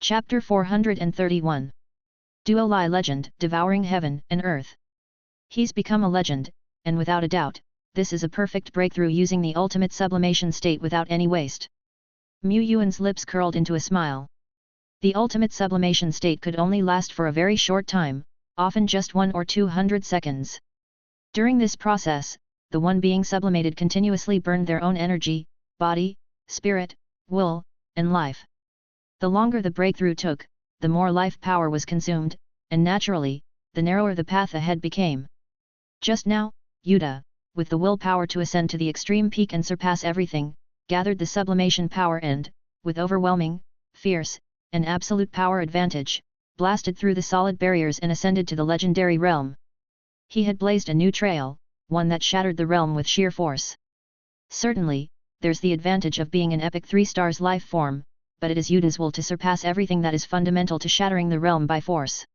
Chapter 431. Duo Lai Legend, Devouring Heaven and Earth. He's become a legend, and without a doubt, this is a perfect breakthrough using the ultimate sublimation state without any waste. Mu Yuan's lips curled into a smile. The ultimate sublimation state could only last for a very short time, often just 1 or 200 seconds. During this process, the one being sublimated continuously burned their own energy, body, spirit, will, and life. The longer the breakthrough took, the more life power was consumed, and naturally, the narrower the path ahead became. Just now, Yuta, with the willpower to ascend to the extreme peak and surpass everything, gathered the sublimation power and, with overwhelming, fierce, and absolute power advantage, blasted through the solid barriers and ascended to the legendary realm. He had blazed a new trail, one that shattered the realm with sheer force. Certainly, there's the advantage of being an epic 3 stars life form, but it is Yuta's will to surpass everything that is fundamental to shattering the realm by force.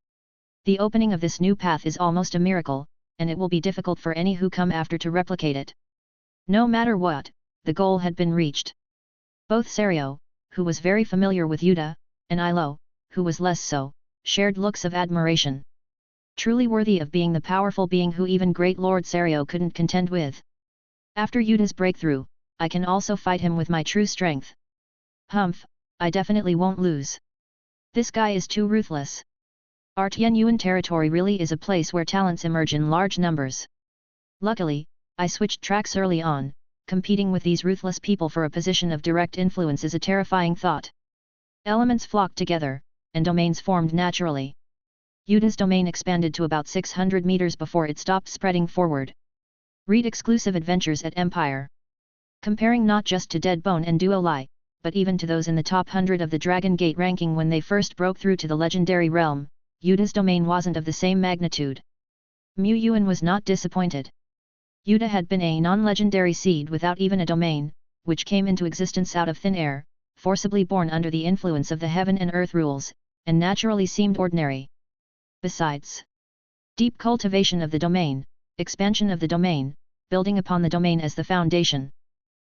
The opening of this new path is almost a miracle, and it will be difficult for any who come after to replicate it. No matter what, the goal had been reached. Both Serio, who was very familiar with Yuta, and Ilo, who was less so, shared looks of admiration. Truly worthy of being the powerful being who even great Lord Serio couldn't contend with. After Yuta's breakthrough, I can also fight him with my true strength. Humph, I definitely won't lose. This guy is too ruthless. Our Tianyuan territory really is a place where talents emerge in large numbers. Luckily, I switched tracks early on. Competing with these ruthless people for a position of direct influence is a terrifying thought. Elements flocked together, and domains formed naturally. Yuta's domain expanded to about 600 meters before it stopped spreading forward. Read exclusive adventures at Empire. Comparing not just to Deadbone and Duo Lai, but even to those in the top 100 of the Dragon Gate ranking when they first broke through to the legendary realm, Yuta's domain wasn't of the same magnitude. Mu Yuan was not disappointed. Yuta had been a non-legendary seed without even a domain, which came into existence out of thin air, forcibly born under the influence of the heaven and earth rules, and naturally seemed ordinary. Besides, deep cultivation of the domain, expansion of the domain, building upon the domain as the foundation.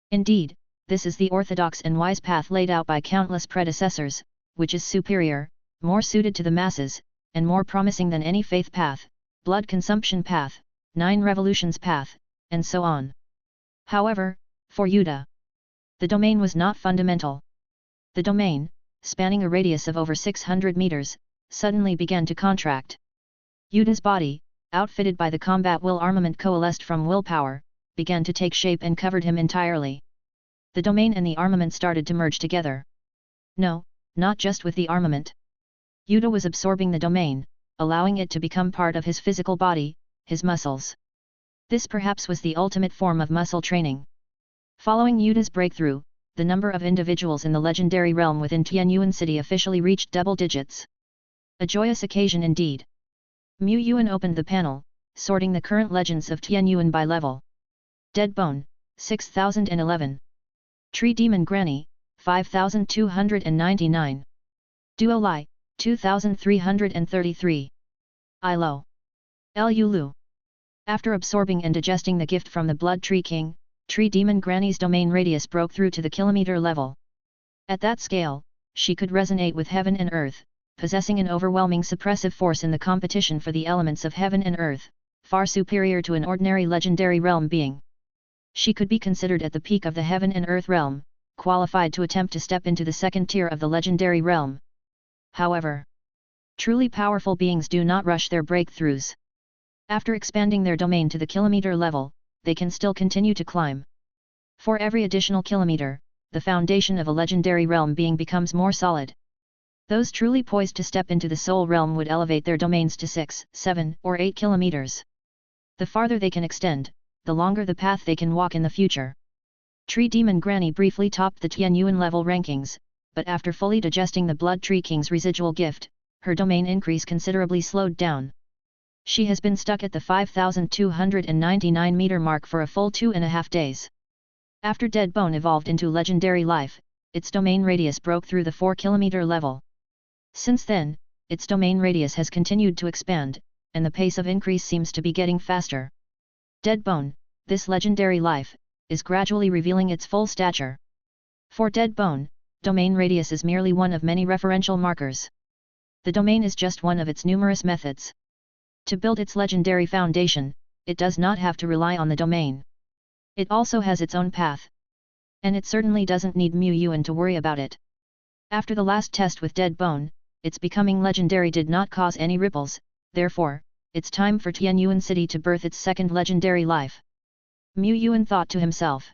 Indeed, this is the orthodox and wise path laid out by countless predecessors, which is superior, more suited to the masses, and more promising than any faith path, blood consumption path, 9 revolutions path, and so on. However, for Yuta, the domain was not fundamental. The domain, spanning a radius of over 600 meters, suddenly began to contract. Yuta's body, outfitted by the combat will armament coalesced from willpower, began to take shape and covered him entirely. The domain and the armament started to merge together. No, not just with the armament. Yuta was absorbing the domain, allowing it to become part of his physical body, his muscles. This perhaps was the ultimate form of muscle training. Following Yuta's breakthrough, the number of individuals in the legendary realm within Tianyuan City officially reached double digits. A joyous occasion indeed. Mu Yuan opened the panel, sorting the current legends of Tianyuan by level. Deadbone, 6011. Tree Demon Granny, 5299. Duo Lai, 2333. Ilo. Lu. After absorbing and digesting the gift from the Blood Tree King, Tree Demon Granny's domain radius broke through to the kilometer level. At that scale, she could resonate with heaven and earth, possessing an overwhelming suppressive force in the competition for the elements of heaven and earth, far superior to an ordinary legendary realm being. She could be considered at the peak of the heaven and earth realm, qualified to attempt to step into the second tier of the legendary realm. However, truly powerful beings do not rush their breakthroughs. After expanding their domain to the kilometer level, they can still continue to climb. For every additional kilometer, the foundation of a legendary realm being becomes more solid. Those truly poised to step into the soul realm would elevate their domains to 6, 7, or 8 kilometers. The farther they can extend, the longer the path they can walk in the future. Tree Demon Granny briefly topped the Tianyuan level rankings, but after fully digesting the Blood Tree King's residual gift, her domain increase considerably slowed down. She has been stuck at the 5299 meter mark for a full 2.5 days. After Deadbone evolved into legendary life, its domain radius broke through the 4 kilometer level. Since then, its domain radius has continued to expand, and the pace of increase seems to be getting faster. Deadbone, this legendary life, is gradually revealing its full stature. For Deadbone, Domain radius is merely one of many referential markers. The domain is just one of its numerous methods. To build its legendary foundation, it does not have to rely on the domain. It also has its own path. And it certainly doesn't need Mu Yuan to worry about it. After the last test with Dead Bone, its becoming legendary did not cause any ripples, therefore, it's time for Tianyuan City to birth its second legendary life. Mu Yuan thought to himself.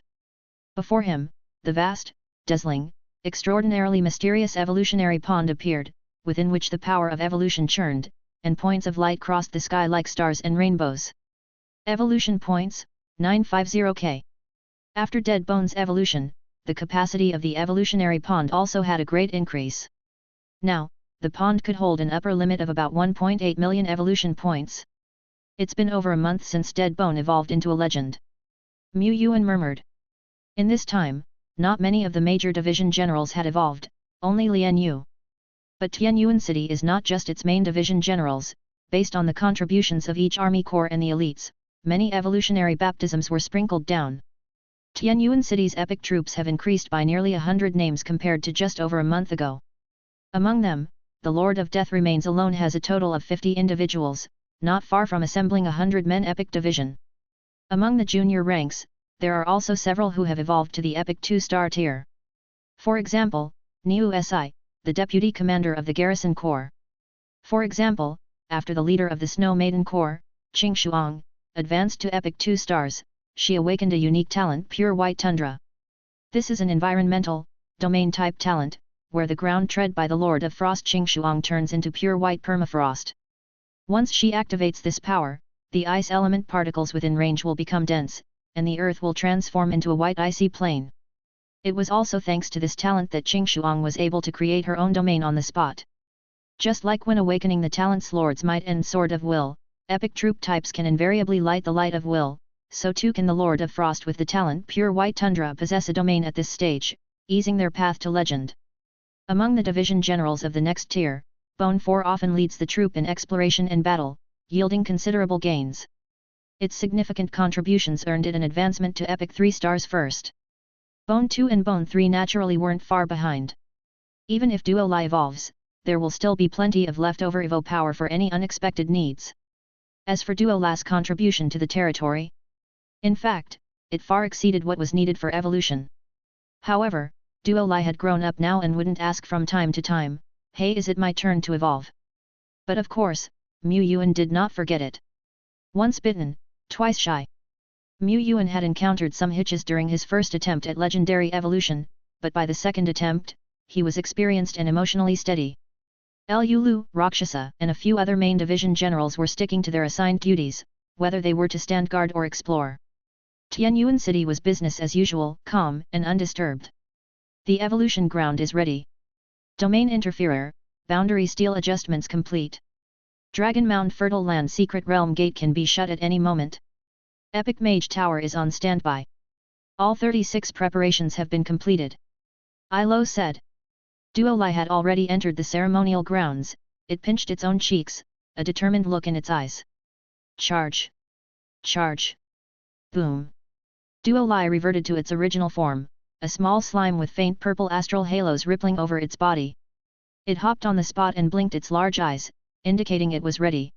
Before him, the vast, dazzling, extraordinarily mysterious evolutionary pond appeared, within which the power of evolution churned, and points of light crossed the sky like stars and rainbows. Evolution points, 950K. After Dead Bone's evolution, the capacity of the evolutionary pond also had a great increase. Now, the pond could hold an upper limit of about 1.8 million evolution points. It's been over a month since Dead Bone evolved into a legend. Mu Yuan murmured. In this time, not many of the major division generals had evolved, only Lian Yu. But Tianyuan City is not just its main division generals. Based on the contributions of each army corps and the elites, many evolutionary baptisms were sprinkled down. Tianyuan City's epic troops have increased by nearly 100 names compared to just over a month ago. Among them, the Lord of Death Remains alone has a total of 50 individuals, not far from assembling a 100-men epic division. Among the junior ranks, there are also several who have evolved to the epic 2-star tier. For example, Niu Si, the deputy commander of the Garrison Corps. For example, after the leader of the Snow Maiden Corps, Qing Shuang, advanced to epic 2 stars, she awakened a unique talent, Pure White Tundra. This is an environmental, domain-type talent, where the ground tread by the Lord of Frost Qing Shuang turns into pure white permafrost. Once she activates this power, the ice element particles within range will become dense, and the earth will transform into a white icy plain. It was also thanks to this talent that Qing Shuang was able to create her own domain on the spot. Just like when awakening the talent's Lord's Might and Sword of Will, epic troop types can invariably light the light of will, so too can the Lord of Frost with the talent Pure White Tundra possess a domain at this stage, easing their path to legend. Among the division generals of the next tier, Bone 4 often leads the troop in exploration and battle, yielding considerable gains. Its significant contributions earned it an advancement to epic 3 stars first. Bone 2 and Bone 3 naturally weren't far behind. Even if Duo Lai evolves, there will still be plenty of leftover Evo power for any unexpected needs. As for Duo Lai's contribution to the territory, in fact, it far exceeded what was needed for evolution. However, Duo Lai had grown up now and wouldn't ask from time to time, "Hey, is it my turn to evolve?" But of course, Mu Yuan did not forget it. Once bitten, twice shy. Mu Yuan had encountered some hitches during his first attempt at legendary evolution, but by the second attempt, he was experienced and emotionally steady. Lu, Rakshasa, and a few other main division generals were sticking to their assigned duties, whether they were to stand guard or explore. Tianyuan City was business as usual, calm and undisturbed. The evolution ground is ready. Domain interferer, boundary steel adjustments complete. Dragon Mound Fertile Land Secret Realm Gate can be shut at any moment. Epic Mage Tower is on standby. All 36 preparations have been completed. Ilo said. Duo Lai had already entered the ceremonial grounds. It pinched its own cheeks, a determined look in its eyes. Charge! Charge! Boom! Duo Lai reverted to its original form, a small slime with faint purple astral halos rippling over its body. It hopped on the spot and blinked its large eyes, indicating it was ready.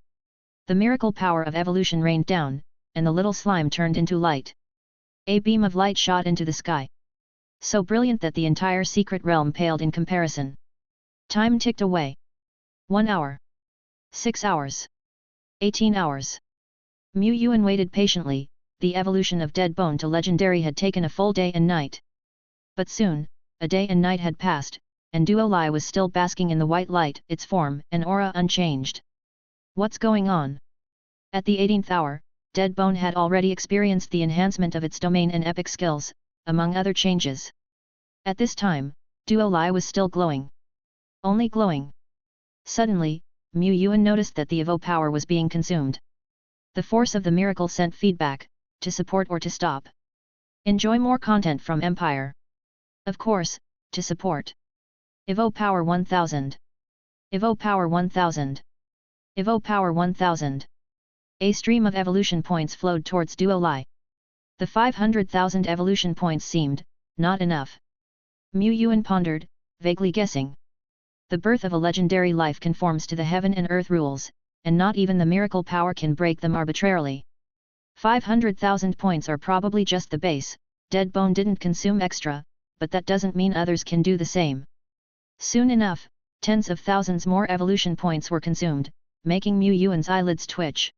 The miracle power of evolution rained down, and the little slime turned into light. A beam of light shot into the sky. So brilliant that the entire secret realm paled in comparison. Time ticked away. 1 hour. 6 hours. 18 hours. Mu Yuan waited patiently. The evolution of Dead Bone to legendary had taken a full day and night. But soon, a day and night had passed, and Duo Lai was still basking in the white light, its form and aura unchanged. What's going on? At the 18th hour, Dead Bone had already experienced the enhancement of its domain and epic skills, among other changes. At this time, Duo Lai was still glowing. Only glowing. Suddenly, Mu Yuan noticed that the Evo power was being consumed. The force of the miracle sent feedback, to support or to stop. Enjoy more content from Empire. Of course, to support. Evo Power 1000. Evo Power 1000. Evo Power 1000. A stream of evolution points flowed towards Duo Lai. The 500,000 evolution points seemed, not enough. Mu Yuan pondered, vaguely guessing. The birth of a legendary life conforms to the heaven and earth rules, and not even the miracle power can break them arbitrarily. 500,000 points are probably just the base. Dead bone didn't consume extra, but that doesn't mean others can do the same. Soon enough, tens of thousands more evolution points were consumed, making Yuan's eyelids twitch.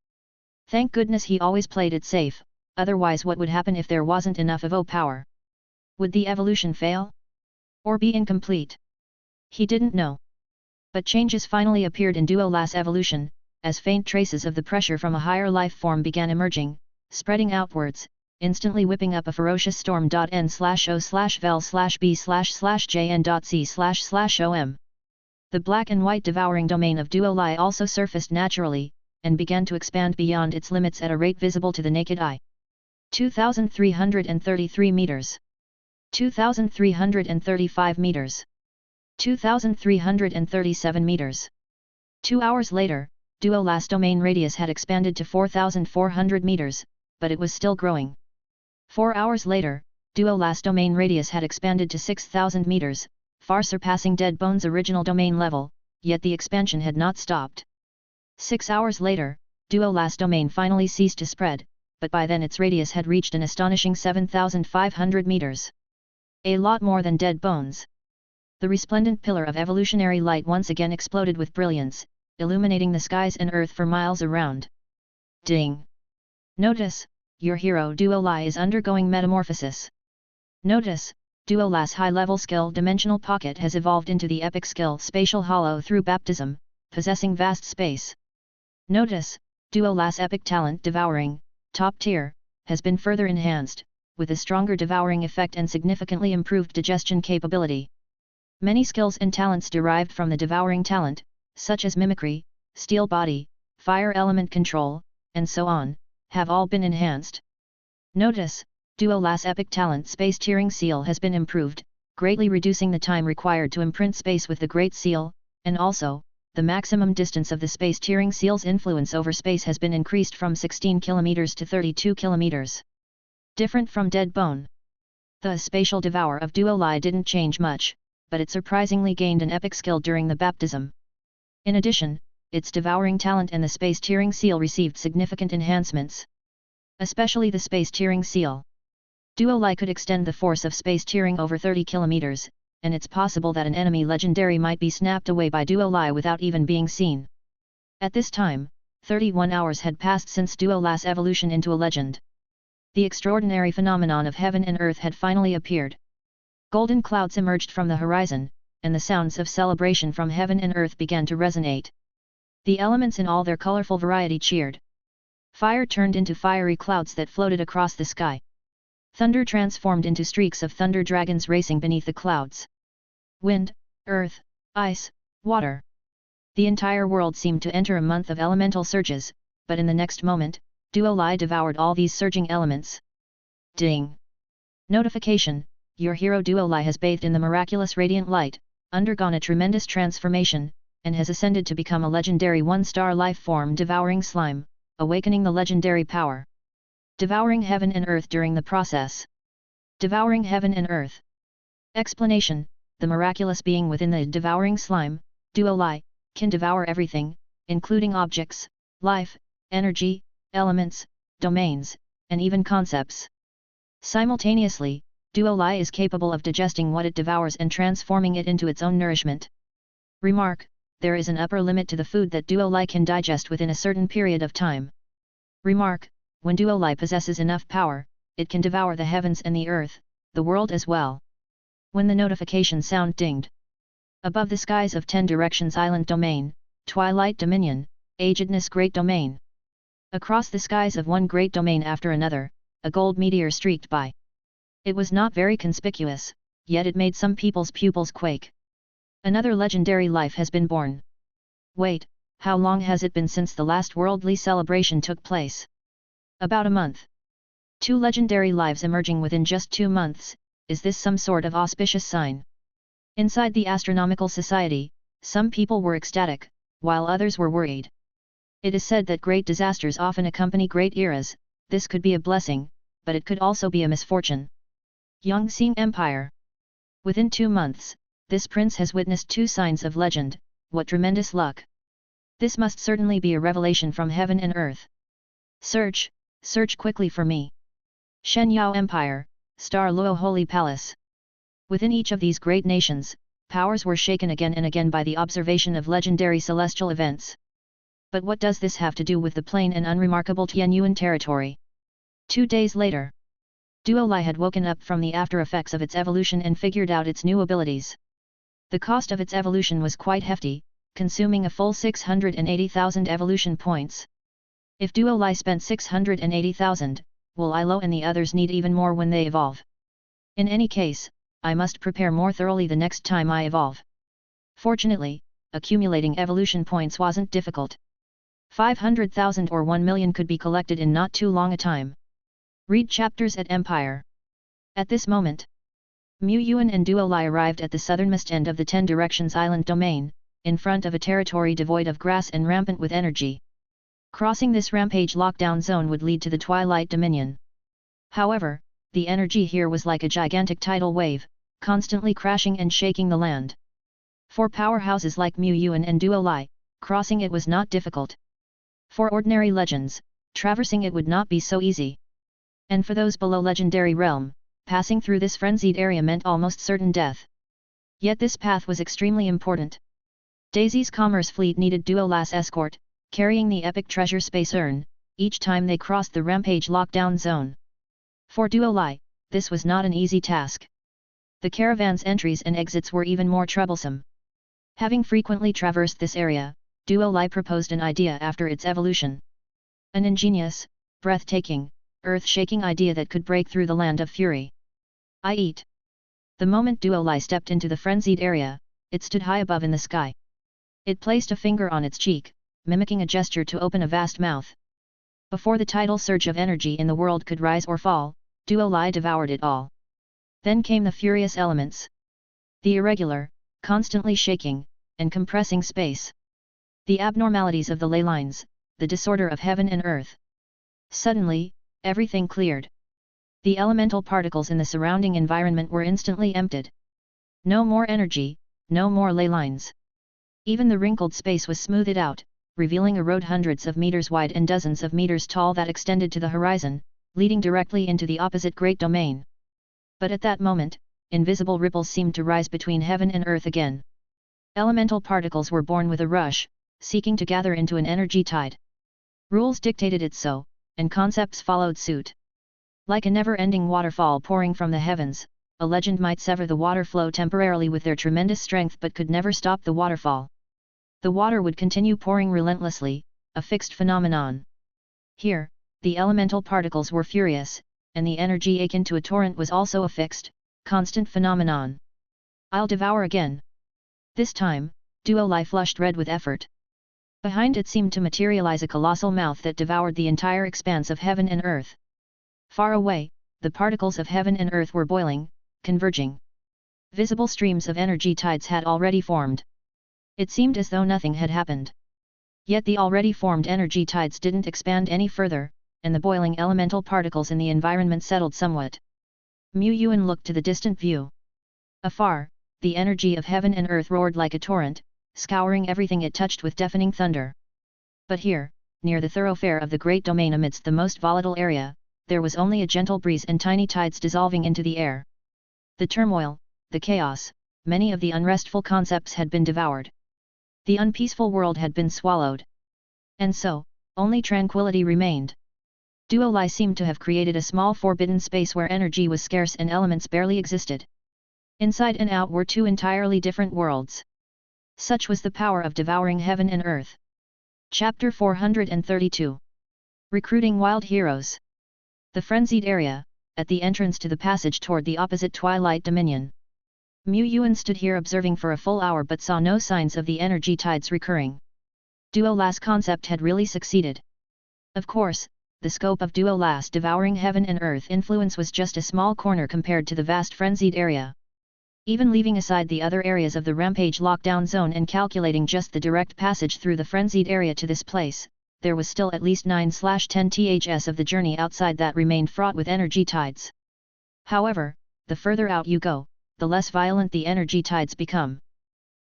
Thank goodness he always played it safe, otherwise what would happen if there wasn't enough Evo power? Would the evolution fail? Or be incomplete? He didn't know. But changes finally appeared in Duolas evolution, as faint traces of the pressure from a higher life form began emerging, spreading outwards, instantly whipping up a ferocious storm. N/O/vel/b/jn.c//om. The black and white devouring domain of Duolai also surfaced naturally, and began to expand beyond its limits at a rate visible to the naked eye. 2,333 meters. 2,335 meters. 2,337 meters. 2 hours later, Duolas domain radius had expanded to 4,400 meters, but it was still growing. 4 hours later, Duolas domain radius had expanded to 6,000 meters, far surpassing Dead Bone's original domain level, yet the expansion had not stopped. 6 hours later, Duolas domain finally ceased to spread, but by then its radius had reached an astonishing 7,500 meters. A lot more than Dead Bone's. The resplendent pillar of evolutionary light once again exploded with brilliance, illuminating the skies and earth for miles around. Ding! Notice, your hero Duolai is undergoing metamorphosis. Notice, Duolas high-level skill Dimensional Pocket has evolved into the epic skill Spatial Hollow through baptism, possessing vast space. Notice, Duolas epic talent Devouring, top tier, has been further enhanced, with a stronger devouring effect and significantly improved digestion capability. Many skills and talents derived from the devouring talent, such as mimicry, steel body, fire element control, and so on, have all been enhanced. Notice, Duolas epic talent Space Tearing Seal has been improved, greatly reducing the time required to imprint space with the Great Seal, and also, the maximum distance of the Space Tearing Seal's influence over space has been increased from 16 km to 32 km. Different from Dead Bone. The Spatial Devour of Duolai didn't change much, but it surprisingly gained an epic skill during the baptism. In addition, its devouring talent and the Space Tearing Seal received significant enhancements. Especially the Space Tearing Seal. Duolai could extend the force of space tearing over 30 km, and it's possible that an enemy legendary might be snapped away by Duolai without even being seen. At this time, 31 hours had passed since Duolas evolution into a legend. The extraordinary phenomenon of heaven and earth had finally appeared. Golden clouds emerged from the horizon, and the sounds of celebration from heaven and earth began to resonate. The elements in all their colorful variety cheered. Fire turned into fiery clouds that floated across the sky. Thunder transformed into streaks of thunder dragons racing beneath the clouds. Wind, earth, ice, water. The entire world seemed to enter a month of elemental surges, but in the next moment, Duolai devoured all these surging elements. Ding! Notification: your hero Duolai has bathed in the miraculous radiant light, undergone a tremendous transformation, and has ascended to become a legendary one-star life form devouring slime, awakening the legendary power. Devouring heaven and earth during the process. Devouring heaven and earth. Explanation: the miraculous being within the devouring slime, Duolai, can devour everything, including objects, life, energy, elements, domains, and even concepts. Simultaneously, Duolai is capable of digesting what it devours and transforming it into its own nourishment. Remark: there is an upper limit to the food that Duolai can digest within a certain period of time. Remark: when Duolai possesses enough power, it can devour the heavens and the earth, the world as well. When the notification sound dinged. Above the skies of 10 Directions Island Domain, Twilight Dominion, Agedness Great Domain. Across the skies of one great domain after another, a gold meteor streaked by. It was not very conspicuous, yet it made some people's pupils quake. Another legendary life has been born. Wait, how long has it been since the last worldly celebration took place? About a month. 2 legendary lives emerging within just 2 months, is this some sort of auspicious sign? Inside the Astronomical Society, some people were ecstatic, while others were worried. It is said that great disasters often accompany great eras. This could be a blessing, but it could also be a misfortune. Yongxing Empire. Within 2 months, this prince has witnessed 2 signs of legend, what tremendous luck! This must certainly be a revelation from heaven and earth. Search quickly for me. Shenyao Empire, Star Luo Holy Palace. Within each of these great nations, powers were shaken again and again by the observation of legendary celestial events. But what does this have to do with the plain and unremarkable Tianyuan territory? 2 days later, Duolai had woken up from the after effects of its evolution and figured out its new abilities. The cost of its evolution was quite hefty, consuming a full 680,000 evolution points. If Duolai spent 680,000, will Ilo and the others need even more when they evolve? In any case, I must prepare more thoroughly the next time I evolve. Fortunately, accumulating evolution points wasn't difficult. 500,000 or 1 million could be collected in not too long a time. Read chapters at Empire. At this moment, Mu Yuan and Duolai arrived at the southernmost end of the 10 Directions Island domain, in front of a territory devoid of grass and rampant with energy. Crossing this rampage lockdown zone would lead to the Twilight Dominion. However, the energy here was like a gigantic tidal wave, constantly crashing and shaking the land. For powerhouses like Mu Yuan and Duolai, crossing it was not difficult. For ordinary legends, traversing it would not be so easy. And for those below legendary realm, passing through this frenzied area meant almost certain death. Yet this path was extremely important. Daisy's commerce fleet needed Duolai's escort, carrying the epic treasure space urn, each time they crossed the rampage lockdown zone. For Duolai, this was not an easy task. The caravan's entries and exits were even more troublesome. Having frequently traversed this area, Duolai proposed an idea after its evolution. An ingenious, breathtaking, earth-shaking idea that could break through the land of fury. I eat. The moment Duolai stepped into the frenzied area, it stood high above in the sky. It placed a finger on its cheek, mimicking a gesture to open a vast mouth. Before the tidal surge of energy in the world could rise or fall, Duolai devoured it all. Then came the furious elements. The irregular, constantly shaking, and compressing space. The abnormalities of the ley lines, the disorder of heaven and earth. Suddenly, everything cleared. The elemental particles in the surrounding environment were instantly emptied. No more energy, no more ley lines. Even the wrinkled space was smoothed out, revealing a road hundreds of meters wide and dozens of meters tall that extended to the horizon, leading directly into the opposite great domain. But at that moment, invisible ripples seemed to rise between heaven and earth again. Elemental particles were born with a rush, seeking to gather into an energy tide. Rules dictated it so, and concepts followed suit. Like a never-ending waterfall pouring from the heavens, a legend might sever the water flow temporarily with their tremendous strength but could never stop the waterfall. The water would continue pouring relentlessly, a fixed phenomenon. Here, the elemental particles were furious, and the energy akin to a torrent was also a fixed, constant phenomenon. I'll devour again. This time, Duolai flushed red with effort. Behind it seemed to materialize a colossal mouth that devoured the entire expanse of heaven and earth. Far away, the particles of heaven and earth were boiling, converging. Visible streams of energy tides had already formed. It seemed as though nothing had happened. Yet the already formed energy tides didn't expand any further, and the boiling elemental particles in the environment settled somewhat. Mu Yuan looked to the distant view. Afar, the energy of heaven and earth roared like a torrent, scouring everything it touched with deafening thunder. But here, near the thoroughfare of the great domain amidst the most volatile area, there was only a gentle breeze and tiny tides dissolving into the air. The turmoil, the chaos, many of the unrestful concepts had been devoured. The unpeaceful world had been swallowed. And so, only tranquility remained. Duolai seemed to have created a small forbidden space where energy was scarce and elements barely existed. Inside and out were 2 entirely different worlds. Such was the power of devouring heaven and earth. Chapter 432. Recruiting Wild Heroes. The frenzied area, at the entrance to the passage toward the opposite Twilight Dominion. Mu Yuan stood here observing for a full hour but saw no signs of the energy tides recurring. Duolai's concept had really succeeded. Of course, the scope of Duolai's devouring heaven and earth influence was just a small corner compared to the vast frenzied area. Even leaving aside the other areas of the rampage lockdown zone and calculating just the direct passage through the frenzied area to this place, there was still at least 9/10 ths of the journey outside that remained fraught with energy tides. However, the further out you go, the less violent the energy tides become.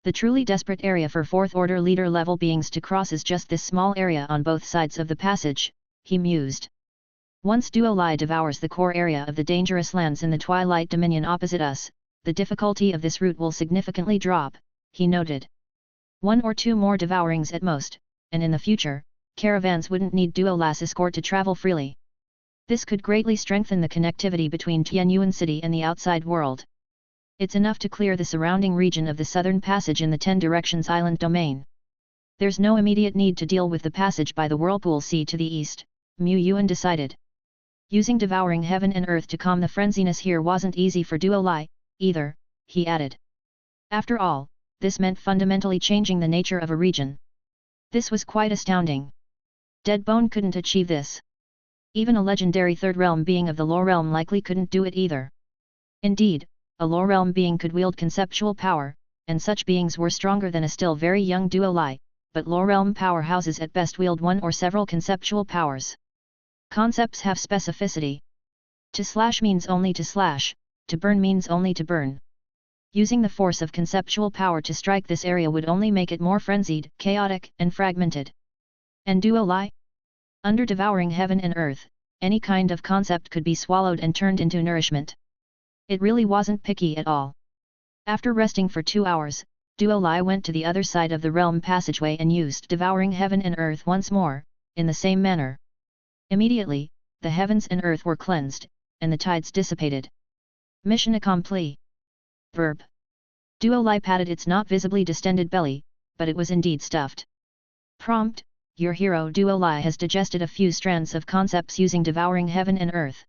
The truly desperate area for fourth-order leader level beings to cross is just this small area on both sides of the passage, he mused. Once Duolai devours the core area of the dangerous lands in the Twilight Dominion opposite us, the difficulty of this route will significantly drop, he noted. 1 or 2 more devourings at most, and in the future, caravans wouldn't need Duolai's escort to travel freely. This could greatly strengthen the connectivity between Tianyuan City and the outside world. It's enough to clear the surrounding region of the southern passage in the 10 Directions Island domain. There's no immediate need to deal with the passage by the Whirlpool Sea to the east, Mu Yuan decided. Using devouring heaven and earth to calm the frenziness here wasn't easy for Duolai, either, he added. After all, this meant fundamentally changing the nature of a region. This was quite astounding. Deadbone couldn't achieve this. Even a legendary third realm being of the Lore realm likely couldn't do it either. Indeed, a Lore realm being could wield conceptual power, and such beings were stronger than a still very young Duolai, but Lore realm powerhouses at best wield one or several conceptual powers. Concepts have specificity. To slash means only to slash, to burn means only to burn. Using the force of conceptual power to strike this area would only make it more frenzied, chaotic, and fragmented. And Duolai? Under devouring heaven and earth, any kind of concept could be swallowed and turned into nourishment. It really wasn't picky at all. After resting for 2 hours, Duolai went to the other side of the realm passageway and used devouring heaven and earth once more, in the same manner. Immediately, the heavens and earth were cleansed, and the tides dissipated. Mission accompli. Verb. Duolai patted its not visibly distended belly, but it was indeed stuffed. Prompt: your hero Duolai has digested a few strands of concepts using devouring heaven and earth.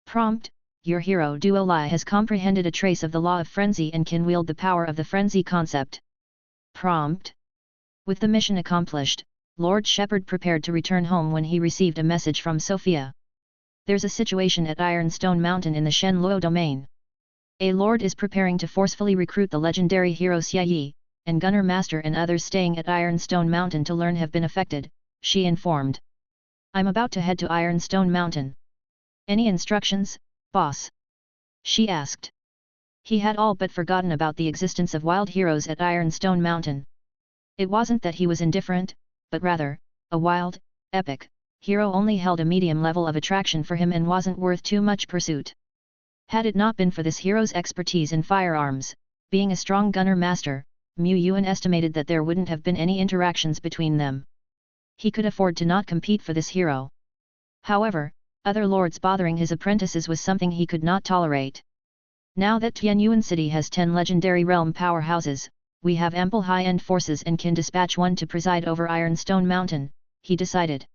Prompt: your hero Duolai has comprehended a trace of the law of frenzy and can wield the power of the frenzy concept. Prompt: with the mission accomplished, Lord Shepherd prepared to return home when he received a message from Sophia. There's a situation at Ironstone Mountain in the Shen Luo domain. A lord is preparing to forcefully recruit the legendary hero Xia Yi, and Gunner Master and others staying at Ironstone Mountain to learn have been affected, she informed. I'm about to head to Ironstone Mountain. Any instructions, boss? She asked. He had all but forgotten about the existence of wild heroes at Ironstone Mountain. It wasn't that he was indifferent, but rather, a wild, epic, hero only held a medium level of attraction for him and wasn't worth too much pursuit. Had it not been for this hero's expertise in firearms, being a strong gunner master, Mu Yuan estimated that there wouldn't have been any interactions between them. He could afford to not compete for this hero. However, other lords bothering his apprentices was something he could not tolerate. Now that Tianyuan City has 10 legendary realm powerhouses, we have ample high-end forces and can dispatch one to preside over Ironstone Mountain, he decided.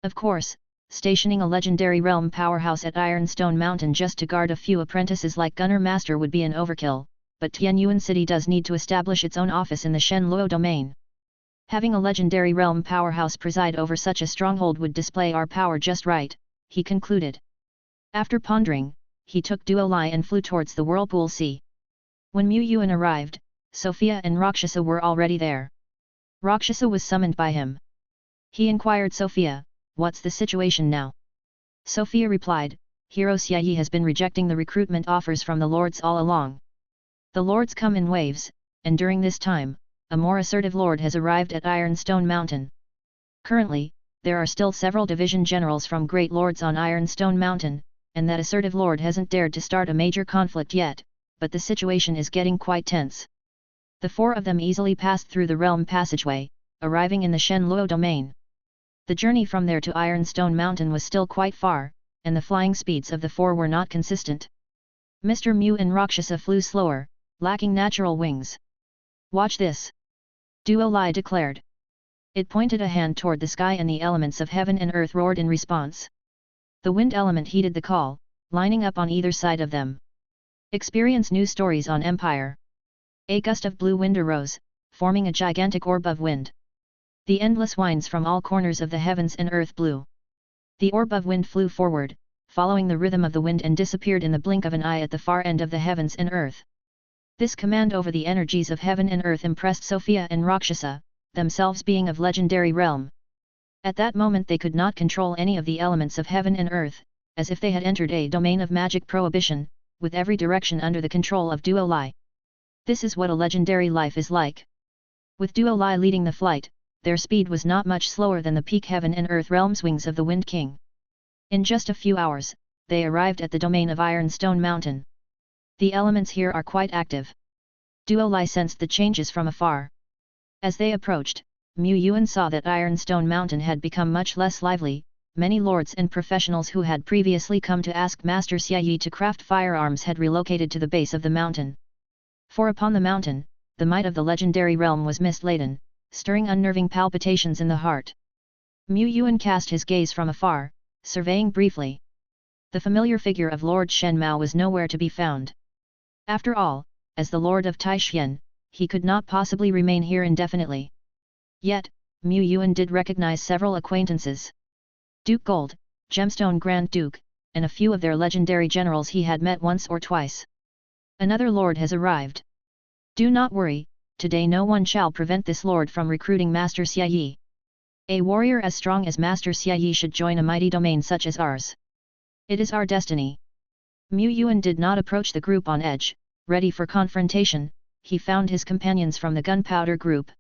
Of course, stationing a legendary realm powerhouse at Ironstone Mountain just to guard a few apprentices like Gunner Master would be an overkill, but Tianyuan City does need to establish its own office in the Shen Luo domain. Having a legendary realm powerhouse preside over such a stronghold would display our power just right, he concluded. After pondering, he took Duolai and flew towards the Whirlpool Sea. When Mu Yuan arrived, Sophia and Rakshasa were already there. Rakshasa was summoned by him. He inquired Sophia, "What's the situation now?" Sophia replied, "Hero Xia Yi has been rejecting the recruitment offers from the lords all along. The lords come in waves, and during this time, a more assertive lord has arrived at Ironstone Mountain. Currently, there are still several division generals from great lords on Ironstone Mountain, and that assertive lord hasn't dared to start a major conflict yet, but the situation is getting quite tense. The 4 of them easily passed through the realm passageway, arriving in the Shen Luo domain. The journey from there to Ironstone Mountain was still quite far, and the flying speeds of the 4 were not consistent. Mr. Mu and Rakshasa flew slower, lacking natural wings. Watch this! Duolai declared. It pointed a hand toward the sky and the elements of heaven and earth roared in response. The wind element heeded the call, lining up on either side of them. Experience new stories on Empire. A gust of blue wind arose, forming a gigantic orb of wind. The endless winds from all corners of the heavens and earth blew. The orb of wind flew forward, following the rhythm of the wind and disappeared in the blink of an eye at the far end of the heavens and earth. This command over the energies of heaven and earth impressed Sophia and Rakshasa, themselves being of legendary realm. At that moment they could not control any of the elements of heaven and earth, as if they had entered a domain of magic prohibition, with every direction under the control of Duo Lai. This is what a legendary life is like. With Duo Lai leading the flight, their speed was not much slower than the peak heaven and earth realms wings of the Wind King. In just a few hours, they arrived at the domain of Ironstone Mountain. The elements here are quite active. Duo Lai sensed the changes from afar. As they approached, Yuan saw that Ironstone Mountain had become much less lively. Many lords and professionals who had previously come to ask Master Xia Yi to craft firearms had relocated to the base of the mountain. For upon the mountain, the might of the legendary realm was mist-laden, stirring unnerving palpitations in the heart. Yuan cast his gaze from afar, surveying briefly. The familiar figure of Lord Shen Mao was nowhere to be found. After all, as the Lord of Taixuan, he could not possibly remain here indefinitely. Yet, Yuan did recognize several acquaintances. Duke Gold, Gemstone Grand Duke, and a few of their legendary generals he had met once or twice. Another lord has arrived. Do not worry, today no one shall prevent this lord from recruiting Master Xia Yi. A warrior as strong as Master Xia Yi should join a mighty domain such as ours. It is our destiny. Yuan did not approach the group on edge, ready for confrontation. He found his companions from the gunpowder group.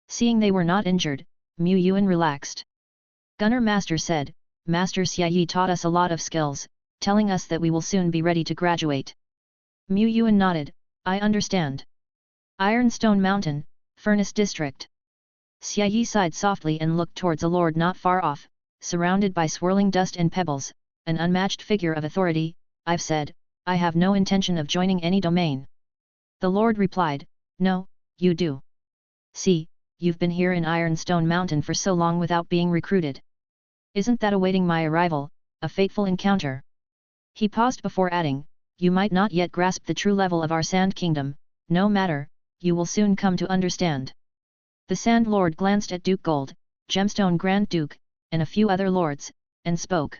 Seeing they were not injured, Yuan relaxed. Gunner Master said, Master Xia Yi taught us a lot of skills, telling us that we will soon be ready to graduate. Yuan nodded, I understand. Ironstone Mountain, Furnace District. Xia Yi sighed softly and looked towards a lord not far off, surrounded by swirling dust and pebbles, an unmatched figure of authority. I've said, I have no intention of joining any domain. The lord replied, No, you do. See, you've been here in Ironstone Mountain for so long without being recruited. Isn't that awaiting my arrival, a fateful encounter? He paused before adding, you might not yet grasp the true level of our Sand Kingdom, no matter, you will soon come to understand. The Sand Lord glanced at Duke Gold, Gemstone Grand Duke, and a few other lords, and spoke.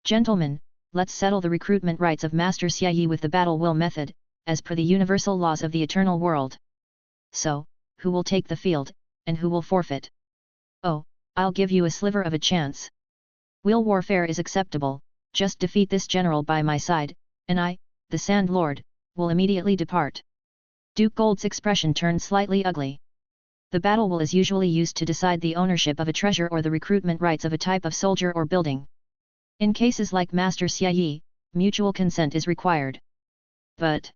Gentlemen, let's settle the recruitment rights of Master Xia Yi with the battle will method, as per the universal laws of the eternal world. So, who will take the field, and who will forfeit? Oh, I'll give you a sliver of a chance. Will warfare is acceptable, just defeat this general by my side, and I, the Sand Lord, will immediately depart. Duke Gold's expression turned slightly ugly. The battle will is usually used to decide the ownership of a treasure or the recruitment rights of a type of soldier or building. In cases like Master Xia Yi, mutual consent is required. But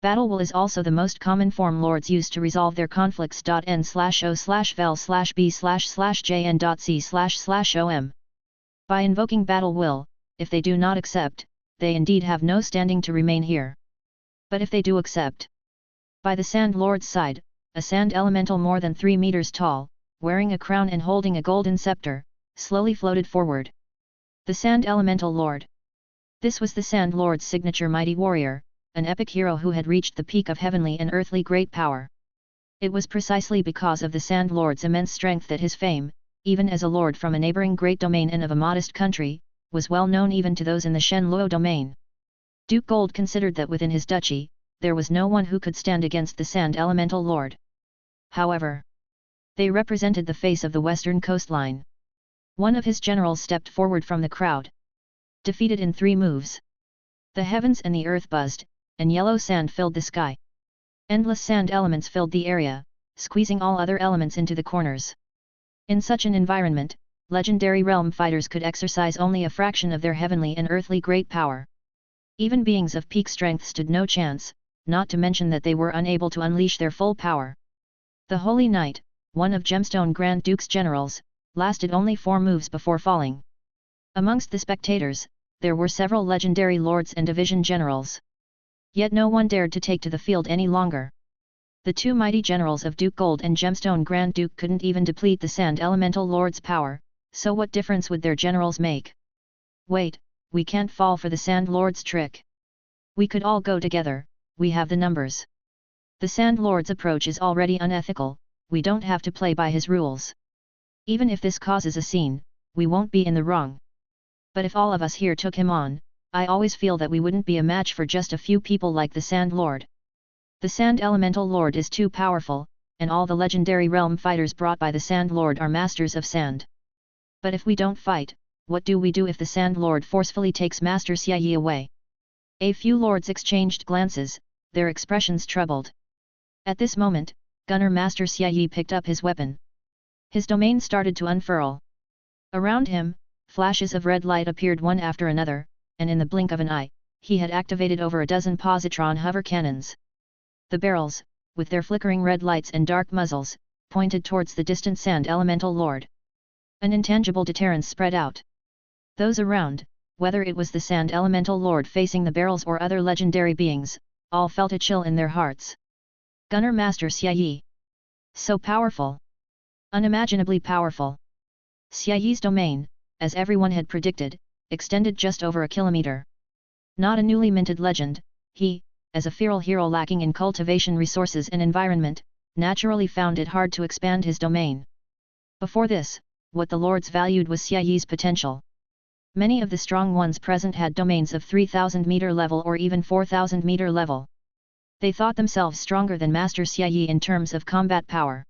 battle will is also the most common form lords use to resolve their conflicts. N/O/vel/B/jn.c//om. By invoking battle will, if they do not accept, they indeed have no standing to remain here. But if they do accept, by the Sand Lord's side, a sand elemental more than 3 meters tall, wearing a crown and holding a golden scepter, slowly floated forward. The Sand Elemental Lord. This was the Sand Lord's signature mighty warrior, an epic hero who had reached the peak of heavenly and earthly great power. It was precisely because of the Sand Lord's immense strength that his fame, even as a lord from a neighboring great domain and of a modest country, was well known even to those in the Shen Luo domain. Duke Gold considered that within his duchy, there was no one who could stand against the Sand Elemental Lord. However, they represented the face of the western coastline. One of his generals stepped forward from the crowd. Defeated in 3 moves. The heavens and the earth buzzed, and yellow sand filled the sky. Endless sand elements filled the area, squeezing all other elements into the corners. In such an environment, legendary realm fighters could exercise only a fraction of their heavenly and earthly great power. Even beings of peak strength stood no chance, not to mention that they were unable to unleash their full power. The Holy Knight, one of Gemstone Grand Duke's generals, lasted only 4 moves before falling. Amongst the spectators, there were several legendary lords and division generals. Yet no one dared to take to the field any longer. The 2 mighty generals of Duke Gold and Gemstone Grand Duke couldn't even deplete the Sand Elemental Lord's power, so what difference would their generals make? Wait, we can't fall for the Sand Lord's trick. We could all go together, we have the numbers. The Sand Lord's approach is already unethical, we don't have to play by his rules. Even if this causes a scene, we won't be in the wrong. But if all of us here took him on, I always feel that we wouldn't be a match for just a few people like the Sand Lord. The Sand Elemental Lord is too powerful, and all the legendary realm fighters brought by the Sand Lord are masters of sand. But if we don't fight, what do we do if the Sand Lord forcefully takes Master Xia Yi away? A few lords exchanged glances, their expressions troubled. At this moment, Gunner Master Xia Yi picked up his weapon. His domain started to unfurl. Around him, flashes of red light appeared one after another, and in the blink of an eye, he had activated over a dozen positron hover cannons. The barrels, with their flickering red lights and dark muzzles, pointed towards the distant Sand Elemental Lord. An intangible deterrence spread out. Those around, whether it was the Sand Elemental Lord facing the barrels or other legendary beings, all felt a chill in their hearts. Gunner Master Xia Yi. So powerful. Unimaginably powerful. Xia Yi's domain, as everyone had predicted, extended just over a kilometer. Not a newly minted legend, he, as a feral hero lacking in cultivation resources and environment, naturally found it hard to expand his domain. Before this, what the lords valued was Xia Yi's potential. Many of the strong ones present had domains of 3,000 meter level or even 4,000 meter level. They thought themselves stronger than Master Xia Yi in terms of combat power.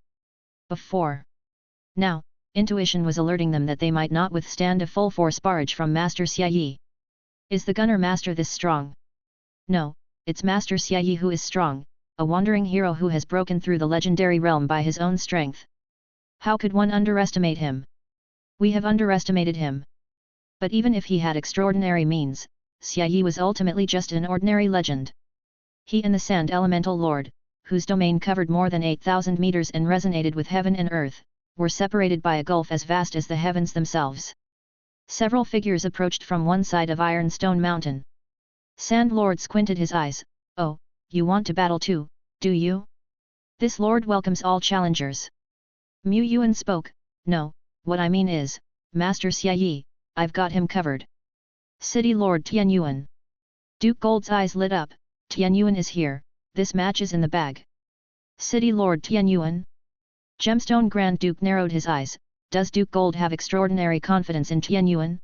Before. Now, intuition was alerting them that they might not withstand a full-force barrage from Master Xia Yi. Is the Gunner Master this strong? No, it's Master Xia Yi who is strong, a wandering hero who has broken through the legendary realm by his own strength. How could one underestimate him? We have underestimated him. But even if he had extraordinary means, Xia Yi was ultimately just an ordinary legend. He and the Sand Elemental Lord, whose domain covered more than 8,000 meters and resonated with heaven and earth, were separated by a gulf as vast as the heavens themselves. Several figures approached from one side of Ironstone Mountain. Sand Lord squinted his eyes. Oh, you want to battle too, do you? This lord welcomes all challengers. Mu Yuan spoke. No, what I mean is, Master Xia Yi, I've got him covered. City Lord Tianyuan. Duke Gold's eyes lit up. Tianyuan is here, this match is in the bag. City Lord Tianyuan. Gemstone Grand Duke narrowed his eyes. Does Duke Gold have extraordinary confidence in Tianyuan?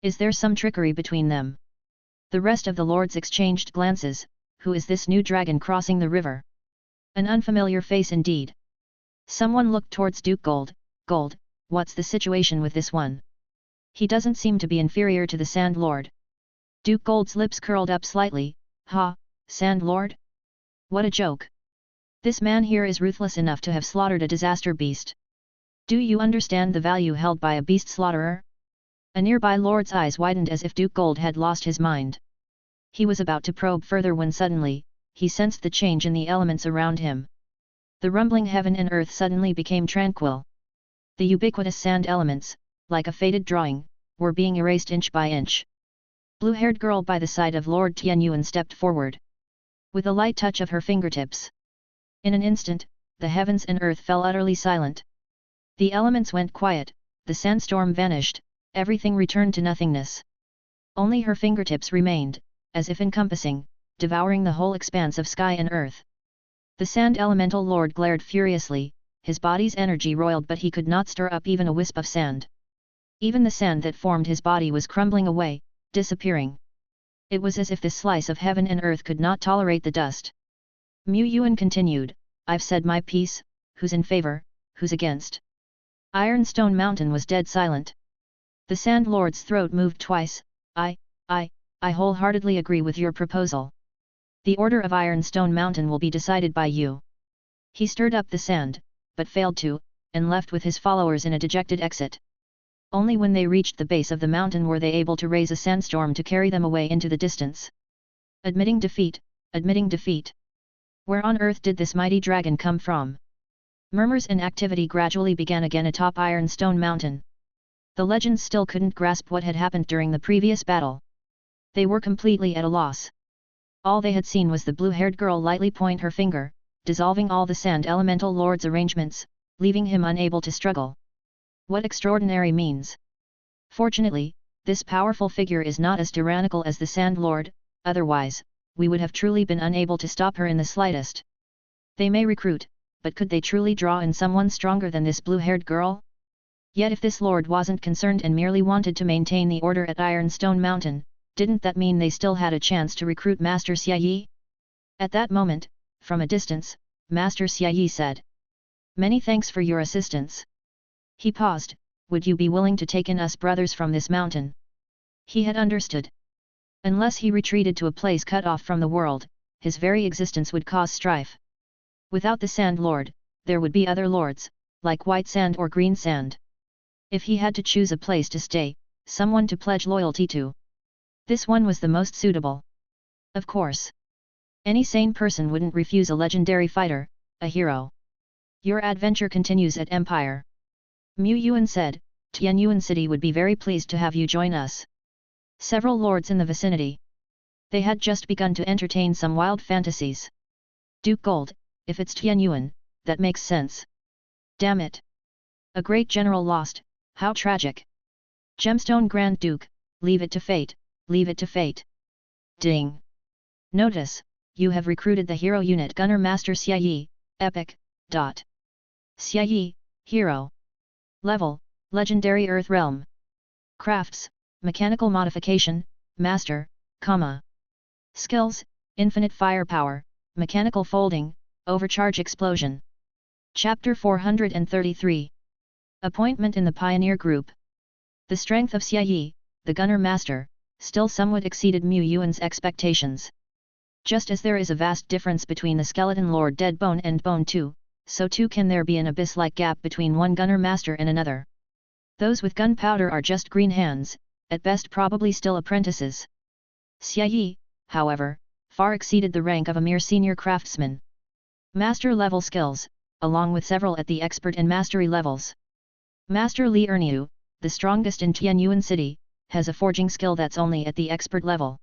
Is there some trickery between them? The rest of the lords exchanged glances. Who is this new dragon crossing the river? An unfamiliar face indeed. Someone looked towards Duke Gold. Gold, what's the situation with this one? He doesn't seem to be inferior to the Sand Lord. Duke Gold's lips curled up slightly. Ha, Sand Lord? What a joke. This man here is ruthless enough to have slaughtered a disaster beast. Do you understand the value held by a beast slaughterer? A nearby lord's eyes widened as if Duke Gold had lost his mind. He was about to probe further when suddenly, he sensed the change in the elements around him. The rumbling heaven and earth suddenly became tranquil. The ubiquitous sand elements, like a faded drawing, were being erased inch by inch. Blue-haired girl by the side of Lord Tianyuan stepped forward. With a light touch of her fingertips. In an instant, the heavens and earth fell utterly silent. The elements went quiet, the sandstorm vanished, everything returned to nothingness. Only her fingertips remained, as if encompassing, devouring the whole expanse of sky and earth. The Sand Elemental Lord glared furiously, his body's energy roiled but he could not stir up even a wisp of sand. Even the sand that formed his body was crumbling away, disappearing. It was as if this slice of heaven and earth could not tolerate the dust. Mu Yuan continued, I've said my piece, who's in favor, who's against? Ironstone Mountain was dead silent. The Sand Lord's throat moved twice. I wholeheartedly agree with your proposal. The order of Ironstone Mountain will be decided by you. He stirred up the sand, but failed to, and left with his followers in a dejected exit. Only when they reached the base of the mountain were they able to raise a sandstorm to carry them away into the distance. Admitting defeat, admitting defeat. Where on earth did this mighty dragon come from? Murmurs and activity gradually began again atop Ironstone Mountain. The legends still couldn't grasp what had happened during the previous battle. They were completely at a loss. All they had seen was the blue-haired girl lightly point her finger, dissolving all the Sand Elemental Lord's arrangements, leaving him unable to struggle. What extraordinary means! Fortunately, this powerful figure is not as tyrannical as the Sand Lord, otherwise, we would have truly been unable to stop her in the slightest. They may recruit, but could they truly draw in someone stronger than this blue-haired girl? Yet if this lord wasn't concerned and merely wanted to maintain the order at Ironstone Mountain, didn't that mean they still had a chance to recruit Master Xia Yi? At that moment, from a distance, Master Xia Yi said, Many thanks for your assistance. He paused, would you be willing to take in us brothers from this mountain? He had understood. Unless he retreated to a place cut off from the world, his very existence would cause strife. Without the Sand Lord, there would be other lords, like white sand or green sand. If he had to choose a place to stay, someone to pledge loyalty to, this one was the most suitable. Of course. Any sane person wouldn't refuse a legendary fighter, a hero. Your adventure continues at Empire. Mu Yuan said, Tianyuan City would be very pleased to have you join us. Several lords in the vicinity. They had just begun to entertain some wild fantasies. Duke Gold, if it's Tianyuan, that makes sense. Damn it. A great general lost, how tragic. Gemstone Grand Duke, leave it to fate, leave it to fate. Ding. Notice, you have recruited the hero unit Gunner Master Xia Epic. Xia Hero. Level, Legendary Earth Realm. Crafts, Mechanical Modification, Master, Skills, Infinite Firepower, Mechanical Folding, Overcharge Explosion. Chapter 433. Appointment in the Pioneer Group. The strength of Xia the Gunner Master, still somewhat exceeded Mu Yuan's expectations. Just as there is a vast difference between the Skeleton Lord Dead Bone and Bone 2, so too can there be an abyss-like gap between one Gunner Master and another. Those with gunpowder are just green hands, at best probably still apprentices. Xia however, far exceeded the rank of a mere senior craftsman. Master-level skills, along with several at the expert and mastery levels. Master Li Erniu, the strongest in Tianyuan City, has a forging skill that's only at the expert level.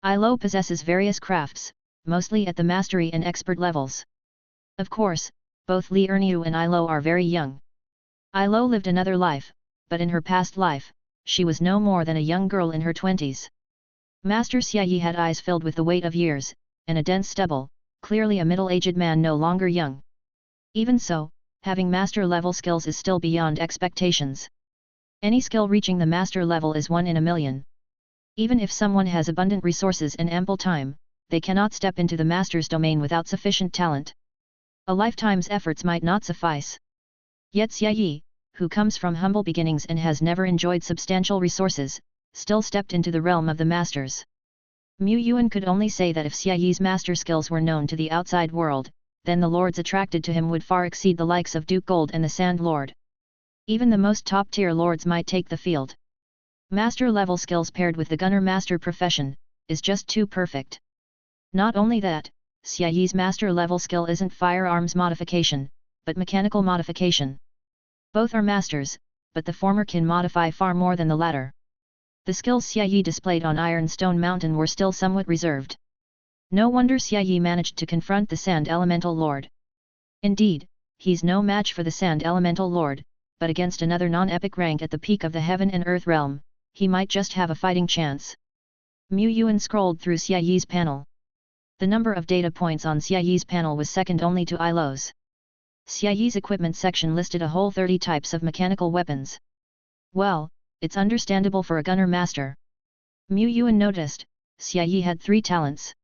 Ilo possesses various crafts, mostly at the mastery and expert levels. Of course, both Li Erniu and Ilo are very young. Ilo lived another life, but in her past life, she was no more than a young girl in her 20s. Master Xia had eyes filled with the weight of years, and a dense stubble, clearly a middle-aged man no longer young. Even so, having master-level skills is still beyond expectations. Any skill reaching the master level is 1 in a million. Even if someone has abundant resources and ample time, they cannot step into the master's domain without sufficient talent. A lifetime's efforts might not suffice. Yet Xia, who comes from humble beginnings and has never enjoyed substantial resources, still stepped into the realm of the masters. Mu Yuan could only say that if Xia's master skills were known to the outside world, then the lords attracted to him would far exceed the likes of Duke Gold and the Sand Lord. Even the most top-tier lords might take the field. Master-level skills paired with the Gunner Master profession, is just too perfect. Not only that, Xia's master-level skill isn't firearms modification, but mechanical modification. Both are masters, but the former can modify far more than the latter. The skills Xia displayed on Ironstone Mountain were still somewhat reserved. No wonder Xia managed to confront the Sand Elemental Lord. Indeed, he's no match for the Sand Elemental Lord, but against another non-epic rank at the peak of the Heaven and Earth realm, he might just have a fighting chance. Mu Yuan scrolled through Xia's panel. The number of data points on Xia's panel was second only to Ilo's. Xia's equipment section listed a whole 30 types of mechanical weapons. Well, it's understandable for a gunner master. Mu Yuan noticed, Xia had 3 talents.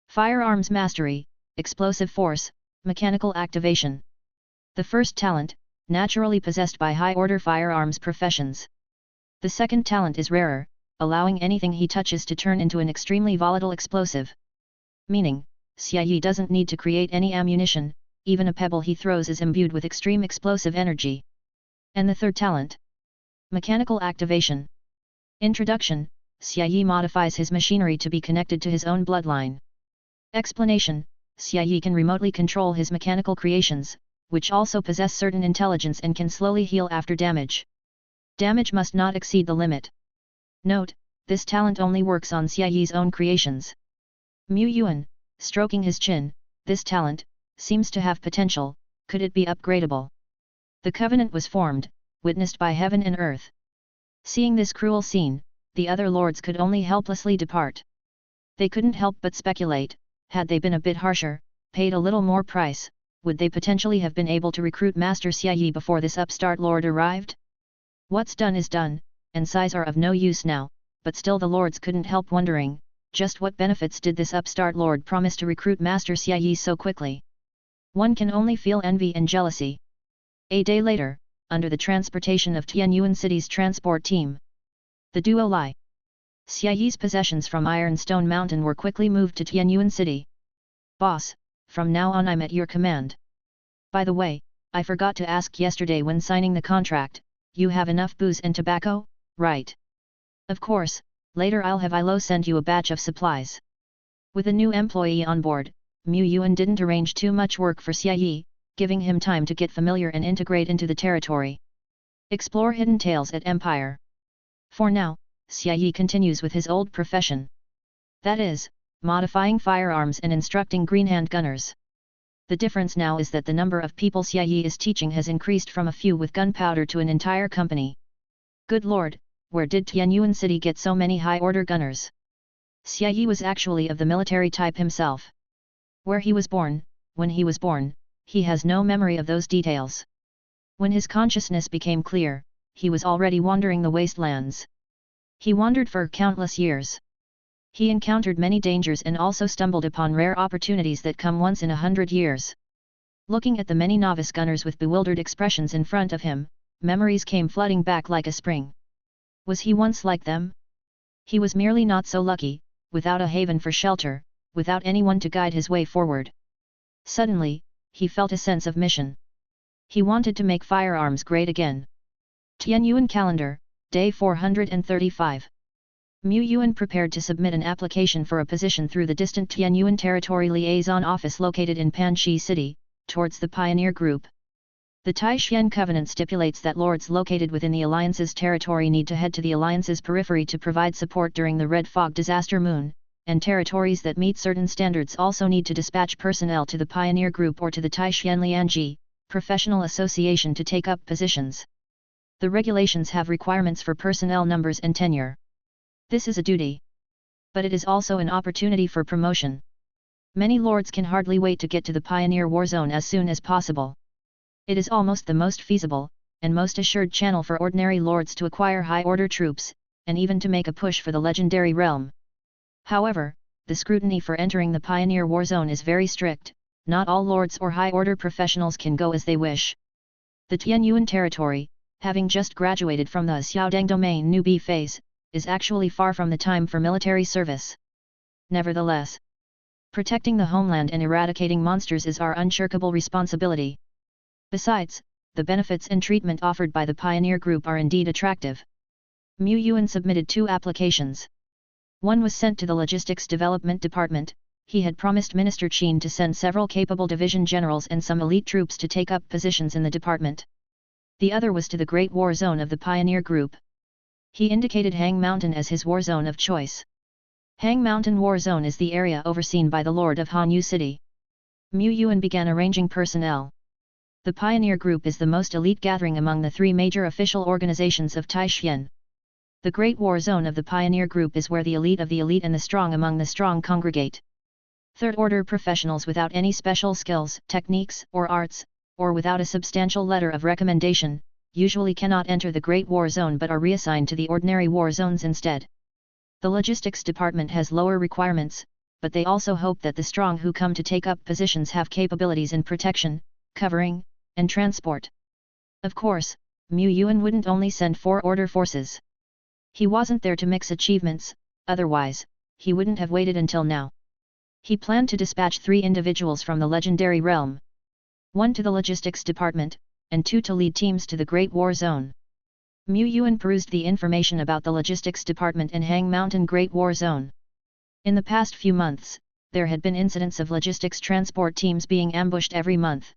Firearms mastery, explosive force, mechanical activation. The first talent, naturally possessed by high-order firearms professions. The second talent is rarer, allowing anything he touches to turn into an extremely volatile explosive. Meaning, Xia doesn't need to create any ammunition, even a pebble he throws is imbued with extreme explosive energy. And the third talent? Mechanical activation. Introduction, Xia modifies his machinery to be connected to his own bloodline. Explanation, Xia can remotely control his mechanical creations, which also possess certain intelligence and can slowly heal after damage. Damage must not exceed the limit. Note, this talent only works on Xia's own creations. Mu Yuan, stroking his chin, this talent, seems to have potential, could it be upgradable? The covenant was formed, witnessed by heaven and earth. Seeing this cruel scene, the other lords could only helplessly depart. They couldn't help but speculate, had they been a bit harsher, paid a little more price, would they potentially have been able to recruit Master Xia before this upstart lord arrived? What's done is done, and sighs are of no use now, but still the lords couldn't help wondering, just what benefits did this upstart lord promise to recruit Master Xia so quickly? One can only feel envy and jealousy. A day later, under the transportation of Tianyuan City's transport team, the duo Lai Xia Yi's possessions from Ironstone Mountain were quickly moved to Tianyuan City. Boss, from now on I'm at your command. By the way, I forgot to ask yesterday when signing the contract, you have enough booze and tobacco, right? Of course, later I'll have Ilo send you a batch of supplies. With a new employee on board, Mu Yuan didn't arrange too much work for Xia Yi, giving him time to get familiar and integrate into the territory. Explore hidden tales at Empire. For now, Xia Yi continues with his old profession. That is, modifying firearms and instructing greenhand gunners. The difference now is that the number of people Xia Yi is teaching has increased from a few with gunpowder to an entire company. Good lord, where did Tianyuan City get so many high-order gunners? Xia Yi was actually of the military type himself. Where he was born, when he was born, he has no memory of those details. When his consciousness became clear, he was already wandering the wastelands. He wandered for countless years. He encountered many dangers and also stumbled upon rare opportunities that come once in 100 years. Looking at the many novice gunners with bewildered expressions in front of him, memories came flooding back like a spring. Was he once like them? He was merely not so lucky, without a haven for shelter, without anyone to guide his way forward. Suddenly, he felt a sense of mission. He wanted to make firearms great again. Tianyuan Calendar, Day 435. Mu Yuan prepared to submit an application for a position through the distant Tianyuan Territory Liaison Office located in Panxi City, towards the Pioneer Group. The Taishan Covenant stipulates that lords located within the Alliance's territory need to head to the Alliance's periphery to provide support during the Red Fog disaster moon, and territories that meet certain standards also need to dispatch personnel to the Pioneer Group or to the Taishan Lianji, professional association to take up positions. The regulations have requirements for personnel numbers and tenure. This is a duty. But it is also an opportunity for promotion. Many lords can hardly wait to get to the Pioneer War Zone as soon as possible. It is almost the most feasible, and most assured channel for ordinary lords to acquire high-order troops, and even to make a push for the legendary realm. However, the scrutiny for entering the Pioneer War Zone is very strict, not all lords or high-order professionals can go as they wish. The Tianyuan territory, having just graduated from the Xiaodang domain newbie phase, is actually far from the time for military service. Nevertheless, protecting the homeland and eradicating monsters is our unshirkable responsibility. Besides, the benefits and treatment offered by the Pioneer Group are indeed attractive. Mu Yuan submitted 2 applications. One was sent to the Logistics Development Department. He had promised Minister Qin to send several capable division generals and some elite troops to take up positions in the department. The other was to the Great War Zone of the Pioneer Group. He indicated Hang Mountain as his war zone of choice. Hang Mountain War Zone is the area overseen by the Lord of Hanyu City. Mu Yuan began arranging personnel. The Pioneer Group is the most elite gathering among the 3 major official organizations of Taishan. The Great War Zone of the Pioneer Group is where the elite of the elite and the strong among the strong congregate. Third-order professionals without any special skills, techniques, or arts, or without a substantial letter of recommendation, usually cannot enter the Great War Zone but are reassigned to the ordinary war zones instead. The Logistics Department has lower requirements, but they also hope that the strong who come to take up positions have capabilities in protection, covering, and transport. Of course, Mu Yuan wouldn't only send 4-order forces. He wasn't there to mix achievements, otherwise, he wouldn't have waited until now. He planned to dispatch 3 individuals from the legendary realm. 1 to the Logistics Department, and 2 to lead teams to the Great War Zone. Mu Yuan perused the information about the Logistics Department and Hang Mountain Great War Zone. In the past few months, there had been incidents of logistics transport teams being ambushed every month.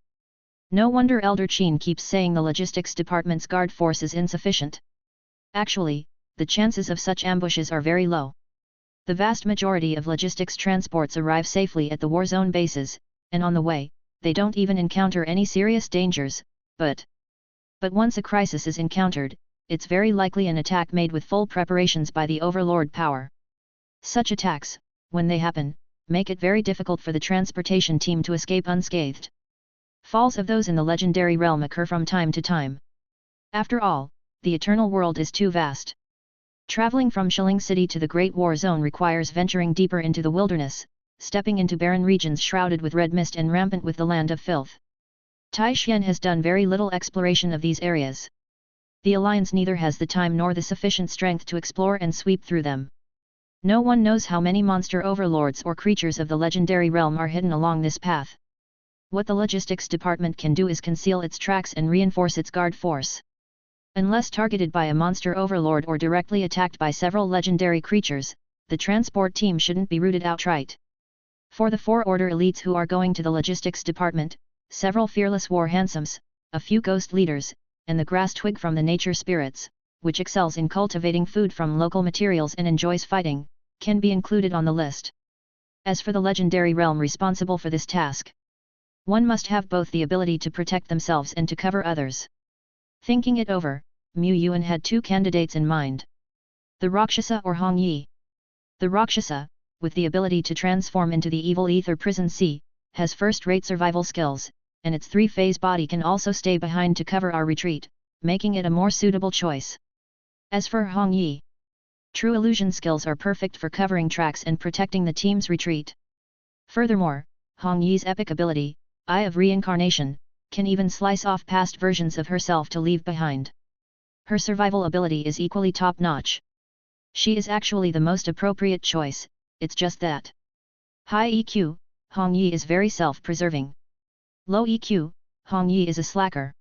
No wonder Elder Qin keeps saying the Logistics Department's guard force is insufficient. Actually, the chances of such ambushes are very low. The vast majority of logistics transports arrive safely at the war zone bases, and on the way, they don't even encounter any serious dangers, but once a crisis is encountered, it's very likely an attack made with full preparations by the overlord power. Such attacks, when they happen, make it very difficult for the transportation team to escape unscathed. Falls of those in the legendary realm occur from time to time. After all, the eternal world is too vast. Traveling from Shilling City to the Great War Zone requires venturing deeper into the wilderness, stepping into barren regions shrouded with red mist and rampant with the land of filth. Taishan has done very little exploration of these areas. The Alliance neither has the time nor the sufficient strength to explore and sweep through them. No one knows how many monster overlords or creatures of the legendary realm are hidden along this path. What the logistics department can do is conceal its tracks and reinforce its guard force. Unless targeted by a monster overlord or directly attacked by several legendary creatures, the transport team shouldn't be rooted outright. For the 4 Order elites who are going to the logistics department, several fearless war hansoms, a few ghost leaders, and the grass twig from the nature spirits, which excels in cultivating food from local materials and enjoys fighting, can be included on the list. As for the legendary realm responsible for this task, one must have both the ability to protect themselves and to cover others. Thinking it over, Yuan had 2 candidates in mind. The Rakshasa or Hong Yi. The Rakshasa, with the ability to transform into the evil ether prison sea, has first-rate survival skills, and its 3-phase body can also stay behind to cover our retreat, making it a more suitable choice. As for Hong Yi, true illusion skills are perfect for covering tracks and protecting the team's retreat. Furthermore, Hong Yi's epic ability, Eye of Reincarnation, can even slice off past versions of herself to leave behind. Her survival ability is equally top-notch. She is actually the most appropriate choice, it's just that. High EQ, Hong Yi is very self-preserving. Low EQ, Hong Yi is a slacker.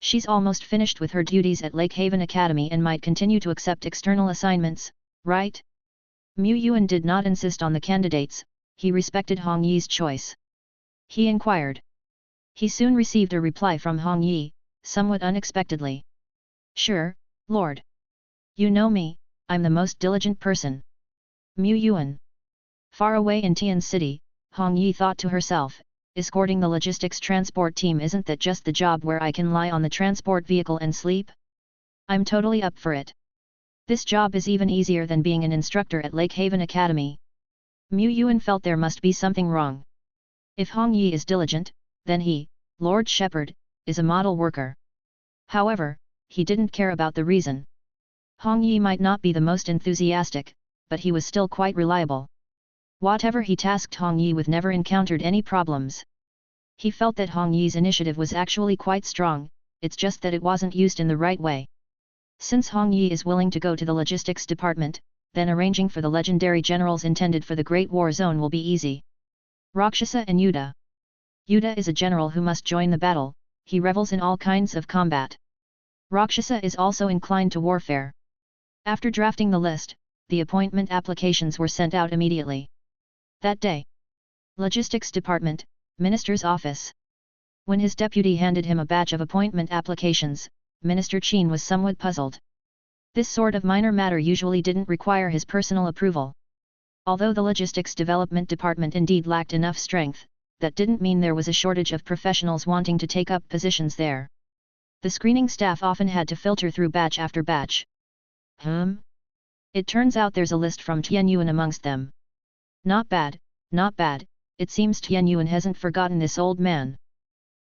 She's almost finished with her duties at Lake Haven Academy and might continue to accept external assignments, right? Yuan did not insist on the candidates, he respected Hong Yi's choice. He inquired. He soon received a reply from Hong Yi, somewhat unexpectedly. Sure, Lord. You know me, I'm the most diligent person. Yuan. Far away in Tian City, Hong Yi thought to herself, escorting the logistics transport team, isn't that just the job where I can lie on the transport vehicle and sleep? I'm totally up for it. This job is even easier than being an instructor at Lake Haven Academy. Yuan felt there must be something wrong. If Hong Yi is diligent, then he, Lord Shepherd, is a model worker. However, he didn't care about the reason. Hong Yi might not be the most enthusiastic, but he was still quite reliable. Whatever he tasked Hong Yi with never encountered any problems. He felt that Hong Yi's initiative was actually quite strong, it's just that it wasn't used in the right way. Since Hong Yi is willing to go to the logistics department, then arranging for the legendary generals intended for the Great War Zone will be easy. Rakshasa and Yuddha. Yuddha is a general who must join the battle, he revels in all kinds of combat. Rakshasa is also inclined to warfare. After drafting the list, the appointment applications were sent out immediately. That day. Logistics Department, Minister's Office. When his deputy handed him a batch of appointment applications, Minister Qin was somewhat puzzled. This sort of minor matter usually didn't require his personal approval. Although the Logistics Development Department indeed lacked enough strength, that didn't mean there was a shortage of professionals wanting to take up positions there. The screening staff often had to filter through batch after batch. It turns out there's a list from Tianyuan amongst them. Not bad, not bad, it seems Tianyuan hasn't forgotten this old man.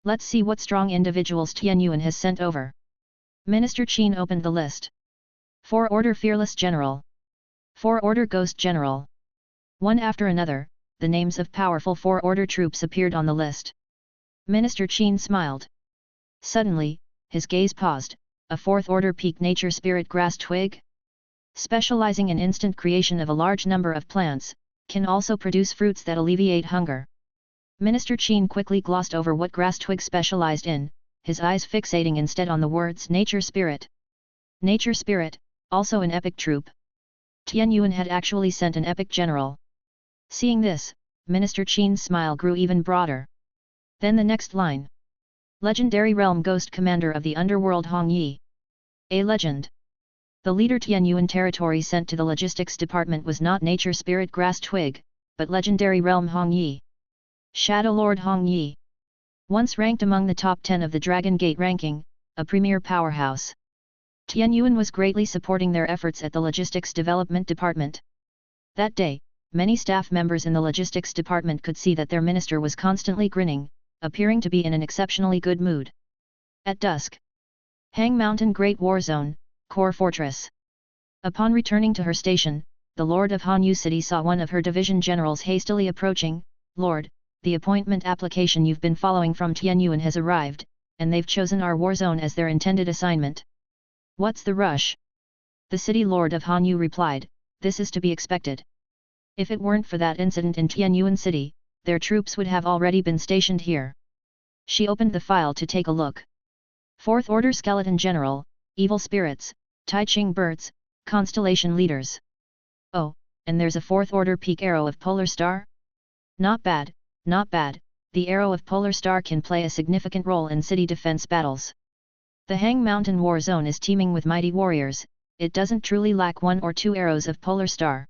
Let's see what strong individuals Tianyuan has sent over. Minister Qin opened the list. 4 Order Fearless General. 4 Order Ghost General. One after another, the names of powerful 4 Order troops appeared on the list. Minister Qin smiled. Suddenly, his gaze paused. A 4th Order Peak Nature Spirit Grass Twig? Specializing in instant creation of a large number of plants, can also produce fruits that alleviate hunger. Minister Qin quickly glossed over what Grass Twig specialized in, his eyes fixating instead on the words Nature Spirit. Nature Spirit, also an epic troop. Tianyuan had actually sent an epic general. Seeing this, Minister Qin's smile grew even broader. Then the next line. Legendary Realm Ghost Commander of the Underworld Hong Yi. A legend. The leader Tianyuan territory sent to the Logistics Department was not Nature Spirit Grass Twig, but Legendary Realm Hong Yi. Shadow Lord Hong Yi. Once ranked among the top 10 of the Dragon Gate ranking, a premier powerhouse. Tianyuan was greatly supporting their efforts at the Logistics Development Department. That day, many staff members in the Logistics Department could see that their minister was constantly grinning, appearing to be in an exceptionally good mood. At dusk. Hang Mountain Great War Zone, Core Fortress. Upon returning to her station, the Lord of Hanyu City saw one of her division generals hastily approaching. Lord, the appointment application you've been following from Tianyuan has arrived, and they've chosen our war zone as their intended assignment. What's the rush? The city Lord of Hanyu replied, this is to be expected. If it weren't for that incident in Tianyuan City, their troops would have already been stationed here. She opened the file to take a look. 4th Order Skeleton General, Evil Spirits, Tai Ching Birds, Constellation Leaders. Oh, and there's a 4th Order Peak Arrow of Polar Star? Not bad, not bad, the Arrow of Polar Star can play a significant role in city defense battles. The Hang Mountain War Zone is teeming with mighty warriors, it doesn't truly lack 1 or 2 arrows of Polar Star.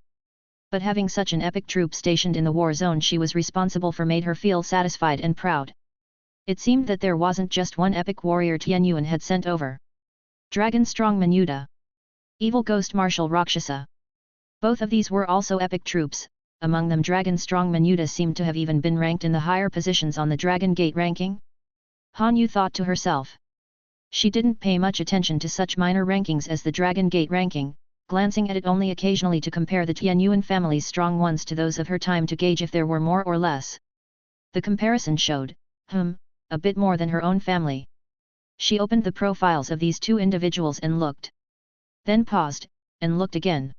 But having such an epic troop stationed in the war zone she was responsible for made her feel satisfied and proud. It seemed that there wasn't just one epic warrior Tianyuan had sent over. Dragon Strong Menuda. Evil Ghost Marshal Rakshasa. Both of these were also epic troops, among them Dragon Strong Menuda seemed to have even been ranked in the higher positions on the Dragon Gate ranking. Han Yu thought to herself. She didn't pay much attention to such minor rankings as the Dragon Gate ranking, glancing at it only occasionally to compare the Tianyuan family's strong ones to those of her time to gauge if there were more or less. The comparison showed, a bit more than her own family. She opened the profiles of these 2 individuals and looked. Then paused, and looked again.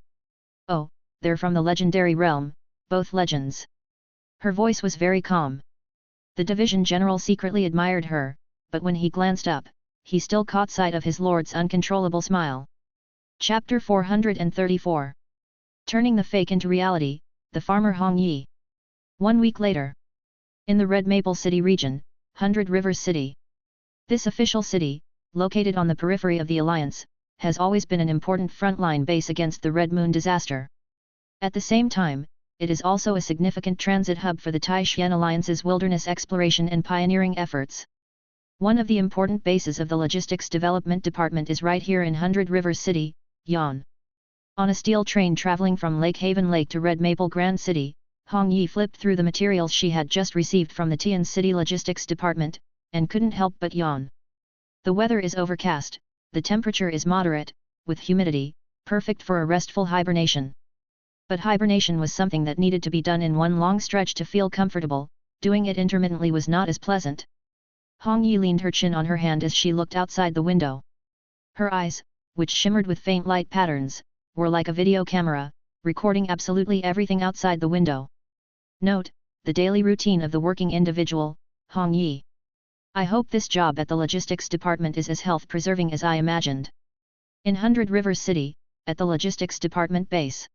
Oh, they're from the legendary realm, both legends. Her voice was very calm. The division general secretly admired her, but when he glanced up, he still caught sight of his lord's uncontrollable smile. Chapter 434. Turning the fake into reality, the farmer Hong Yi. 1 week later. In the Red Maple City region, 100 Rivers City. This official city, located on the periphery of the Alliance, has always been an important frontline base against the Red Moon disaster. At the same time, it is also a significant transit hub for the Tai-Shen Alliance's wilderness exploration and pioneering efforts. One of the important bases of the Logistics Development Department is right here in 100 Rivers City, Yuan. On a steel train traveling from Lake Haven Lake to Red Maple Grand City, Hong Yi flipped through the materials she had just received from the Tian City Logistics Department, and couldn't help but yawn. The weather is overcast, the temperature is moderate, with humidity, perfect for a restful hibernation. But hibernation was something that needed to be done in one long stretch to feel comfortable, doing it intermittently was not as pleasant. Hong Yi leaned her chin on her hand as she looked outside the window. Her eyes, which shimmered with faint light patterns, were like a video camera, recording absolutely everything outside the window. Note, the daily routine of the working individual, Hong Yi. I hope this job at the logistics department is as health-preserving as I imagined. In 100 Rivers City, at the logistics department base.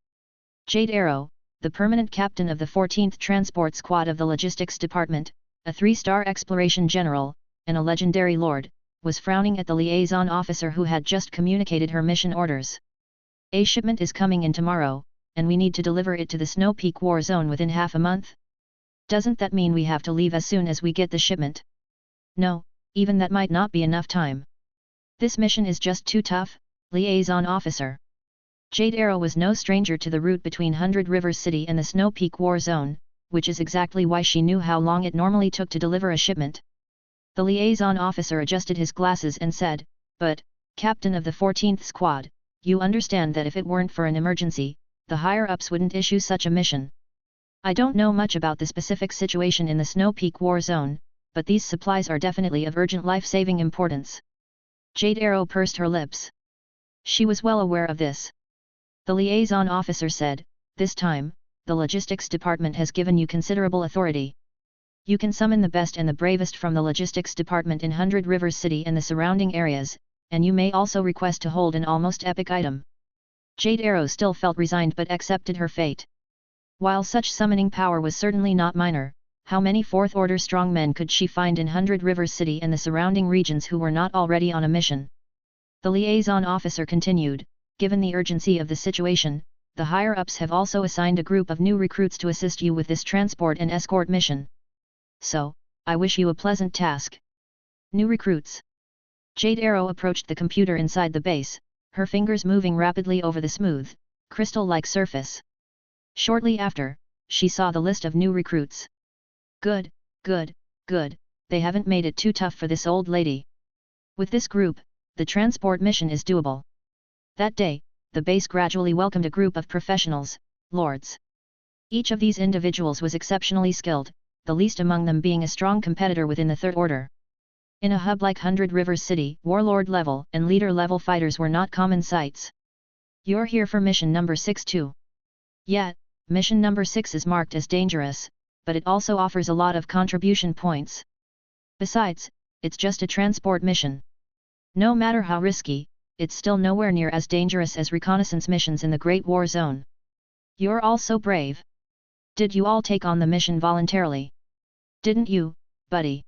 Jade Arrow, the permanent captain of the 14th Transport Squad of the logistics department, a 3-star exploration general, and a legendary lord, was frowning at the liaison officer who had just communicated her mission orders. A shipment is coming in tomorrow, and we need to deliver it to the Snow Peak War Zone within half a month? Doesn't that mean we have to leave as soon as we get the shipment? No, even that might not be enough time. This mission is just too tough, liaison officer. Jade Arrow was no stranger to the route between 100 Rivers City and the Snow Peak War Zone, which is exactly why she knew how long it normally took to deliver a shipment. The liaison officer adjusted his glasses and said, "But, Captain of the 14th Squad, you understand that if it weren't for an emergency, the higher-ups wouldn't issue such a mission. I don't know much about the specific situation in the Snow Peak War Zone, but these supplies are definitely of urgent life-saving importance." Jade Arrow pursed her lips. She was well aware of this. The liaison officer said, "This time, the logistics department has given you considerable authority. You can summon the best and the bravest from the logistics department in 100 Rivers City and the surrounding areas, and you may also request to hold an almost epic item." Jade Arrow still felt resigned but accepted her fate. While such summoning power was certainly not minor, how many 4th Order strong men could she find in 100 Rivers City and the surrounding regions who were not already on a mission? The liaison officer continued, "Given the urgency of the situation, the higher-ups have also assigned a group of new recruits to assist you with this transport and escort mission. So, I wish you a pleasant task." New recruits. Jade Arrow approached the computer inside the base, her fingers moving rapidly over the smooth, crystal-like surface. Shortly after, she saw the list of new recruits. Good, good, good, they haven't made it too tough for this old lady. With this group, the transport mission is doable. That day, the base gradually welcomed a group of professionals, lords. Each of these individuals was exceptionally skilled, the least among them being a strong competitor within the Third Order. In a hub like 100 Rivers City, warlord level and leader level fighters were not common sights. "You're here for mission number 62. Yet, mission number 6 is marked as dangerous, but it also offers a lot of contribution points. Besides, it's just a transport mission. No matter how risky, it's still nowhere near as dangerous as reconnaissance missions in the Great War Zone. You're all so brave. Did you all take on the mission voluntarily? Didn't you, buddy?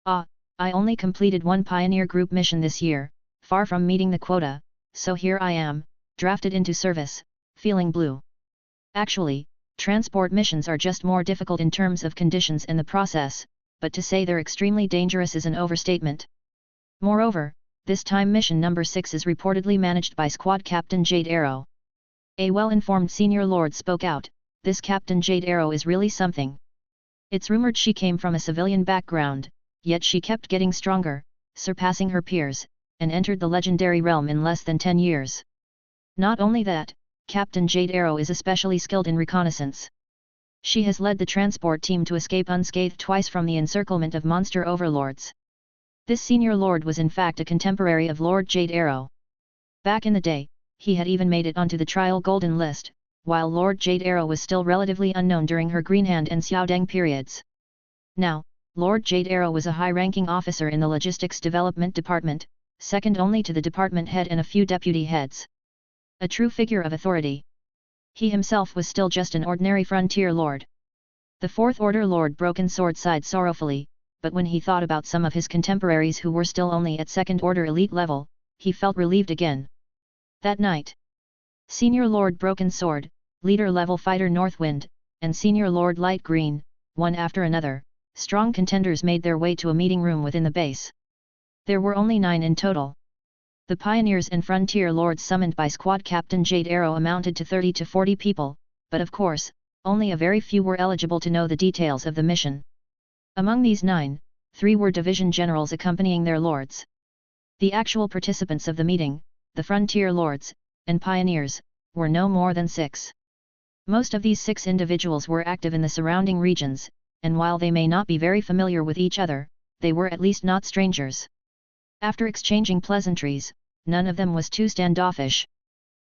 I only completed one pioneer group mission this year, far from meeting the quota, so here I am, drafted into service, feeling blue. Actually, transport missions are just more difficult in terms of conditions and the process, but to say they're extremely dangerous is an overstatement. Moreover, this time mission number 6 is reportedly managed by Squad Captain Jade Arrow. A well-informed senior lord spoke out, this Captain Jade Arrow is really something. It's rumored she came from a civilian background, yet she kept getting stronger, surpassing her peers, and entered the legendary realm in less than 10 years. Not only that, Captain Jade Arrow is especially skilled in reconnaissance. She has led the transport team to escape unscathed twice from the encirclement of monster overlords. This senior lord was in fact a contemporary of Lord Jade Arrow. Back in the day, he had even made it onto the trial golden list, while Lord Jade Arrow was still relatively unknown during her Green Hand and Xiaodeng periods. Now, Lord Jade Arrow was a high-ranking officer in the Logistics Development Department, second only to the department head and a few deputy heads. A true figure of authority. He himself was still just an ordinary frontier lord. The Fourth Order Lord Broken Sword sighed sorrowfully, but when he thought about some of his contemporaries who were still only at Second Order elite level, he felt relieved again. That night, Senior Lord Broken Sword, Leader Level Fighter Northwind, and Senior Lord Light Green, one after another, strong contenders made their way to a meeting room within the base. There were only 9 in total. The pioneers and frontier lords summoned by Squad Captain Jade Arrow amounted to 30 to 40 people, but of course, only a very few were eligible to know the details of the mission. Among these 9, 3 were division generals accompanying their lords. The actual participants of the meeting, the frontier lords, and pioneers, were no more than 6. Most of these 6 individuals were active in the surrounding regions, and while they may not be very familiar with each other, they were at least not strangers. After exchanging pleasantries, none of them was too standoffish.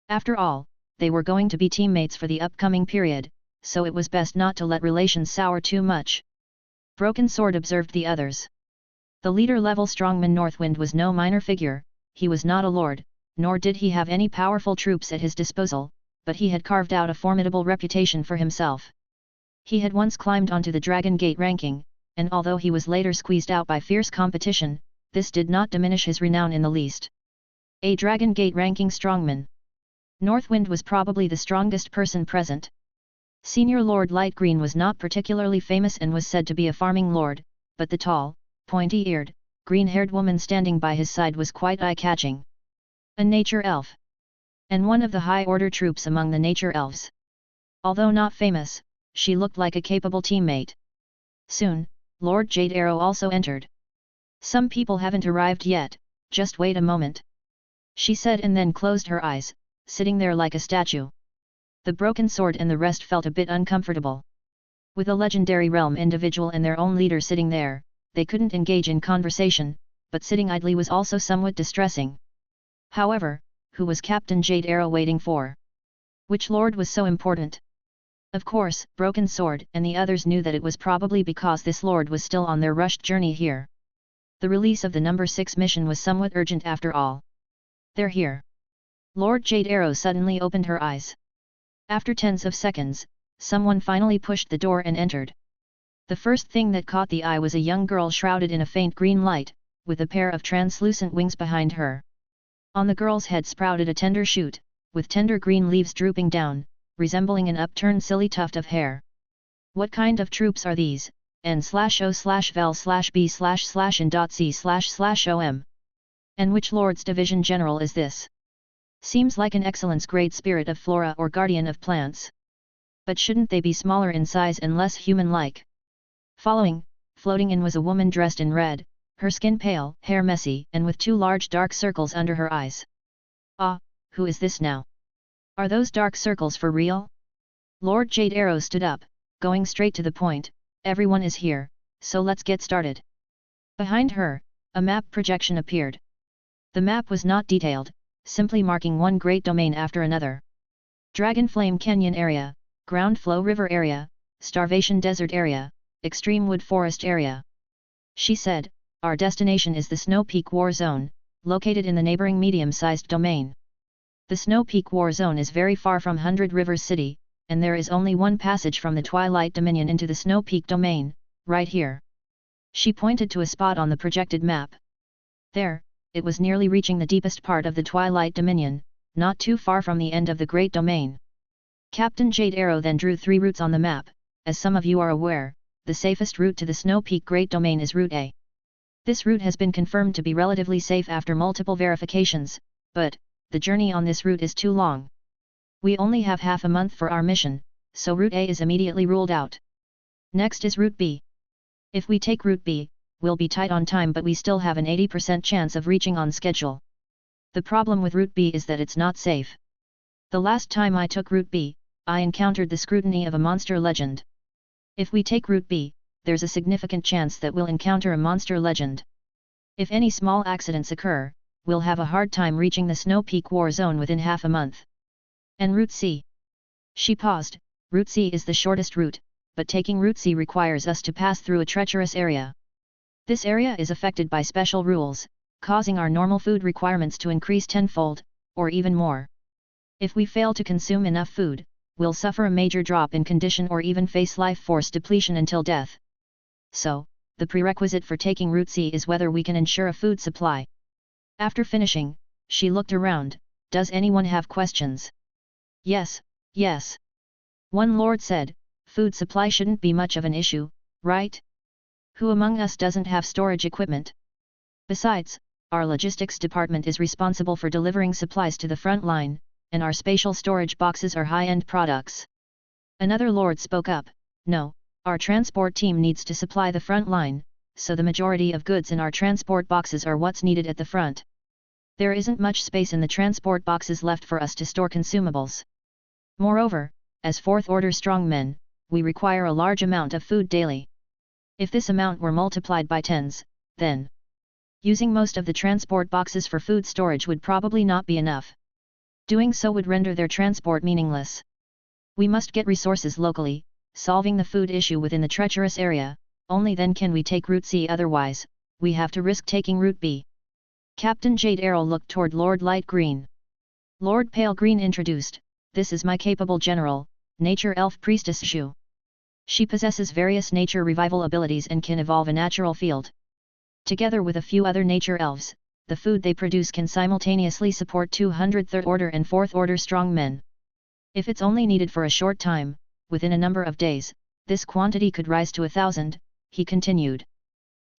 After all, they were going to be teammates for the upcoming period, so it was best not to let relations sour too much. Broken Sword observed the others. The leader-level strongman Northwind was no minor figure, he was not a lord, nor did he have any powerful troops at his disposal, but he had carved out a formidable reputation for himself. He had once climbed onto the Dragon Gate ranking, and although he was later squeezed out by fierce competition, this did not diminish his renown in the least. A Dragon Gate ranking strongman. Northwind was probably the strongest person present. Senior Lord Light Green was not particularly famous and was said to be a farming lord, but the tall, pointy-eared, green-haired woman standing by his side was quite eye-catching. A nature elf. And one of the high-order troops among the nature elves. Although not famous, she looked like a capable teammate. Soon, Lord Jade Arrow also entered. Some people haven't arrived yet, just wait a moment. She said and then closed her eyes, sitting there like a statue. The Broken Sword and the rest felt a bit uncomfortable. With a legendary realm individual and their own leader sitting there, they couldn't engage in conversation, but sitting idly was also somewhat distressing. However, who was Captain Jade Arrow waiting for? Which lord was so important? Of course, Broken Sword and the others knew that it was probably because this lord was still on their rushed journey here. The release of the number 6 mission was somewhat urgent after all. They're here. Lord Jade Arrow suddenly opened her eyes. After tens of seconds, someone finally pushed the door and entered. The first thing that caught the eye was a young girl shrouded in a faint green light, with a pair of translucent wings behind her. On the girl's head sprouted a tender shoot, with tender green leaves drooping down, resembling an upturned silly tuft of hair. What kind of troops are these? N/O/vel/B//in.C//om. And which Lord's Division General is this? Seems like an excellence grade spirit of flora or guardian of plants. But shouldn't they be smaller in size and less human-like? Floating in was a woman dressed in red, her skin pale, hair messy, and with 2 large dark circles under her eyes. Ah, who is this now? Are those dark circles for real? Lord Jade Arrow stood up, going straight to the point. Everyone is here, so let's get started. Behind her, a map projection appeared. The map was not detailed, simply marking one great domain after another. Dragon Flame Canyon Area, Ground Flow River Area, Starvation Desert Area, Extreme Wood Forest Area. She said, our destination is the Snow Peak War Zone, located in the neighboring medium-sized domain. The Snow Peak War Zone is very far from Hundred Rivers City, and there is only one passage from the Twilight Dominion into the Snow Peak domain, right here. She pointed to a spot on the projected map. There, it was nearly reaching the deepest part of the Twilight Dominion, not too far from the end of the Great Domain. Captain Jade Arrow then drew 3 routes on the map. As some of you are aware, the safest route to the Snow Peak Great Domain is Route A. This route has been confirmed to be relatively safe after multiple verifications, but the journey on this route is too long. We only have half a month for our mission, so Route A is immediately ruled out. Next is Route B. If we take Route B, we'll be tight on time, but we still have an 80% chance of reaching on schedule. The problem with Route B is that it's not safe. The last time I took Route B, I encountered the scrutiny of a monster legend. If we take Route B, there's a significant chance that we'll encounter a monster legend. If any small accidents occur, we'll have a hard time reaching the Snow Peak War Zone within half a month. And Route C? She paused. Route C is the shortest route, but taking Route C requires us to pass through a treacherous area. This area is affected by special rules, causing our normal food requirements to increase tenfold, or even more. If we fail to consume enough food, we'll suffer a major drop in condition or even face life force depletion until death. So, the prerequisite for taking Route C is whether we can ensure a food supply. After finishing, she looked around. Does anyone have questions? Yes, yes. One lord said, food supply shouldn't be much of an issue, right? Who among us doesn't have storage equipment? Besides, our logistics department is responsible for delivering supplies to the front line, and our spatial storage boxes are high-end products. Another lord spoke up, no, our transport team needs to supply the front line, so the majority of goods in our transport boxes are what's needed at the front. There isn't much space in the transport boxes left for us to store consumables. Moreover, as fourth-order strongmen, we require a large amount of food daily. If this amount were multiplied by tens, then using most of the transport boxes for food storage would probably not be enough. Doing so would render their transport meaningless. We must get resources locally, solving the food issue within the treacherous area, only then can we take Route C, otherwise, we have to risk taking Route B. Captain Jade Arrow looked toward Lord Light Green. Lord Pale Green introduced, this is my capable general, Nature Elf Priestess Shu. She possesses various nature revival abilities and can evolve a natural field. Together with a few other nature elves, the food they produce can simultaneously support 200 third-order and fourth-order strongmen. If it's only needed for a short time, within a number of days, this quantity could rise to 1,000, he continued.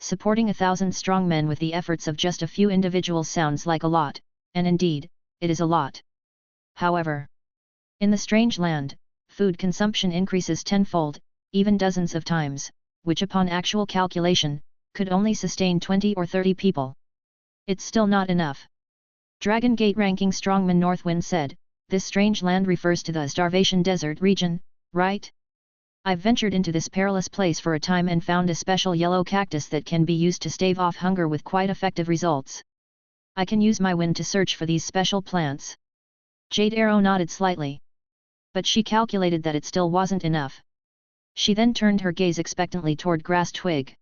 Supporting 1,000 strongmen with the efforts of just a few individuals sounds like a lot, and indeed, it is a lot. However, in the strange land, food consumption increases tenfold, even dozens of times, which upon actual calculation, could only sustain 20 or 30 people. It's still not enough. Dragon Gate ranking strongman Northwind said, this strange land refers to the Starvation Desert region, right? I've ventured into this perilous place for a time and found a special yellow cactus that can be used to stave off hunger with quite effective results. I can use my wind to search for these special plants. Jade Arrow nodded slightly. But she calculated that it still wasn't enough. She then turned her gaze expectantly toward Grass Twig.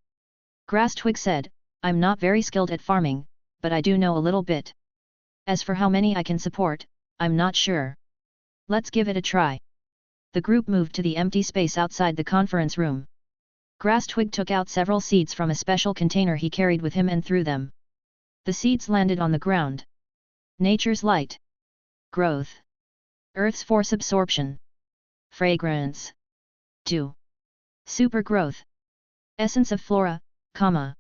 Grass Twig said, I'm not very skilled at farming, but I do know a little bit. As for how many I can support, I'm not sure. Let's give it a try. The group moved to the empty space outside the conference room. Grass Twig took out several seeds from a special container he carried with him and threw them. The seeds landed on the ground. Nature's light. Growth. Earth's force absorption. Fragrance. Dew. Super growth. Essence of flora, comma.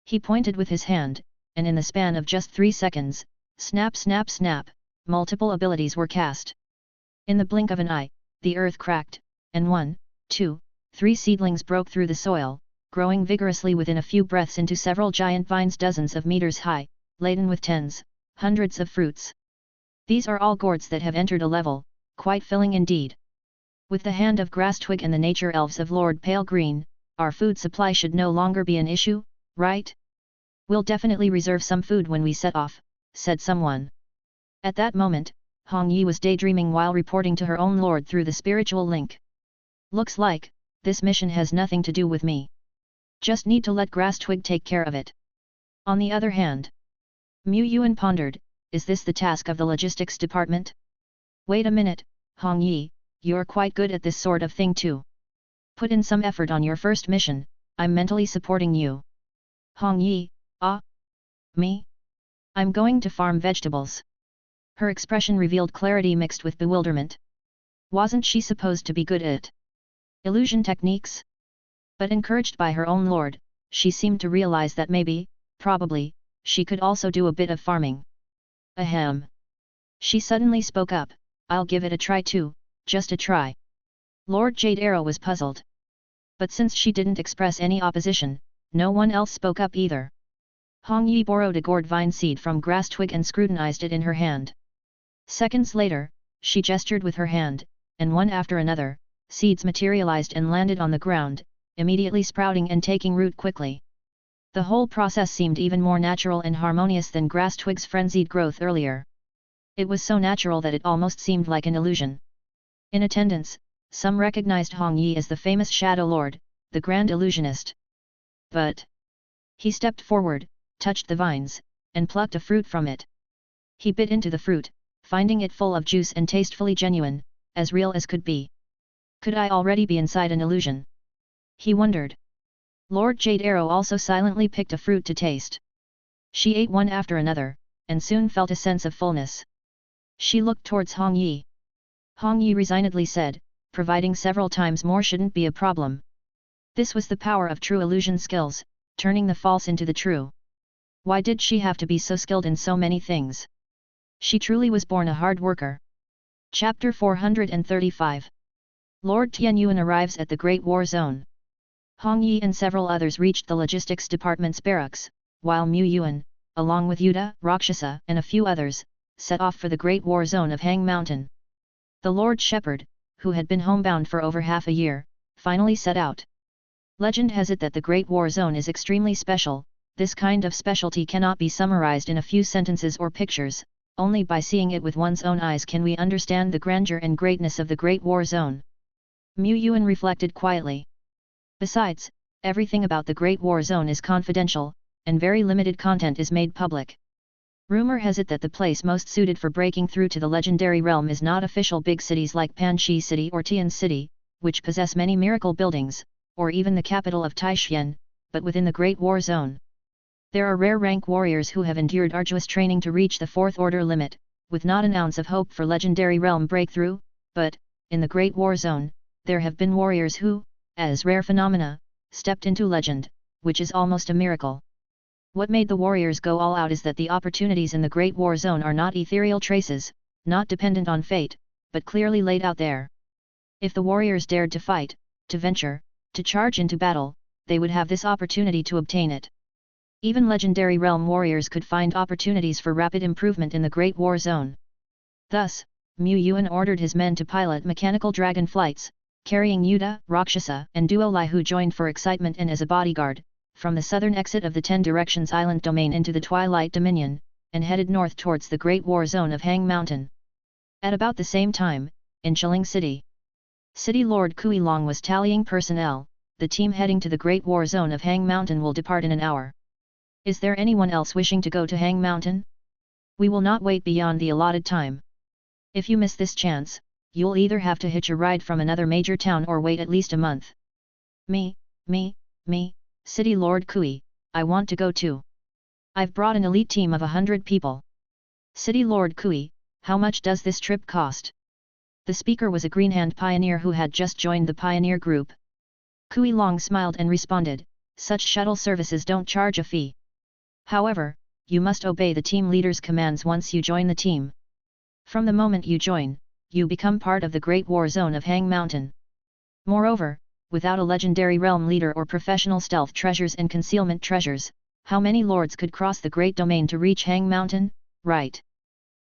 He pointed with his hand, and in the span of just 3 seconds, snap snap snap, multiple abilities were cast. In the blink of an eye, the earth cracked, and 1, 2, 3 seedlings broke through the soil, growing vigorously within a few breaths into several giant vines dozens of meters high, laden with tens, hundreds of fruits. These are all gourds that have entered a level, quite filling indeed. With the hand of Grass Twig and the nature elves of Lord Pale Green, our food supply should no longer be an issue, right? We'll definitely reserve some food when we set off, said someone. At that moment, Hong Yi was daydreaming while reporting to her own lord through the spiritual link. Looks like, this mission has nothing to do with me. Just need to let Grass Twig take care of it. On the other hand, Mu Yuan pondered, is this the task of the logistics department? Wait a minute, Hong Yi, you're quite good at this sort of thing too. Put in some effort on your first mission, I'm mentally supporting you. Hong Yi, ah? Me? I'm going to farm vegetables. Her expression revealed clarity mixed with bewilderment. Wasn't she supposed to be good at illusion techniques? But encouraged by her own lord, she seemed to realize that maybe, probably, she could also do a bit of farming. Ahem. She suddenly spoke up, I'll give it a try too, just a try. Lord Jade Arrow was puzzled. But since she didn't express any opposition, no one else spoke up either. Hong Yi borrowed a gourd vine seed from Grass Twig and scrutinized it in her hand. Seconds later, she gestured with her hand, and one after another, seeds materialized and landed on the ground, immediately sprouting and taking root quickly. The whole process seemed even more natural and harmonious than Grass Twig's frenzied growth earlier. It was so natural that it almost seemed like an illusion. In attendance, some recognized Hong Yi as the famous Shadow Lord, the Grand Illusionist. But he stepped forward, touched the vines, and plucked a fruit from it. He bit into the fruit, finding it full of juice and tastefully genuine, as real as could be. Could I already be inside an illusion? He wondered. Lord Jade Arrow also silently picked a fruit to taste. She ate one after another, and soon felt a sense of fullness. She looked towards Hong Yi. Hong Yi resignedly said, providing several times more shouldn't be a problem. This was the power of true illusion skills, turning the false into the true. Why did she have to be so skilled in so many things? She truly was born a hard worker. Chapter 435. Lord Tianyuan arrives at the Great War Zone. Hong Yi and several others reached the logistics department's barracks, while Mu Yuan, along with Yuda, Rakshasa and a few others, set off for the Great War Zone of Hang Mountain. The Lord Shepherd, who had been homebound for over half a year, finally set out. Legend has it that the Great War Zone is extremely special. This kind of specialty cannot be summarized in a few sentences or pictures. Only by seeing it with one's own eyes can we understand the grandeur and greatness of the Great War Zone. Mu Yuan reflected quietly. Besides, everything about the Great War Zone is confidential, and very limited content is made public. Rumor has it that the place most suited for breaking through to the legendary realm is not official big cities like Panchi City or Tian City, which possess many miracle buildings, or even the capital of Taishan, but within the Great War Zone. There are rare rank warriors who have endured arduous training to reach the fourth order limit, with not an ounce of hope for legendary realm breakthrough, but, in the Great War Zone, there have been warriors who, as rare phenomena, stepped into legend, which is almost a miracle. What made the warriors go all out is that the opportunities in the Great War Zone are not ethereal traces, not dependent on fate, but clearly laid out there. If the warriors dared to fight, to venture, to charge into battle, they would have this opportunity to obtain it. Even legendary realm warriors could find opportunities for rapid improvement in the Great War Zone. Thus, Mu Yuan ordered his men to pilot mechanical dragon flights, carrying Yuda, Rakshasa and Duo Lai, who joined for excitement and as a bodyguard, from the southern exit of the Ten Directions Island domain into the Twilight Dominion, and headed north towards the Great War Zone of Hang Mountain. At about the same time, in Chiling City, City Lord Kui Long was tallying personnel. The team heading to the Great War Zone of Hang Mountain will depart in an hour. Is there anyone else wishing to go to Hang Mountain? We will not wait beyond the allotted time. If you miss this chance, you'll either have to hitch a ride from another major town or wait at least a month. Me, City Lord Kui, I want to go too. I've brought an elite team of 100 people. City Lord Kui, how much does this trip cost? The speaker was a Greenhand pioneer who had just joined the pioneer group. Kui Long smiled and responded, such shuttle services don't charge a fee. However, you must obey the team leader's commands once you join the team. From the moment you join, you become part of the Great War Zone of Hang Mountain. Moreover, without a legendary realm leader or professional stealth treasures and concealment treasures, how many lords could cross the Great Domain to reach Hang Mountain, right?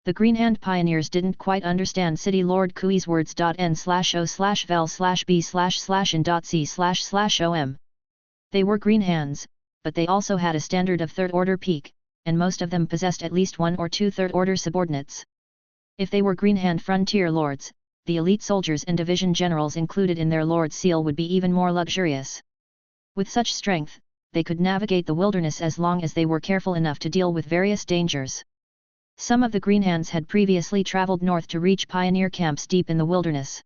The Greenhand pioneers didn't quite understand City Lord Kui's words. N/O/vel/b/in.c//om. They were Greenhands, but they also had a standard of third order peak, and most of them possessed at least one or two third order subordinates. If they were Greenhand frontier lords, the elite soldiers and division generals included in their lord's seal would be even more luxurious. With such strength, they could navigate the wilderness as long as they were careful enough to deal with various dangers. Some of the Greenhands had previously traveled north to reach pioneer camps deep in the wilderness.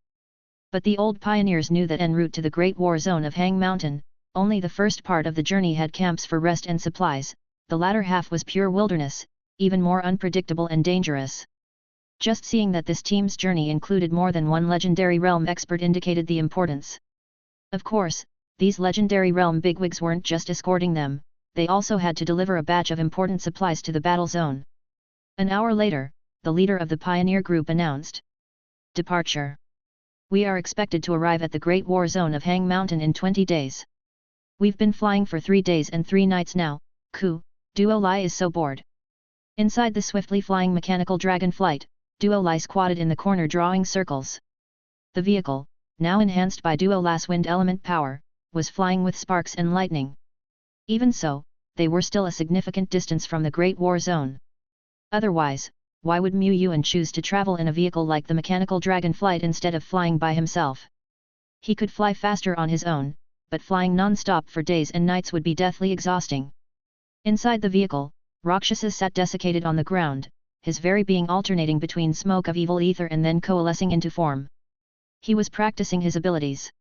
But the old pioneers knew that en route to the Great War Zone of Hang Mountain, only the first part of the journey had camps for rest and supplies, the latter half was pure wilderness, even more unpredictable and dangerous. Just seeing that this team's journey included more than one legendary realm expert indicated the importance. Of course, these legendary realm bigwigs weren't just escorting them, they also had to deliver a batch of important supplies to the battle zone. An hour later, the leader of the pioneer group announced. Departure. We are expected to arrive at the Great War Zone of Hang Mountain in 20 days. We've been flying for 3 days and 3 nights now, Duo Lai is so bored. Inside the swiftly flying mechanical dragon flight, Duo Lai squatted in the corner drawing circles. The vehicle, now enhanced by Duo Lai's wind element power, was flying with sparks and lightning. Even so, they were still a significant distance from the Great War Zone. Otherwise, why would Mu Yuan choose to travel in a vehicle like the mechanical dragon flight instead of flying by himself? He could fly faster on his own, but flying non-stop for days and nights would be deathly exhausting. Inside the vehicle, Rakshasa sat desiccated on the ground, his very being alternating between smoke of evil ether and then coalescing into form. He was practicing his abilities.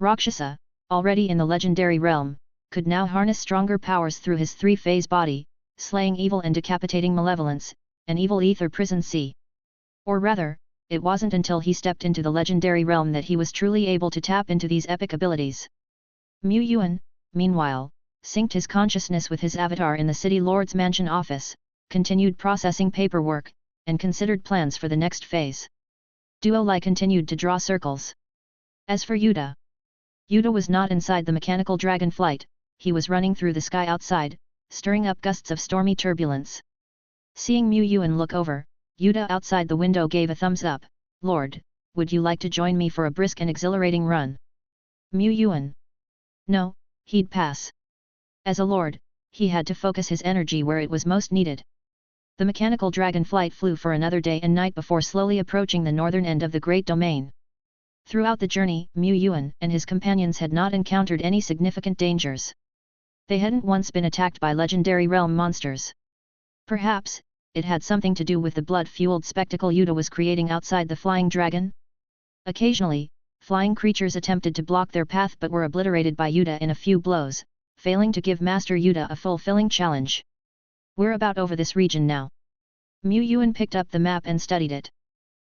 Rakshasa, already in the legendary realm, could now harness stronger powers through his 3-phase body, slaying evil and decapitating malevolence, an evil ether prison sea. Or rather, it wasn't until he stepped into the legendary realm that he was truly able to tap into these epic abilities. Mu Yuan, meanwhile, synced his consciousness with his avatar in the city lord's mansion office, continued processing paperwork, and considered plans for the next phase. Duo Lai continued to draw circles. As for Yuta was not inside the mechanical dragon flight, he was running through the sky outside, stirring up gusts of stormy turbulence. Seeing Mu Yuan look over, Yuta outside the window gave a thumbs up. Lord, would you like to join me for a brisk and exhilarating run? Mu Yuan. No, he'd pass. As a lord, he had to focus his energy where it was most needed. The mechanical dragon flight flew for another day and night before slowly approaching the northern end of the Great Domain. Throughout the journey, Mu Yuan and his companions had not encountered any significant dangers. They hadn't once been attacked by legendary realm monsters. Perhaps, it had something to do with the blood-fueled spectacle Yuta was creating outside the flying dragon? Occasionally, flying creatures attempted to block their path but were obliterated by Yuta in a few blows, failing to give Master Yuta a fulfilling challenge. We're about over this region now. Mu Yuan picked up the map and studied it.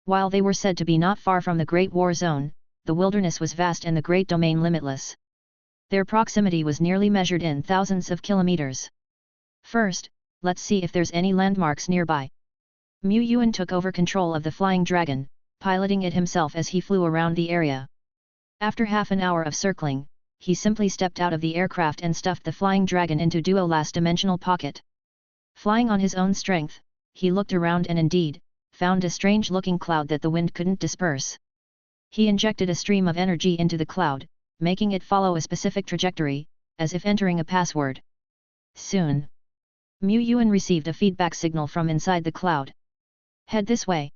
While they were said to be not far from the Great War Zone, the wilderness was vast and the Great Domain limitless. Their proximity was nearly measured in thousands of kilometers. First, let's see if there's any landmarks nearby. Mu Yuan took over control of the flying dragon, piloting it himself as he flew around the area. After half an hour of circling, he simply stepped out of the aircraft and stuffed the flying dragon into Duo Lai's dimensional pocket. Flying on his own strength, he looked around and indeed, found a strange-looking cloud that the wind couldn't disperse. He injected a stream of energy into the cloud, making it follow a specific trajectory, as if entering a password. Soon, Mu Yuan received a feedback signal from inside the cloud. Head this way.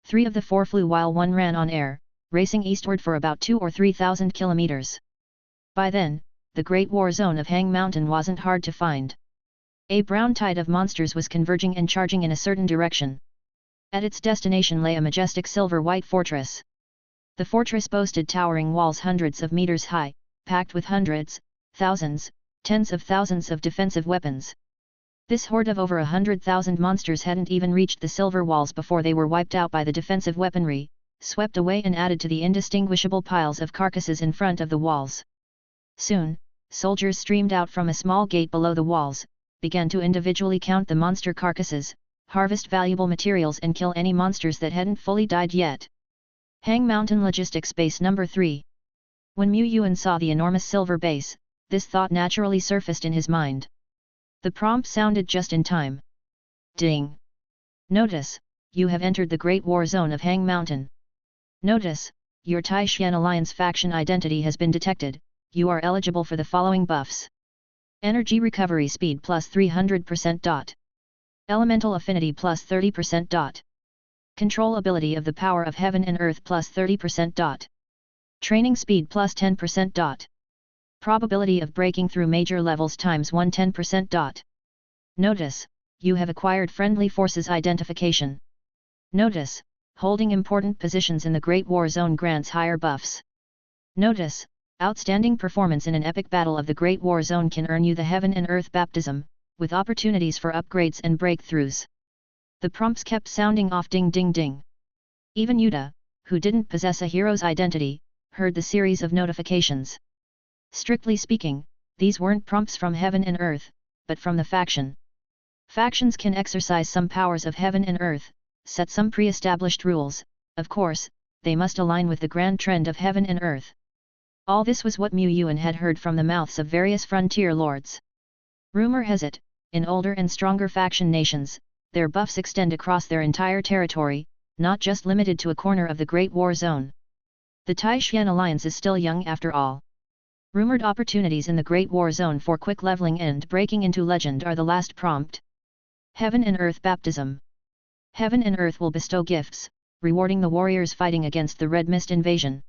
3 of the 4 flew while 1 ran on air, racing eastward for about 2,000 or 3,000 kilometers. By then, the Great War Zone of Hang Mountain wasn't hard to find. A brown tide of monsters was converging and charging in a certain direction. At its destination lay a majestic silver-white fortress. The fortress boasted towering walls hundreds of meters high, packed with hundreds, thousands, tens of thousands of defensive weapons. This horde of over 100,000 monsters hadn't even reached the silver walls before they were wiped out by the defensive weaponry, swept away and added to the indistinguishable piles of carcasses in front of the walls. Soon, soldiers streamed out from a small gate below the walls, began to individually count the monster carcasses, harvest valuable materials and kill any monsters that hadn't fully died yet. Hang Mountain Logistics Base Number 3. When Mu Yuan saw the enormous silver base, this thought naturally surfaced in his mind. The prompt sounded just in time. Ding! Notice, you have entered the Great War Zone of Hang Mountain. Notice, your Taishan Alliance faction identity has been detected, you are eligible for the following buffs. Energy recovery speed plus 300%. Elemental affinity plus 30%. Controllability of the power of heaven and earth plus 30%. Training speed plus 10%. Probability of breaking through major levels times 110%. Notice, you have acquired friendly forces identification. Notice, holding important positions in the Great War Zone grants higher buffs. Notice, outstanding performance in an epic battle of the Great War Zone can earn you the Heaven and Earth baptism, with opportunities for upgrades and breakthroughs. The prompts kept sounding off ding ding ding. Even Yuta, who didn't possess a hero's identity, heard the series of notifications. Strictly speaking, these weren't prompts from Heaven and Earth, but from the faction. Factions can exercise some powers of Heaven and Earth, set some pre-established rules, of course, they must align with the grand trend of Heaven and Earth. All this was what Yuan had heard from the mouths of various frontier lords. Rumor has it, in older and stronger faction nations, their buffs extend across their entire territory, not just limited to a corner of the Great War Zone. The Taishan alliance is still young after all. Rumored opportunities in the Great War Zone for quick leveling and breaking into legend are the last prompt. Heaven and Earth baptism. Heaven and Earth will bestow gifts, rewarding the warriors fighting against the Red Mist invasion.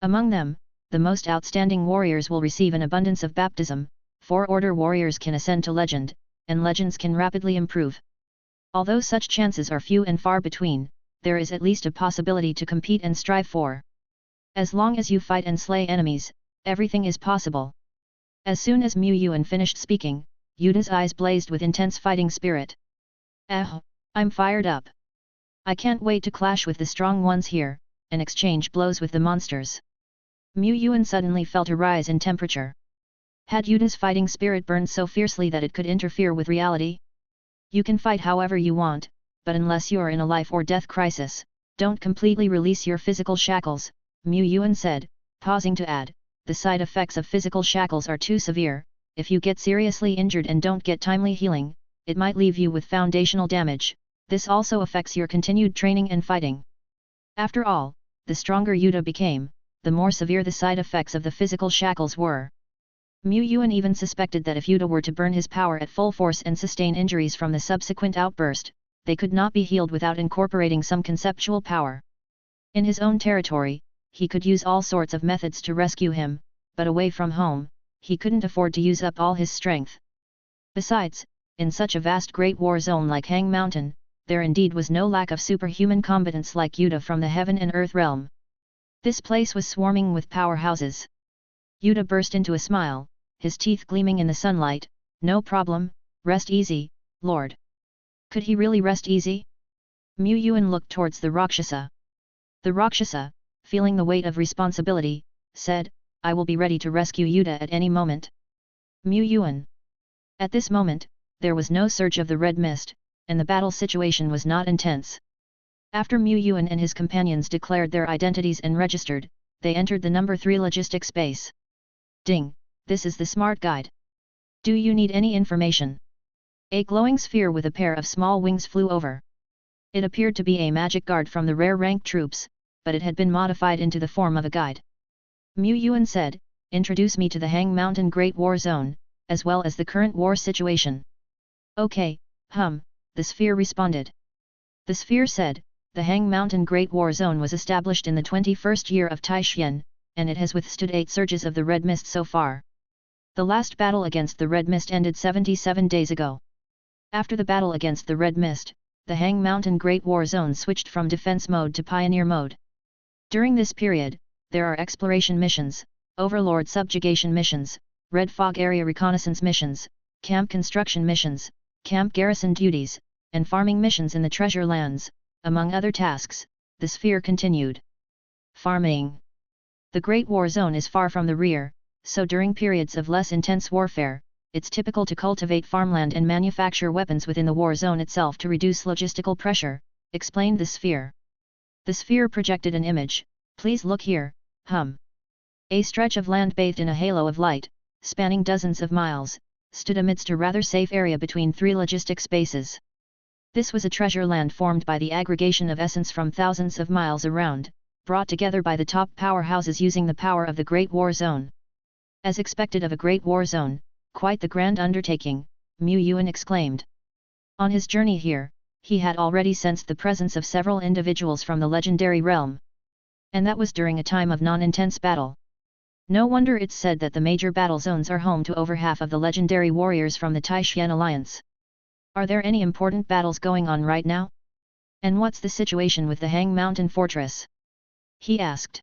Among them, the most outstanding warriors will receive an abundance of baptism. 4 order warriors can ascend to legend, and legends can rapidly improve. Although such chances are few and far between, there is at least a possibility to compete and strive for. As long as you fight and slay enemies, everything is possible. As soon as Yuan finished speaking, Yuda's eyes blazed with intense fighting spirit. I'm fired up. I can't wait to clash with the strong ones here, and exchange blows with the monsters. Yuan suddenly felt a rise in temperature. Had Yuda's fighting spirit burned so fiercely that it could interfere with reality? You can fight however you want, but unless you're in a life or death crisis, don't completely release your physical shackles, Yuan said, pausing to add, the side effects of physical shackles are too severe. If you get seriously injured and don't get timely healing, it might leave you with foundational damage. This also affects your continued training and fighting. After all, the stronger Yuta became, the more severe the side effects of the physical shackles were. Yuan even suspected that if Yuta were to burn his power at full force and sustain injuries from the subsequent outburst, they could not be healed without incorporating some conceptual power. In his own territory, he could use all sorts of methods to rescue him, but away from home, he couldn't afford to use up all his strength. Besides, in such a vast Great War Zone like Hang Mountain, there indeed was no lack of superhuman combatants like Yuta from the Heaven and Earth realm. This place was swarming with powerhouses. Yuta burst into a smile, his teeth gleaming in the sunlight. No problem, rest easy, Lord. Could he really rest easy? Yuan looked towards the Rakshasa. The Rakshasa, feeling the weight of responsibility, said, I will be ready to rescue Yuta at any moment. Yuan. At this moment, there was no surge of the red mist, and the battle situation was not intense. After Yuan and his companions declared their identities and registered, they entered the number 3 logistic space. Ding, this is the smart guide. Do you need any information? A glowing sphere with a pair of small wings flew over. It appeared to be a magic guard from the rare rank troops, but it had been modified into the form of a guide. Yuan said, introduce me to the Hang Mountain Great War Zone, as well as the current war situation. Okay, the sphere responded. The sphere said, the Hang Mountain Great War Zone was established in the 21st year of Taishan, and it has withstood 8 surges of the Red Mist so far. The last battle against the Red Mist ended 77 days ago. After the battle against the Red Mist, the Hang Mountain Great War Zone switched from defense mode to pioneer mode. During this period, there are exploration missions, Overlord subjugation missions, Red Fog area reconnaissance missions, camp construction missions, camp garrison duties, and farming missions in the treasure lands, among other tasks. The sphere continued. Farming. The Great War Zone is far from the rear, so during periods of less intense warfare, it's typical to cultivate farmland and manufacture weapons within the war zone itself to reduce logistical pressure, explained the sphere. The sphere projected an image. Please look here, A stretch of land bathed in a halo of light, spanning dozens of miles, stood amidst a rather safe area between 3 logistic spaces. This was a treasure land formed by the aggregation of essence from thousands of miles around, brought together by the top powerhouses using the power of the Great War Zone. As expected of a Great War Zone, quite the grand undertaking, Yuan exclaimed. On his journey here, he had already sensed the presence of several individuals from the legendary realm. And that was during a time of non-intense battle. No wonder it's said that the major battle zones are home to over half of the legendary warriors from the Taishan Alliance. Are there any important battles going on right now? And what's the situation with the Hang Mountain Fortress? He asked.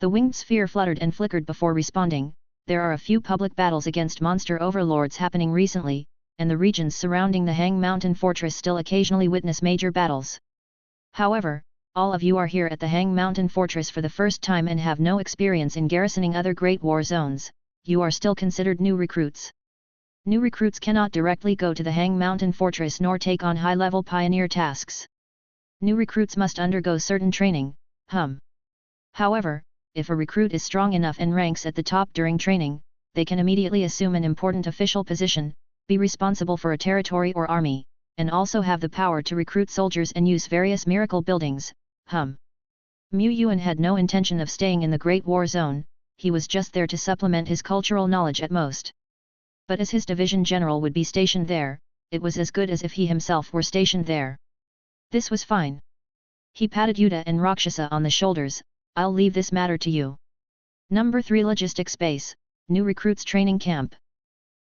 The winged sphere fluttered and flickered before responding. There are a few public battles against monster overlords happening recently, and the regions surrounding the Hang Mountain Fortress still occasionally witness major battles. However, all of you are here at the Hang Mountain Fortress for the first time and have no experience in garrisoning other great war zones. You are still considered new recruits. New recruits cannot directly go to the Hang Mountain Fortress nor take on high-level pioneer tasks. New recruits must undergo certain training. However, if a recruit is strong enough and ranks at the top during training, they can immediately assume an important official position, be responsible for a territory or army, and also have the power to recruit soldiers and use various miracle buildings. Mu Yuan had no intention of staying in the Great War Zone, he was just there to supplement his cultural knowledge at most. But as his division general would be stationed there, it was as good as if he himself were stationed there. This was fine. He patted Yuta and Rakshasa on the shoulders. I'll leave this matter to you. Number 3 Logistics Base, New Recruits Training Camp.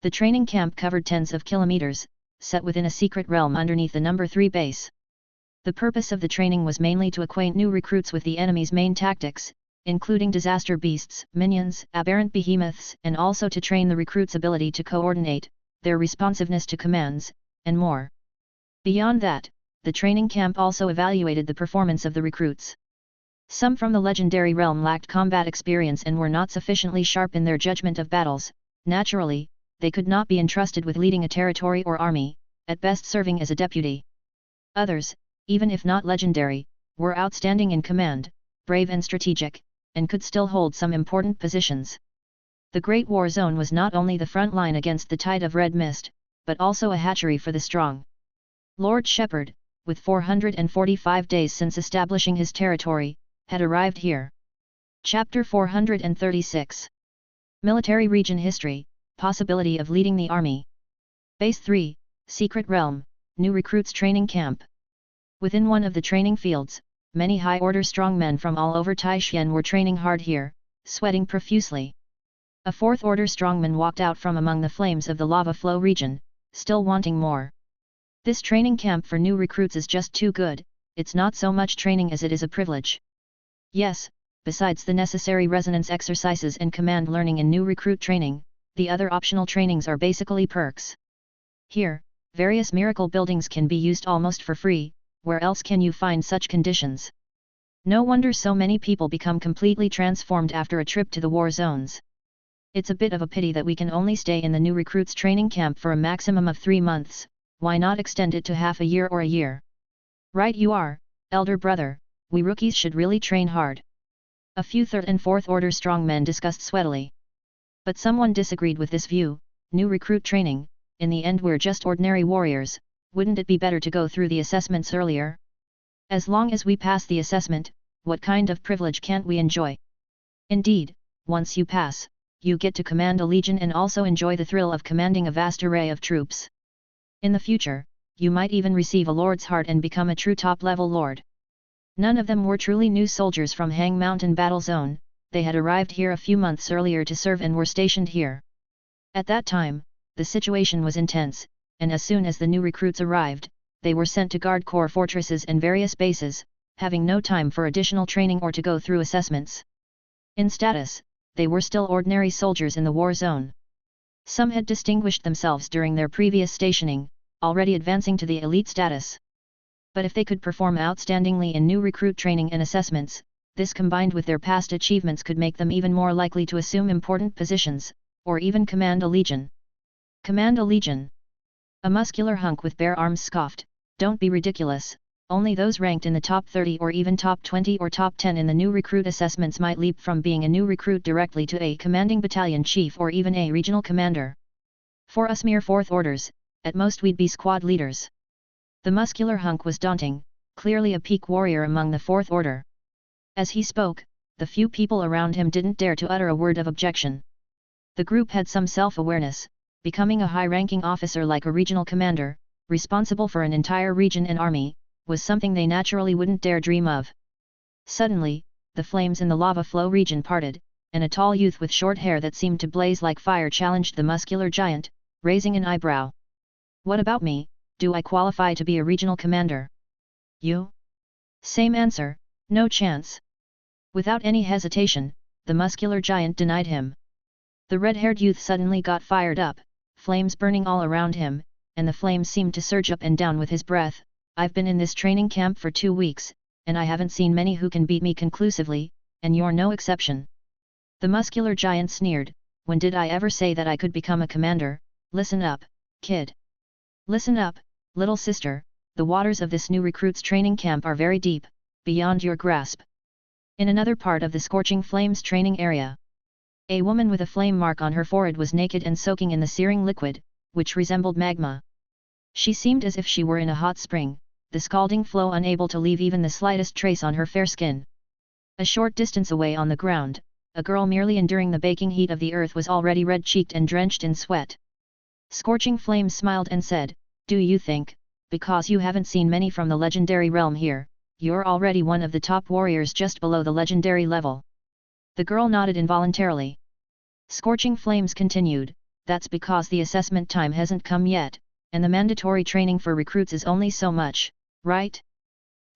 The training camp covered tens of kilometers, set within a secret realm underneath the Number 3 base. The purpose of the training was mainly to acquaint new recruits with the enemy's main tactics, including disaster beasts, minions, aberrant behemoths, and also to train the recruits' ability to coordinate, their responsiveness to commands, and more. Beyond that, the training camp also evaluated the performance of the recruits. Some from the legendary realm lacked combat experience and were not sufficiently sharp in their judgment of battles. Naturally, they could not be entrusted with leading a territory or army, at best serving as a deputy. Others, even if not legendary, were outstanding in command, brave and strategic, and could still hold some important positions. The Great War Zone was not only the front line against the tide of red mist, but also a hatchery for the strong. Lord Shepherd, with 445 days since establishing his territory, had arrived here. Chapter 436. Military Region History, Possibility of Leading the Army. Base 3, Secret Realm, New Recruits Training Camp. Within one of the training fields, many high-order strongmen from all over Taishan were training hard here, sweating profusely. A fourth-order strongman walked out from among the flames of the lava flow region, still wanting more. This training camp for new recruits is just too good, it's not so much training as it is a privilege. Yes, besides the necessary resonance exercises and command learning in new recruit training, the other optional trainings are basically perks. Here, various miracle buildings can be used almost for free. Where else can you find such conditions? No wonder so many people become completely transformed after a trip to the war zones. It's a bit of a pity that we can only stay in the new recruits training camp for a maximum of 3 months, why not extend it to half a year or a year? Right you are, elder brother, we rookies should really train hard. A few third and fourth order strongmen discussed sweatily. But someone disagreed with this view. New recruit training, in the end we're just ordinary warriors. Wouldn't it be better to go through the assessments earlier? As long as we pass the assessment, what kind of privilege can't we enjoy? Indeed, once you pass, you get to command a legion and also enjoy the thrill of commanding a vast array of troops. In the future, you might even receive a lord's heart and become a true top-level lord. None of them were truly new soldiers from Hang Mountain Battle Zone, they had arrived here a few months earlier to serve and were stationed here. At that time, the situation was intense, and as soon as the new recruits arrived, they were sent to guard core fortresses and various bases, having no time for additional training or to go through assessments. In status, they were still ordinary soldiers in the war zone. Some had distinguished themselves during their previous stationing, already advancing to the elite status. But if they could perform outstandingly in new recruit training and assessments, this combined with their past achievements could make them even more likely to assume important positions, or even command a legion. Command a legion. A muscular hunk with bare arms scoffed, "Don't be ridiculous, only those ranked in the top 30 or even top 20 or top 10 in the new recruit assessments might leap from being a new recruit directly to a commanding battalion chief or even a regional commander. For us mere fourth orders, at most we'd be squad leaders." The muscular hunk was daunting, clearly a peak warrior among the fourth order. As he spoke, the few people around him didn't dare to utter a word of objection. The group had some self-awareness. Becoming a high-ranking officer like a regional commander, responsible for an entire region and army, was something they naturally wouldn't dare dream of. Suddenly, the flames in the lava flow region parted, and a tall youth with short hair that seemed to blaze like fire challenged the muscular giant, raising an eyebrow. "What about me? Do I qualify to be a regional commander?" "You?" Same answer, "No chance." Without any hesitation, the muscular giant denied him. The red-haired youth suddenly got fired up, flames burning all around him, and the flames seemed to surge up and down with his breath. "I've been in this training camp for 2 weeks, and I haven't seen many who can beat me conclusively, and you're no exception." The muscular giant sneered, "When did I ever say that I could become a commander? Listen up, kid. Listen up, little sister, the waters of this new recruits training camp are very deep, beyond your grasp." In another part of the scorching flames training area, a woman with a flame mark on her forehead was naked and soaking in the searing liquid, which resembled magma. She seemed as if she were in a hot spring, the scalding flow unable to leave even the slightest trace on her fair skin. A short distance away on the ground, a girl merely enduring the baking heat of the earth was already red-cheeked and drenched in sweat. Scorching Flames smiled and said, "Do you think, because you haven't seen many from the legendary realm here, you're already one of the top warriors just below the legendary level?" The girl nodded involuntarily. Scorching Flames continued, "That's because the assessment time hasn't come yet, and the mandatory training for recruits is only so much, right?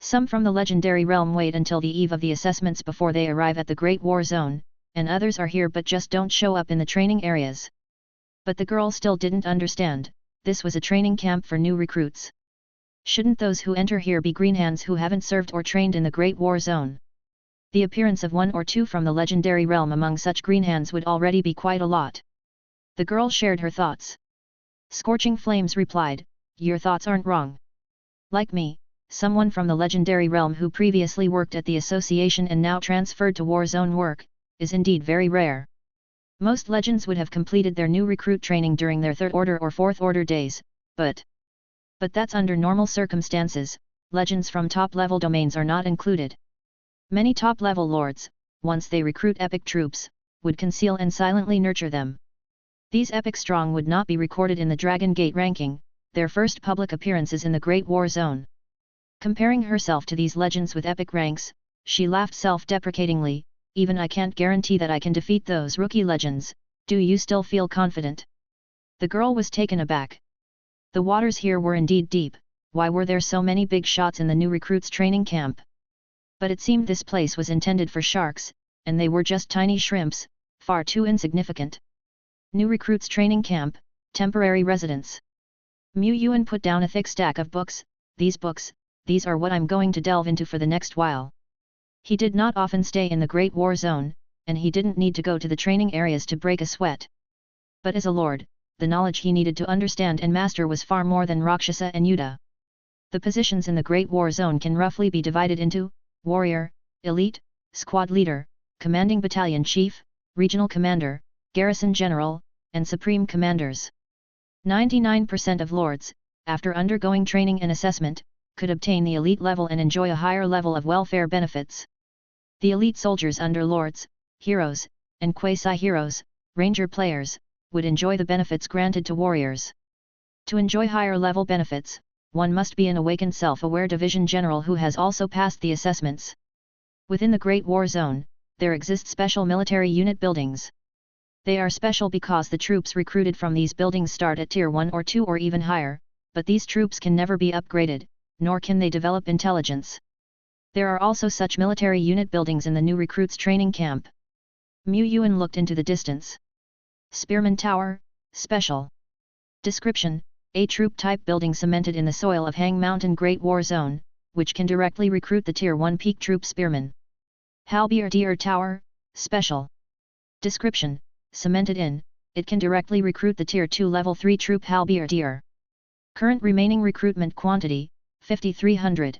Some from the legendary realm wait until the eve of the assessments before they arrive at the Great War Zone, and others are here but just don't show up in the training areas." But the girl still didn't understand, this was a training camp for new recruits. Shouldn't those who enter here be greenhands who haven't served or trained in the Great War Zone? The appearance of 1 or 2 from the legendary realm among such greenhands would already be quite a lot. The girl shared her thoughts. Scorching Flames replied, "Your thoughts aren't wrong. Like me, someone from the legendary realm who previously worked at the association and now transferred to war zone work, is indeed very rare. Most legends would have completed their new recruit training during their 3rd order or 4th order days, but that's under normal circumstances. Legends from top-level domains are not included. Many top-level lords, once they recruit epic troops, would conceal and silently nurture them. These epic strong would not be recorded in the Dragon Gate ranking, their first public appearances in the Great War Zone." Comparing herself to these legends with epic ranks, she laughed self-deprecatingly, "Even I can't guarantee that I can defeat those rookie legends. Do you still feel confident?" The girl was taken aback. The waters here were indeed deep. Why were there so many big shots in the new recruits training camp? But it seemed this place was intended for sharks, and they were just tiny shrimps, far too insignificant. New recruits training camp, temporary residence. Yuan put down a thick stack of books. These are what I'm going to delve into for the next while." He did not often stay in the Great War Zone, and he didn't need to go to the training areas to break a sweat. But as a lord, the knowledge he needed to understand and master was far more than Rakshasa and Yuddha. The positions in the Great War Zone can roughly be divided into warrior, elite, squad leader, commanding battalion chief, regional commander, garrison general, and supreme commanders. 99% of lords, after undergoing training and assessment, could obtain the elite level and enjoy a higher level of welfare benefits. The elite soldiers under lords, heroes, and quasi-heroes, ranger players, would enjoy the benefits granted to warriors. To enjoy higher level benefits, one must be an awakened self-aware division general who has also passed the assessments. Within the Great War Zone, there exist special military unit buildings. They are special because the troops recruited from these buildings start at Tier 1 or 2 or even higher, but these troops can never be upgraded, nor can they develop intelligence. There are also such military unit buildings in the new recruits training camp. Yuan looked into the distance. Spearman Tower, Special. Description: a troop-type building cemented in the soil of Hang Mountain Great War Zone, which can directly recruit the Tier 1 peak troop spearmen. Halberdier Tower, Special. Description: cemented in, it can directly recruit the Tier 2 Level 3 troop halberdier. Current remaining recruitment quantity, 5,300.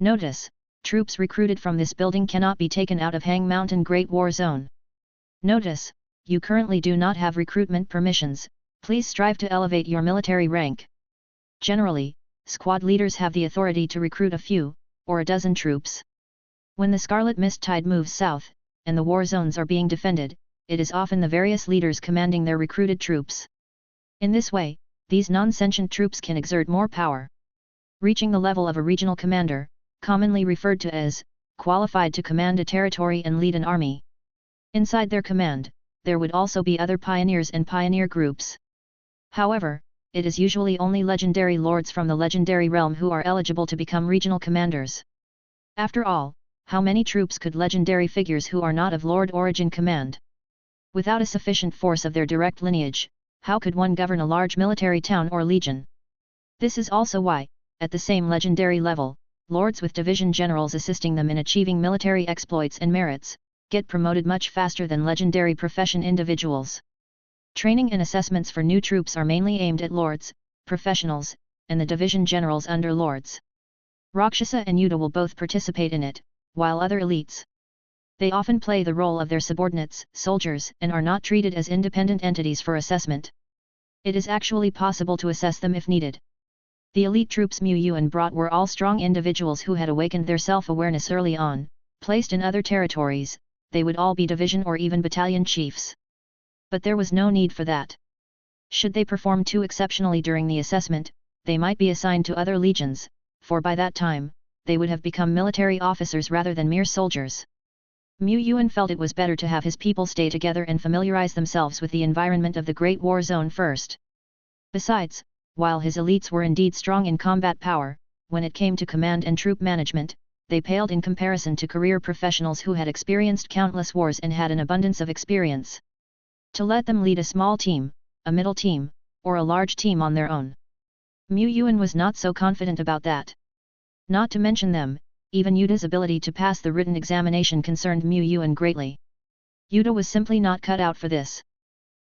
Notice: troops recruited from this building cannot be taken out of Hang Mountain Great War Zone. Notice: you currently do not have recruitment permissions, please strive to elevate your military rank. Generally, squad leaders have the authority to recruit a few, or a dozen troops. When the Scarlet Mist Tide moves south, and the war zones are being defended, it is often the various leaders commanding their recruited troops. In this way, these non-sentient troops can exert more power. Reaching the level of a regional commander, commonly referred to as qualified to command a territory and lead an army. Inside their command, there would also be other pioneers and pioneer groups. However, it is usually only legendary lords from the legendary realm who are eligible to become regional commanders. After all, how many troops could legendary figures who are not of lord origin command? Without a sufficient force of their direct lineage, how could one govern a large military town or legion? This is also why, at the same legendary level, lords with division generals assisting them in achieving military exploits and merits, get promoted much faster than legendary profession individuals. Training and assessments for new troops are mainly aimed at lords, professionals, and the division generals under lords. Rakshasa and Yuddha will both participate in it, while other elites. They often play the role of their subordinates, soldiers, and are not treated as independent entities for assessment. It is actually possible to assess them if needed. The elite troops Yuan brought were all strong individuals who had awakened their self-awareness early on. Placed in other territories, they would all be division or even battalion chiefs. But there was no need for that. Should they perform too exceptionally during the assessment, they might be assigned to other legions, for by that time, they would have become military officers rather than mere soldiers. Yuan felt it was better to have his people stay together and familiarize themselves with the environment of the Great War Zone first. Besides, while his elites were indeed strong in combat power, when it came to command and troop management, they paled in comparison to career professionals who had experienced countless wars and had an abundance of experience. To let them lead a small team, a middle team, or a large team on their own. Yuan was not so confident about that. Not to mention them, even Yuddha's ability to pass the written examination concerned Yuan greatly. Yuddha was simply not cut out for this.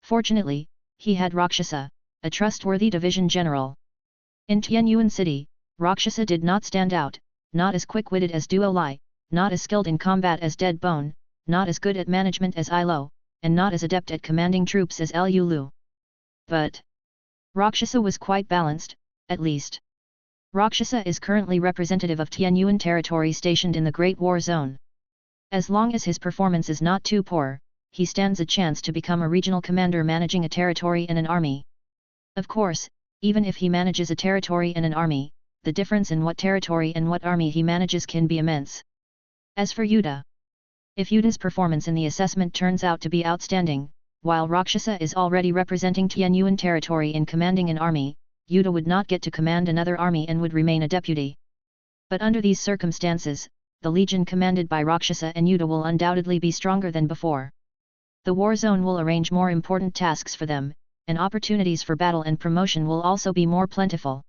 Fortunately, he had Rakshasa, a trustworthy division general. In Tianyuan City, Rakshasa did not stand out, not as quick-witted as Duo Lai, not as skilled in combat as Dead Bone, not as good at management as Ilo, and not as adept at commanding troops as Lu Lu. But Rakshasa was quite balanced, at least. Rakshasa is currently representative of Tianyuan territory stationed in the Great War Zone. As long as his performance is not too poor, he stands a chance to become a regional commander managing a territory and an army. Of course, even if he manages a territory and an army, the difference in what territory and what army he manages can be immense. As for Yuddha, if Yuddha's performance in the assessment turns out to be outstanding, while Rakshasa is already representing Tianyuan territory in commanding an army, Yuddha would not get to command another army and would remain a deputy. But under these circumstances, the legion commanded by Rakshasa and Yuddha will undoubtedly be stronger than before. The war zone will arrange more important tasks for them, and opportunities for battle and promotion will also be more plentiful.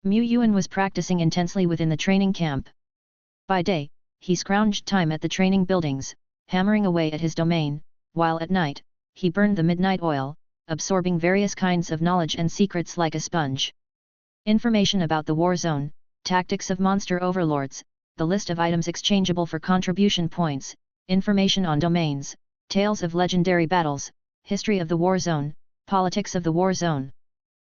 Yuan was practicing intensely within the training camp. By day, he scrounged time at the training buildings, hammering away at his domain, while at night, he burned the midnight oil, absorbing various kinds of knowledge and secrets like a sponge. Information about the war zone, tactics of monster overlords, the list of items exchangeable for contribution points, information on domains, tales of legendary battles, history of the war zone, politics of the war zone.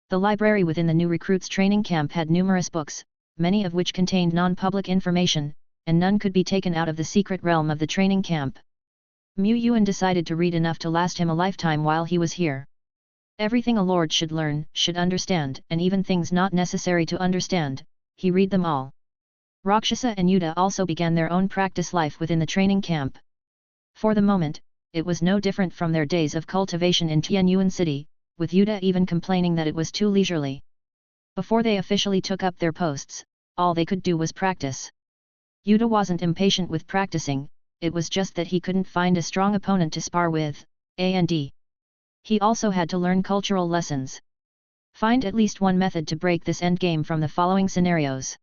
The library within the new recruits training camp had numerous books, many of which contained non-public information, and none could be taken out of the secret realm of the training camp. Yuan decided to read enough to last him a lifetime while he was here. Everything a lord should learn, should understand, and even things not necessary to understand, he read them all. Rakshasa and Yuddha also began their own practice life within the training camp. For the moment, it was no different from their days of cultivation in Tianyuan City, with Yuddha even complaining that it was too leisurely. Before they officially took up their posts, all they could do was practice. Yuddha wasn't impatient with practicing, it was just that he couldn't find a strong opponent to spar with, and he also had to learn cultural lessons. Find at least one method to break this endgame from the following scenarios.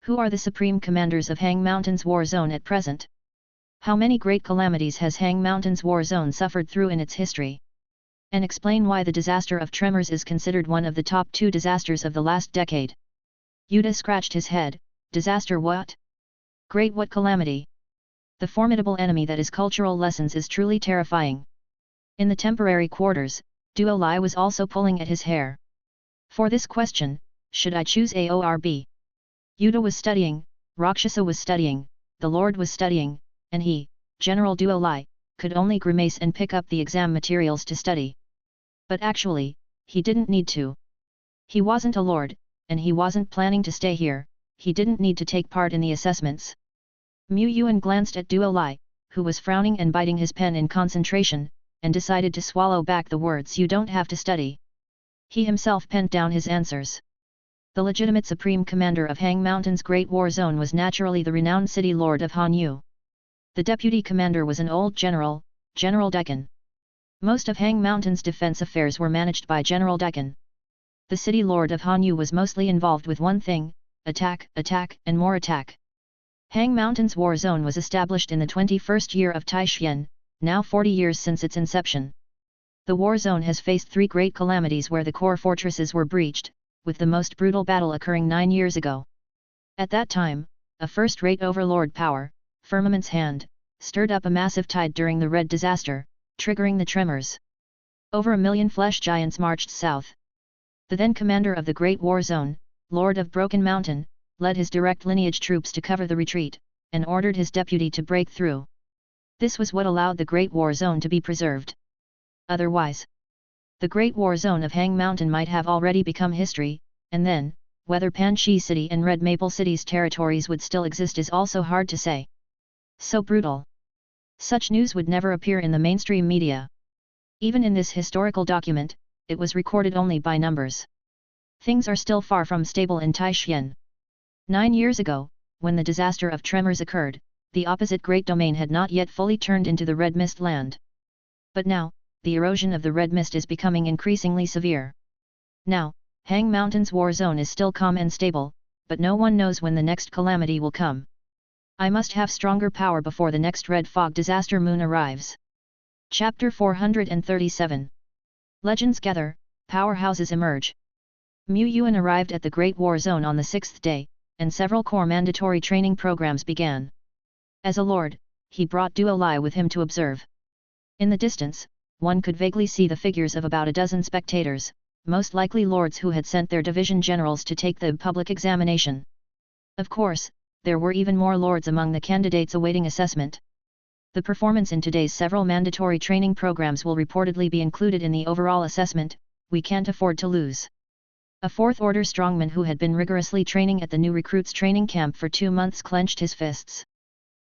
Who are the supreme commanders of Hang Mountain's war zone at present? How many great calamities has Hang Mountain's war zone suffered through in its history? And explain why the disaster of Tremors is considered one of the top 2 disasters of the last decade. Yuddha scratched his head. Disaster what? Great what calamity? The formidable enemy that is cultural lessons is truly terrifying. In the temporary quarters, Duo Lai was also pulling at his hair. For this question, should I choose A or B? Yuddha was studying, Rakshasa was studying, the Lord was studying, and he, General Duo Lai, could only grimace and pick up the exam materials to study. But actually, he didn't need to. He wasn't a lord, and he wasn't planning to stay here, he didn't need to take part in the assessments. Yuan glanced at Duo Lai, who was frowning and biting his pen in concentration, and decided to swallow back the words "you don't have to study." He himself penned down his answers. The legitimate supreme commander of Hang Mountain's Great War Zone was naturally the renowned city lord of Hanyu. The deputy commander was an old general, General Daikon. Most of Hang Mountain's defense affairs were managed by General Daikon. The city lord of Hanyu was mostly involved with one thing: attack, attack, and more attack. Hang Mountain's war zone was established in the 21st year of Taixuan, now 40 years since its inception. The war zone has faced 3 great calamities where the core fortresses were breached, with the most brutal battle occurring 9 years ago. At that time, a first-rate overlord power, Firmament's Hand, stirred up a massive tide during the Red Disaster, triggering the tremors. Over 1 million flesh giants marched south. The then commander of the Great War Zone, Lord of Broken Mountain, led his direct lineage troops to cover the retreat, and ordered his deputy to break through. This was what allowed the Great War Zone to be preserved. Otherwise, the Great War Zone of Hang Mountain might have already become history, and then, whether Panchi City and Red Maple City's territories would still exist is also hard to say. So brutal. Such news would never appear in the mainstream media. Even in this historical document, it was recorded only by numbers. Things are still far from stable in Taixuan. 9 years ago, when the disaster of tremors occurred, the opposite Great Domain had not yet fully turned into the Red Mist land. But now, the erosion of the Red Mist is becoming increasingly severe. Now, Hang Mountain's war zone is still calm and stable, but no one knows when the next calamity will come. I must have stronger power before the next red fog disaster moon arrives. Chapter 437. Legends gather, powerhouses emerge. Yuan arrived at the Great War Zone on the 6th day, and several core mandatory training programs began. As a lord, he brought Duo Lai with him to observe. In the distance, one could vaguely see the figures of about a dozen spectators, most likely lords who had sent their division generals to take the public examination. Of course, there were even more lords among the candidates awaiting assessment. The performance in today's several mandatory training programs will reportedly be included in the overall assessment. We can't afford to lose. A fourth-order strongman who had been rigorously training at the new recruits training camp for 2 months clenched his fists.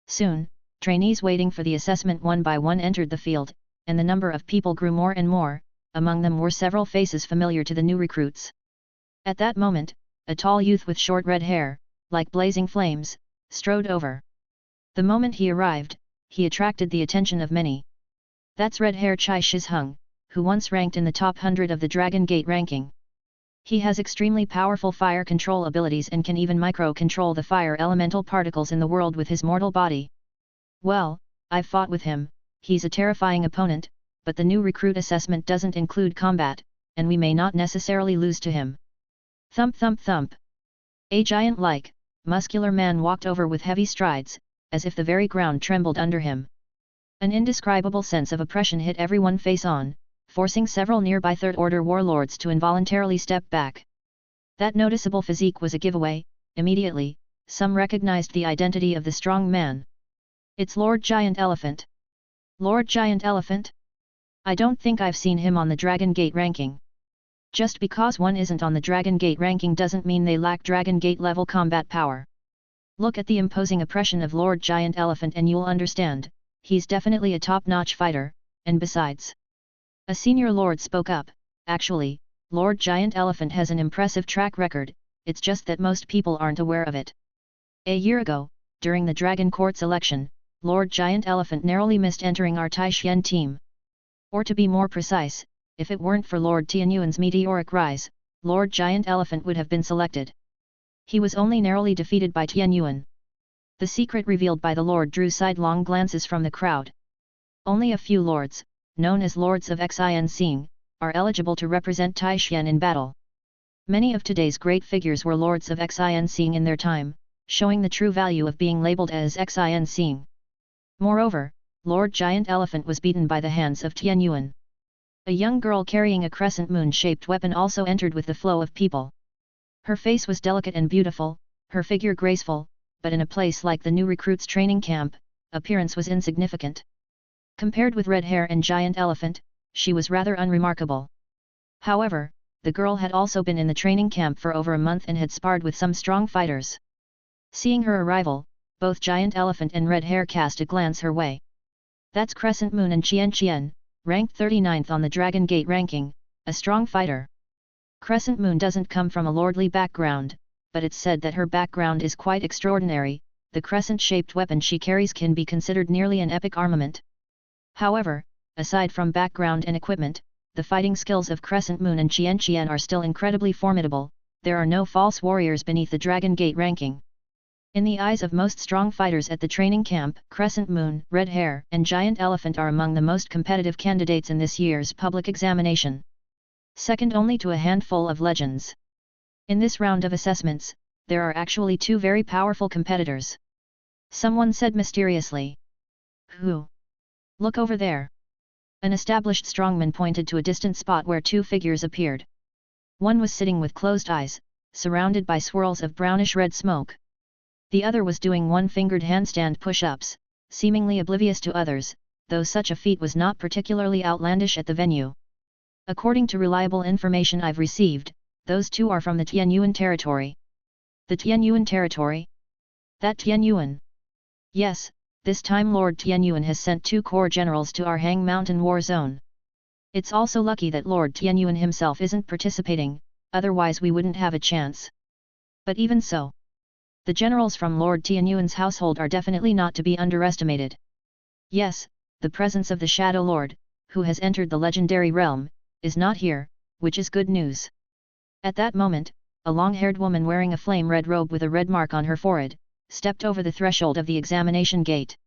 Soon, trainees waiting for the assessment one by one entered the field, and the number of people grew more and more. Among them were several faces familiar to the new recruits. At that moment, a tall youth with short red hair, like blazing flames, strode over. The moment he arrived, he attracted the attention of many. That's red-hair Chai Shizheng, who once ranked in the top 100 of the Dragon Gate ranking. He has extremely powerful fire control abilities and can even micro-control the fire elemental particles in the world with his mortal body. Well, I've fought with him, he's a terrifying opponent, but the new recruit assessment doesn't include combat, and we may not necessarily lose to him. Thump thump thump. A giant-like, muscular man walked over with heavy strides, as if the very ground trembled under him. An indescribable sense of oppression hit everyone face on, forcing several nearby third-order warlords to involuntarily step back. That noticeable physique was a giveaway. Immediately, some recognized the identity of the strong man. It's Lord Giant Elephant. Lord Giant Elephant? I don't think I've seen him on the Dragon Gate ranking. Just because one isn't on the Dragon Gate ranking doesn't mean they lack Dragon Gate level combat power. Look at the imposing oppression of Lord Giant Elephant and you'll understand, he's definitely a top-notch fighter, and besides. A senior lord spoke up, actually, Lord Giant Elephant has an impressive track record, it's just that most people aren't aware of it. A year ago, during the Dragon Court's election, Lord Giant Elephant narrowly missed entering our Taixuan team. Or to be more precise, if it weren't for Lord Tianyuan's meteoric rise, Lord Giant Elephant would have been selected. He was only narrowly defeated by Tianyuan. The secret revealed by the Lord drew sidelong glances from the crowd. Only a few lords, known as Lords of Xin, are eligible to represent Taixuan in battle. Many of today's great figures were Lords of Xin in their time, showing the true value of being labeled as Xin. Moreover, Lord Giant Elephant was beaten by the hands of Tianyuan. A young girl carrying a crescent moon-shaped weapon also entered with the flow of people. Her face was delicate and beautiful, her figure graceful, but in a place like the new recruits training camp, appearance was insignificant. Compared with Red Hair and Giant Elephant, she was rather unremarkable. However, the girl had also been in the training camp for over a month and had sparred with some strong fighters. Seeing her arrival, both Giant Elephant and Red Hare cast a glance her way. That's Crescent Moon and Qian, ranked 39th on the Dragon Gate ranking, a strong fighter. Crescent Moon doesn't come from a lordly background, but it's said that her background is quite extraordinary. The crescent-shaped weapon she carries can be considered nearly an epic armament. However, aside from background and equipment, the fighting skills of Crescent Moon and Qian are still incredibly formidable. There are no false warriors beneath the Dragon Gate ranking. In the eyes of most strong fighters at the training camp, Crescent Moon, Red Hare, and Giant Elephant are among the most competitive candidates in this year's public examination. Second only to a handful of legends. In this round of assessments, there are actually two very powerful competitors. Someone said mysteriously. Who? Look over there. An established strongman pointed to a distant spot where two figures appeared. One was sitting with closed eyes, surrounded by swirls of brownish-red smoke. The other was doing one-fingered handstand push-ups, seemingly oblivious to others, though such a feat was not particularly outlandish at the venue. According to reliable information I've received, those two are from the Tianyuan territory. The Tianyuan territory? That Tianyuan? Yes, this time Lord Tianyuan has sent 2 corps generals to our Hang Mountain war zone. It's also lucky that Lord Tianyuan himself isn't participating, otherwise we wouldn't have a chance. But even so, the generals from Lord Tianyuan's household are definitely not to be underestimated. Yes, the presence of the Shadow Lord, who has entered the legendary realm, is not here, which is good news. At that moment, a long-haired woman wearing a flame-red robe with a red mark on her forehead, stepped over the threshold of the examination gate.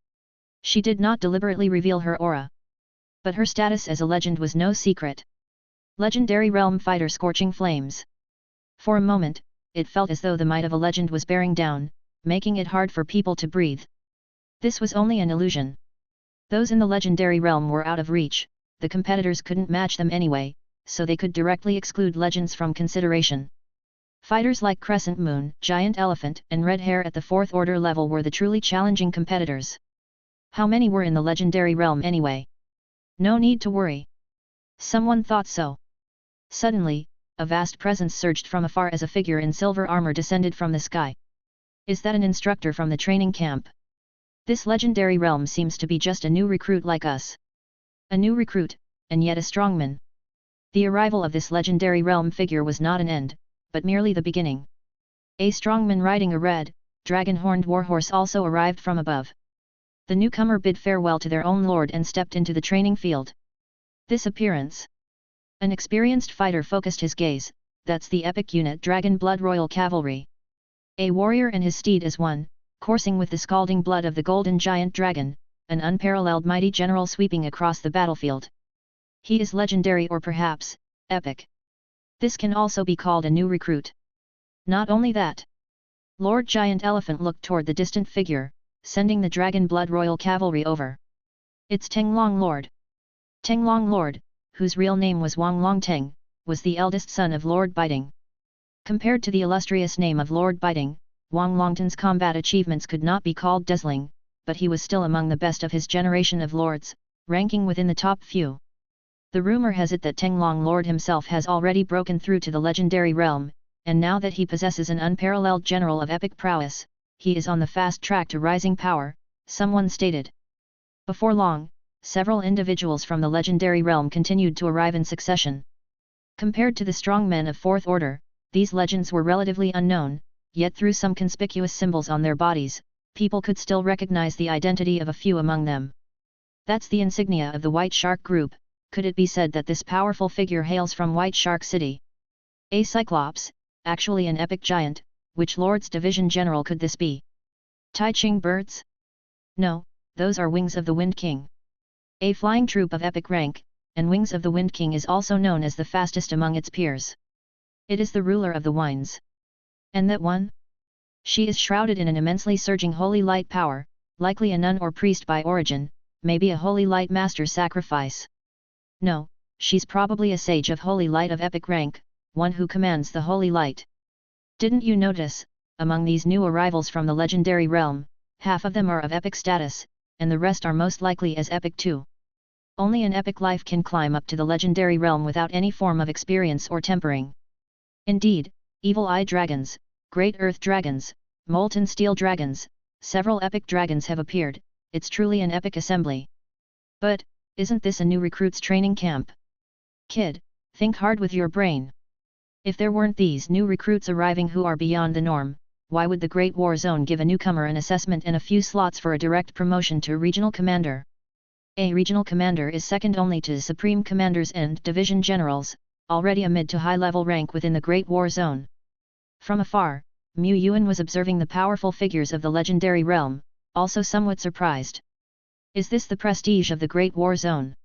She did not deliberately reveal her aura. But her status as a legend was no secret. Legendary realm fighter scorching flames. For a moment, it felt as though the might of a legend was bearing down, making it hard for people to breathe. This was only an illusion. Those in the legendary realm were out of reach, the competitors couldn't match them anyway, so they could directly exclude legends from consideration. Fighters like Crescent Moon, Giant Elephant, and Red Hare at the 4th order level were the truly challenging competitors. How many were in the legendary realm anyway? No need to worry. Someone thought so. Suddenly, a vast presence surged from afar as a figure in silver armor descended from the sky. Is that an instructor from the training camp? This legendary realm seems to be just a new recruit like us. A new recruit, and yet a strongman. The arrival of this legendary realm figure was not an end, but merely the beginning. A strongman riding a red, dragon-horned warhorse also arrived from above. The newcomer bid farewell to their own lord and stepped into the training field. This appearance. An experienced fighter focused his gaze. That's the epic unit Dragon Blood Royal Cavalry. A warrior and his steed as one, coursing with the scalding blood of the golden giant dragon, an unparalleled mighty general sweeping across the battlefield. He is legendary or perhaps, epic. This can also be called a new recruit. Not only that. Lord Giant Elephant looked toward the distant figure, sending the Dragon Blood Royal Cavalry over. It's Tenglong Lord. Tenglong Lord, whose real name was Wang Longteng, was the eldest son of Lord Biting. Compared to the illustrious name of Lord Biting, Wang Longteng's combat achievements could not be called dazzling, but he was still among the best of his generation of lords, ranking within the top few. The rumor has it that Tenglong Lord himself has already broken through to the legendary realm, and now that he possesses an unparalleled general of epic prowess, he is on the fast track to rising power, someone stated. Before long, several individuals from the legendary realm continued to arrive in succession. Compared to the strong men of 4th order, these legends were relatively unknown, yet through some conspicuous symbols on their bodies, people could still recognize the identity of a few among them. That's the insignia of the White Shark Group. Could it be said that this powerful figure hails from White Shark City? A Cyclops, actually an epic giant, which Lord's Division General could this be? Tai Ching birds? No, those are Wings of the Wind King. A flying troop of epic rank, and Wings of the Wind King is also known as the fastest among its peers. It is the ruler of the winds. And that one? She is shrouded in an immensely surging holy light power, likely a nun or priest by origin, maybe a holy light master sacrifice. No, she's probably a sage of holy light of epic rank, one who commands the holy light. Didn't you notice, among these new arrivals from the legendary realm, half of them are of epic status, and the rest are most likely as epic too. Only an epic life can climb up to the legendary realm without any form of experience or tempering. Indeed, evil-eye dragons, great earth dragons, molten steel dragons, several epic dragons have appeared. It's truly an epic assembly. But, isn't this a new recruits training camp? Kid, think hard with your brain. If there weren't these new recruits arriving who are beyond the norm, why would the Great War Zone give a newcomer an assessment and a few slots for a direct promotion to regional commander? A regional commander is second only to supreme commanders and division generals, already a mid to high level rank within the Great War Zone. From afar, Yuan was observing the powerful figures of the legendary realm, also somewhat surprised. Is this the prestige of the Great War Zone?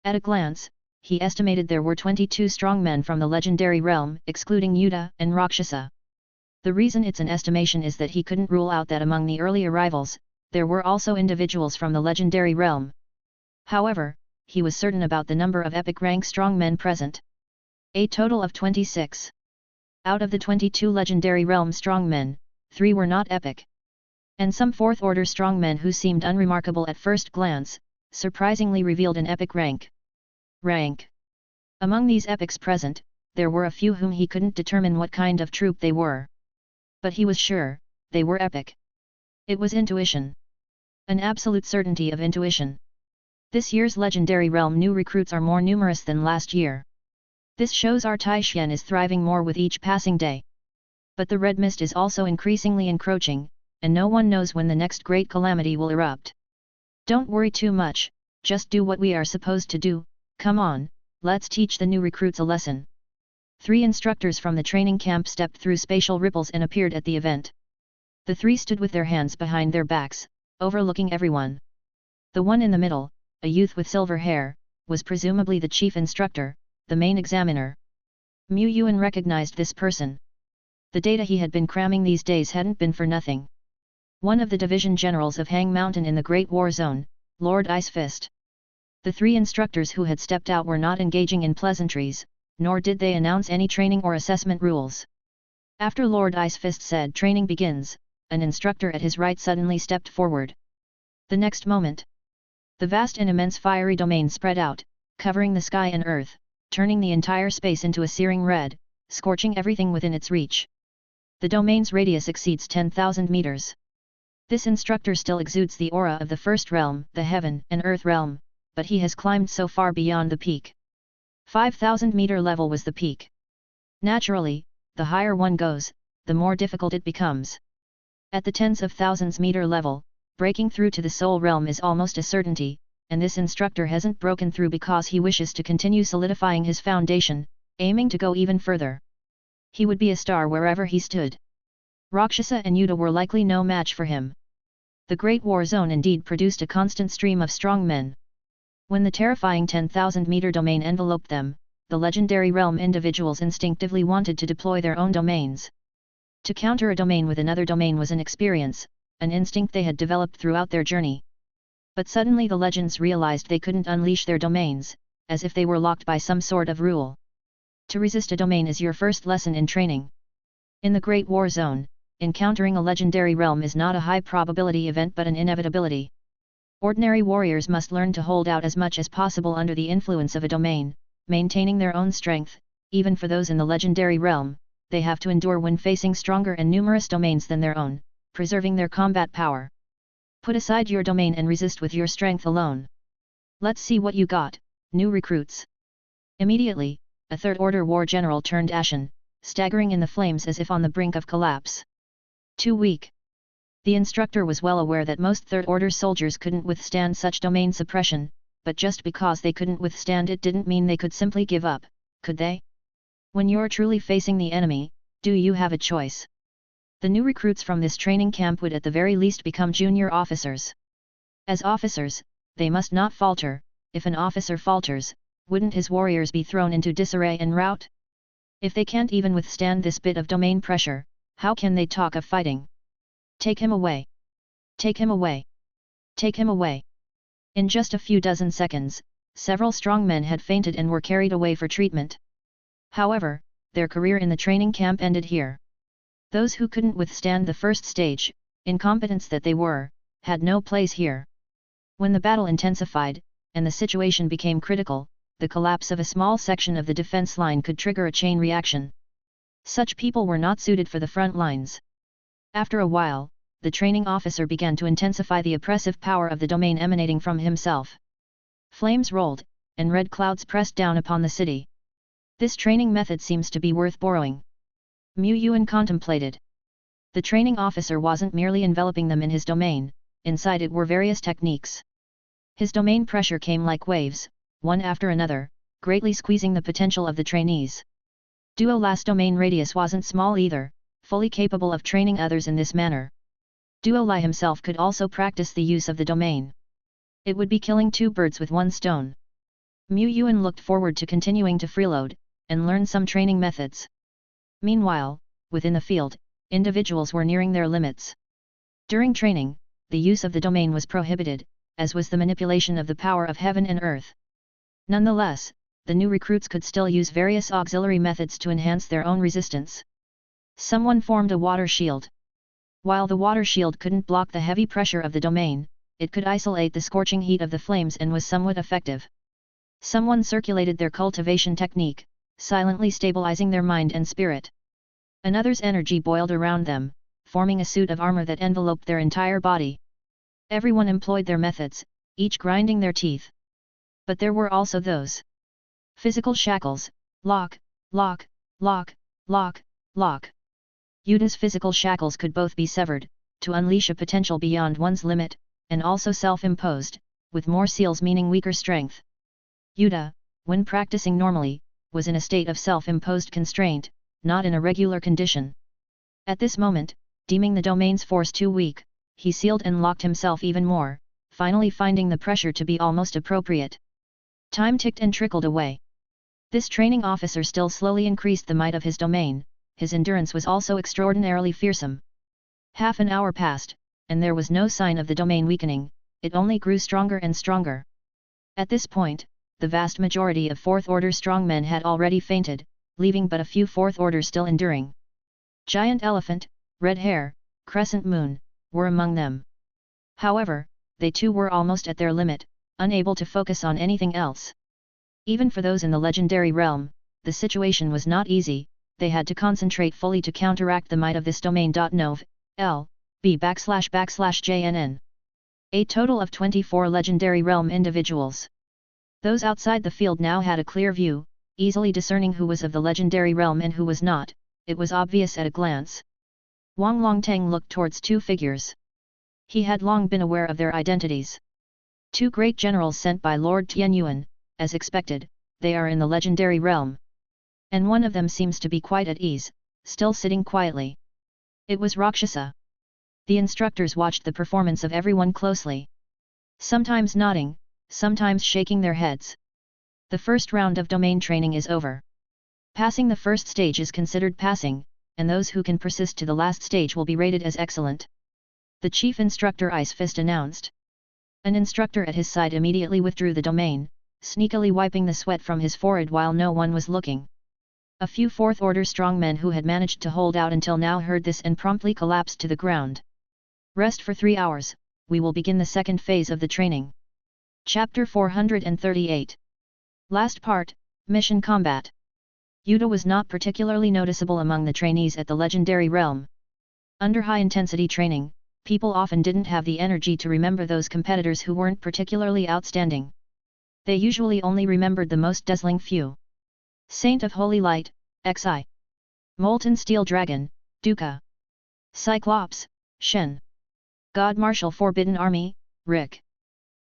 At a glance, he estimated there were 22 strong men from the legendary realm, excluding Yuta and Rakshasa. The reason it's an estimation is that he couldn't rule out that among the early arrivals, there were also individuals from the legendary realm. However, he was certain about the number of epic rank strong men present. A total of 26. Out of the 22 legendary realm strong men, 3 were not epic. And some fourth order strong men who seemed unremarkable at first glance, surprisingly revealed an epic rank. Among these epics present, there were a few whom he couldn't determine what kind of troop they were. But he was sure, they were epic. It was intuition. An absolute certainty of intuition. This year's legendary realm new recruits are more numerous than last year. This shows our Taishan is thriving more with each passing day. But the red mist is also increasingly encroaching, and no one knows when the next great calamity will erupt. Don't worry too much, just do what we are supposed to do. Come on, let's teach the new recruits a lesson. 3 instructors from the training camp stepped through spatial ripples and appeared at the event. The 3 stood with their hands behind their backs, overlooking everyone. The one in the middle, a youth with silver hair, was presumably the chief instructor, the main examiner. Yuan recognized this person. The data he had been cramming these days hadn't been for nothing. One of the division generals of Hang Mountain in the Great War Zone, Lord Ice Fist. The 3 instructors who had stepped out were not engaging in pleasantries, nor did they announce any training or assessment rules. After Lord Ice Fist said training begins, an instructor at his right suddenly stepped forward. The next moment, the vast and immense fiery domain spread out, covering the sky and earth, turning the entire space into a searing red, scorching everything within its reach. The domain's radius exceeds 10,000 meters. This instructor still exudes the aura of the first realm, the heaven and earth realm, but he has climbed so far beyond the peak. 5,000 meter level was the peak. Naturally, the higher one goes, the more difficult it becomes. At the tens of thousands meter level, breaking through to the soul realm is almost a certainty, and this instructor hasn't broken through because he wishes to continue solidifying his foundation, aiming to go even further. He would be a star wherever he stood. Rakshasa and Yuta were likely no match for him. The Great War Zone indeed produced a constant stream of strong men. When the terrifying 10,000 meter domain enveloped them, the legendary realm individuals instinctively wanted to deploy their own domains. To counter a domain with another domain was an experience, an instinct they had developed throughout their journey. But suddenly the legends realized they couldn't unleash their domains, as if they were locked by some sort of rule. To resist a domain is your first lesson in training. In the Great War Zone, encountering a legendary realm is not a high probability event but an inevitability. Ordinary warriors must learn to hold out as much as possible under the influence of a domain, maintaining their own strength. Even for those in the legendary realm, they have to endure when facing stronger and numerous domains than their own, preserving their combat power. Put aside your domain and resist with your strength alone. Let's see what you got, new recruits. Immediately, a third-order war general turned ashen, staggering in the flames as if on the brink of collapse. Too weak. The instructor was well aware that most third-order soldiers couldn't withstand such domain suppression, but just because they couldn't withstand it didn't mean they could simply give up, could they? When you're truly facing the enemy, do you have a choice? The new recruits from this training camp would at the very least become junior officers. As officers, they must not falter. If an officer falters, wouldn't his warriors be thrown into disarray and rout? If they can't even withstand this bit of domain pressure, how can they talk of fighting? Take him away! Take him away! Take him away! In just a few dozen seconds, several strong men had fainted and were carried away for treatment. However, their career in the training camp ended here. Those who couldn't withstand the first stage, incompetents that they were, had no place here. When the battle intensified, and the situation became critical, the collapse of a small section of the defense line could trigger a chain reaction. Such people were not suited for the front lines. After a while, the training officer began to intensify the oppressive power of the domain emanating from himself. Flames rolled, and red clouds pressed down upon the city. This training method seems to be worth borrowing. Yuan contemplated. The training officer wasn't merely enveloping them in his domain, inside it were various techniques. His domain pressure came like waves, one after another, greatly squeezing the potential of the trainees. Duo's domain radius wasn't small either, fully capable of training others in this manner. Duo himself could also practice the use of the domain. It would be killing two birds with one stone. Yuan looked forward to continuing to freeload, and learn some training methods. Meanwhile, within the field, individuals were nearing their limits. During training, the use of the domain was prohibited, as was the manipulation of the power of heaven and earth. Nonetheless, the new recruits could still use various auxiliary methods to enhance their own resistance. Someone formed a water shield. While the water shield couldn't block the heavy pressure of the domain, it could isolate the scorching heat of the flames and was somewhat effective. Someone circulated their cultivation technique, silently stabilizing their mind and spirit. Another's energy boiled around them, forming a suit of armor that enveloped their entire body. Everyone employed their methods, each grinding their teeth. But there were also those physical shackles: lock, lock, lock, lock, lock. Yuan's physical shackles could both be severed, to unleash a potential beyond one's limit, and also self-imposed, with more seals meaning weaker strength. Yuan, when practicing normally, was in a state of self-imposed constraint, not in a regular condition. At this moment, deeming the domain's force too weak, he sealed and locked himself even more, finally finding the pressure to be almost appropriate. Time ticked and trickled away. This training officer still slowly increased the might of his domain, his endurance was also extraordinarily fearsome. Half an hour passed, and there was no sign of the domain weakening, it only grew stronger and stronger. At this point, the vast majority of fourth-order strongmen had already fainted, leaving but a few fourth-orders still enduring. Giant Elephant, Red Hair, Crescent Moon, were among them. However, they too were almost at their limit, unable to focus on anything else. Even for those in the legendary realm, the situation was not easy, they had to concentrate fully to counteract the might of this domain. L.B//JNN. A total of 24 legendary realm individuals. Those outside the field now had a clear view, easily discerning who was of the legendary realm and who was not, it was obvious at a glance. Wang Longteng looked towards two figures. He had long been aware of their identities. Two great generals sent by Lord Tianyuan, as expected, they are in the legendary realm. And one of them seems to be quite at ease, still sitting quietly. It was Rakshasa. The instructors watched the performance of everyone closely. Sometimes nodding, sometimes shaking their heads. The first round of domain training is over. Passing the first stage is considered passing, and those who can persist to the last stage will be rated as excellent. The chief instructor Ice Fist announced. An instructor at his side immediately withdrew the domain, sneakily wiping the sweat from his forehead while no one was looking. A few fourth-order strongmen who had managed to hold out until now heard this and promptly collapsed to the ground. Rest for 3 hours, we will begin the second phase of the training. Chapter 438. Last part, Mission Combat. Yuan was not particularly noticeable among the trainees at the legendary realm. Under high-intensity training, people often didn't have the energy to remember those competitors who weren't particularly outstanding. They usually only remembered the most dazzling few. Saint of Holy Light, Xi. Molten Steel Dragon, Duca. Cyclops, Shen. God Marshal Forbidden Army, Rick.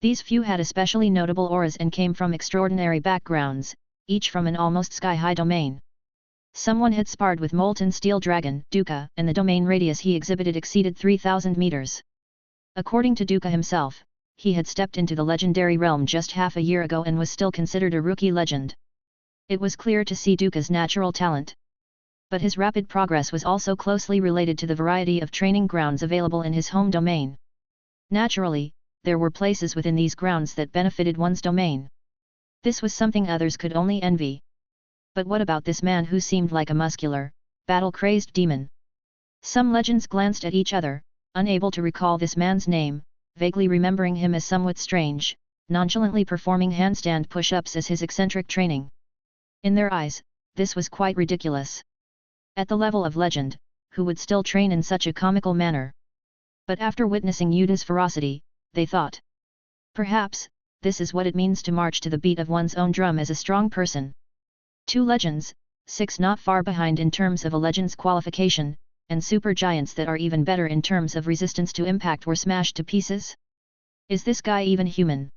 These few had especially notable auras and came from extraordinary backgrounds, each from an almost sky-high domain. Someone had sparred with Molten Steel Dragon, Duca, and the domain radius he exhibited exceeded 3,000 meters. According to Duca himself, he had stepped into the legendary realm just half a year ago and was still considered a rookie legend. It was clear to see Duca's natural talent. But his rapid progress was also closely related to the variety of training grounds available in his home domain. Naturally, there were places within these grounds that benefited one's domain. This was something others could only envy. But what about this man who seemed like a muscular, battle-crazed demon? Some legends glanced at each other, unable to recall this man's name, vaguely remembering him as somewhat strange, nonchalantly performing handstand push-ups as his eccentric training. In their eyes, this was quite ridiculous. At the level of legend, who would still train in such a comical manner? But after witnessing Yuda's ferocity, they thought, perhaps, this is what it means to march to the beat of one's own drum as a strong person. 2 legends, 6 not far behind in terms of a legend's qualification, and super giants that are even better in terms of resistance to impact were smashed to pieces? Is this guy even human?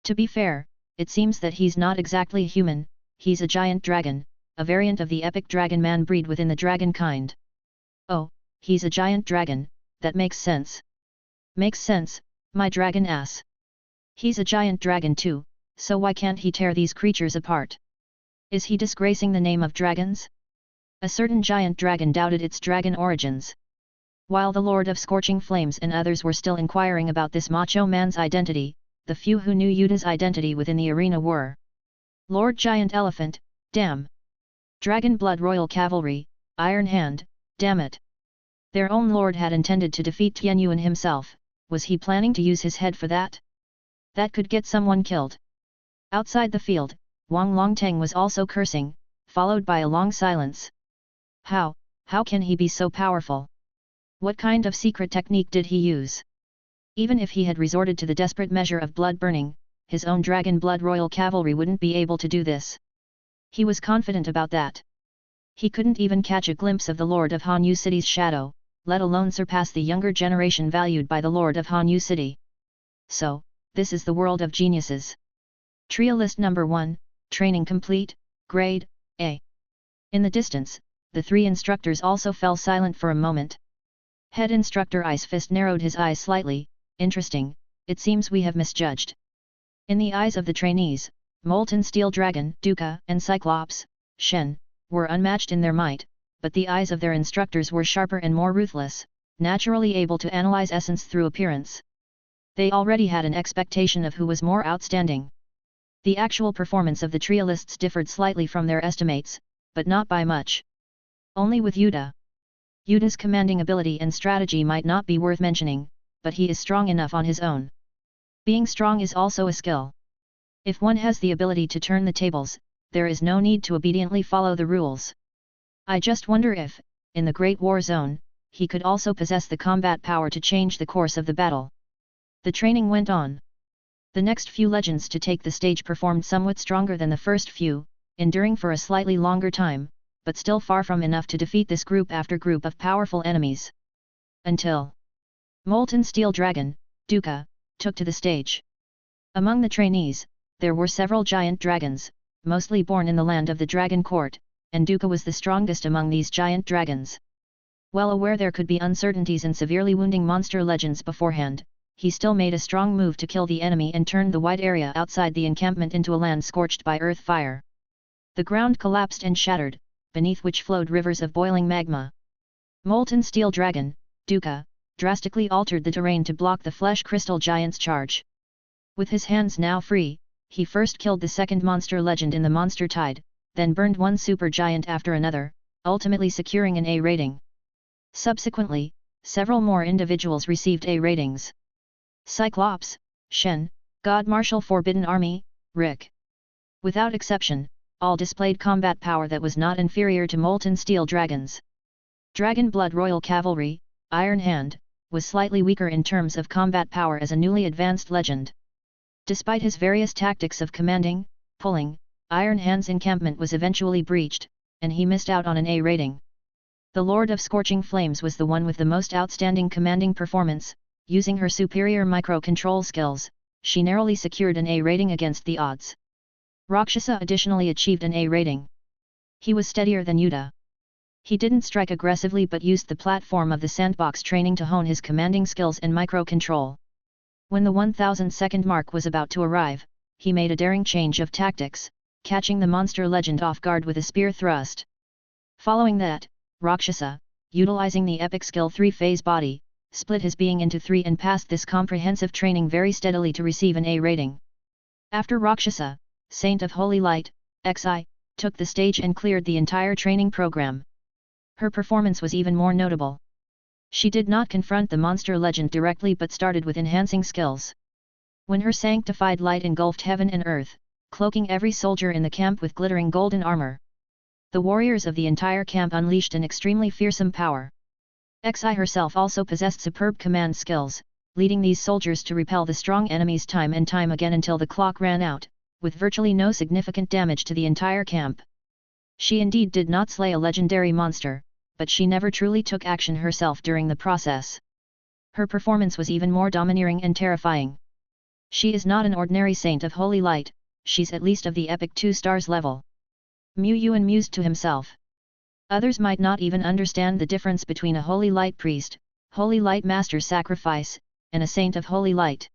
To be fair, it seems that he's not exactly human, he's a giant dragon, a variant of the epic dragon man breed within the dragon kind. Oh, he's a giant dragon, that makes sense. Makes sense, my dragon ass. He's a giant dragon too, so why can't he tear these creatures apart? Is he disgracing the name of dragons? A certain giant dragon doubted its dragon origins. While the Lord of Scorching Flames and others were still inquiring about this macho man's identity, the few who knew Yuda's identity within the arena were Lord Giant Elephant, damn. Dragon Blood Royal Cavalry, Iron Hand, damn it. Their own lord had intended to defeat Tian Yuan himself, was he planning to use his head for that? That could get someone killed. Outside the field, Wang Longteng was also cursing, followed by a long silence. How can he be so powerful? What kind of secret technique did he use? Even if he had resorted to the desperate measure of blood burning, his own Dragon Blood Royal Cavalry wouldn't be able to do this. He was confident about that. He couldn't even catch a glimpse of the Lord of Hanyu City's shadow, let alone surpass the younger generation valued by the Lord of Hanyu City. So, this is the world of geniuses. Trio list number 1, training complete, grade A. In the distance, the 3 instructors also fell silent for a moment. Head instructor Ice Fist narrowed his eyes slightly. Interesting, it seems we have misjudged. In the eyes of the trainees, Molten Steel Dragon, Duca, and Cyclops, Shen, were unmatched in their might, but the eyes of their instructors were sharper and more ruthless, naturally able to analyze essence through appearance. They already had an expectation of who was more outstanding. The actual performance of the trialists differed slightly from their estimates, but not by much. Only with Yuda. Yuda's commanding ability and strategy might not be worth mentioning, but he is strong enough on his own. Being strong is also a skill. If one has the ability to turn the tables, there is no need to obediently follow the rules. I just wonder if, in the Great War Zone, he could also possess the combat power to change the course of the battle. The training went on. The next few legends to take the stage performed somewhat stronger than the first few, enduring for a slightly longer time, but still far from enough to defeat this group after group of powerful enemies. Until Molten Steel Dragon, Duca, took to the stage. Among the trainees, there were several giant dragons, mostly born in the land of the Dragon Court, and Duca was the strongest among these giant dragons. Well aware there could be uncertainties and severely wounding monster legends beforehand, he still made a strong move to kill the enemy and turned the wide area outside the encampment into a land scorched by earth fire. The ground collapsed and shattered, beneath which flowed rivers of boiling magma. Molten Steel Dragon, Duca, drastically altered the terrain to block the Flesh Crystal Giant's charge. With his hands now free, he first killed the second monster legend in the monster tide, then burned one super giant after another, ultimately securing an A rating. Subsequently, several more individuals received A ratings. Cyclops, Shen, God Marshal Forbidden Army, Rick. Without exception, all displayed combat power that was not inferior to Molten Steel Dragons. Dragon Blood Royal Cavalry, Iron Hand, was slightly weaker in terms of combat power as a newly advanced legend. Despite his various tactics of commanding, pulling, Iron Hand's encampment was eventually breached, and he missed out on an A rating. The Lord of Scorching Flames was the one with the most outstanding commanding performance. Using her superior micro-control skills, she narrowly secured an A rating against the odds. Rakshasa additionally achieved an A rating. He was steadier than Yuda. He didn't strike aggressively but used the platform of the sandbox training to hone his commanding skills and micro-control. When the 1000-second mark was about to arrive, he made a daring change of tactics, catching the monster legend off guard with a spear thrust. Following that, Rakshasa, utilizing the epic skill 3-phase body, split his being into 3 and passed this comprehensive training very steadily to receive an A rating. After Rakshasa, Saint of Holy Light, XI, took the stage and cleared the entire training program. Her performance was even more notable. She did not confront the monster legend directly but started with enhancing skills. When her sanctified light engulfed heaven and earth, cloaking every soldier in the camp with glittering golden armor, the warriors of the entire camp unleashed an extremely fearsome power. Xi herself also possessed superb command skills, leading these soldiers to repel the strong enemies time and time again until the clock ran out, with virtually no significant damage to the entire camp. She indeed did not slay a legendary monster, but she never truly took action herself during the process. Her performance was even more domineering and terrifying. She is not an ordinary saint of holy light, she's at least of the epic 2 stars level. Yuan mused to himself. Others might not even understand the difference between a holy light priest, holy light master sacrifice, and a saint of holy light.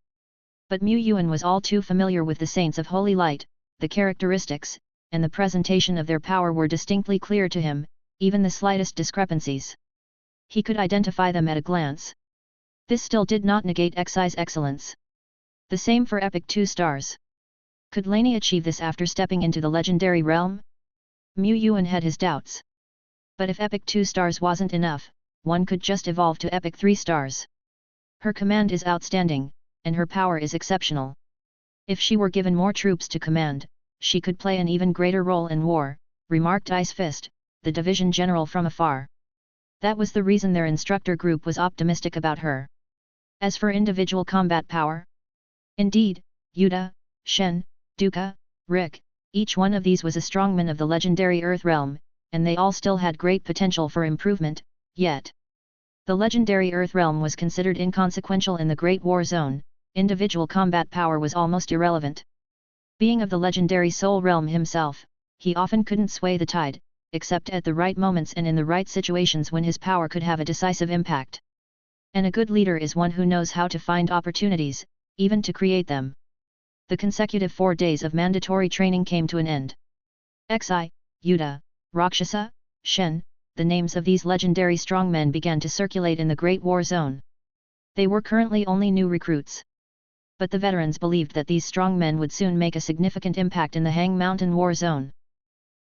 But Yuan was all too familiar with the saints of holy light, the characteristics, and the presentation of their power were distinctly clear to him, even the slightest discrepancies. He could identify them at a glance. This still did not negate Xi's excellence. The same for epic 2 stars. Could Lainey achieve this after stepping into the legendary realm? Yuan had his doubts. But if epic 2 stars wasn't enough, one could just evolve to epic 3 stars. Her command is outstanding, and her power is exceptional. If she were given more troops to command, she could play an even greater role in war, remarked Ice Fist, the division general from afar. That was the reason their instructor group was optimistic about her. As for individual combat power? Indeed, Yuta, Shen, Duca, Rick, each one of these was a strongman of the legendary Earth realm, and they all still had great potential for improvement, yet. The legendary Earth realm was considered inconsequential in the Great War Zone, individual combat power was almost irrelevant. Being of the legendary Soul realm himself, he often couldn't sway the tide, except at the right moments and in the right situations when his power could have a decisive impact. And a good leader is one who knows how to find opportunities, even to create them. The consecutive 4 days of mandatory training came to an end. Xi, Yuta, Rakshasa, Shen, the names of these legendary strongmen began to circulate in the Great War Zone. They were currently only new recruits. But the veterans believed that these strongmen would soon make a significant impact in the Hang Mountain War Zone.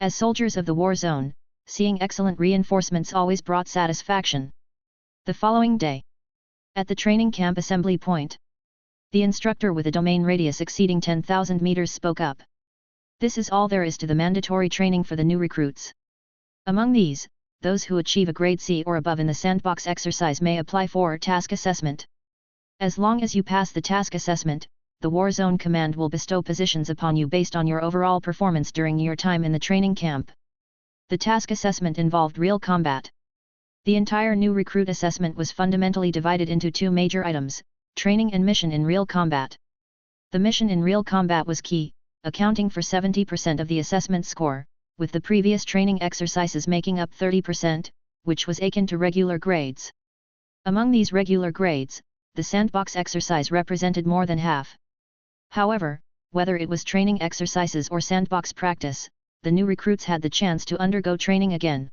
As soldiers of the War Zone, seeing excellent reinforcements always brought satisfaction. The following day, at the training camp assembly point, the instructor with a domain radius exceeding 10,000 meters spoke up. This is all there is to the mandatory training for the new recruits. Among these, those who achieve a grade C or above in the sandbox exercise may apply for task assessment. As long as you pass the task assessment, the War Zone Command will bestow positions upon you based on your overall performance during your time in the training camp. The task assessment involved real combat. The entire new recruit assessment was fundamentally divided into 2 major items, training and mission in real combat. The mission in real combat was key, accounting for 70% of the assessment score, with the previous training exercises making up 30%, which was akin to regular grades. Among these regular grades, the sandbox exercise represented more than half. However, whether it was training exercises or sandbox practice, the new recruits had the chance to undergo training again.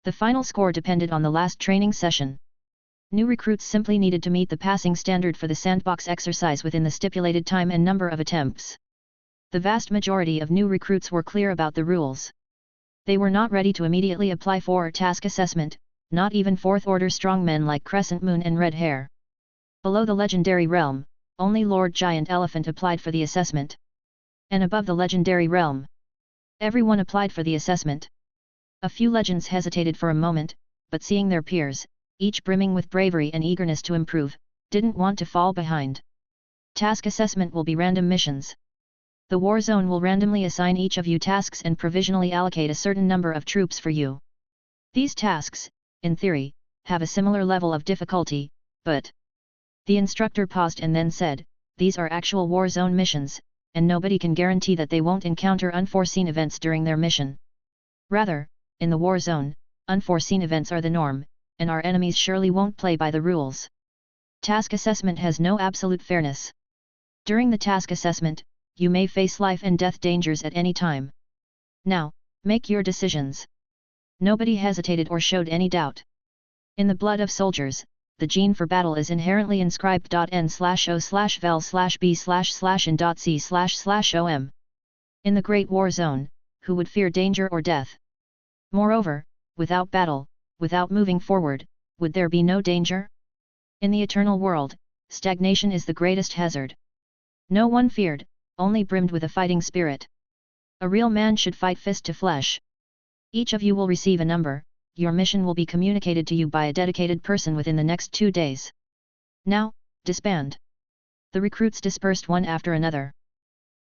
The final score depended on the last training session. New recruits simply needed to meet the passing standard for the sandbox exercise within the stipulated time and number of attempts. The vast majority of new recruits were clear about the rules. They were not ready to immediately apply for task assessment, not even 4th-order strongmen like Crescent Moon and Red Hair. Below the legendary realm, only Lord Giant Elephant applied for the assessment. And above the legendary realm, everyone applied for the assessment. A few legends hesitated for a moment, but seeing their peers, each brimming with bravery and eagerness to improve, didn't want to fall behind. Task assessment will be random missions. The War Zone will randomly assign each of you tasks and provisionally allocate a certain number of troops for you. These tasks, in theory, have a similar level of difficulty, but... The instructor paused and then said, these are actual War Zone missions, and nobody can guarantee that they won't encounter unforeseen events during their mission. Rather, in the War Zone, unforeseen events are the norm, and our enemies surely won't play by the rules. Task assessment has no absolute fairness. During the task assessment, you may face life and death dangers at any time. Now, make your decisions. Nobody hesitated or showed any doubt. In the blood of soldiers, the gene for battle is inherently inscribed. N/O/vel/B//in.C//om. In the Great War Zone, who would fear danger or death? Moreover, without battle, without moving forward, would there be no danger? In the eternal world, stagnation is the greatest hazard. No one feared, only brimmed with a fighting spirit. A real man should fight fist to flesh. Each of you will receive a number, your mission will be communicated to you by a dedicated person within the next 2 days. Now, disband. The recruits dispersed one after another.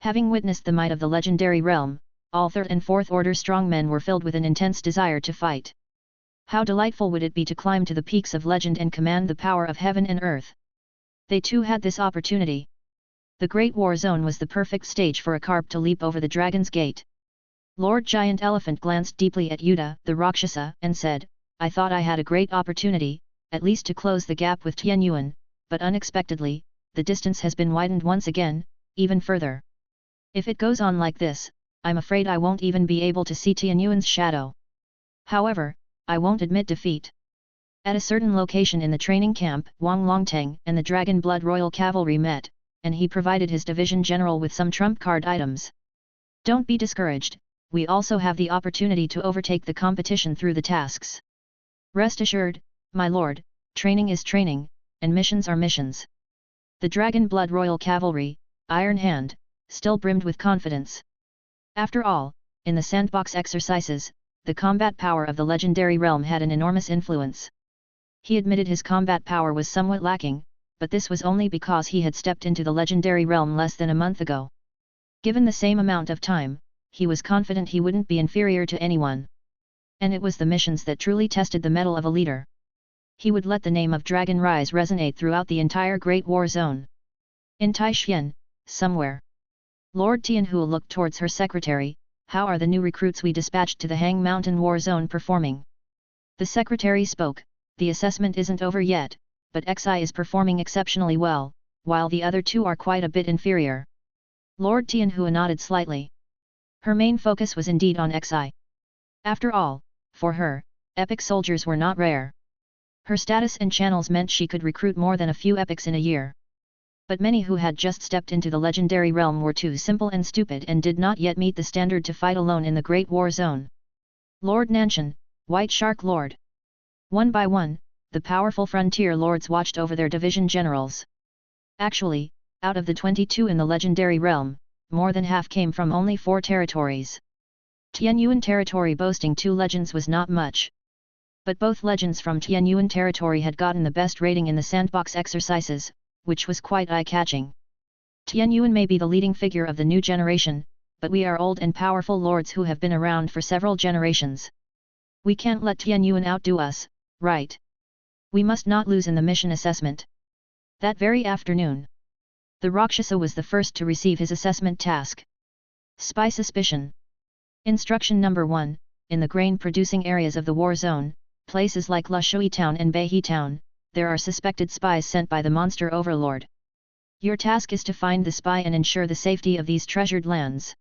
Having witnessed the might of the legendary realm, all 3rd and 4th order strongmen were filled with an intense desire to fight. How delightful would it be to climb to the peaks of legend and command the power of heaven and earth. They too had this opportunity. The Great War Zone was the perfect stage for a carp to leap over the Dragon's Gate. Lord Giant Elephant glanced deeply at Yuta, the Rakshasa, and said, I thought I had a great opportunity, at least to close the gap with Tian Yuan, but unexpectedly, the distance has been widened once again, even further. If it goes on like this, I'm afraid I won't even be able to see Tian Yuan's shadow. However, I won't admit defeat. At a certain location in the training camp, Wang Longteng and the Dragon Blood Royal Cavalry met, and he provided his division general with some trump card items. Don't be discouraged, we also have the opportunity to overtake the competition through the tasks. Rest assured, my lord, training is training, and missions are missions. The Dragon Blood Royal Cavalry, Iron Hand, still brimmed with confidence. After all, in the sandbox exercises, the combat power of the legendary realm had an enormous influence. He admitted his combat power was somewhat lacking, but this was only because he had stepped into the legendary realm less than a month ago. Given the same amount of time, he was confident he wouldn't be inferior to anyone. And it was the missions that truly tested the mettle of a leader. He would let the name of Dragon Rise resonate throughout the entire Great War Zone. In Taixuan, somewhere. Lord Tianhu looked towards her secretary. How are the new recruits we dispatched to the Hang Mountain War Zone performing? The secretary spoke, the assessment isn't over yet, but XI is performing exceptionally well, while the other two are quite a bit inferior. Lord Tianhu nodded slightly. Her main focus was indeed on XI. After all, for her, epic soldiers were not rare. Her status and channels meant she could recruit more than a few epics in a year. But many who had just stepped into the legendary realm were too simple and stupid and did not yet meet the standard to fight alone in the Great War Zone. Lord Nanshan, White Shark Lord. One by one, the powerful frontier lords watched over their division generals. Actually, out of the 22 in the legendary realm, more than half came from only 4 territories. Tianyuan territory boasting 2 legends was not much. But both legends from Tianyuan territory had gotten the best rating in the sandbox exercises, which was quite eye-catching. Tianyuan may be the leading figure of the new generation, but we are old and powerful lords who have been around for several generations. We can't let Tianyuan outdo us, right? We must not lose in the mission assessment. That very afternoon, the Rakshasa was the first to receive his assessment task. Spy suspicion. Instruction number 1, in the grain-producing areas of the war zone, places like Lushui Town and Beihe Town, there are suspected spies sent by the monster overlord. Your task is to find the spy and ensure the safety of these treasured lands.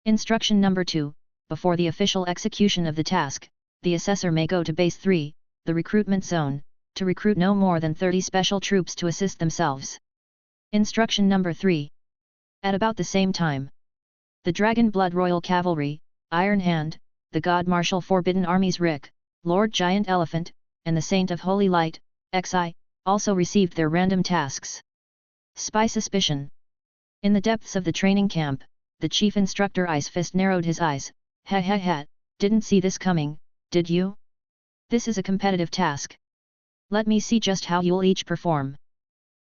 Instruction number 2, before the official execution of the task, the assessor may go to Base 3, the recruitment zone, to recruit no more than 30 special troops to assist themselves. Instruction number 3. At about the same time, the Dragon Blood Royal Cavalry, Iron Hand, the God Marshal Forbidden Armies Rick, Lord Giant Elephant, and the Saint of Holy Light, XI, also received their random tasks. Spy suspicion. In the depths of the training camp, the chief instructor Ice Fist narrowed his eyes. Ha ha ha, didn't see this coming, did you? This is a competitive task. Let me see just how you'll each perform.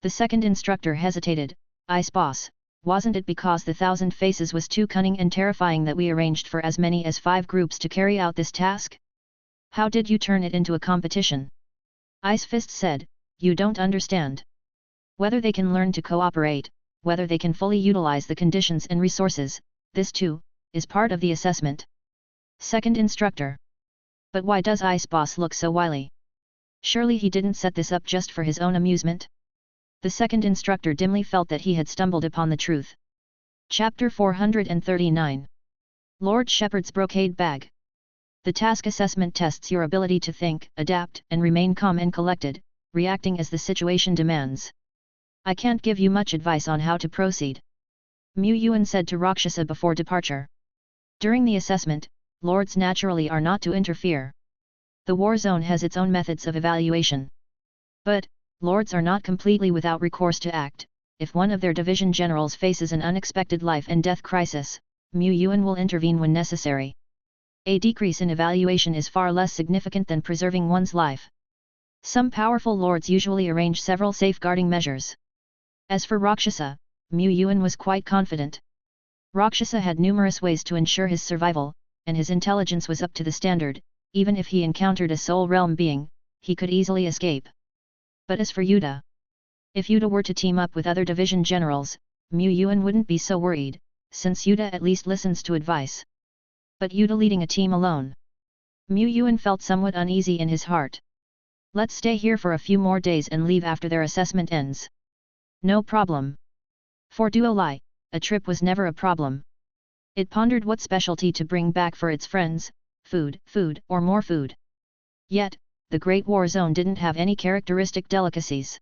The second instructor hesitated. Ice Boss, wasn't it because the 1,000 faces was too cunning and terrifying that we arranged for as many as 5 groups to carry out this task? How did you turn it into a competition? Ice Fist said, you don't understand. Whether they can learn to cooperate, whether they can fully utilize the conditions and resources, this too, is part of the assessment. Second instructor. But why does Ice Boss look so wily? Surely he didn't set this up just for his own amusement? The second instructor dimly felt that he had stumbled upon the truth. Chapter 439. Lord Shepherd's Brocade Bag. The task assessment tests your ability to think, adapt, and remain calm and collected, reacting as the situation demands. I can't give you much advice on how to proceed. Mu Yuan said to Rakshasa before departure. During the assessment, lords naturally are not to interfere. The war zone has its own methods of evaluation. But, lords are not completely without recourse to act, if one of their division generals faces an unexpected life and death crisis, Yuan will intervene when necessary. A decrease in evaluation is far less significant than preserving one's life. Some powerful lords usually arrange several safeguarding measures. As for Rakshasa, Yuan was quite confident. Rakshasa had numerous ways to ensure his survival, and his intelligence was up to the standard. Even if he encountered a soul realm being, he could easily escape. But as for Yuta, if Yuta were to team up with other division generals, Yuan wouldn't be so worried, since Yuta at least listens to advice. But Yuta leading a team alone? Yuan felt somewhat uneasy in his heart. Let's stay here for a few more days and leave after their assessment ends. No problem. For Duo Lai, a trip was never a problem. It pondered what specialty to bring back for its friends, food, or more food. Yet, the Great War Zone didn't have any characteristic delicacies.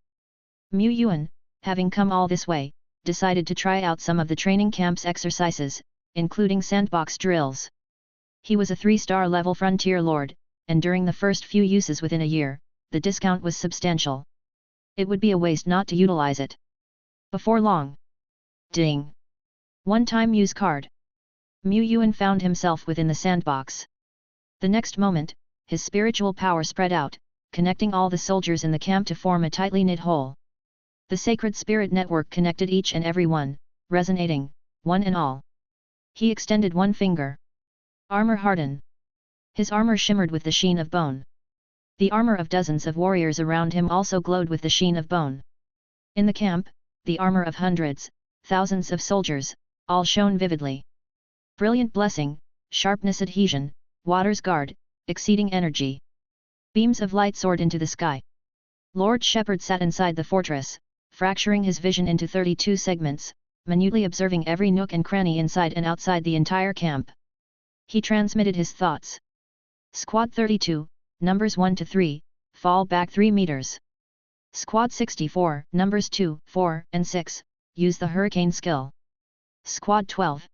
Yuan, having come all this way, decided to try out some of the training camp's exercises, including sandbox drills. He was a 3-star level frontier lord, and during the first few uses within a year, the discount was substantial. It would be a waste not to utilize it. Before long. Ding! One-time use card. Yuan found himself within the sandbox. The next moment, his spiritual power spread out, connecting all the soldiers in the camp to form a tightly knit whole. The sacred spirit network connected each and every one, resonating, one and all. He extended one finger. Armor harden. His armor shimmered with the sheen of bone. The armor of dozens of warriors around him also glowed with the sheen of bone. In the camp, the armor of hundreds, thousands of soldiers, all shone vividly. Brilliant blessing, sharpness adhesion, water's guard, exceeding energy. Beams of light soared into the sky. Lord Shepherd sat inside the fortress, fracturing his vision into 32 segments, minutely observing every nook and cranny inside and outside the entire camp. He transmitted his thoughts. Squad 32, numbers 1 to 3, fall back 3 meters. Squad 64, numbers 2, 4, and 6, use the hurricane skill. Squad 12.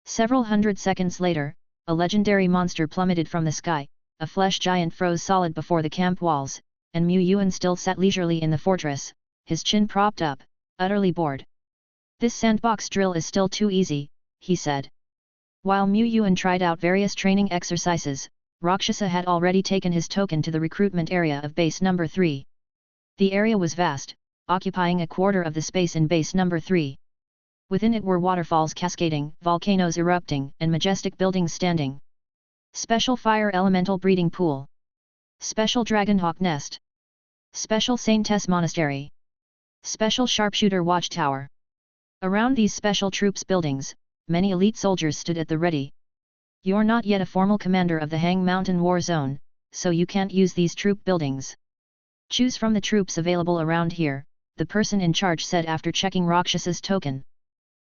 Several hundred seconds later, a legendary monster plummeted from the sky, a flesh giant froze solid before the camp walls, and Yuan still sat leisurely in the fortress, his chin propped up, utterly bored. This sandbox drill is still too easy, he said. While Yuan tried out various training exercises, Rakshasa had already taken his token to the recruitment area of base number 3. The area was vast, occupying a quarter of the space in base number 3. Within it were waterfalls cascading, volcanoes erupting, and majestic buildings standing. Special fire elemental breeding pool. Special dragonhawk nest. Special saintess monastery. Special sharpshooter watchtower. Around these special troops buildings, many elite soldiers stood at the ready. You're not yet a formal commander of the Hang Mountain War Zone, so you can't use these troop buildings. Choose from the troops available around here, the person in charge said after checking Rakshasa's token.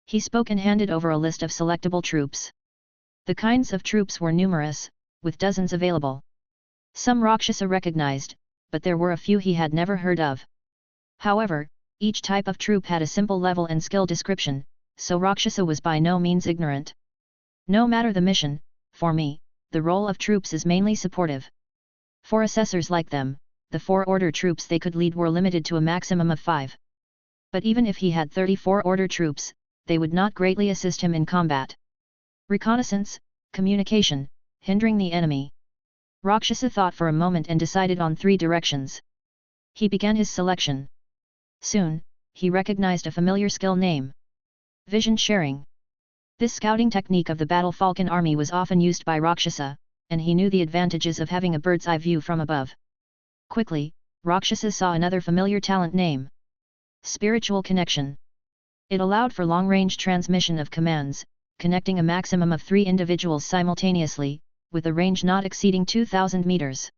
He spoke and handed over a list of selectable troops. The kinds of troops were numerous, with dozens available. Some Rakshasa recognized, but there were a few he had never heard of. However, each type of troop had a simple level and skill description, so Rakshasa was by no means ignorant. No matter the mission, for me, the role of troops is mainly supportive. For assessors like them, the 4-order troops they could lead were limited to a maximum of 5. But even if he had 34-order troops, they would not greatly assist him in combat. Reconnaissance, communication, hindering the enemy. Rakshasa thought for a moment and decided on 3 directions. He began his selection. Soon, he recognized a familiar skill name. Vision sharing. This scouting technique of the battle falcon army was often used by Rakshasa, and he knew the advantages of having a bird's eye view from above. Quickly, Rakshasa saw another familiar talent name. Spiritual connection. It allowed for long-range transmission of commands, connecting a maximum of 3 individuals simultaneously, with a range not exceeding 2,000 meters.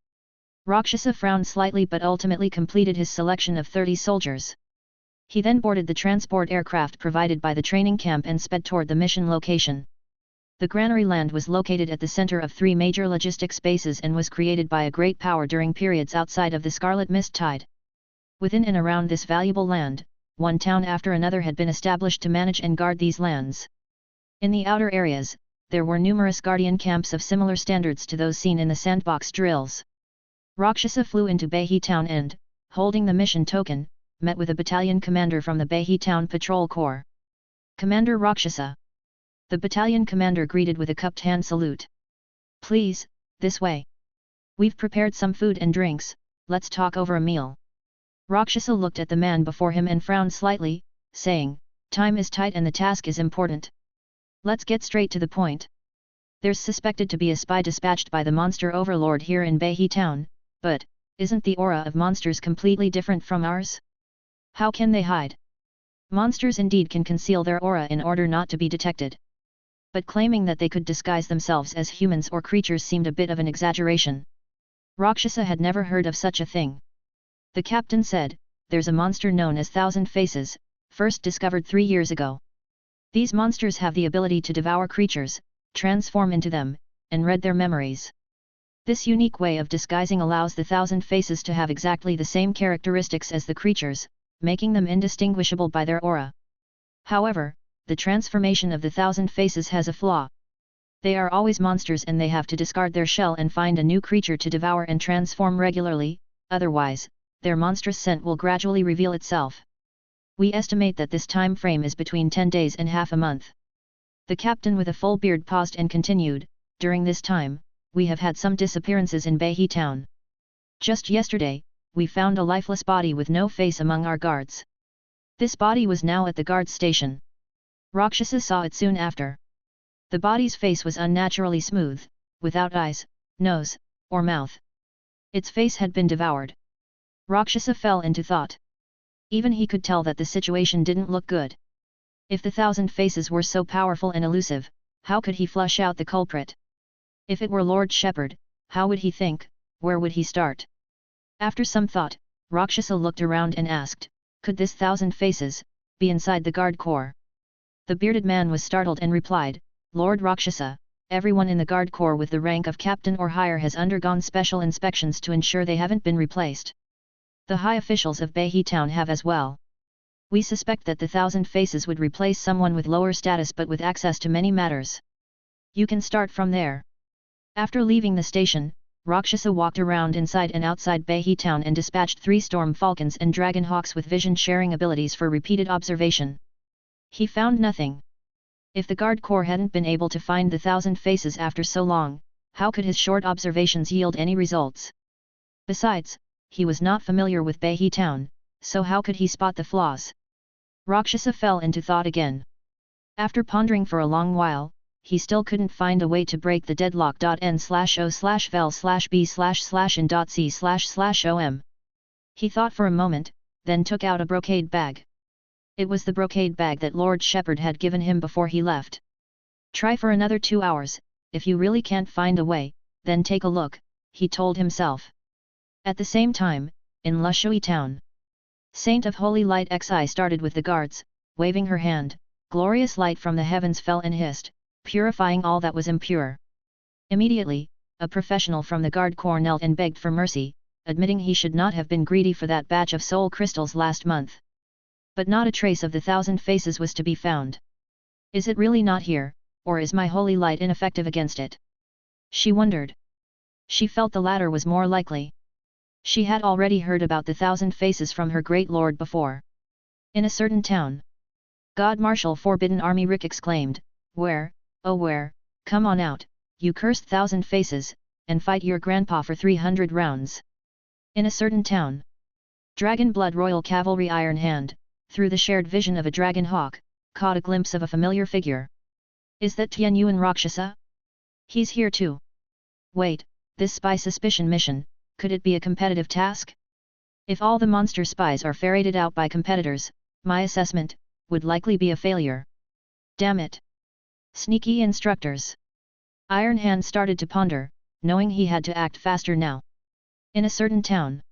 Rakshasa frowned slightly but ultimately completed his selection of 30 soldiers. He then boarded the transport aircraft provided by the training camp and sped toward the mission location. The granary land was located at the center of 3 major logistics bases and was created by a great power during periods outside of the Scarlet Mist Tide. Within and around this valuable land, one town after another had been established to manage and guard these lands. In the outer areas, there were numerous guardian camps of similar standards to those seen in the sandbox drills. Rakshasa flew into Bahi town and, holding the mission token, met with a battalion commander from the Behi Town Patrol Corps. Commander Rakshasa. The battalion commander greeted with a cupped hand salute. Please, this way. We've prepared some food and drinks, let's talk over a meal. Rakshasa looked at the man before him and frowned slightly, saying, time is tight and the task is important. Let's get straight to the point. There's suspected to be a spy dispatched by the monster overlord here in Behi Town, but, isn't the aura of monsters completely different from ours? How can they hide? Monsters indeed can conceal their aura in order not to be detected. But claiming that they could disguise themselves as humans or creatures seemed a bit of an exaggeration. Rakshasa had never heard of such a thing. The captain said, there's a monster known as Thousand Faces, first discovered 3 years ago. These monsters have the ability to devour creatures, transform into them, and read their memories. This unique way of disguising allows the Thousand Faces to have exactly the same characteristics as the creatures, making them indistinguishable by their aura. However, the transformation of the Thousand Faces has a flaw. They are always monsters and they have to discard their shell and find a new creature to devour and transform regularly, otherwise, their monstrous scent will gradually reveal itself. We estimate that this time frame is between 10 days and half a month. The captain with a full beard paused and continued, during this time, we have had some disappearances in Behi Town. Just yesterday, we found a lifeless body with no face among our guards. This body was now at the guard station. Rakshasa saw it soon after. The body's face was unnaturally smooth, without eyes, nose, or mouth. Its face had been devoured. Rakshasa fell into thought. Even he could tell that the situation didn't look good. If the Thousand Faces were so powerful and elusive, how could he flush out the culprit? If it were Lord Shepherd, how would he think, where would he start? After some thought, Rakshasa looked around and asked, could this Thousand Faces be inside the guard corps? The bearded man was startled and replied, Lord Rakshasa, everyone in the guard corps with the rank of captain or higher has undergone special inspections to ensure they haven't been replaced. The high officials of Behi Town have as well. We suspect that the Thousand Faces would replace someone with lower status but with access to many matters. You can start from there. After leaving the station, Rakshasa walked around inside and outside Behi Town and dispatched 3 storm falcons and dragon hawks with vision-sharing abilities for repeated observation. He found nothing. If the guard corps hadn't been able to find the Thousand Faces after so long, how could his short observations yield any results? Besides, he was not familiar with Behi Town, so how could he spot the flaws? Rakshasa fell into thought again. After pondering for a long while, he still couldn't find a way to break the deadlock. N/O/vel/b/in.c//om. He thought for a moment, then took out a brocade bag. It was the brocade bag that Lord Shepherd had given him before he left. Try for another 2 hours, if you really can't find a way, then take a look, he told himself. At the same time, in Lushui Town, Saint of Holy Light Xi started with the guards, waving her hand, glorious light from the heavens fell and hissed, purifying all that was impure. Immediately, a professional from the guard corps knelt and begged for mercy, admitting he should not have been greedy for that batch of soul crystals last month. But not a trace of the Thousand Faces was to be found. Is it really not here, or is my holy light ineffective against it? She wondered. She felt the latter was more likely. She had already heard about the Thousand Faces from her great lord before. In a certain town. God Marshal Forbidden Army Rick exclaimed, where, oh where, come on out, you cursed Thousand Faces, and fight your grandpa for 300 rounds. In a certain town. Dragon Blood Royal Cavalry Iron Hand, through the shared vision of a dragon hawk, caught a glimpse of a familiar figure. Is that Yuan Rakshasa? He's here too. Wait, this spy suspicion mission, could it be a competitive task? If all the monster spies are ferreted out by competitors, my assessment would likely be a failure. Damn it! Sneaky instructors. Iron Hand started to ponder, knowing he had to act faster now. In a certain town.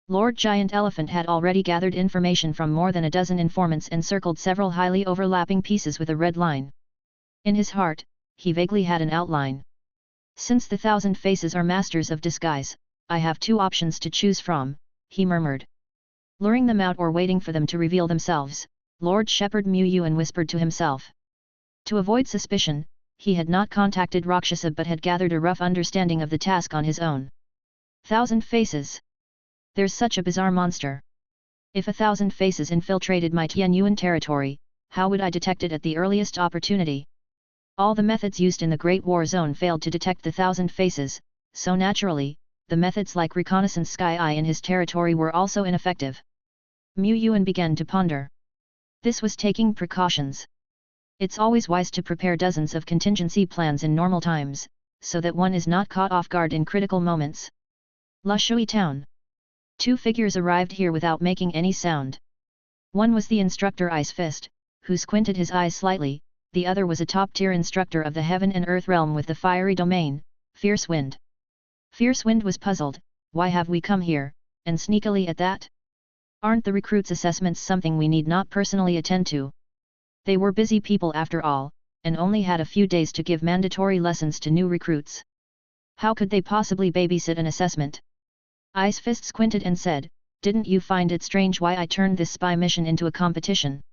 Lord Giant Elephant had already gathered information from more than a dozen informants and circled several highly overlapping pieces with a red line. In his heart, he vaguely had an outline. Since the Thousand Faces are masters of disguise, I have 2 options to choose from, he murmured. Luring them out or waiting for them to reveal themselves, Lord Shepherd Yuan whispered to himself. To avoid suspicion, he had not contacted Rakshasa but had gathered a rough understanding of the task on his own. Thousand Faces. There's such a bizarre monster. If 1,000 faces infiltrated my Yuan territory, how would I detect it at the earliest opportunity? All the methods used in the Great War Zone failed to detect the 1,000 faces, so naturally, the methods like reconnaissance sky eye in his territory were also ineffective. Yuan began to ponder. This was taking precautions. It's always wise to prepare dozens of contingency plans in normal times, so that one is not caught off guard in critical moments. La Shui Town. 2 figures arrived here without making any sound. One was the instructor Ice Fist, who squinted his eyes slightly. The other was a top-tier instructor of the Heaven and Earth realm with the fiery domain, Fierce Wind. Fierce Wind was puzzled. Why have we come here, and sneakily at that? Aren't the recruits' assessments something we need not personally attend to? They were busy people after all, and only had a few days to give mandatory lessons to new recruits. How could they possibly babysit an assessment? Ice Fist squinted and said, "Didn't you find it strange why I turned this spy mission into a competition?"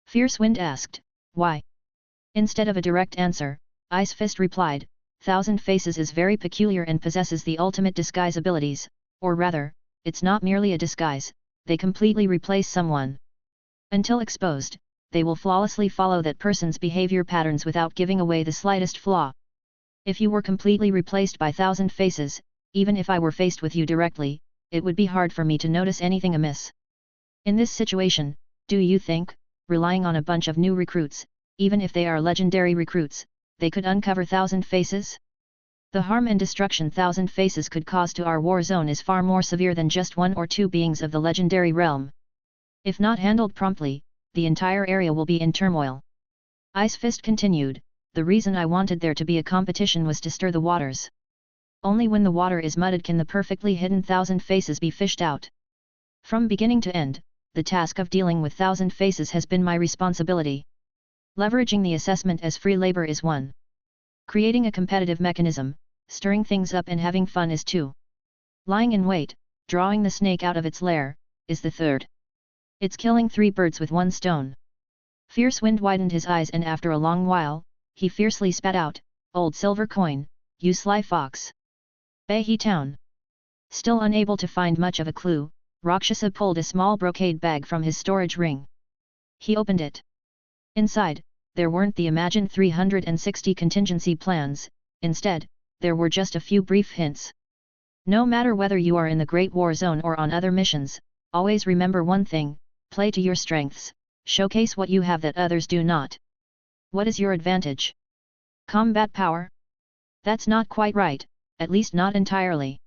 Fierce Wind asked, "Why?" Instead of a direct answer, Ice Fist replied, 1,000 Faces is very peculiar and possesses the ultimate disguise abilities, or rather, it's not merely a disguise, they completely replace someone. Until exposed, they will flawlessly follow that person's behavior patterns without giving away the slightest flaw. If you were completely replaced by 1,000 Faces, even if I were faced with you directly, it would be hard for me to notice anything amiss. In this situation, do you think, relying on a bunch of new recruits, even if they are legendary recruits, they could uncover 1,000 Faces? The harm and destruction 1,000 Faces could cause to our war zone is far more severe than just 1 or 2 beings of the legendary realm. If not handled promptly, the entire area will be in turmoil. Ice Fist continued, the reason I wanted there to be a competition was to stir the waters. Only when the water is muddied can the perfectly hidden 1,000 Faces be fished out. From beginning to end, the task of dealing with 1,000 Faces has been my responsibility. Leveraging the assessment as free labor is 1. Creating a competitive mechanism, stirring things up and having fun is 2. Lying in wait, drawing the snake out of its lair, is the 3rd. It's killing 3 birds with 1 stone. Fierce Wind widened his eyes and after a long while, he fiercely spat out, "Old silver coin, you sly fox." Baihe Town. Still unable to find much of a clue, Rakshasa pulled a small brocade bag from his storage ring. He opened it. Inside, there weren't the imagined 360 contingency plans, instead, there were just a few brief hints. No matter whether you are in the Great War Zone or on other missions, always remember one thing, play to your strengths, showcase what you have that others do not. What is your advantage? Combat power? That's not quite right, at least not entirely.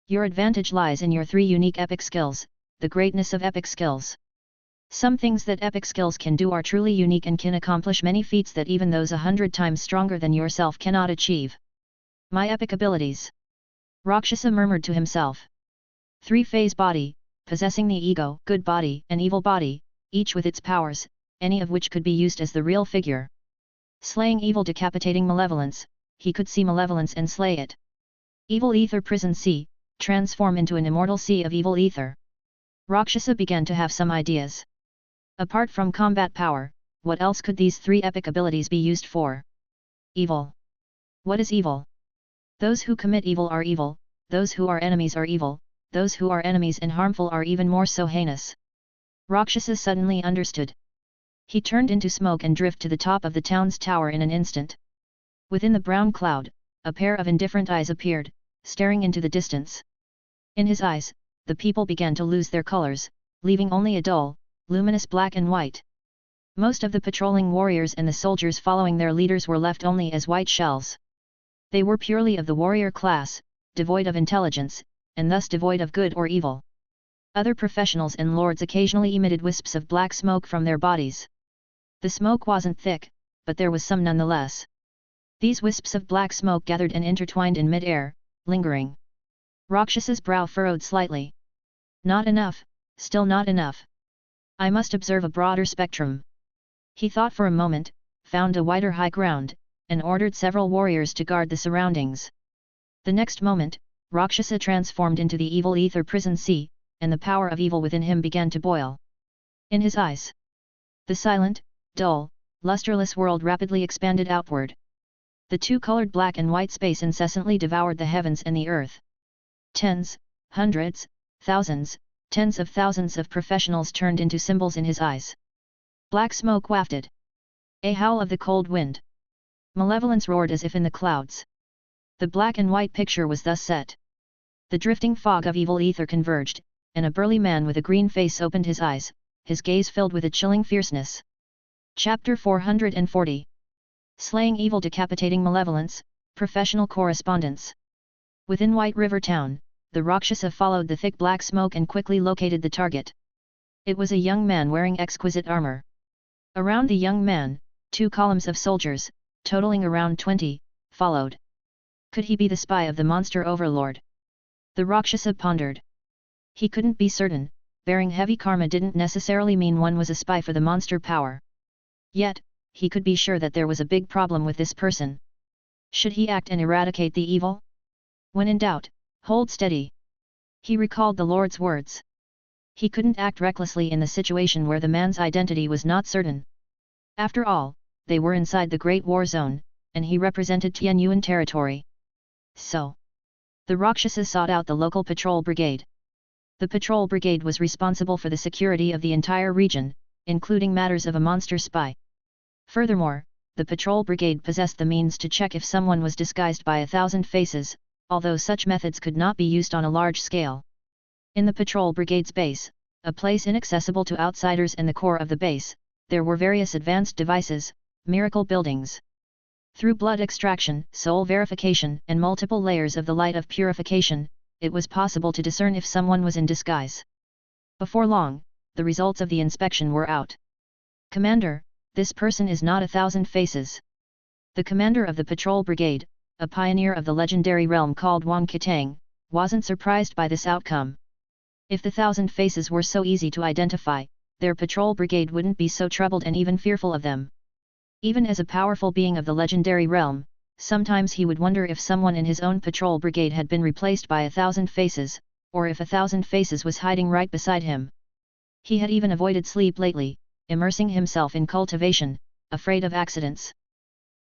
Your advantage lies in your 3 unique epic skills, the greatness of epic skills. Some things that epic skills can do are truly unique and can accomplish many feats that even those 100 times stronger than yourself cannot achieve. My epic abilities. Rakshasa murmured to himself. 3-phase body, possessing the ego, good body and evil body, each with its powers, any of which could be used as the real figure. Slaying evil, decapitating malevolence, he could see malevolence and slay it. Evil ether prison sea, transform into an immortal sea of evil ether. Rakshasa began to have some ideas. Apart from combat power, what else could these 3 epic abilities be used for? Evil. What is evil? Those who commit evil are evil, those who are enemies are evil, those who are enemies and harmful are even more so heinous. Rakshasa suddenly understood. He turned into smoke and drift to the top of the town's tower in an instant. Within the brown cloud, a pair of indifferent eyes appeared, staring into the distance. In his eyes, the people began to lose their colors, leaving only a dull, luminous black and white. Most of the patrolling warriors and the soldiers following their leaders were left only as white shells. They were purely of the warrior class, devoid of intelligence, and thus devoid of good or evil. Other professionals and lords occasionally emitted wisps of black smoke from their bodies. The smoke wasn't thick, but there was some nonetheless. These wisps of black smoke gathered and intertwined in mid-air, lingering. Rakshasa's brow furrowed slightly. Not enough, still not enough. I must observe a broader spectrum. He thought for a moment, found a wider high ground, and ordered several warriors to guard the surroundings. The next moment, Rakshasa transformed into the evil ether prison sea, and the power of evil within him began to boil. In his eyes, the silent, dull, lusterless world rapidly expanded outward. The two-colored black and white space incessantly devoured the heavens and the earth. Tens, hundreds, thousands, Tens of thousands of professionals turned into symbols in his eyes. Black smoke wafted. A howl of the cold wind. Malevolence roared as if in the clouds. The black and white picture was thus set. The drifting fog of evil ether converged, and a burly man with a green face opened his eyes, his gaze filled with a chilling fierceness. Chapter 440. Slaying Evil, Decapitating Malevolence, Professional Correspondence. Within White River Town, the Rakshasa followed the thick black smoke and quickly located the target. It was a young man wearing exquisite armor. Around the young man, 2 columns of soldiers, totaling around 20, followed. Could he be the spy of the monster overlord? The Rakshasa pondered. He couldn't be certain. Bearing heavy karma didn't necessarily mean one was a spy for the monster power. Yet, he could be sure that there was a big problem with this person. Should he act and eradicate the evil? When in doubt, hold steady. He recalled the Lord's words. He couldn't act recklessly in the situation where the man's identity was not certain. After all, they were inside the Great War Zone, and he represented Tianyuan territory. So, the Rakshasa sought out the local patrol brigade. The patrol brigade was responsible for the security of the entire region, including matters of a monster spy. Furthermore, the patrol brigade possessed the means to check if someone was disguised by 1,000 faces, although such methods could not be used on a large scale. In the patrol brigade's base, a place inaccessible to outsiders and the core of the base, there were various advanced devices, miracle buildings. Through blood extraction, soul verification, and multiple layers of the light of purification, it was possible to discern if someone was in disguise. Before long, the results of the inspection were out. Commander, this person is not 1,000 faces. The commander of the patrol brigade, a pioneer of the legendary realm called Yuan, wasn't surprised by this outcome. If the 1,000 faces were so easy to identify, their patrol brigade wouldn't be so troubled and even fearful of them. Even as a powerful being of the legendary realm, sometimes he would wonder if someone in his own patrol brigade had been replaced by 1,000 faces, or if 1,000 faces was hiding right beside him. He had even avoided sleep lately, immersing himself in cultivation, afraid of accidents.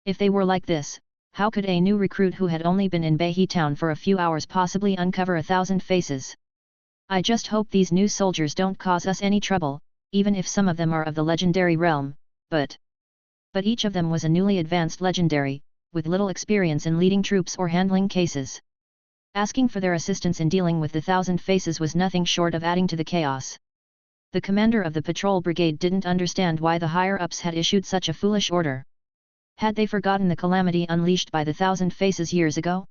If they were like this, how could a new recruit who had only been in Behi town for a few hours possibly uncover 1,000 faces? I just hope these new soldiers don't cause us any trouble, even if some of them are of the legendary realm, but each of them was a newly advanced legendary, with little experience in leading troops or handling cases. Asking for their assistance in dealing with the 1,000 faces was nothing short of adding to the chaos. The commander of the patrol brigade didn't understand why the higher-ups had issued such a foolish order. Had they forgotten the calamity unleashed by the 1,000 faces years ago?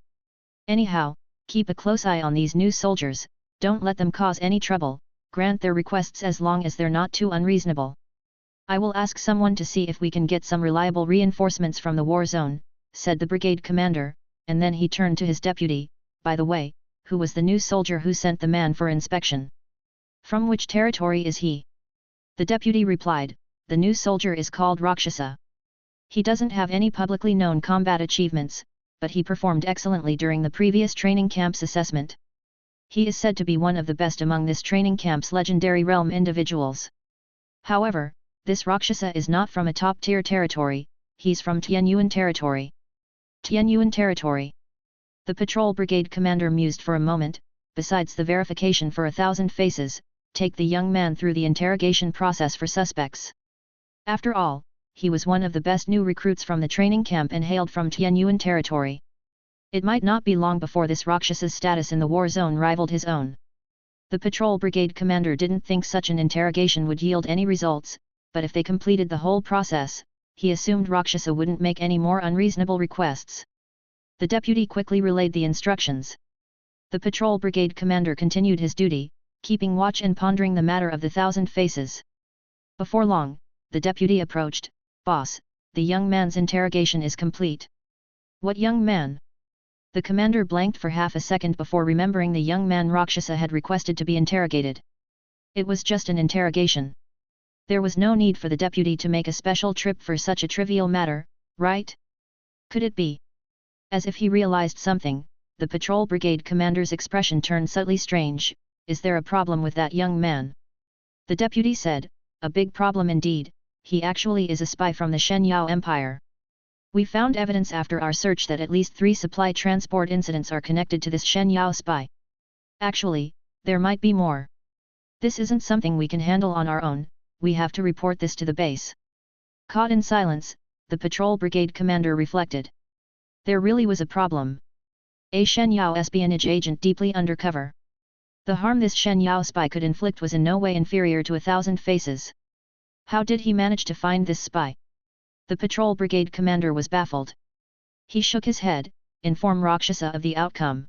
Anyhow, keep a close eye on these new soldiers, don't let them cause any trouble, grant their requests as long as they're not too unreasonable. I will ask someone to see if we can get some reliable reinforcements from the war zone, said the brigade commander, and then he turned to his deputy. By the way, who was the new soldier who sent the man for inspection? From which territory is he? The deputy replied, the new soldier is called Rakshasa. He doesn't have any publicly known combat achievements, but he performed excellently during the previous training camp's assessment. He is said to be one of the best among this training camp's legendary realm individuals. However, this Rakshasa is not from a top-tier territory, he's from Tianyuan territory. Tianyuan territory. The patrol brigade commander mused for a moment. Besides the verification for 1,000 faces, take the young man through the interrogation process for suspects. After all, he was one of the best new recruits from the training camp and hailed from Tianyuan territory. It might not be long before this Rakshasa's status in the war zone rivaled his own. The patrol brigade commander didn't think such an interrogation would yield any results, but if they completed the whole process, he assumed Rakshasa wouldn't make any more unreasonable requests. The deputy quickly relayed the instructions. The patrol brigade commander continued his duty, keeping watch and pondering the matter of the 1,000 faces. Before long, the deputy approached. Boss, the young man's interrogation is complete. What young man? The commander blanked for half a second before remembering the young man Rakshasa had requested to be interrogated. It was just an interrogation. There was no need for the deputy to make a special trip for such a trivial matter, right? Could it be? As if he realized something, the patrol brigade commander's expression turned subtly strange. Is there a problem with that young man? The deputy said, a big problem indeed, he actually is a spy from the Shenyao Empire. We found evidence after our search that at least 3 supply transport incidents are connected to this Shenyao spy. Actually, there might be more. This isn't something we can handle on our own, we have to report this to the base. Caught in silence, the patrol brigade commander reflected. There really was a problem. A Shen Yao espionage agent deeply undercover. The harm this Shen Yao spy could inflict was in no way inferior to 1,000 faces. How did he manage to find this spy? The patrol brigade commander was baffled. He shook his head, informed Rakshasa of the outcome.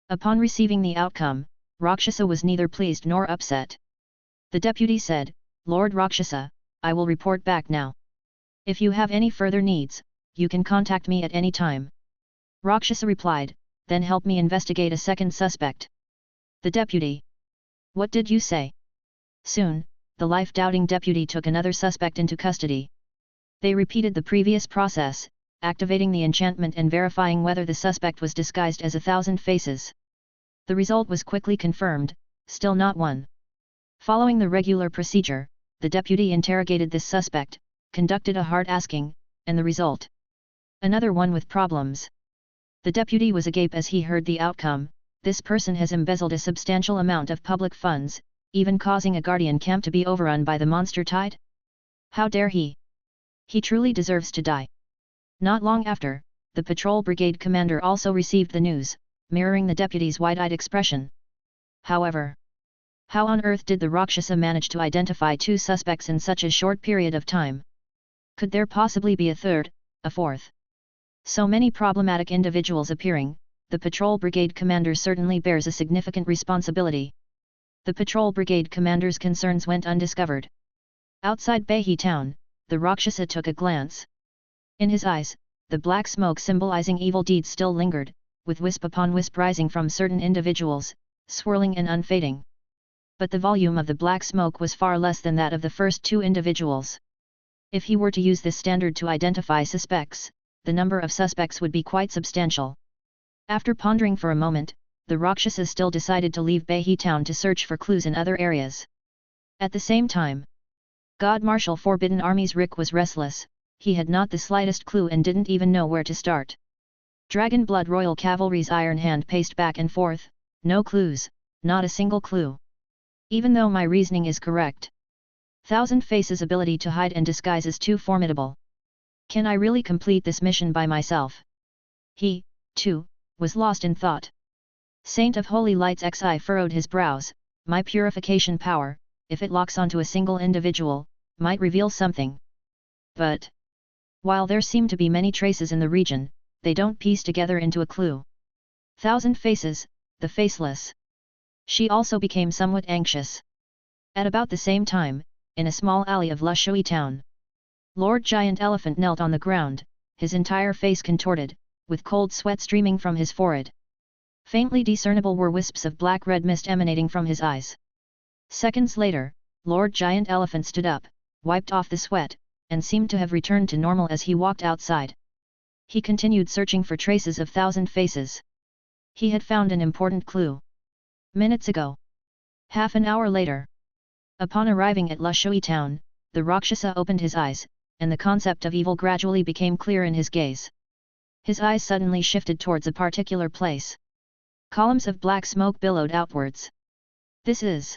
Upon receiving the outcome, Rakshasa was neither pleased nor upset. The deputy said, "Lord Rakshasa, I will report back now. If you have any further needs, you can contact me at any time." Rakshasa replied, "Then help me investigate a second suspect." The deputy. "What did you say?" Soon, the life-doubting deputy took another suspect into custody. They repeated the previous process, activating the enchantment and verifying whether the suspect was disguised as 1,000 faces. The result was quickly confirmed, still not one. Following the regular procedure, the deputy interrogated this suspect, conducted a hard asking, and the result? Another one with problems. The deputy was agape as he heard the outcome. This person has embezzled a substantial amount of public funds, even causing a guardian camp to be overrun by the monster tide? How dare he? He truly deserves to die. Not long after, the patrol brigade commander also received the news, mirroring the deputy's wide-eyed expression. However, how on earth did the Rakshasa manage to identify two suspects in such a short period of time? Could there possibly be a third, a fourth? So many problematic individuals appearing, the patrol brigade commander certainly bears a significant responsibility. The patrol brigade commander's concerns went undiscovered. Outside Behi town, the Rakshasa took a glance. In his eyes, the black smoke symbolizing evil deeds still lingered, with wisp upon wisp rising from certain individuals, swirling and unfading. But the volume of the black smoke was far less than that of the first two individuals. If he were to use this standard to identify suspects, the number of suspects would be quite substantial. After pondering for a moment, the Rakshasa still decided to leave Behi town to search for clues in other areas. At the same time, God Marshal Forbidden Army's Rick was restless. He had not the slightest clue and didn't even know where to start. Dragon Blood Royal Cavalry's Iron Hand paced back and forth, no clues, not a single clue. Even though my reasoning is correct. 1,000 Faces' ability to hide and disguise is too formidable. Can I really complete this mission by myself? He, too, was lost in thought. Saint of Holy Lights Xi furrowed his brows. My purification power, if it locks onto a single individual, might reveal something. But while there seem to be many traces in the region, they don't piece together into a clue. 1,000 Faces, the faceless. She also became somewhat anxious. At about the same time, in a small alley of Lushui town, Lord Giant Elephant knelt on the ground, his entire face contorted, with cold sweat streaming from his forehead. Faintly discernible were wisps of black-red mist emanating from his eyes. Seconds later, Lord Giant Elephant stood up, wiped off the sweat, and seemed to have returned to normal as he walked outside. He continued searching for traces of 1,000 Faces. He had found an important clue. Minutes ago. Half an hour later. Upon arriving at Lushui town, the Rakshasa opened his eyes, and the concept of evil gradually became clear in his gaze. His eyes suddenly shifted towards a particular place. Columns of black smoke billowed outwards. This is...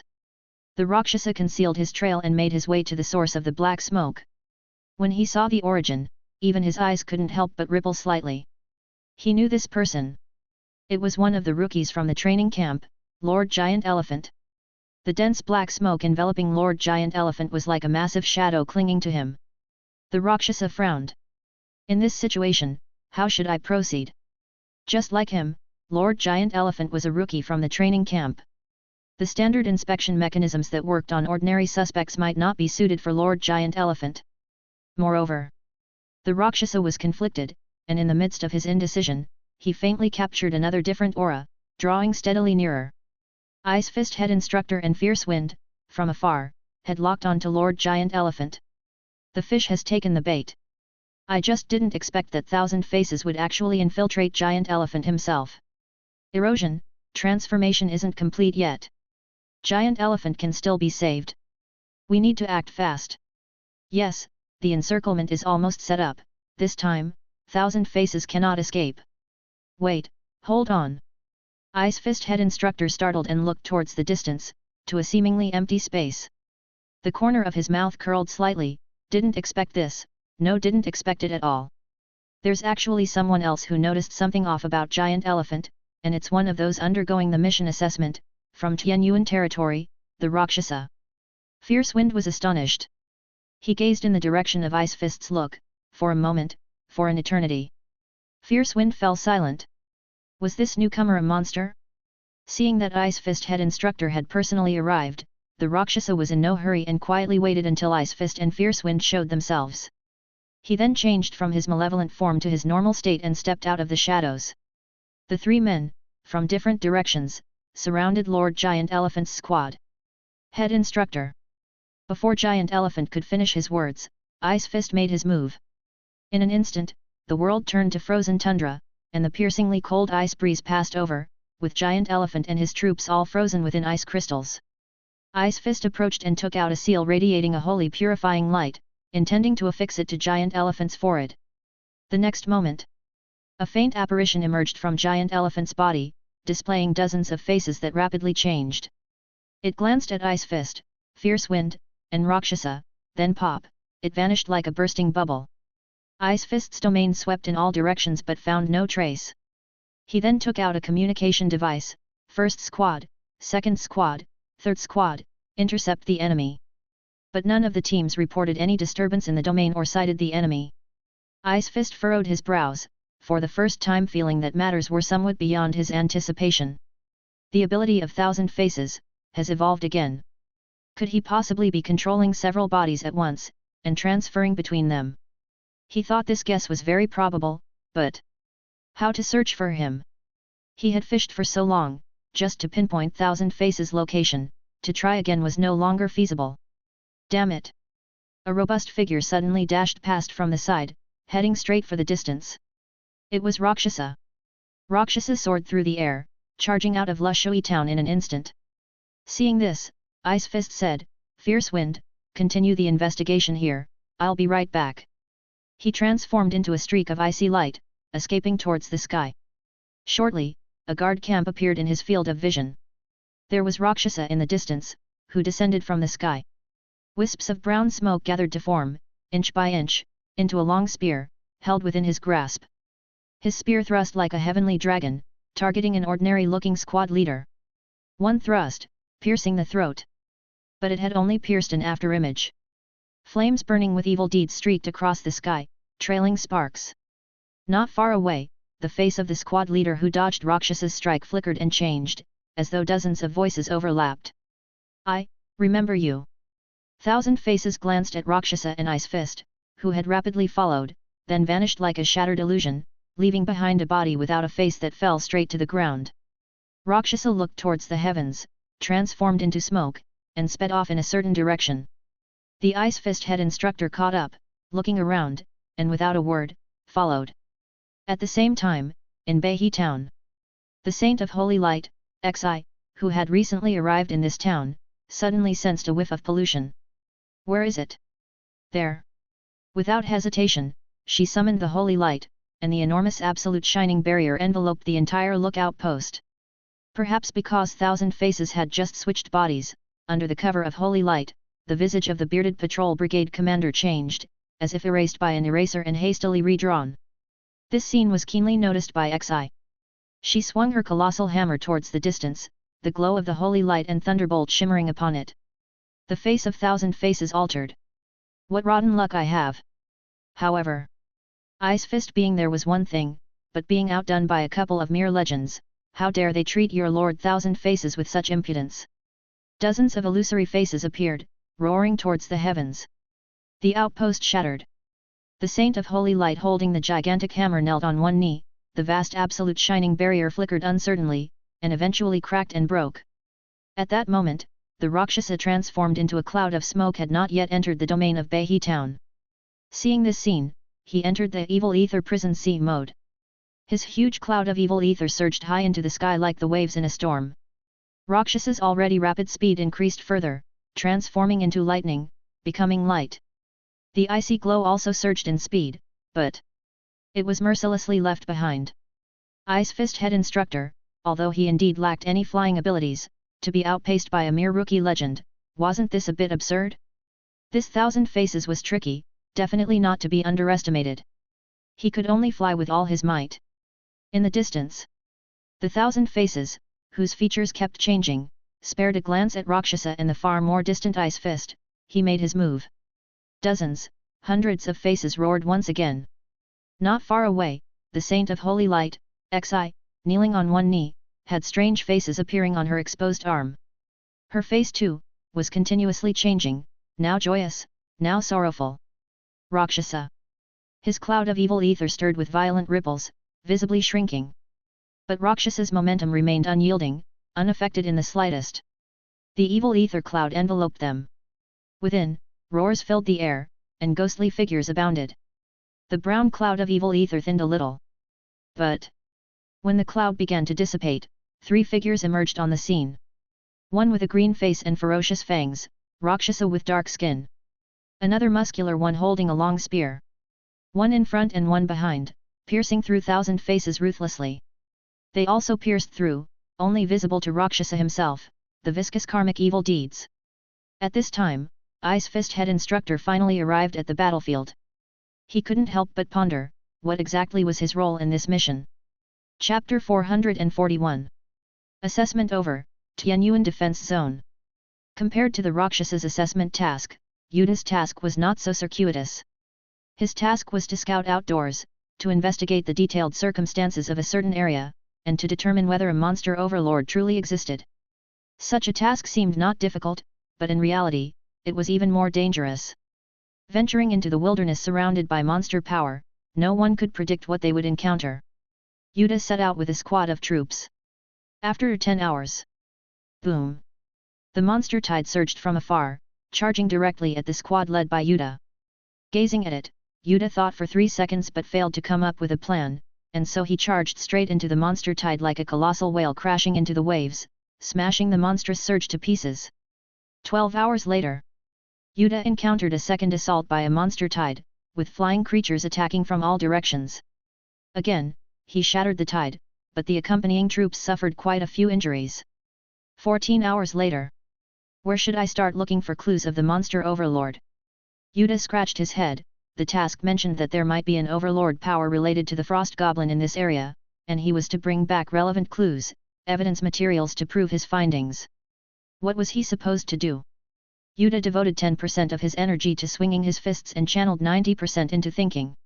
The Rakshasa concealed his trail and made his way to the source of the black smoke. When he saw the origin, even his eyes couldn't help but ripple slightly. He knew this person. It was one of the rookies from the training camp, Lord Giant Elephant. The dense black smoke enveloping Lord Giant Elephant was like a massive shadow clinging to him. The Rakshasa frowned. In this situation, how should I proceed? Just like him, Lord Giant Elephant was a rookie from the training camp. The standard inspection mechanisms that worked on ordinary suspects might not be suited for Lord Giant Elephant. Moreover, the Rakshasa was conflicted, and in the midst of his indecision, he faintly captured another different aura, drawing steadily nearer. Ice Fist Head Instructor and Fierce Wind, from afar, had locked on to Lord Giant Elephant. The fish has taken the bait. I just didn't expect that 1,000 Faces would actually infiltrate Giant Elephant himself. Erosion, transformation isn't complete yet. Giant Elephant can still be saved. We need to act fast. Yes, the encirclement is almost set up, this time, 1,000 Faces cannot escape. Wait, hold on. Ice Fist Head Instructor startled and looked towards the distance, to a seemingly empty space. The corner of his mouth curled slightly. Didn't expect this, no, didn't expect it at all. There's actually someone else who noticed something off about Giant Elephant, and it's one of those undergoing the mission assessment, from Yuan territory, the Rakshasa. Fierce Wind was astonished. He gazed in the direction of Ice Fist's look, for a moment, for an eternity. Fierce Wind fell silent. Was this newcomer a monster? Seeing that Ice Fist head instructor had personally arrived, the Rakshasa was in no hurry and quietly waited until Ice Fist and Fierce Wind showed themselves. He then changed from his malevolent form to his normal state and stepped out of the shadows. The three men, from different directions, surrounded Lord Giant Elephant's squad. Head instructor. Before Giant Elephant could finish his words, Ice Fist made his move. In an instant, the world turned to frozen tundra, and the piercingly cold ice breeze passed over, with Giant Elephant and his troops all frozen within ice crystals. Ice Fist approached and took out a seal radiating a holy purifying light, intending to affix it to Giant Elephant's forehead. The next moment, a faint apparition emerged from Giant Elephant's body, displaying dozens of faces that rapidly changed. It glanced at Ice Fist, Fierce Wind, and Rakshasa, then pop, it vanished like a bursting bubble. Ice Fist's domain swept in all directions but found no trace. He then took out a communication device. First squad, second squad, third squad, intercept the enemy. But none of the teams reported any disturbance in the domain or sighted the enemy. Ice Fist furrowed his brows, for the first time feeling that matters were somewhat beyond his anticipation. The ability of Thousand Faces has evolved again. Could he possibly be controlling several bodies at once, and transferring between them? He thought this guess was very probable, but how to search for him? He had fished for so long, just to pinpoint Thousand Faces' location, to try again was no longer feasible. Damn it! A robust figure suddenly dashed past from the side, heading straight for the distance. It was Rakshasa. Rakshasa soared through the air, charging out of Lushui town in an instant. Seeing this, Ice Fist said, Fierce Wind, continue the investigation here, I'll be right back. He transformed into a streak of icy light, escaping towards the sky. Shortly, a guard camp appeared in his field of vision. There was Rakshasa in the distance, who descended from the sky. Wisps of brown smoke gathered to form, inch by inch, into a long spear, held within his grasp. His spear thrust like a heavenly dragon, targeting an ordinary-looking squad leader. One thrust, piercing the throat. But it had only pierced an afterimage. Flames burning with evil deeds streaked across the sky, trailing sparks. Not far away, the face of the squad leader who dodged Rakshasa's strike flickered and changed, as though dozens of voices overlapped. I remember you. Thousand Faces glanced at Rakshasa and Ice Fist, who had rapidly followed, then vanished like a shattered illusion, leaving behind a body without a face that fell straight to the ground. Rakshasa looked towards the heavens, transformed into smoke, and sped off in a certain direction. The Ice Fist head instructor caught up, looking around, and without a word, followed. At the same time, in Baihe town, the Saint of Holy Light, Xi, who had recently arrived in this town, suddenly sensed a whiff of pollution. Where is it? There. Without hesitation, she summoned the Holy Light, and the enormous absolute shining barrier enveloped the entire lookout post. Perhaps because Thousand Faces had just switched bodies, under the cover of Holy Light, the visage of the bearded patrol brigade commander changed, as if erased by an eraser and hastily redrawn. This scene was keenly noticed by Xi. She swung her colossal hammer towards the distance, the glow of the Holy Light and thunderbolt shimmering upon it. The face of Thousand Faces altered. What rotten luck I have! However, Ice Fist being there was one thing, but being outdone by a couple of mere legends, how dare they treat your Lord Thousand Faces with such impudence? Dozens of illusory faces appeared, roaring towards the heavens. The outpost shattered. The Saint of Holy Light holding the gigantic hammer knelt on one knee, the vast absolute shining barrier flickered uncertainly, and eventually cracked and broke. At that moment, the Rakshasa transformed into a cloud of smoke had not yet entered the domain of Baihe town. Seeing this scene, he entered the evil ether prison sea mode. His huge cloud of evil ether surged high into the sky like the waves in a storm. Rakshasa's already rapid speed increased further, transforming into lightning, becoming light. The icy glow also surged in speed, but it was mercilessly left behind. Ice Fist head instructor, although he indeed lacked any flying abilities, to be outpaced by a mere rookie legend, wasn't this a bit absurd? This 1,000 faces was tricky, definitely not to be underestimated. He could only fly with all his might. In the distance, the 1,000 faces, whose features kept changing, spared a glance at Rakshasa and the far more distant ice fist. He made his move. Dozens, hundreds of faces roared once again. Not far away, the Saint of Holy Light, Xi, kneeling on one knee, had strange faces appearing on her exposed arm. Her face too, was continuously changing, now joyous, now sorrowful. Rakshasa. His cloud of evil ether stirred with violent ripples, visibly shrinking. But Rakshasa's momentum remained unyielding, unaffected in the slightest. The evil ether cloud enveloped them. Within, roars filled the air, and ghostly figures abounded. The brown cloud of evil ether thinned a little. But when the cloud began to dissipate, 3 figures emerged on the scene. One with a green face and ferocious fangs, Rakshasa with dark skin. Another muscular one holding a long spear. One in front and one behind, piercing through 1,000 faces ruthlessly. They also pierced through, only visible to Rakshasa himself, the viscous karmic evil deeds. At this time, Ice Fist Head Instructor finally arrived at the battlefield. He couldn't help but ponder, what exactly was his role in this mission. Chapter 441. Assessment over, Tianyuan Defense Zone. Compared to the Rakshas's assessment task, Yuda's task was not so circuitous. His task was to scout outdoors, to investigate the detailed circumstances of a certain area, and to determine whether a monster overlord truly existed. Such a task seemed not difficult, but in reality, it was even more dangerous. Venturing into the wilderness surrounded by monster power, no one could predict what they would encounter. Yuda set out with a squad of troops. After 10 hours. Boom! The monster tide surged from afar, charging directly at the squad led by Yuda. Gazing at it, Yuda thought for 3 seconds but failed to come up with a plan, and so he charged straight into the monster tide like a colossal whale crashing into the waves, smashing the monstrous surge to pieces. 12 hours later, Yuda encountered a second assault by a monster tide, with flying creatures attacking from all directions. Again, he shattered the tide, but the accompanying troops suffered quite a few injuries. 14 hours later. Where should I start looking for clues of the monster overlord? Yuda scratched his head. The task mentioned that there might be an overlord power related to the frost goblin in this area, and he was to bring back relevant clues, evidence materials to prove his findings. What was he supposed to do? Yuda devoted 10% of his energy to swinging his fists and channeled 90% into thinking.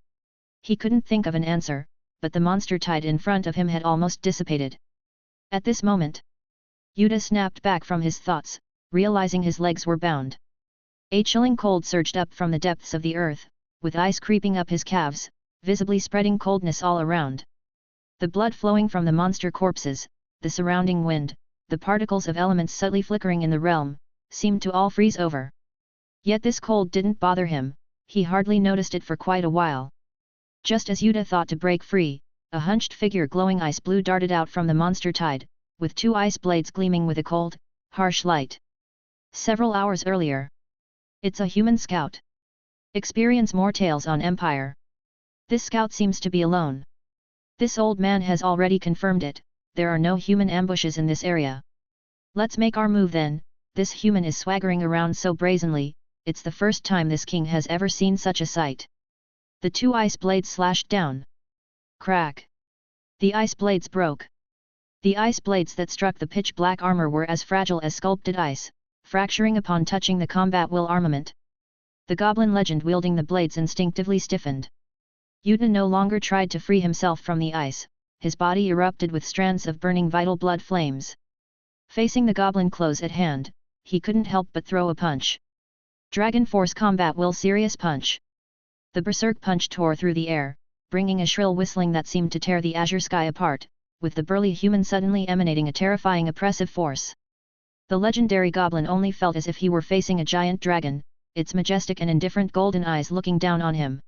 He couldn't think of an answer, but the monster tide in front of him had almost dissipated. At this moment, Yuda snapped back from his thoughts, realizing his legs were bound. A chilling cold surged up from the depths of the earth, with ice creeping up his calves, visibly spreading coldness all around. The blood flowing from the monster corpses, the surrounding wind, the particles of elements subtly flickering in the realm, seemed to all freeze over. Yet this cold didn't bother him, he hardly noticed it for quite a while. Just as Yuda thought to break free, a hunched figure glowing ice blue darted out from the monster tide, with 2 ice blades gleaming with a cold, harsh light. Several hours earlier. It's a human scout. Experience more tales on Empire. This scout seems to be alone. This old man has already confirmed it, there are no human ambushes in this area. Let's make our move then. This human is swaggering around so brazenly, it's the first time this king has ever seen such a sight. The 2 ice blades slashed down. Crack! The ice blades broke. The ice blades that struck the pitch-black armor were as fragile as sculpted ice, fracturing upon touching the combat will armament. The goblin legend wielding the blades instinctively stiffened. Yuda no longer tried to free himself from the ice, his body erupted with strands of burning vital blood flames. Facing the goblin close at hand, he couldn't help but throw a punch. Dragon Force Combat Will Serious Punch. The berserk punch tore through the air, bringing a shrill whistling that seemed to tear the azure sky apart, with the burly human suddenly emanating a terrifying oppressive force. The legendary goblin only felt as if he were facing a giant dragon, its majestic and indifferent golden eyes looking down on him.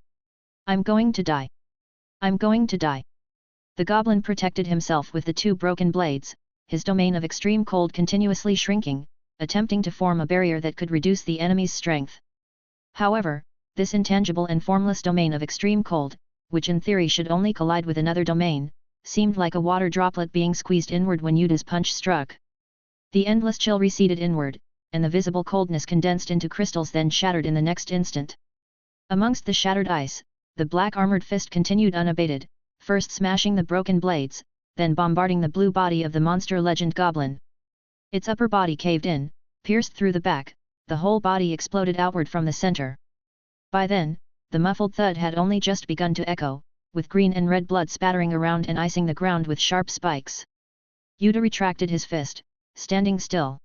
I'm going to die. I'm going to die. The goblin protected himself with the 2 broken blades, his domain of extreme cold continuously shrinking, attempting to form a barrier that could reduce the enemy's strength. However, this intangible and formless domain of extreme cold, which in theory should only collide with another domain, seemed like a water droplet being squeezed inward when Yuda's punch struck. The endless chill receded inward, and the visible coldness condensed into crystals then shattered in the next instant. Amongst the shattered ice, the black armored fist continued unabated, first smashing the broken blades, then bombarding the blue body of the monster legend goblin. Its upper body caved in, pierced through the back, the whole body exploded outward from the center. By then, the muffled thud had only just begun to echo, with green and red blood spattering around and icing the ground with sharp spikes. Yuan retracted his fist, standing still.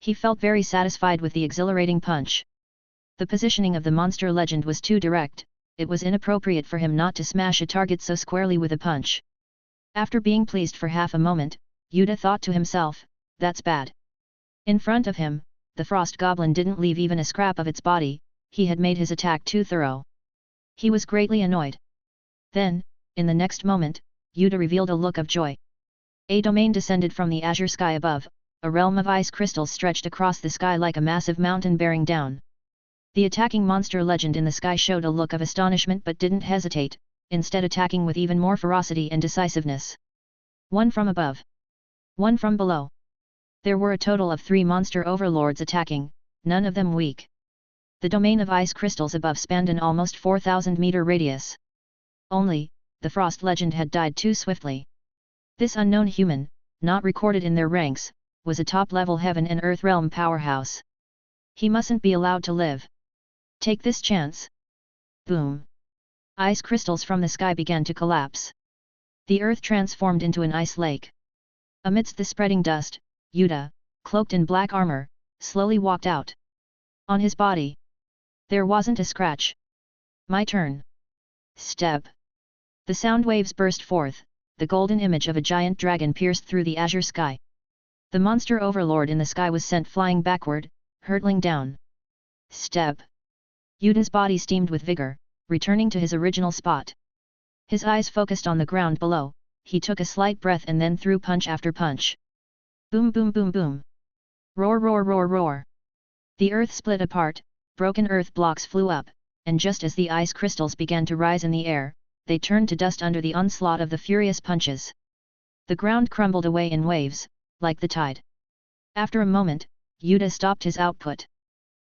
He felt very satisfied with the exhilarating punch. The positioning of the monster legend was too direct, it was inappropriate for him not to smash a target so squarely with a punch. After being pleased for half a moment, Yuan thought to himself, that's bad. In front of him, the frost goblin didn't leave even a scrap of its body, he had made his attack too thorough. He was greatly annoyed. Then, in the next moment, Yuan revealed a look of joy. A domain descended from the azure sky above, a realm of ice crystals stretched across the sky like a massive mountain bearing down. The attacking monster legend in the sky showed a look of astonishment but didn't hesitate, instead attacking with even more ferocity and decisiveness. One from above. One from below. There were a total of 3 monster overlords attacking, none of them weak. The domain of ice crystals above spanned an almost 4,000-meter radius. Only, the frost legend had died too swiftly. This unknown human, not recorded in their ranks, was a top-level heaven and earth realm powerhouse. He mustn't be allowed to live. Take this chance. Boom. Ice crystals from the sky began to collapse. The earth transformed into an ice lake. Amidst the spreading dust, Yuan, cloaked in black armor, slowly walked out. On his body, there wasn't a scratch. My turn. Step. The sound waves burst forth, the golden image of a giant dragon pierced through the azure sky. The monster overlord in the sky was sent flying backward, hurtling down. Step. Yuan's body steamed with vigor, returning to his original spot. His eyes focused on the ground below, he took a slight breath and then threw punch after punch. Boom boom boom boom. Roar roar roar roar. The earth split apart, broken earth blocks flew up, and just as the ice crystals began to rise in the air, they turned to dust under the onslaught of the furious punches. The ground crumbled away in waves, like the tide. After a moment, Yuan stopped his output.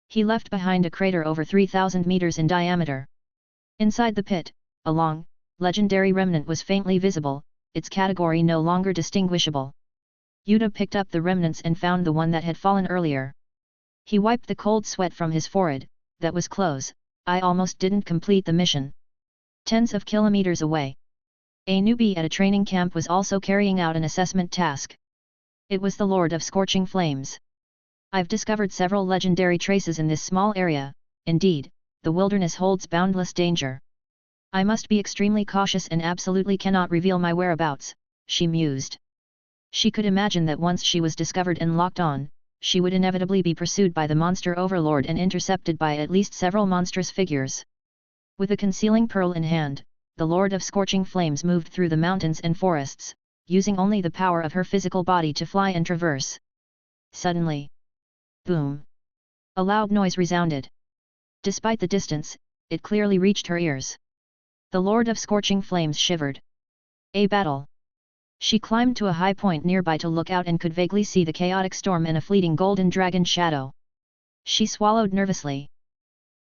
He left behind a crater over 3,000 meters in diameter. Inside the pit, a long, legendary remnant was faintly visible, its category no longer distinguishable. Yuan picked up the remnants and found the one that had fallen earlier. He wiped the cold sweat from his forehead. That was close, I almost didn't complete the mission. Tens of kilometers away. A newbie at a training camp was also carrying out an assessment task. It was the Lord of Scorching Flames. I've discovered several legendary traces in this small area, indeed, the wilderness holds boundless danger. I must be extremely cautious and absolutely cannot reveal my whereabouts, she mused. She could imagine that once she was discovered and locked on, she would inevitably be pursued by the monster overlord and intercepted by at least several monstrous figures. With a concealing pearl in hand, the Lord of Scorching Flames moved through the mountains and forests, using only the power of her physical body to fly and traverse. Suddenly, boom! A loud noise resounded. Despite the distance, it clearly reached her ears. The Lord of Scorching Flames shivered. A battle! She climbed to a high point nearby to look out and could vaguely see the chaotic storm and a fleeting golden dragon shadow. She swallowed nervously.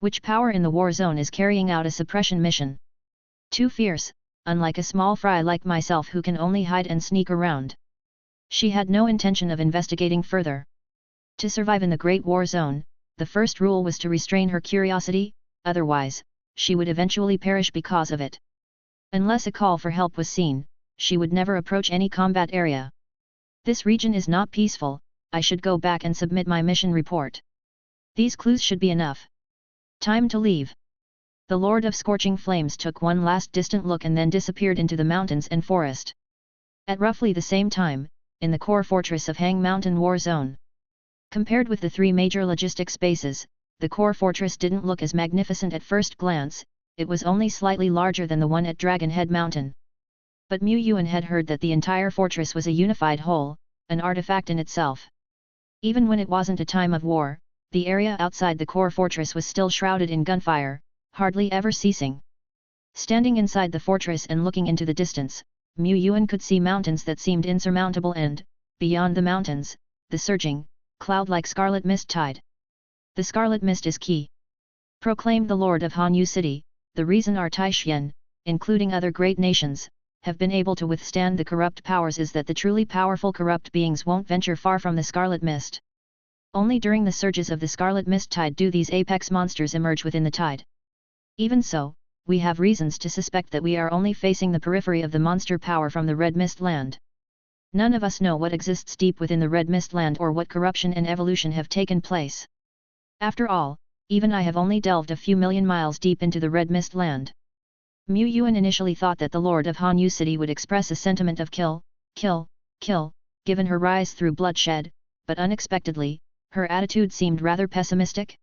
Which power in the war zone is carrying out a suppression mission? Too fierce, unlike a small fry like myself who can only hide and sneak around. She had no intention of investigating further. To survive in the Great War Zone, the first rule was to restrain her curiosity, otherwise, she would eventually perish because of it. Unless a call for help was seen, she would never approach any combat area. This region is not peaceful, I should go back and submit my mission report. These clues should be enough. Time to leave. The Lord of Scorching Flames took one last distant look and then disappeared into the mountains and forest. At roughly the same time, in the core fortress of Hang Mountain War Zone. Compared with the 3 major logistics bases, the core fortress didn't look as magnificent at first glance, it was only slightly larger than the one at Dragon Head Mountain. But Yuan had heard that the entire fortress was a unified whole, an artifact in itself. Even when it wasn't a time of war, the area outside the core fortress was still shrouded in gunfire, hardly ever ceasing. Standing inside the fortress and looking into the distance, Yuan could see mountains that seemed insurmountable and, beyond the mountains, the surging, cloud-like scarlet mist tide. The scarlet mist is key, proclaimed the Lord of Hanyu City. The reason our Taishan, including other great nations, have been able to withstand the corrupt powers is that the truly powerful corrupt beings won't venture far from the scarlet mist. Only during the surges of the scarlet mist tide do these apex monsters emerge within the tide. Even so, we have reasons to suspect that we are only facing the periphery of the monster power from the red mist land. None of us know what exists deep within the red mist land or what corruption and evolution have taken place. After all, even I have only delved a few million miles deep into the red mist land. Mu Yuan initially thought that the Lord of Hanyu City would express a sentiment of kill, kill, kill, given her rise through bloodshed, but unexpectedly, her attitude seemed rather pessimistic.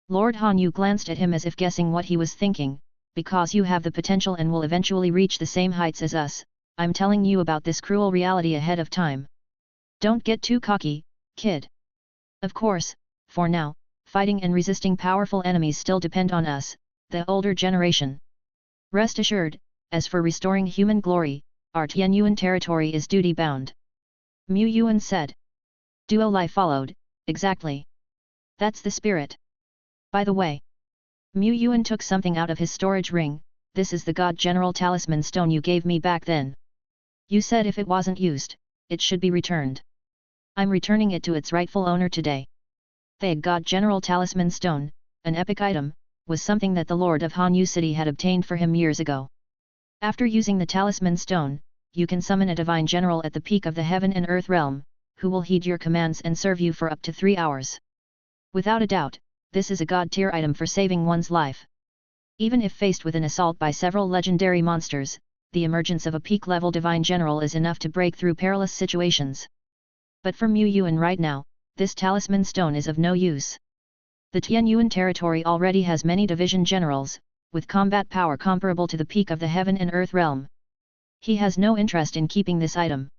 Lord Hanyu glanced at him as if guessing what he was thinking. Because you have the potential and will eventually reach the same heights as us, I'm telling you about this cruel reality ahead of time. Don't get too cocky, kid. Of course, for now, fighting and resisting powerful enemies still depend on us, the older generation. Rest assured, as for restoring human glory, our Tianyuan territory is duty-bound. Mu Yuan said. Duo Lai followed, exactly. That's the spirit. By the way, Mu Yuan took something out of his storage ring. This is the God General Talisman Stone you gave me back then. You said if it wasn't used, it should be returned. I'm returning it to its rightful owner today. The God General Talisman Stone, an epic item, was something that the Lord of Hanyu City had obtained for him years ago. After using the Talisman Stone, you can summon a divine general at the peak of the heaven and earth realm, who will heed your commands and serve you for up to 3 hours. Without a doubt, this is a god-tier item for saving one's life. Even if faced with an assault by several legendary monsters, the emergence of a peak-level divine general is enough to break through perilous situations. But for Mu Yuan right now, this talisman stone is of no use. The Tianyuan territory already has many division generals, with combat power comparable to the peak of the heaven and earth realm. He has no interest in keeping this item.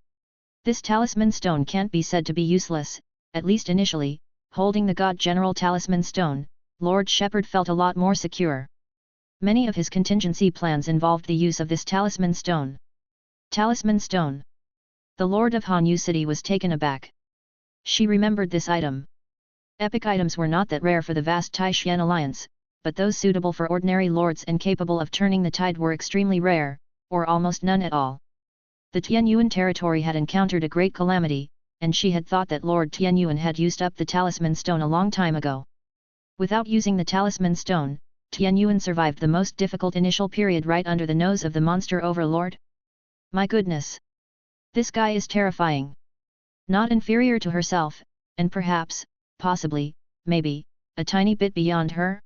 This talisman stone can't be said to be useless, at least initially. Holding the God General Talisman Stone, Lord Shepherd felt a lot more secure. Many of his contingency plans involved the use of this Talisman Stone. Talisman Stone. The Lord of Hanyu City was taken aback. She remembered this item. Epic items were not that rare for the vast Taishan alliance, but those suitable for ordinary lords and capable of turning the tide were extremely rare, or almost none at all. The Tianyuan territory had encountered a great calamity, and she had thought that Lord Tianyuan had used up the Talisman Stone a long time ago. Without using the Talisman Stone, Tianyuan survived the most difficult initial period right under the nose of the monster overlord. My goodness! This guy is terrifying. Not inferior to herself, and perhaps, possibly, maybe, a tiny bit beyond her?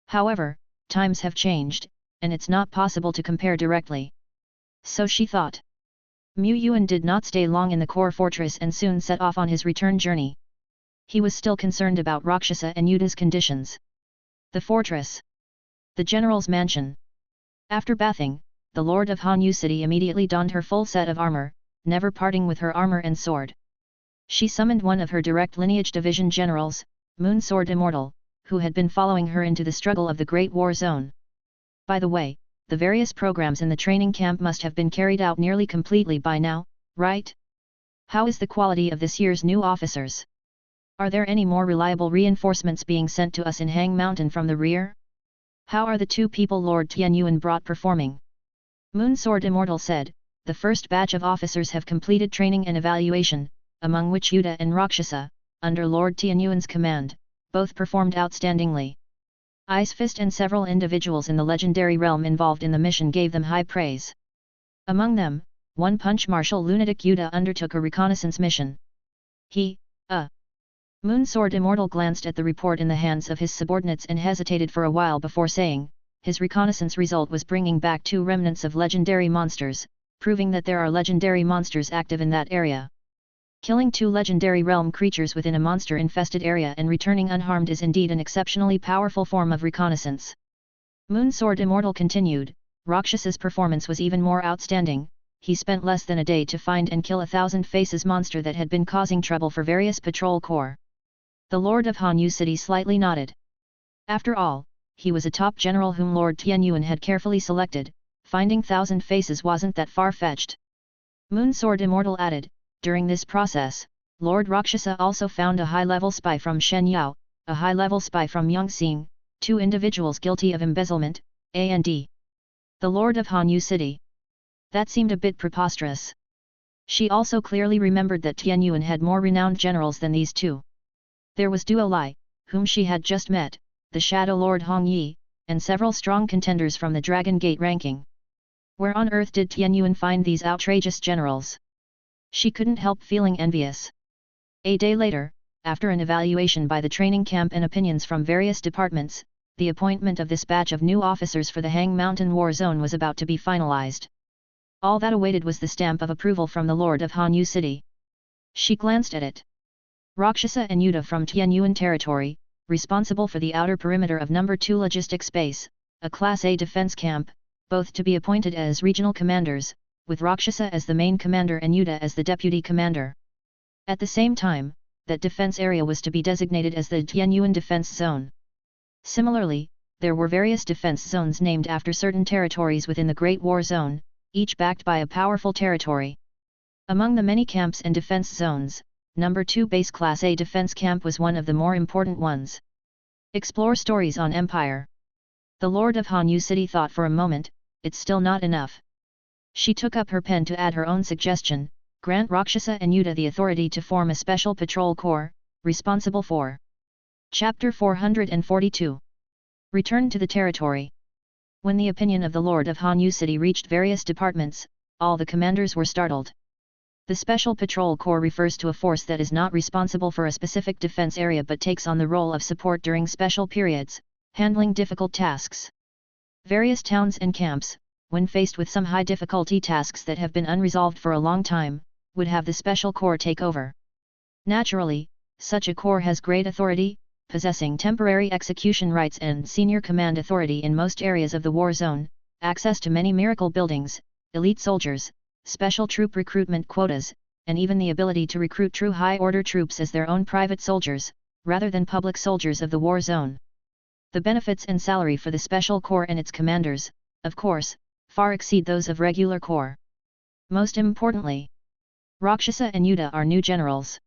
However, times have changed, and it's not possible to compare directly. So she thought. Mu Yuan did not stay long in the core fortress and soon set off on his return journey. He was still concerned about Rakshasa and Yuda's conditions. The fortress. The general's mansion. After bathing, the Lord of Hanyu City immediately donned her full set of armor, never parting with her armor and sword. She summoned one of her direct lineage division generals, Moon Sword Immortal, who had been following her into the struggle of the Great War Zone. By the way, the various programs in the training camp must have been carried out nearly completely by now, right? How is the quality of this year's new officers? Are there any more reliable reinforcements being sent to us in Hang Mountain from the rear? How are the 2 people Lord Tianyuan brought performing? Moon Sword Immortal said, the first batch of officers have completed training and evaluation, among which Yuda and Rakshasa, under Lord Tianyuan's command, both performed outstandingly. Ice Fist and several individuals in the legendary realm involved in the mission gave them high praise. Among them, One Punch Marshal Lunatic Yuda undertook a reconnaissance mission. Moon Sword Immortal glanced at the report in the hands of his subordinates and hesitated for a while before saying, his reconnaissance result was bringing back 2 remnants of legendary monsters, proving that there are legendary monsters active in that area. Killing 2 legendary realm creatures within a monster-infested area and returning unharmed is indeed an exceptionally powerful form of reconnaissance. Moon Sword Immortal continued, Rakshasa's performance was even more outstanding. He spent less than a day to find and kill a 1,000 faces monster that had been causing trouble for various patrol corps. The Lord of Hanyu City slightly nodded. After all, he was a top general whom Lord Tianyuan had carefully selected, finding 1,000 faces wasn't that far-fetched. Moon Sword Immortal added, during this process, Lord Rakshasa also found a high-level spy from Shen Yao, a high-level spy from Yongxing, 2 individuals guilty of embezzlement, and the Lord of Hanyu City. That seemed a bit preposterous. She also clearly remembered that Tianyuan had more renowned generals than these two. There was Duo Lai, whom she had just met, the Shadow Lord Hong Yi, and several strong contenders from the Dragon Gate ranking. Where on earth did Tianyuan find these outrageous generals? She couldn't help feeling envious. A day later, after an evaluation by the training camp and opinions from various departments, the appointment of this batch of new officers for the Hang Mountain War Zone was about to be finalized. All that awaited was the stamp of approval from the Lord of Hanyu City. She glanced at it. Rakshasa and Yuta from Tianyuan territory, responsible for the outer perimeter of No. 2 Logistics Base, a Class A defense camp, both to be appointed as regional commanders, with Rakshasa as the main commander and Yuta as the deputy commander. At the same time, that defense area was to be designated as the Tianyuan Defense Zone. Similarly, there were various defense zones named after certain territories within the Great War Zone, each backed by a powerful territory. Among the many camps and defense zones, No. 2 Base Class A Defense Camp was one of the more important ones. Explore stories on Empire. The Lord of Hanyu City thought for a moment, it's still not enough. She took up her pen to add her own suggestion, grant Rakshasa and Yuta the authority to form a special patrol corps, responsible for. Chapter 442. Return to the territory. When the opinion of the Lord of Hanyu City reached various departments, all the commanders were startled. The Special Patrol Corps refers to a force that is not responsible for a specific defense area but takes on the role of support during special periods, handling difficult tasks. Various towns and camps, when faced with some high-difficulty tasks that have been unresolved for a long time, would have the Special Corps take over. Naturally, such a corps has great authority, possessing temporary execution rights and senior command authority in most areas of the war zone, access to many miracle buildings, elite soldiers, special troop recruitment quotas, and even the ability to recruit true high-order troops as their own private soldiers, rather than public soldiers of the war zone. The benefits and salary for the Special Corps and its commanders, of course, far exceed those of regular corps. Most importantly, Rakshasa and Yuta are new generals.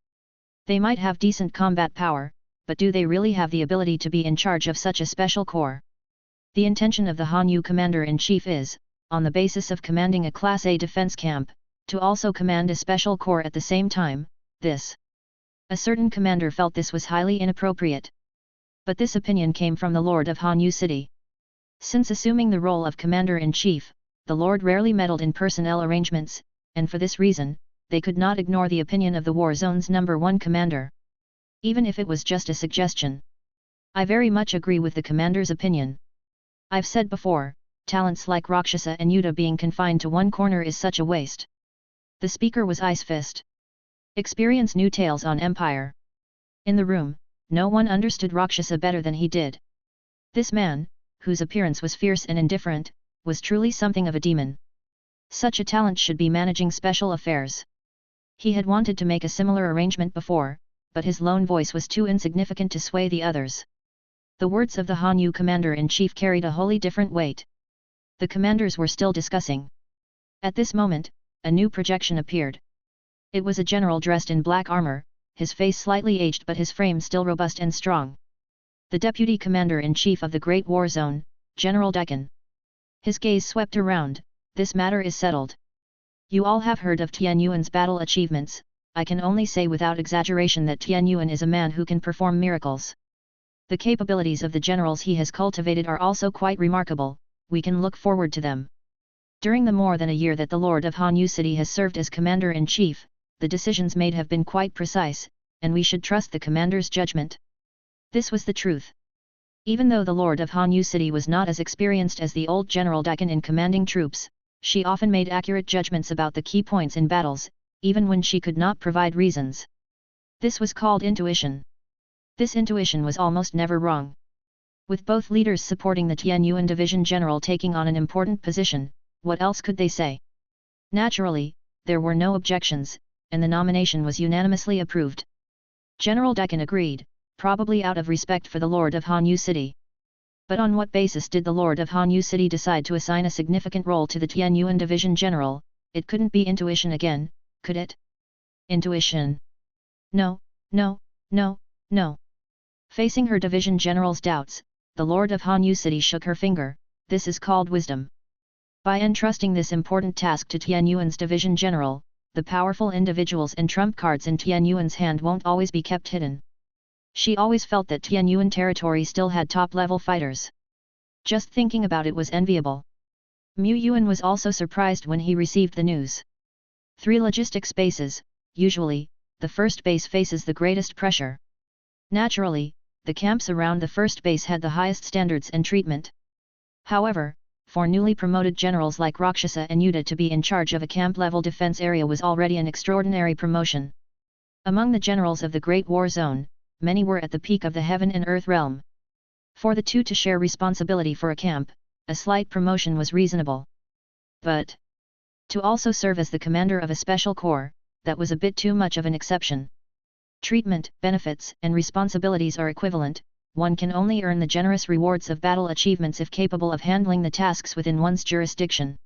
They might have decent combat power, but do they really have the ability to be in charge of such a special corps? The intention of the Hanyu Commander-in-Chief is, on the basis of commanding a Class A defense camp, to also command a special corps at the same time. A certain commander felt this was highly inappropriate. But this opinion came from the Lord of Hanyu City. Since assuming the role of Commander-in-Chief, the Lord rarely meddled in personnel arrangements, and for this reason, they could not ignore the opinion of the war zone's No. 1 commander. Even if it was just a suggestion. I very much agree with the commander's opinion. I've said before, talents like Rakshasa and Yuta being confined to one corner is such a waste. The speaker was Ice Fist. Experience new tales on Empire. In the room, no one understood Rakshasa better than he did. This man, whose appearance was fierce and indifferent, was truly something of a demon. Such a talent should be managing special affairs. He had wanted to make a similar arrangement before, but his lone voice was too insignificant to sway the others. The words of the Hanyu Commander-in-Chief carried a wholly different weight. The commanders were still discussing. At this moment, a new projection appeared. It was a general dressed in black armor, his face slightly aged but his frame still robust and strong. The Deputy Commander-in-Chief of the Great War Zone, General Deccan. His gaze swept around. This matter is settled. You all have heard of Tianyuan's battle achievements. I can only say without exaggeration that Tianyuan is a man who can perform miracles. The capabilities of the generals he has cultivated are also quite remarkable. We can look forward to them. During the more than a year that the Lord of Hanyu City has served as Commander-in-Chief, the decisions made have been quite precise, and we should trust the commander's judgment. This was the truth. Even though the Lord of Hanyu City was not as experienced as the old General Deccan in commanding troops, she often made accurate judgments about the key points in battles, even when she could not provide reasons. This was called intuition. This intuition was almost never wrong. With both leaders supporting the Tianyuan Division General taking on an important position, what else could they say? Naturally, there were no objections, and the nomination was unanimously approved. General Deccan agreed, probably out of respect for the Lord of Hanyu City. But on what basis did the Lord of Hanyu City decide to assign a significant role to the Tianyuan Division General? It couldn't be intuition again, could it? Intuition. No, no, no, no. Facing her division general's doubts, the Lord of Hanyu City shook her finger. This is called wisdom. By entrusting this important task to Tianyuan's division general, the powerful individuals and trump cards in Tianyuan's hand won't always be kept hidden. She always felt that Tianyuan territory still had top-level fighters. Just thinking about it was enviable. Mu Yuan was also surprised when he received the news. 3 logistics bases, usually, the first base faces the greatest pressure. Naturally, the camps around the first base had the highest standards and treatment. However, for newly promoted generals like Rakshasa and Yuta to be in charge of a camp-level defense area was already an extraordinary promotion. Among the generals of the Great War Zone, many were at the peak of the heaven and earth realm. For the two to share responsibility for a camp, a slight promotion was reasonable. But to also serve as the commander of a special corps, that was a bit too much of an exception. Treatment, benefits, and responsibilities are equivalent. One can only earn the generous rewards of battle achievements if capable of handling the tasks within one's jurisdiction.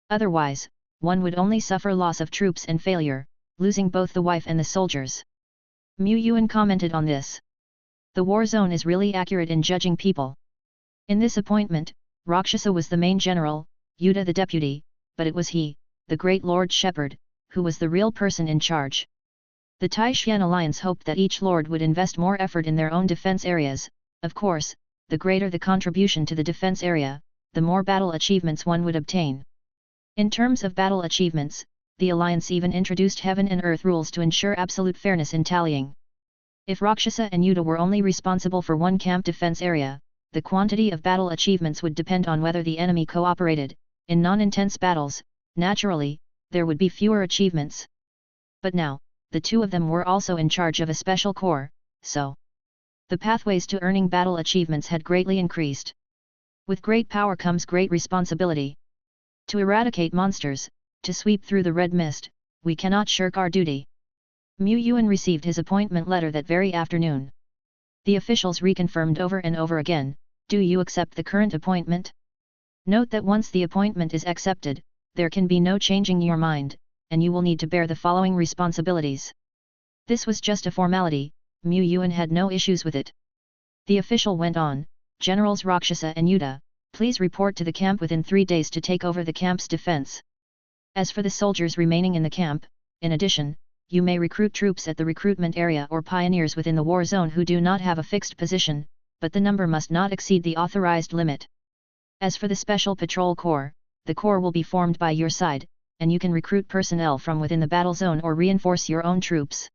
Otherwise, one would only suffer loss of troops and failure, losing both the wife and the soldiers. Mu Yuan commented on this. The war zone is really accurate in judging people. In this appointment, Rakshasa was the main general, Yuta the deputy, but it was he, the great Lord Shepherd, who was the real person in charge. The Taishan alliance hoped that each lord would invest more effort in their own defense areas. Of course, the greater the contribution to the defense area, the more battle achievements one would obtain. In terms of battle achievements, the alliance even introduced heaven and earth rules to ensure absolute fairness in tallying. If Rakshasa and Yuta were only responsible for one camp defense area, the quantity of battle achievements would depend on whether the enemy cooperated. In non-intense battles, naturally, there would be fewer achievements. But now, the two of them were also in charge of a special corps, so the pathways to earning battle achievements had greatly increased. With great power comes great responsibility. To eradicate monsters, to sweep through the red mist, we cannot shirk our duty. Mu Yuan received his appointment letter that very afternoon. The officials reconfirmed over and over again, "Do you accept the current appointment?" Note that once the appointment is accepted, there can be no changing your mind, and you will need to bear the following responsibilities. This was just a formality. Mu Yuan had no issues with it. The official went on, "Generals Rakshasa and Yuta, please report to the camp within 3 days to take over the camp's defense. As for the soldiers remaining in the camp, in addition, you may recruit troops at the recruitment area or pioneers within the war zone who do not have a fixed position, but the number must not exceed the authorized limit. As for the Special Patrol Corps, the corps will be formed by your side, and you can recruit personnel from within the battle zone or reinforce your own troops."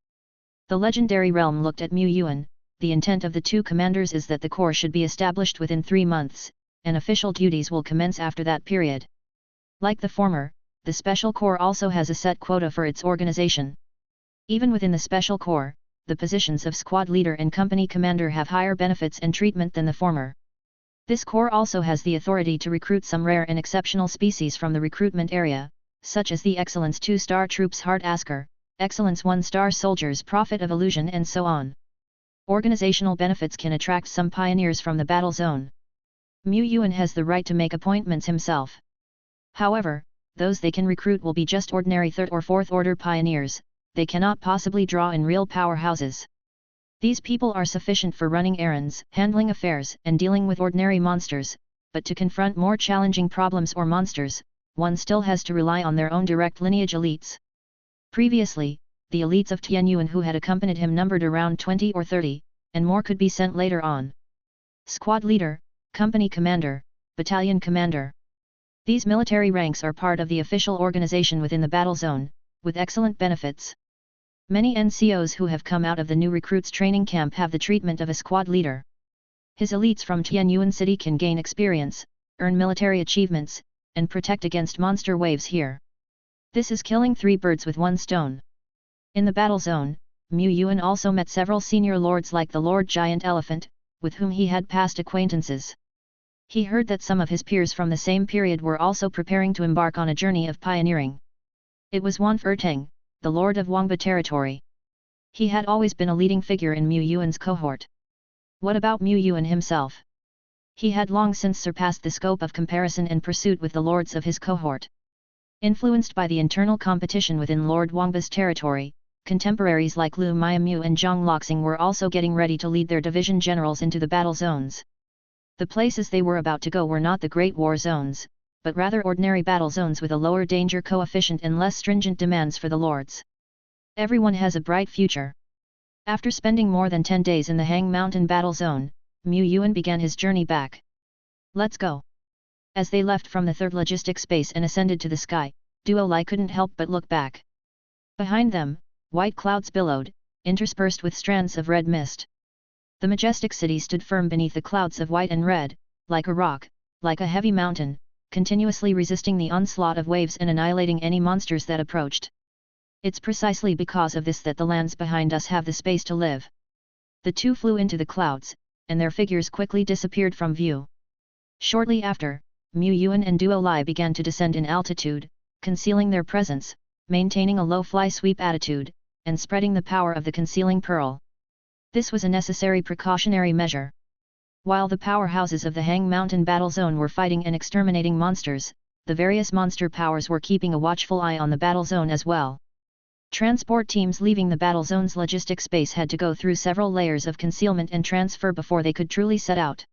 The legendary realm looked at Mu Yuan. The intent of the two commanders is that the corps should be established within 3 months, and official duties will commence after that period. Like the former, the Special Corps also has a set quota for its organization. Even within the Special Corps, the positions of squad leader and company commander have higher benefits and treatment than the former. This corps also has the authority to recruit some rare and exceptional species from the recruitment area, such as the Excellence 2-star troops Heart Asker, Excellence 1-star soldiers Prophet of Illusion and so on. Organizational benefits can attract some pioneers from the battle zone. Mu Yuan has the right to make appointments himself. However, those they can recruit will be just ordinary 3rd or 4th order pioneers. They cannot possibly draw in real powerhouses. These people are sufficient for running errands, handling affairs, and dealing with ordinary monsters, but to confront more challenging problems or monsters, one still has to rely on their own direct lineage elites. Previously, the elites of Tianyuan who had accompanied him numbered around 20 or 30, and more could be sent later on. Squad leader, company commander, battalion commander. These military ranks are part of the official organization within the battle zone, with excellent benefits. Many NCOs who have come out of the new recruits training camp have the treatment of a squad leader. His elites from Tianyuan City can gain experience, earn military achievements, and protect against monster waves here. This is killing 3 birds with 1 stone. In the battle zone, Mu Yuan also met several senior lords like the Lord Giant Elephant, with whom he had past acquaintances. He heard that some of his peers from the same period were also preparing to embark on a journey of pioneering. It was Wan Furteng, the Lord of Wangba territory. He had always been a leading figure in Mu Yuan's cohort. What about Mu Yuan himself? He had long since surpassed the scope of comparison and pursuit with the lords of his cohort. Influenced by the internal competition within Lord Wangba's territory, contemporaries like Lu Miamu and Zhang Loxing were also getting ready to lead their division generals into the battle zones. The places they were about to go were not the Great War zones, but rather ordinary battle zones with a lower danger coefficient and less stringent demands for the lords. Everyone has a bright future. After spending more than 10 days in the Hang Mountain battle zone, Mu Yuan began his journey back. Let's go. As they left from the third logistic space and ascended to the sky, Duo Lai couldn't help but look back. Behind them, white clouds billowed, interspersed with strands of red mist. The majestic city stood firm beneath the clouds of white and red, like a rock, like a heavy mountain, continuously resisting the onslaught of waves and annihilating any monsters that approached. It's precisely because of this that the lands behind us have the space to live. The two flew into the clouds, and their figures quickly disappeared from view. Shortly after, Mu Yuan and Duo Lai began to descend in altitude, concealing their presence, maintaining a low fly sweep attitude, and spreading the power of the concealing pearl. This was a necessary precautionary measure. While the powerhouses of the Hang Mountain battle zone were fighting and exterminating monsters, the various monster powers were keeping a watchful eye on the battle zone as well. Transport teams leaving the battle zone's logistic space had to go through several layers of concealment and transfer before they could truly set out.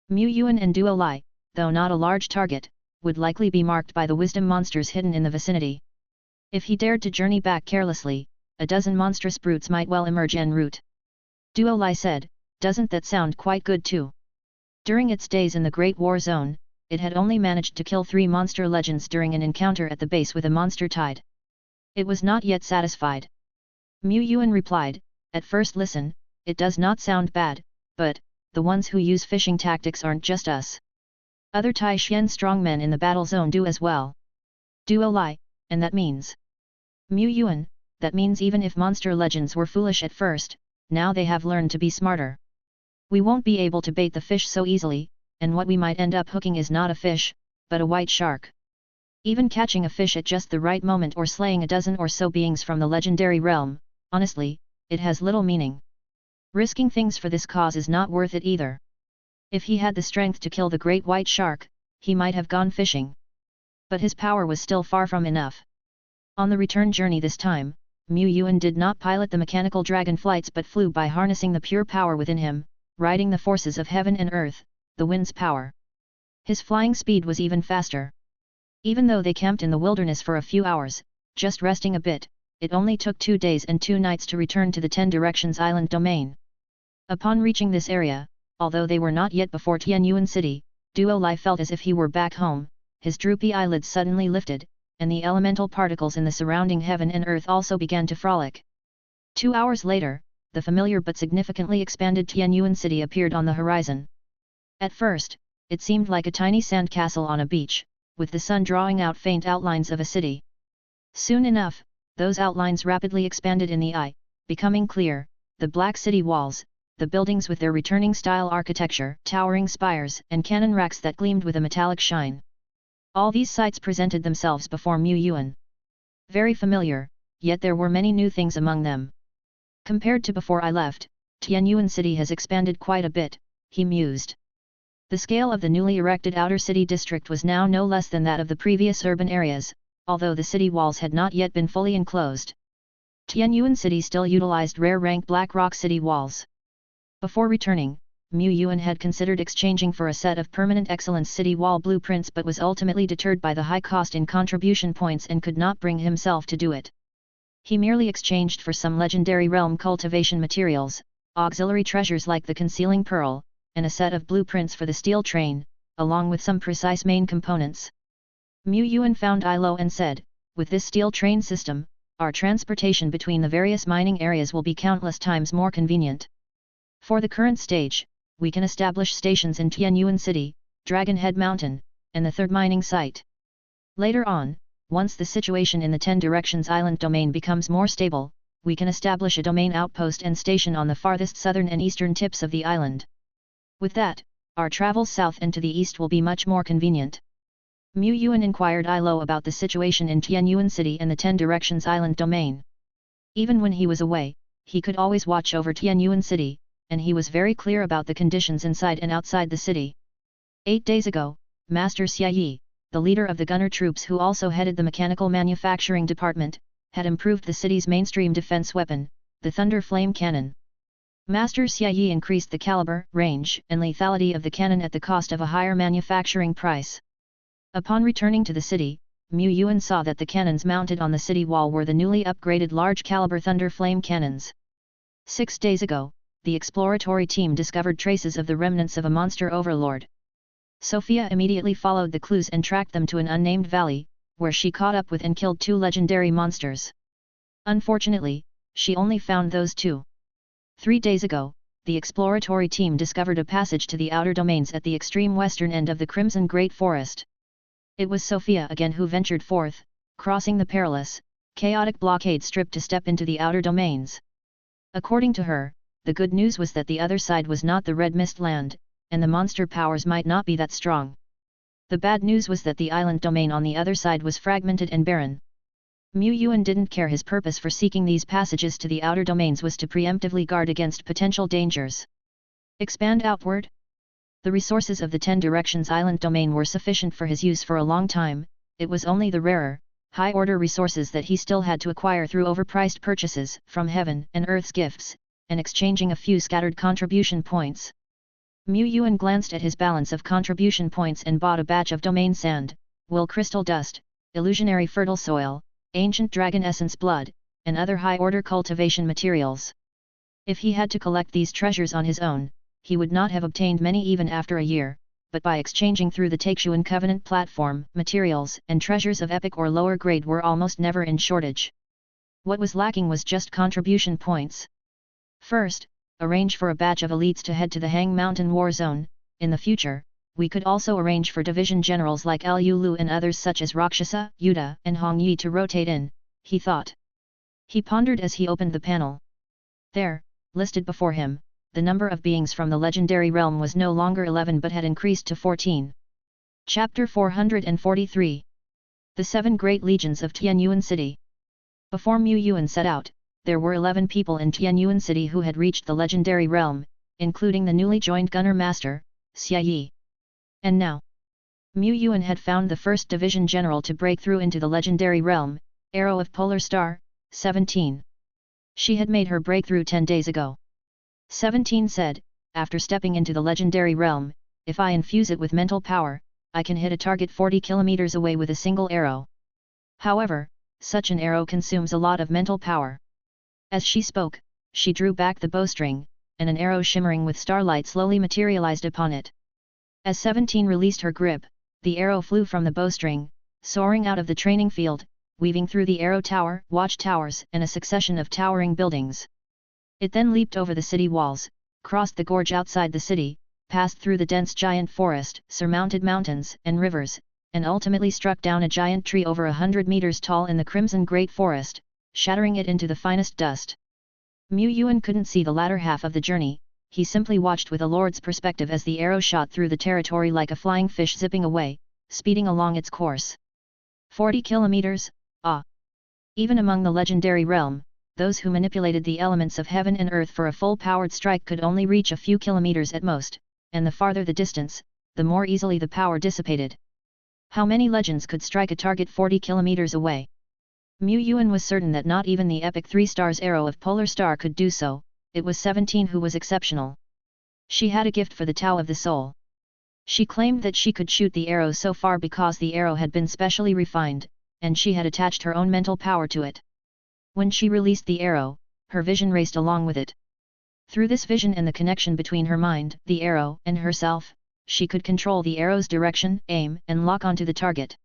Mu Yuan and Duo Lai, though not a large target, would likely be marked by the wisdom monsters hidden in the vicinity. If he dared to journey back carelessly, a dozen monstrous brutes might well emerge en route. Duo Lai said, "Doesn't that sound quite good too?" During its days in the Great War Zone, it had only managed to kill 3 monster legends during an encounter at the base with a monster tide. It was not yet satisfied. Mu Yuan replied, "At first listen, it does not sound bad, but, the ones who use fishing tactics aren't just us. Other Tai Xian strongmen in the battle zone do as well." Duo Lai, "And that means?" Mu Yuan, "That means even if monster legends were foolish at first, now they have learned to be smarter. We won't be able to bait the fish so easily, and what we might end up hooking is not a fish, but a white shark. Even catching a fish at just the right moment or slaying a dozen or so beings from the legendary realm, honestly, it has little meaning. Risking things for this cause is not worth it either. If he had the strength to kill the great white shark, he might have gone fishing. But his power was still far from enough. On the return journey this time, Mu Yuan did not pilot the mechanical dragon flights but flew by harnessing the pure power within him, riding the forces of heaven and earth, the wind's power. His flying speed was even faster. Even though they camped in the wilderness for a few hours, just resting a bit, it only took 2 days and 2 nights to return to the 10 Directions Island domain. Upon reaching this area, although they were not yet before Tianyuan City, Duo Lai felt as if he were back home, his droopy eyelids suddenly lifted, and the elemental particles in the surrounding heaven and earth also began to frolic. 2 hours later, the familiar but significantly expanded Tianyuan City appeared on the horizon. At first, it seemed like a tiny sand castle on a beach, with the sun drawing out faint outlines of a city. Soon enough, those outlines rapidly expanded in the eye, becoming clear: the black city walls, the buildings with their returning style architecture, towering spires and cannon racks that gleamed with a metallic shine. All these sights presented themselves before Mu Yuan. Very familiar, yet there were many new things among them. Compared to before I left, Tianyuan City has expanded quite a bit, he mused. The scale of the newly erected outer city district was now no less than that of the previous urban areas, although the city walls had not yet been fully enclosed. Tianyuan City still utilized rare rank black rock city walls. Before returning, Mu Yuan had considered exchanging for a set of permanent excellence city wall blueprints but was ultimately deterred by the high cost in contribution points and could not bring himself to do it. He merely exchanged for some legendary realm cultivation materials, auxiliary treasures like the concealing pearl, and a set of blueprints for the steel train, along with some precise main components. Mu Yuan found Ilo and said, "With this steel train system, our transportation between the various mining areas will be countless times more convenient. For the current stage, we can establish stations in Tianyuan City, Dragon Head Mountain, and the third mining site. Later on, once the situation in the 10 Directions Island domain becomes more stable, we can establish a domain outpost and station on the farthest southern and eastern tips of the island. With that, our travels south and to the east will be much more convenient." Mu Yuan inquired Ilo about the situation in Tianyuan City and the 10 Directions Island domain. Even when he was away, he could always watch over Tianyuan City, and he was very clear about the conditions inside and outside the city. 8 days ago, Master Xia Yi, the leader of the gunner troops who also headed the mechanical manufacturing department, had improved the city's mainstream defense weapon, the Thunder Flame Cannon. Master Xia Yi increased the caliber, range, and lethality of the cannon at the cost of a higher manufacturing price. Upon returning to the city, Mu Yuan saw that the cannons mounted on the city wall were the newly upgraded large-caliber Thunder Flame cannons. 6 days ago, the exploratory team discovered traces of the remnants of a monster overlord. Sophia immediately followed the clues and tracked them to an unnamed valley, where she caught up with and killed 2 legendary monsters. Unfortunately, she only found those 2. 3 days ago, the exploratory team discovered a passage to the outer domains at the extreme western end of the Crimson Great Forest. It was Sophia again who ventured forth, crossing the perilous, chaotic blockade strip to step into the outer domains. According to her, the good news was that the other side was not the Red Mist Land, and the monster powers might not be that strong. The bad news was that the island domain on the other side was fragmented and barren. Mu Yuan didn't care. His purpose for seeking these passages to the outer domains was to preemptively guard against potential dangers. Expand outward? The resources of the 10 Directions Island domain were sufficient for his use for a long time. It was only the rarer, high-order resources that he still had to acquire through overpriced purchases from heaven and earth's gifts, and exchanging a few scattered contribution points. Mu Yuan glanced at his balance of contribution points and bought a batch of domain sand, will crystal dust, illusionary fertile soil, ancient dragon essence blood, and other high-order cultivation materials. If he had to collect these treasures on his own, he would not have obtained many even after a year, but by exchanging through the Taixuan Covenant platform, materials and treasures of epic or lower grade were almost never in shortage. What was lacking was just contribution points. First, arrange for a batch of elites to head to the Hang Mountain War Zone. In the future, we could also arrange for division generals like Liu Lu and others such as Rakshasa, Yuda, and Hong Yi to rotate in, he thought. He pondered as he opened the panel. There, listed before him, the number of beings from the legendary realm was no longer 11 but had increased to 14. Chapter 443. The 7 Great Legions of Tianyuan City. Before Mu Yuan set out, there were 11 people in Tianyuan City who had reached the legendary realm, including the newly joined Gunner Master, Xia Yi. And now, Mu Yuan had found the first division general to break through into the legendary realm, Arrow of Polar Star, 17. She had made her breakthrough 10 days ago. 17 said, after stepping into the legendary realm, if I infuse it with mental power, I can hit a target 40 kilometers away with a single arrow. However, such an arrow consumes a lot of mental power. As she spoke, she drew back the bowstring, and an arrow shimmering with starlight slowly materialized upon it. As 17 released her grip, the arrow flew from the bowstring, soaring out of the training field, weaving through the arrow tower, watch towers, and a succession of towering buildings. It then leaped over the city walls, crossed the gorge outside the city, passed through the dense giant forest, surmounted mountains and rivers, and ultimately struck down a giant tree over 100 meters tall in the Crimson Great Forest, shattering it into the finest dust. Mu Yuan couldn't see the latter half of the journey. He simply watched with a lord's perspective as the arrow shot through the territory like a flying fish zipping away, speeding along its course. 40 kilometers, ah! Even among the legendary realm, those who manipulated the elements of heaven and earth for a full-powered strike could only reach a few kilometers at most, and the farther the distance, the more easily the power dissipated. How many legends could strike a target 40 kilometers away? Mu Yuan was certain that not even the epic 3 stars arrow of Polar Star could do so. It was 17 who was exceptional. She had a gift for the Tao of the Soul. She claimed that she could shoot the arrow so far because the arrow had been specially refined, and she had attached her own mental power to it. When she released the arrow, her vision raced along with it. Through this vision and the connection between her mind, the arrow, and herself, she could control the arrow's direction, aim, and lock onto the target.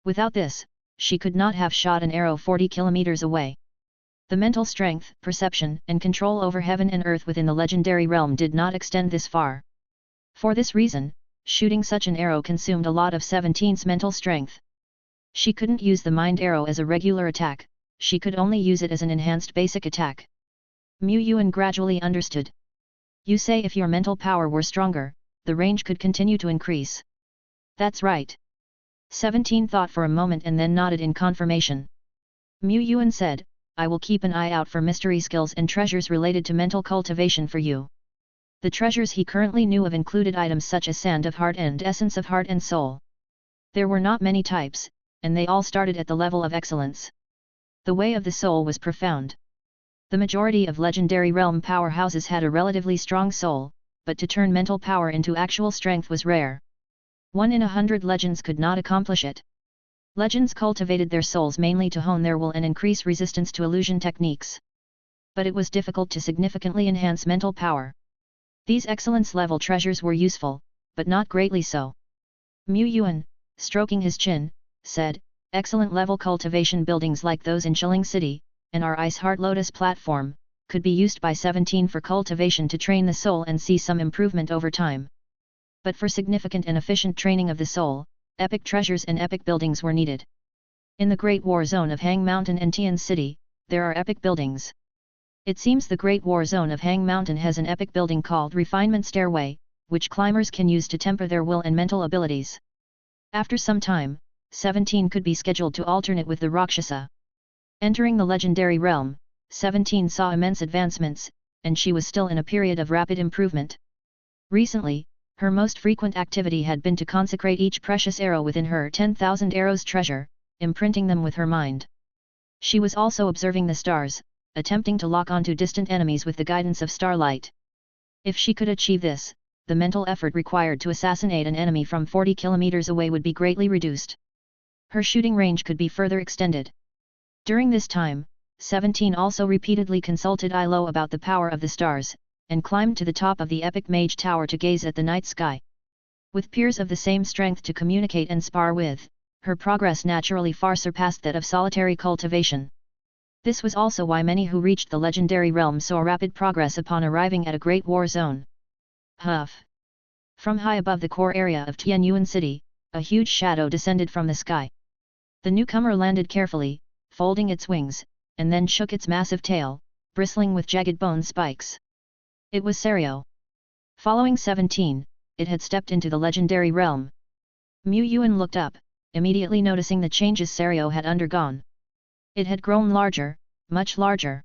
Without this, she could not have shot an arrow 40 kilometers away. The mental strength, perception, and control over heaven and earth within the legendary realm did not extend this far. For this reason, shooting such an arrow consumed a lot of 17's mental strength. She couldn't use the mind arrow as a regular attack, she could only use it as an enhanced basic attack. Mu Yuan gradually understood. You say if your mental power were stronger, the range could continue to increase. That's right. 17 thought for a moment and then nodded in confirmation. Mu Yuan said, I will keep an eye out for mystery skills and treasures related to mental cultivation for you. The treasures he currently knew of included items such as Sand of Heart and Essence of Heart and Soul. There were not many types, and they all started at the level of excellence. The way of the soul was profound. The majority of legendary realm powerhouses had a relatively strong soul, but to turn mental power into actual strength was rare. 1 in 100 legends could not accomplish it. Legends cultivated their souls mainly to hone their will and increase resistance to illusion techniques. But it was difficult to significantly enhance mental power. These excellence-level treasures were useful, but not greatly so. Yuan, stroking his chin, said, "Excellent level cultivation buildings like those in Chilling City, and our Ice Heart Lotus platform, could be used by 17 for cultivation to train the soul and see some improvement over time. But for significant and efficient training of the soul, epic treasures and epic buildings were needed. In the Great War Zone of Hang Mountain and Tian City, there are epic buildings. It seems the Great War Zone of Hang Mountain has an epic building called Refinement Stairway, which climbers can use to temper their will and mental abilities. After some time, 17 could be scheduled to alternate with the Rakshasa." Entering the legendary realm, 17 saw immense advancements, and she was still in a period of rapid improvement. Recently, her most frequent activity had been to consecrate each precious arrow within her 10,000 arrows treasure, imprinting them with her mind. She was also observing the stars, attempting to lock onto distant enemies with the guidance of starlight. If she could achieve this, the mental effort required to assassinate an enemy from 40 kilometers away would be greatly reduced. Her shooting range could be further extended. During this time, 17 also repeatedly consulted Ilo about the power of the stars, and climbed to the top of the epic mage tower to gaze at the night sky. With peers of the same strength to communicate and spar with, her progress naturally far surpassed that of solitary cultivation. This was also why many who reached the legendary realm saw rapid progress upon arriving at a great war zone. Huff! From high above the core area of Tianyuan City, a huge shadow descended from the sky. The newcomer landed carefully, folding its wings, and then shook its massive tail, bristling with jagged bone spikes. It was Serio. Following 17, it had stepped into the legendary realm. Yuan looked up, immediately noticing the changes Serio had undergone. It had grown larger, much larger.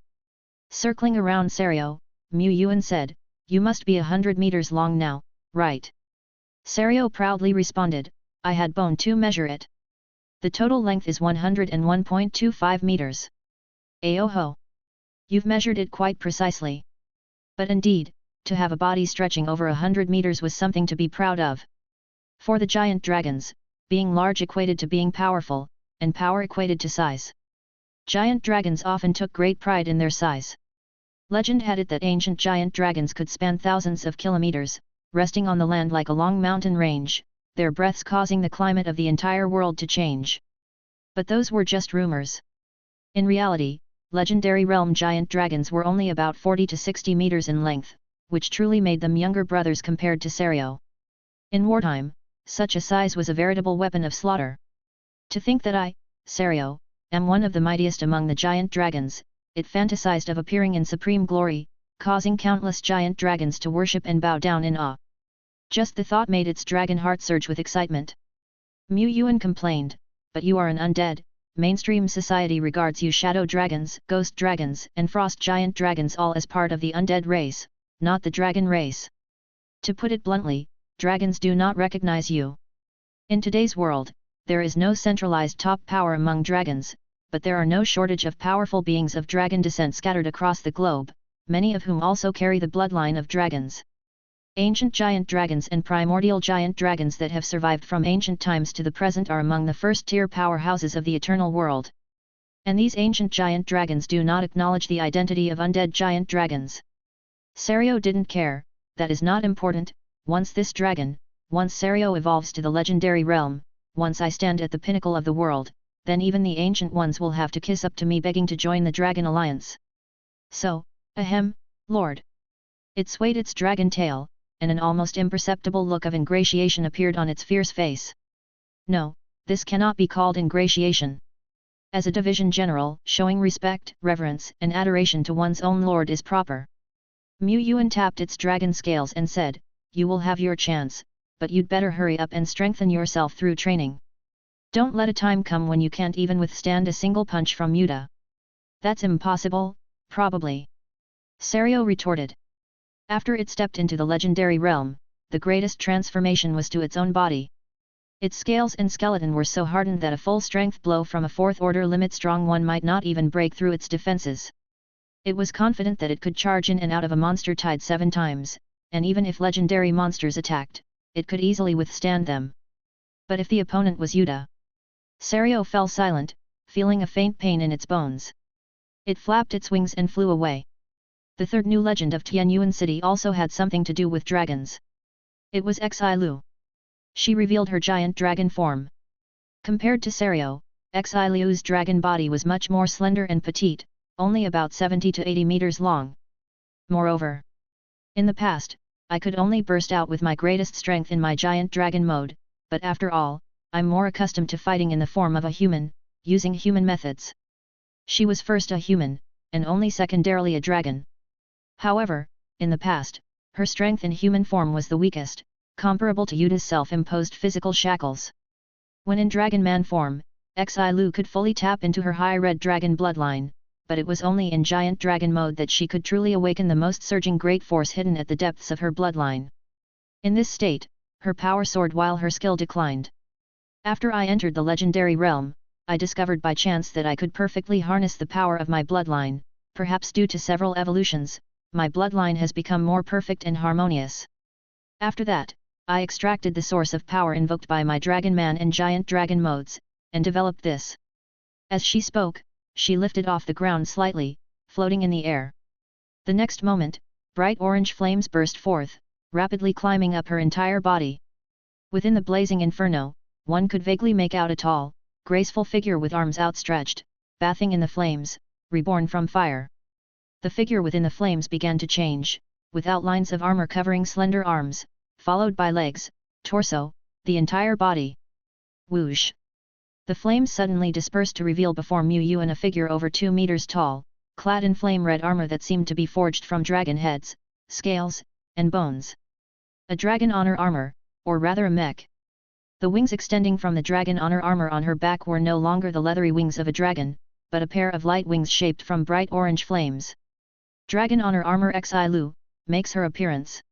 Circling around Serio, Yuan said, "You must be 100 meters long now, right?" Serio proudly responded, "I had bone to measure it. The total length is 101.25 meters. Aoho! You've measured it quite precisely." But indeed, to have a body stretching over 100 meters was something to be proud of. For the giant dragons, being large equated to being powerful, and power equated to size. Giant dragons often took great pride in their size. Legend had it that ancient giant dragons could span thousands of kilometers, resting on the land like a long mountain range, their breaths causing the climate of the entire world to change. But those were just rumors. In reality, legendary realm giant dragons were only about 40 to 60 meters in length, which truly made them younger brothers compared to Serio. In wartime, such a size was a veritable weapon of slaughter. To think that I, Serio, am one of the mightiest among the giant dragons, it fantasized of appearing in supreme glory, causing countless giant dragons to worship and bow down in awe. Just the thought made its dragon heart surge with excitement. Yuan complained, "But you are an undead. Mainstream society regards you shadow dragons, ghost dragons, and frost giant dragons all as part of the undead race, not the dragon race. To put it bluntly, dragons do not recognize you. In today's world, there is no centralized top power among dragons, but there are no shortage of powerful beings of dragon descent scattered across the globe, many of whom also carry the bloodline of dragons. Ancient giant dragons and primordial giant dragons that have survived from ancient times to the present are among the first-tier powerhouses of the eternal world. And these ancient giant dragons do not acknowledge the identity of undead giant dragons." Serio didn't care, "That is not important. Once Serio evolves to the legendary realm, once I stand at the pinnacle of the world, then even the ancient ones will have to kiss up to me begging to join the Dragon Alliance. So, ahem, Lord." It swayed its dragon tail, and an almost imperceptible look of ingratiation appeared on its fierce face. "No, this cannot be called ingratiation. As a division general, showing respect, reverence, and adoration to one's own lord is proper." Yuan tapped its dragon scales and said, "You will have your chance, but you'd better hurry up and strengthen yourself through training. Don't let a time come when you can't even withstand a single punch from Yuta." "That's impossible, probably," Serio retorted. After it stepped into the legendary realm, the greatest transformation was to its own body. Its scales and skeleton were so hardened that a full-strength blow from a fourth-order limit strong one might not even break through its defenses. It was confident that it could charge in and out of a monster tide 7 times, and even if legendary monsters attacked, it could easily withstand them. But if the opponent was Yuta? Serio fell silent, feeling a faint pain in its bones. It flapped its wings and flew away. The third new legend of Tianyuan City also had something to do with dragons. It was Xi Lu. She revealed her giant dragon form. Compared to Serio, Xi Lu's dragon body was much more slender and petite, only about 70 to 80 meters long. Moreover, in the past, I could only burst out with my greatest strength in my giant dragon mode, but after all, I'm more accustomed to fighting in the form of a human, using human methods. She was first a human, and only secondarily a dragon. However, in the past, her strength in human form was the weakest, comparable to Yuta's self-imposed physical shackles. When in Dragon Man form, Xi Lu could fully tap into her high red dragon bloodline, but it was only in giant dragon mode that she could truly awaken the most surging great force hidden at the depths of her bloodline. In this state, her power soared while her skill declined. After I entered the legendary realm, I discovered by chance that I could perfectly harness the power of my bloodline. Perhaps due to several evolutions, my bloodline has become more perfect and harmonious. After that, I extracted the source of power invoked by my Dragon Man and Giant Dragon modes, and developed this. As she spoke, she lifted off the ground slightly, floating in the air. The next moment, bright orange flames burst forth, rapidly climbing up her entire body. Within the blazing inferno, one could vaguely make out a tall, graceful figure with arms outstretched, bathing in the flames, reborn from fire. The figure within the flames began to change, with outlines of armor covering slender arms, followed by legs, torso, the entire body. Whoosh! The flames suddenly dispersed to reveal before Yuan a figure over 2 meters tall, clad in flame-red armor that seemed to be forged from dragon heads, scales, and bones. A dragon honor armor, or rather a mech. The wings extending from the dragon honor armor on her back were no longer the leathery wings of a dragon, but a pair of light wings shaped from bright orange flames. Dragon honor armor Xi Lu makes her appearance.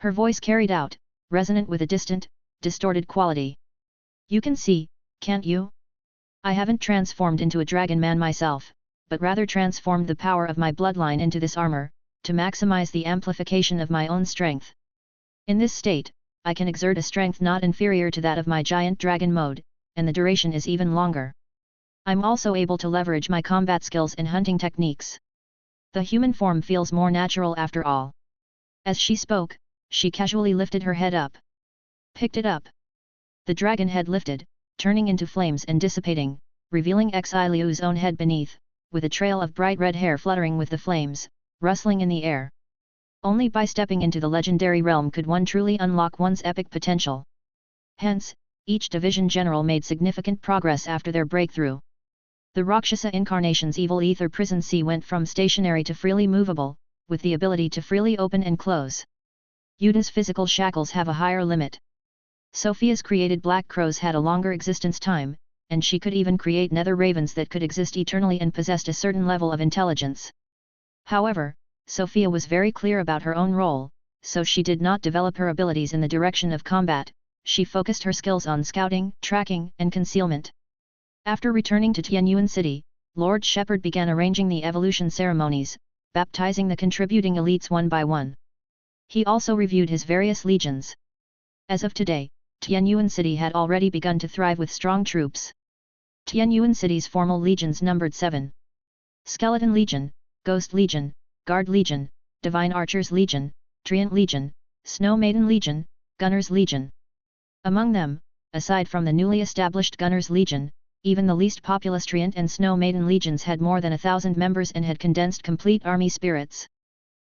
Her voice carried out, resonant with a distant, distorted quality. You can see, can't you? I haven't transformed into a dragon man myself, but rather transformed the power of my bloodline into this armor, to maximize the amplification of my own strength. In this state, I can exert a strength not inferior to that of my giant dragon mode, and the duration is even longer. I'm also able to leverage my combat skills and hunting techniques. The human form feels more natural after all. As she spoke, she casually lifted her head up. Picked it up. The dragon head lifted, turning into flames and dissipating, revealing Xi Lu's own head beneath, with a trail of bright red hair fluttering with the flames, rustling in the air. Only by stepping into the legendary realm could one truly unlock one's epic potential. Hence, each division general made significant progress after their breakthrough. The Rakshasa incarnation's evil ether prison sea went from stationary to freely movable, with the ability to freely open and close. Yuta's physical shackles have a higher limit. Sophia's created black crows had a longer existence time, and she could even create nether ravens that could exist eternally and possessed a certain level of intelligence. However, Sophia was very clear about her own role, so she did not develop her abilities in the direction of combat. She focused her skills on scouting, tracking, and concealment. After returning to Tianyuan City, Lord Shepherd began arranging the evolution ceremonies, baptizing the contributing elites one by one. He also reviewed his various legions. As of today, Tianyuan City had already begun to thrive with strong troops. Tianyuan City's formal legions numbered 7. Skeleton Legion, Ghost Legion, Guard Legion, Divine Archers Legion, Treant Legion, Snow Maiden Legion, Gunners Legion. Among them, aside from the newly established Gunners Legion, even the least populous Treant and Snow Maiden Legions had more than 1,000 members and had condensed complete army spirits.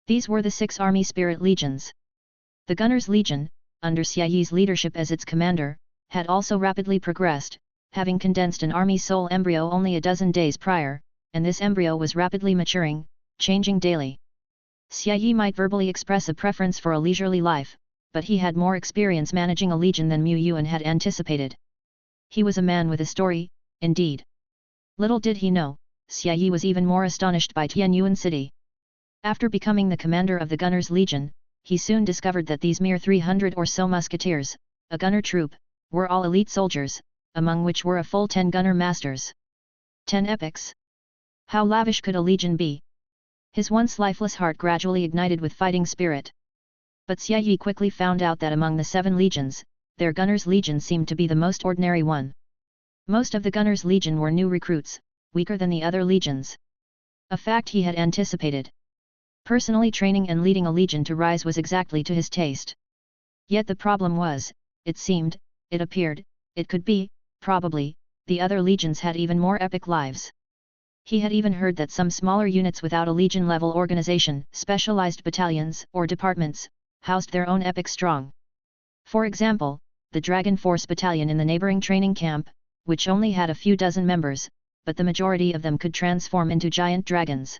These were the 6 Army Spirit Legions. The Gunners Legion, under Xiayi's leadership as its commander, had also rapidly progressed, having condensed an army soul embryo only a dozen days prior, and this embryo was rapidly maturing, changing daily. Xiayi might verbally express a preference for a leisurely life, but he had more experience managing a legion than Yuan had anticipated. He was a man with a story, indeed. Little did he know, Xiayi was even more astonished by Tianyuan City. After becoming the commander of the Gunners Legion, he soon discovered that these mere 300 or so musketeers, a gunner troop, were all elite soldiers, among which were a full 10 gunner masters. 10 epics. How lavish could a legion be? His once lifeless heart gradually ignited with fighting spirit. But Xia Yi quickly found out that among the 7 legions, their Gunners' Legion seemed to be the most ordinary one. Most of the Gunners' Legion were new recruits, weaker than the other legions. A fact he had anticipated. Personally training and leading a legion to rise was exactly to his taste. Yet the problem was, it seemed, it appeared, it could be, probably, the other legions had even more epic lives. He had even heard that some smaller units without a legion-level organization, specialized battalions or departments, housed their own epic strong. For example, the Dragon Force Battalion in the neighboring training camp, which only had a few dozen members, but the majority of them could transform into giant dragons.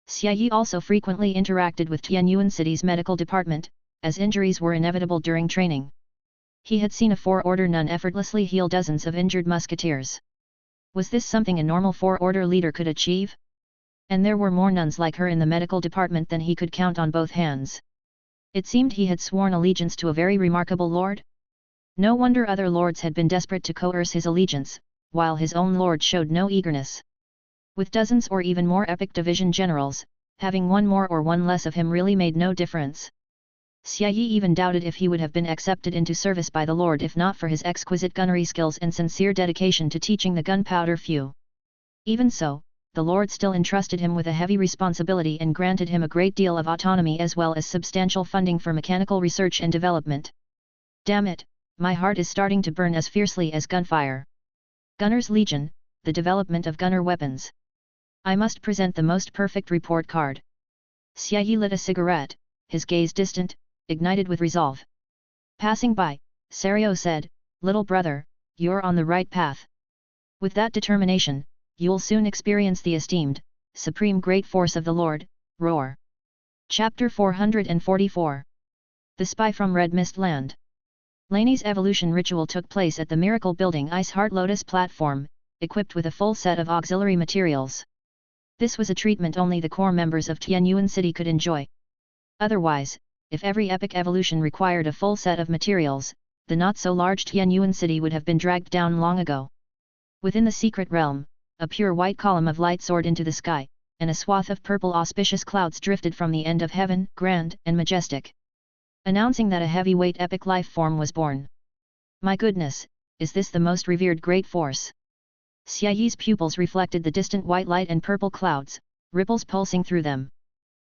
Xia Yi also frequently interacted with Tianyuan City's medical department, as injuries were inevitable during training. He had seen a 4-order nun effortlessly heal dozens of injured musketeers. Was this something a normal 4-order leader could achieve? And there were more nuns like her in the medical department than he could count on both hands. It seemed he had sworn allegiance to a very remarkable lord. No wonder other lords had been desperate to coerce his allegiance, while his own lord showed no eagerness. With dozens or even more epic division generals, having one more or one less of him really made no difference. Xia Yi even doubted if he would have been accepted into service by the lord if not for his exquisite gunnery skills and sincere dedication to teaching the gunpowder few. Even so, the lord still entrusted him with a heavy responsibility and granted him a great deal of autonomy as well as substantial funding for mechanical research and development. Damn it, my heart is starting to burn as fiercely as gunfire. Gunner's Legion, the development of gunner weapons. I must present the most perfect report card. Xia Yi lit a cigarette, his gaze distant, ignited with resolve. Passing by, Sario said, "Little brother, you're on the right path. With that determination, you'll soon experience the esteemed, supreme great force of the Lord." Roar. Chapter 444. The Spy from Red Mist Land. Laney's evolution ritual took place at the Miracle Building Ice Heart Lotus platform, equipped with a full set of auxiliary materials. This was a treatment only the core members of Tianyuan City could enjoy. Otherwise, if every epic evolution required a full set of materials, the not-so-large Tianyuan City would have been dragged down long ago. Within the secret realm, a pure white column of light soared into the sky, and a swath of purple auspicious clouds drifted from the end of heaven, grand and majestic, announcing that a heavyweight epic life form was born. My goodness, is this the most revered great force? Xia Yi's pupils reflected the distant white light and purple clouds, ripples pulsing through them.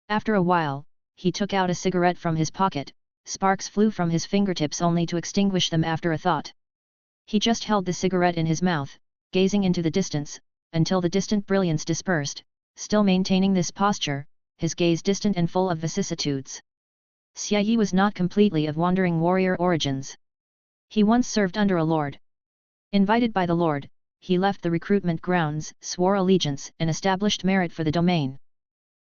After a while, he took out a cigarette from his pocket, sparks flew from his fingertips only to extinguish them after a thought. He just held the cigarette in his mouth, gazing into the distance, until the distant brilliance dispersed, still maintaining this posture, his gaze distant and full of vicissitudes. Xia Yi was not completely of wandering warrior origins. He once served under a lord. Invited by the lord, he left the recruitment grounds, swore allegiance and established merit for the domain.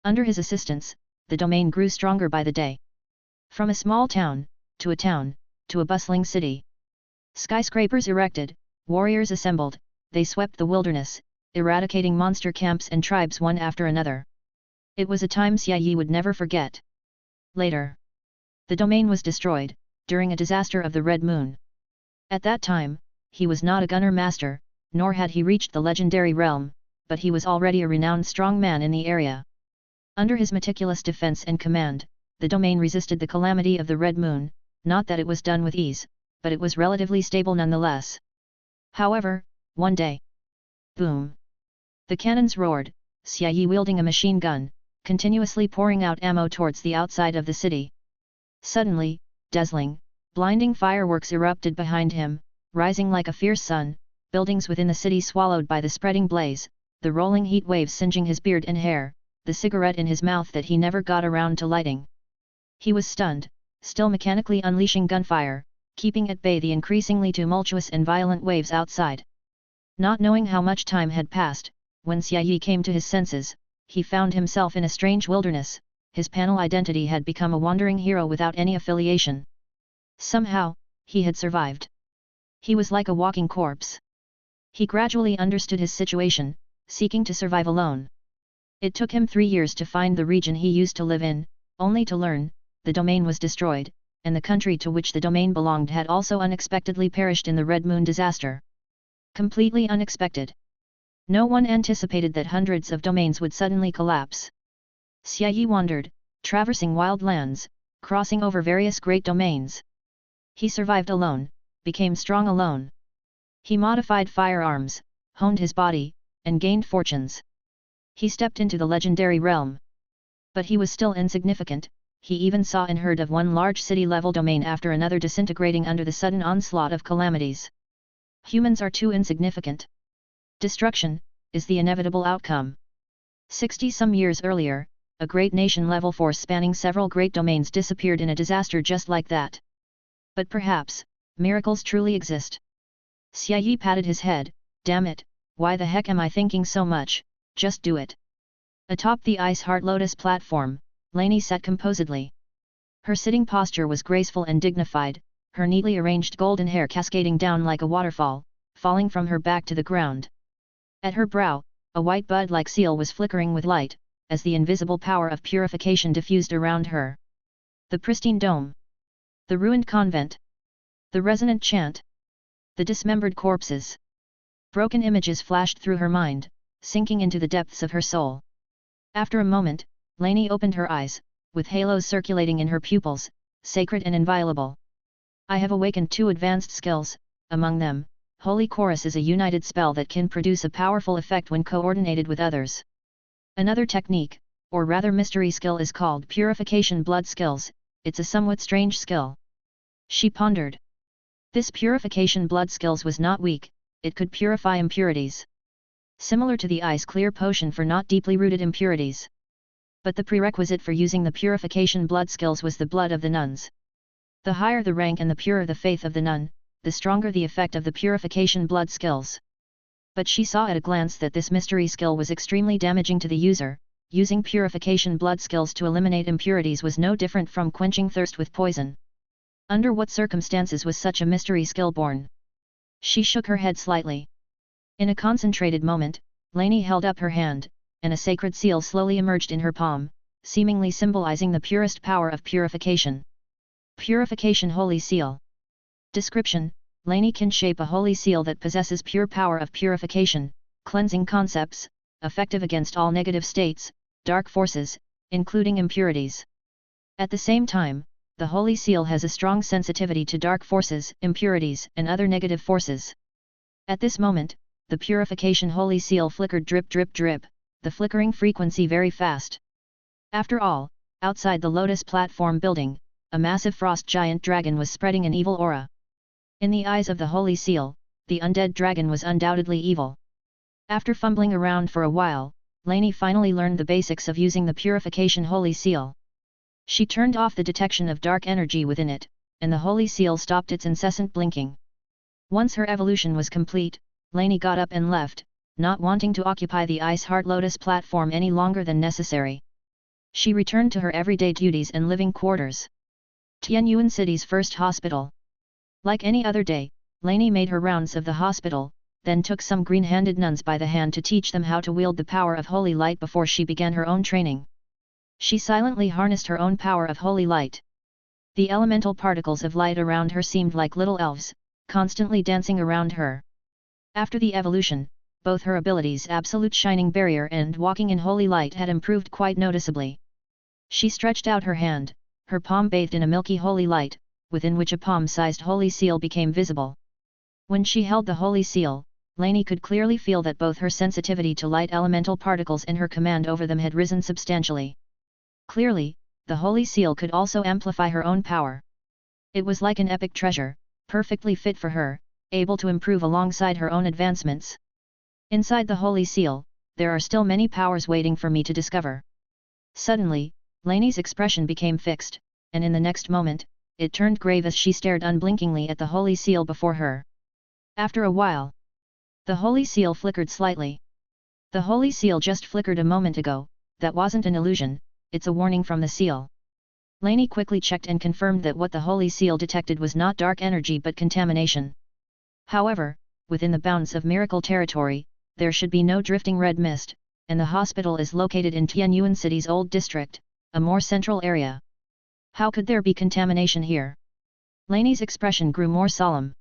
Under his assistance, the domain grew stronger by the day. From a small town, to a bustling city. Skyscrapers erected, warriors assembled, they swept the wilderness, eradicating monster camps and tribes one after another. It was a time Xia Yi would never forget. Later, the domain was destroyed, during a disaster of the Red Moon. At that time, he was not a gunner master, nor had he reached the legendary realm, but he was already a renowned strong man in the area. Under his meticulous defense and command, the domain resisted the calamity of the Red Moon, not that it was done with ease, but it was relatively stable nonetheless. However, one day, boom! The cannons roared, Xia Yi wielding a machine gun, continuously pouring out ammo towards the outside of the city. Suddenly, dazzling, blinding fireworks erupted behind him, rising like a fierce sun, buildings within the city swallowed by the spreading blaze, the rolling heat waves singeing his beard and hair, the cigarette in his mouth that he never got around to lighting. He was stunned, still mechanically unleashing gunfire, keeping at bay the increasingly tumultuous and violent waves outside. Not knowing how much time had passed, when Xia Yi came to his senses, he found himself in a strange wilderness. His panel identity had become a wandering hero without any affiliation. Somehow, he had survived. He was like a walking corpse. He gradually understood his situation, seeking to survive alone. It took him 3 years to find the region he used to live in, only to learn, the domain was destroyed, and the country to which the domain belonged had also unexpectedly perished in the Red Moon disaster. Completely unexpected. No one anticipated that hundreds of domains would suddenly collapse. Xia Yi wandered, traversing wild lands, crossing over various great domains. He survived alone, became strong alone. He modified firearms, honed his body, and gained fortunes. He stepped into the legendary realm. But he was still insignificant. He even saw and heard of one large city-level domain after another disintegrating under the sudden onslaught of calamities. Humans are too insignificant. Destruction is the inevitable outcome. 60-some years earlier, a great nation-level force spanning several great domains disappeared in a disaster just like that. But perhaps, miracles truly exist. Xia Yi patted his head. Damn it, why the heck am I thinking so much? Just do it. Atop the Ice Heart Lotus platform, Lainey sat composedly. Her sitting posture was graceful and dignified, her neatly arranged golden hair cascading down like a waterfall, falling from her back to the ground. At her brow, a white bud-like seal was flickering with light, as the invisible power of purification diffused around her. The pristine dome. The ruined convent. The resonant chant. The dismembered corpses. Broken images flashed through her mind, sinking into the depths of her soul. After a moment, Lainey opened her eyes, with halos circulating in her pupils, sacred and inviolable. I have awakened 2 advanced skills, among them, Holy Chorus is a united spell that can produce a powerful effect when coordinated with others. Another technique, or rather mystery skill is called Purification Blood Skills. It's a somewhat strange skill. She pondered. This Purification Blood Skills was not weak, it could purify impurities. Similar to the Ice Clear Potion for not deeply rooted impurities. But the prerequisite for using the Purification Blood Skills was the blood of the nuns. The higher the rank and the purer the faith of the nun, the stronger the effect of the Purification Blood Skills. But she saw at a glance that this mystery skill was extremely damaging to the user. Using Purification Blood Skills to eliminate impurities was no different from quenching thirst with poison. Under what circumstances was such a mystery skill born? She shook her head slightly. In a concentrated moment, Lainey held up her hand, and a sacred seal slowly emerged in her palm, seemingly symbolizing the purest power of purification. Purification Holy Seal. Description: Lainey can shape a holy seal that possesses pure power of purification, cleansing concepts, effective against all negative states, dark forces, including impurities. At the same time, the holy seal has a strong sensitivity to dark forces, impurities, and other negative forces. At this moment, the Purification Holy Seal flickered drip drip drip, the flickering frequency very fast. After all, outside the Lotus platform building, a massive frost giant dragon was spreading an evil aura. In the eyes of the Holy Seal, the undead dragon was undoubtedly evil. After fumbling around for a while, Lainey finally learned the basics of using the Purification Holy Seal. She turned off the detection of dark energy within it, and the Holy Seal stopped its incessant blinking. Once her evolution was complete, Lainey got up and left, not wanting to occupy the Ice Heart Lotus platform any longer than necessary. She returned to her everyday duties and living quarters. Tianyuan City's first hospital. Like any other day, Lainey made her rounds of the hospital, then took some green-handed nuns by the hand to teach them how to wield the power of holy light before she began her own training. She silently harnessed her own power of holy light. The elemental particles of light around her seemed like little elves, constantly dancing around her. After the evolution, both her abilities Absolute Shining Barrier and Walking in Holy Light had improved quite noticeably. She stretched out her hand, her palm bathed in a milky holy light, within which a palm-sized holy seal became visible. When she held the holy seal, Lainey could clearly feel that both her sensitivity to light elemental particles and her command over them had risen substantially. Clearly, the holy seal could also amplify her own power. It was like an epic treasure, perfectly fit for her, able to improve alongside her own advancements. Inside the holy seal, there are still many powers waiting for me to discover. Suddenly, Lainey's expression became fixed, and in the next moment, it turned grave as she stared unblinkingly at the holy seal before her. After a while, the holy seal flickered slightly. The holy seal just flickered a moment ago. That wasn't an illusion, it's a warning from the seal. Lainey quickly checked and confirmed that what the holy seal detected was not dark energy but contamination. However, within the bounds of miracle territory, there should be no drifting red mist, and the hospital is located in Tianyuan City's old district, a more central area. How could there be contamination here? Lainey's expression grew more solemn.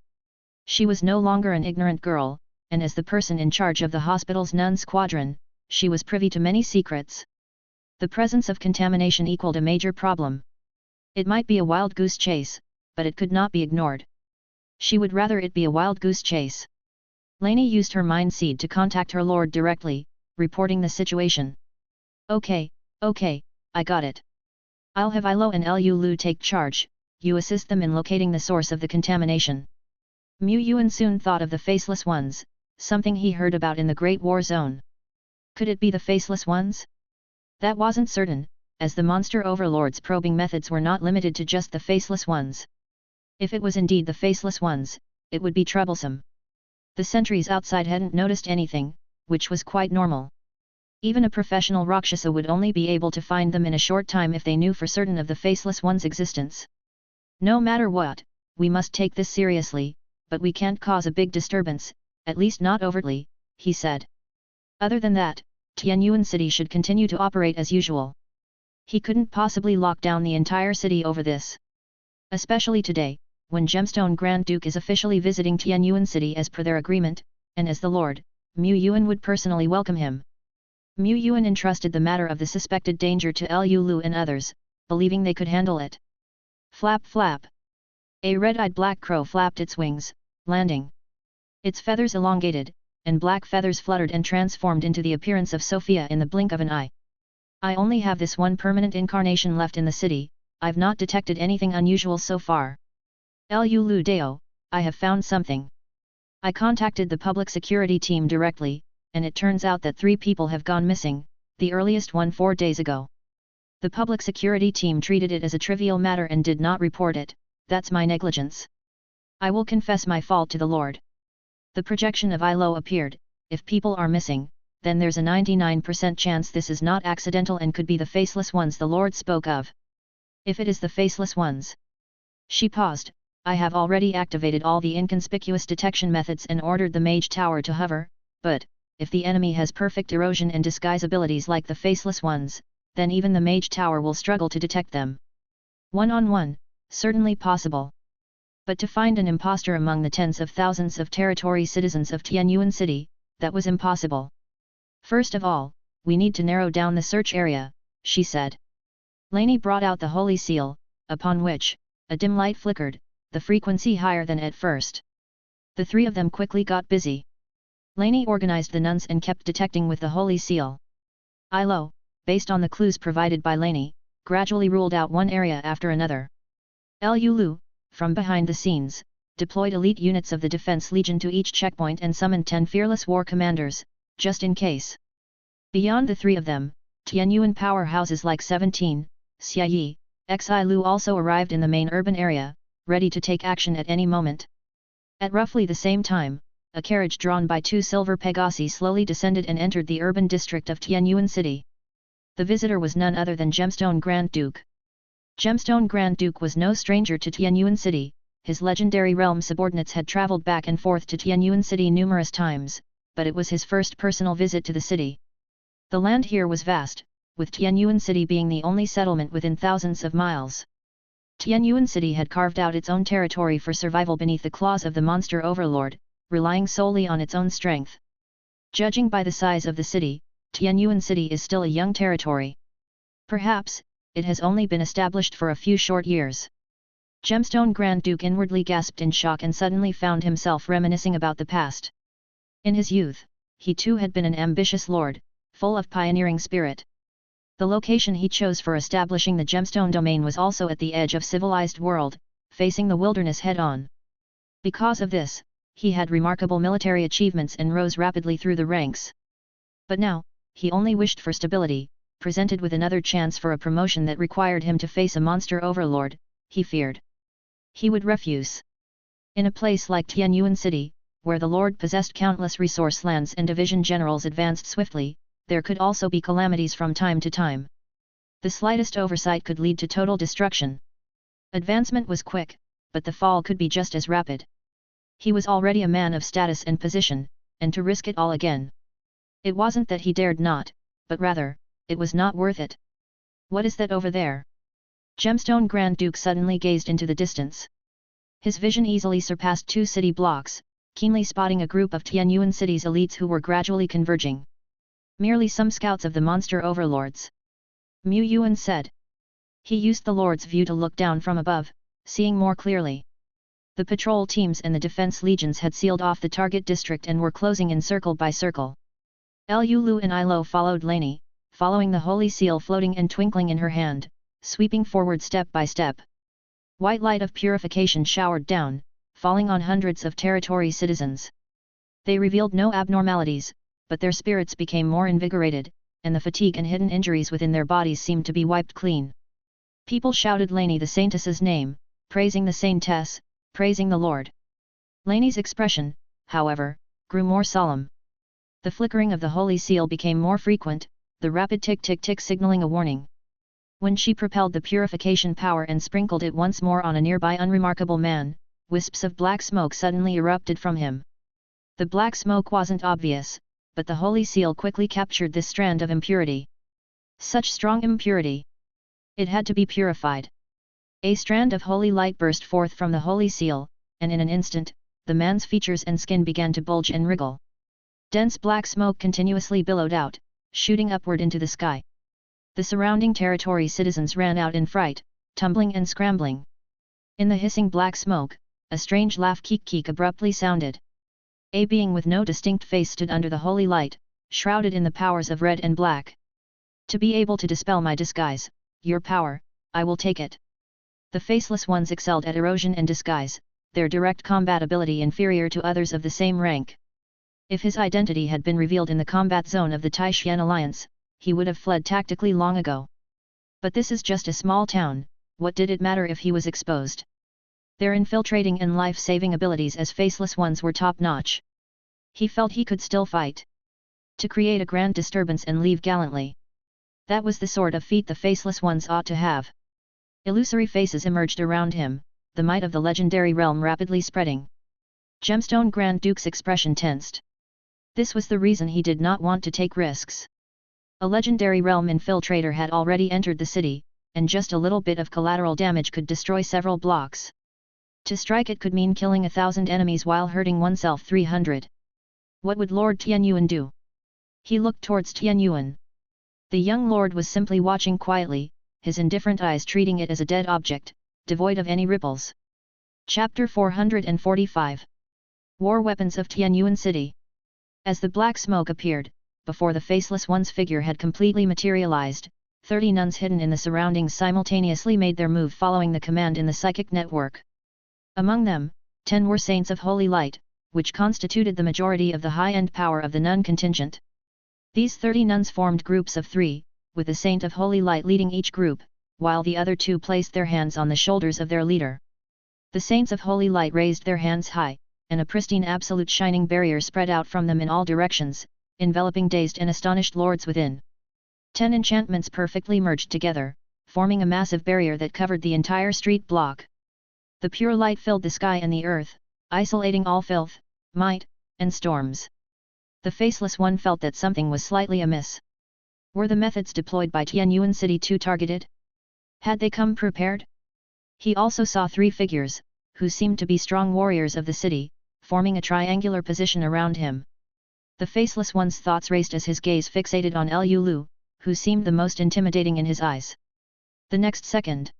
She was no longer an ignorant girl, and as the person in charge of the hospital's nun squadron, she was privy to many secrets. The presence of contamination equaled a major problem. It might be a wild goose chase, but it could not be ignored. She would rather it be a wild goose chase. Lainey used her mind seed to contact her lord directly, reporting the situation. Okay, I got it. I'll have Ilo and Lu take charge, you assist them in locating the source of the contamination. Yuan soon thought of the Faceless Ones, something he heard about in the Great War Zone. Could it be the Faceless Ones? That wasn't certain, as the monster overlord's probing methods were not limited to just the Faceless Ones. If it was indeed the Faceless Ones, it would be troublesome. The sentries outside hadn't noticed anything, which was quite normal. Even a professional Rakshasa would only be able to find them in a short time if they knew for certain of the Faceless One's existence. No matter what, we must take this seriously, but we can't cause a big disturbance, at least not overtly, he said. Other than that, Tianyuan City should continue to operate as usual. He couldn't possibly lock down the entire city over this. Especially today, when Gemstone Grand Duke is officially visiting Tianyuan City as per their agreement, and as the Lord, Yuan would personally welcome him. Yuan entrusted the matter of the suspected danger to Lu and others, believing they could handle it. Flap flap. A red-eyed black crow flapped its wings, landing. Its feathers elongated, and black feathers fluttered and transformed into the appearance of Sophia in the blink of an eye. I only have this one permanent incarnation left in the city, I've not detected anything unusual so far. Lu Deo, I have found something. I contacted the public security team directly, and it turns out that 3 people have gone missing, the earliest one 4 days ago. The public security team treated it as a trivial matter and did not report it, that's my negligence. I will confess my fault to the Lord. The projection of Ilo appeared, if people are missing, then there's a 99% chance this is not accidental and could be the Faceless Ones the Lord spoke of. If it is the Faceless Ones. She paused. I have already activated all the inconspicuous detection methods and ordered the Mage Tower to hover, but, if the enemy has perfect erosion and disguise abilities like the Faceless Ones, then even the Mage Tower will struggle to detect them. One-on-one, certainly possible. But to find an impostor among the tens of thousands of territory citizens of Tianyuan City, that was impossible. First of all, we need to narrow down the search area, she said. Lainey brought out the holy seal, upon which, a dim light flickered, the frequency higher than at first. The 3 of them quickly got busy. Lainey organized the nuns and kept detecting with the holy seal. Ilo, based on the clues provided by Lainey, gradually ruled out one area after another. Lu, from behind the scenes, deployed elite units of the Defense Legion to each checkpoint and summoned 10 fearless war commanders, just in case. Beyond the 3 of them, Tianyuan powerhouses like 17, Xiayi, Xilu also arrived in the main urban area, ready to take action at any moment. At roughly the same time, a carriage drawn by 2 silver Pegasi slowly descended and entered the urban district of Tianyuan City. The visitor was none other than Gemstone Grand Duke. Gemstone Grand Duke was no stranger to Tianyuan City, his legendary realm subordinates had traveled back and forth to Tianyuan City numerous times, but it was his first personal visit to the city. The land here was vast, with Tianyuan City being the only settlement within thousands of miles. Tianyuan City had carved out its own territory for survival beneath the claws of the monster overlord, relying solely on its own strength. Judging by the size of the city, Tianyuan City is still a young territory. Perhaps, it has only been established for a few short years. Gemstone Grand Duke inwardly gasped in shock and suddenly found himself reminiscing about the past. In his youth, he too had been an ambitious lord, full of pioneering spirit. The location he chose for establishing the Gemstone domain was also at the edge of civilized world, facing the wilderness head-on. Because of this, he had remarkable military achievements and rose rapidly through the ranks. But now, he only wished for stability. Presented with another chance for a promotion that required him to face a monster overlord, he feared he would refuse. In a place like Tianyuan City, where the Lord possessed countless resource lands and division generals advanced swiftly, there could also be calamities from time to time. The slightest oversight could lead to total destruction. Advancement was quick, but the fall could be just as rapid. He was already a man of status and position, and to risk it all again. It wasn't that he dared not, but rather, it was not worth it. What is that over there? Gemstone Grand Duke suddenly gazed into the distance. His vision easily surpassed 2 city blocks, keenly spotting a group of Tianyuan city's elites who were gradually converging. Merely some scouts of the monster overlords. Mu Yuan said. He used the Lord's view to look down from above, seeing more clearly. The patrol teams and the defense legions had sealed off the target district and were closing in circle by circle. Lu Lu and Ilo followed Lainey, following the holy seal floating and twinkling in her hand, sweeping forward step by step. White light of purification showered down, falling on hundreds of territory citizens. They revealed no abnormalities, but their spirits became more invigorated, and the fatigue and hidden injuries within their bodies seemed to be wiped clean. People shouted Lainey the Saintess's name, praising the Saintess, praising the Lord. Lainey's expression, however, grew more solemn. The flickering of the holy seal became more frequent, the rapid tick-tick-tick signaling a warning. When she propelled the purification power and sprinkled it once more on a nearby unremarkable man, wisps of black smoke suddenly erupted from him. The black smoke wasn't obvious, but the holy seal quickly captured this strand of impurity. Such strong impurity! It had to be purified. A strand of holy light burst forth from the holy seal, and in an instant, the man's features and skin began to bulge and wriggle. Dense black smoke continuously billowed out, shooting upward into the sky. The surrounding territory citizens ran out in fright, tumbling and scrambling. In the hissing black smoke, a strange laugh keek-keek abruptly sounded. A being with no distinct face stood under the holy light, shrouded in the powers of red and black. To be able to dispel my disguise, your power, I will take it. The faceless ones excelled at erosion and disguise, their direct combat ability inferior to others of the same rank. If his identity had been revealed in the combat zone of the Taishan Alliance, he would have fled tactically long ago. But this is just a small town, what did it matter if he was exposed? Their infiltrating and life-saving abilities as faceless ones were top-notch. He felt he could still fight. To create a grand disturbance and leave gallantly. That was the sort of feat the faceless ones ought to have. Illusory faces emerged around him, the might of the legendary realm rapidly spreading. Gemstone Grand Duke's expression tensed. This was the reason he did not want to take risks. A legendary realm infiltrator had already entered the city, and just a little bit of collateral damage could destroy several blocks. To strike it could mean killing 1,000 enemies while hurting oneself 300. What would Lord Tianyuan do? He looked towards Tianyuan. The young lord was simply watching quietly, his indifferent eyes treating it as a dead object, devoid of any ripples. Chapter 445. War Weapons of Tianyuan City. As the black smoke appeared, before the faceless one's figure had completely materialized, 30 nuns hidden in the surroundings simultaneously made their move following the command in the psychic network. Among them, 10 were saints of holy light, which constituted the majority of the high-end power of the nun contingent. These 30 nuns formed groups of 3, with the saint of holy light leading each group, while the other 2 placed their hands on the shoulders of their leader. The saints of holy light raised their hands high, and a pristine absolute shining barrier spread out from them in all directions, enveloping dazed and astonished lords within. 10 enchantments perfectly merged together, forming a massive barrier that covered the entire street block. The pure light filled the sky and the earth, isolating all filth, might, and storms. The faceless one felt that something was slightly amiss. Were the methods deployed by Tianyuan City too targeted? Had they come prepared? He also saw 3 figures, who seemed to be strong warriors of the city, forming a triangular position around him. The faceless one's thoughts raced as his gaze fixated on Lu Lu, who seemed the most intimidating in his eyes. The next second.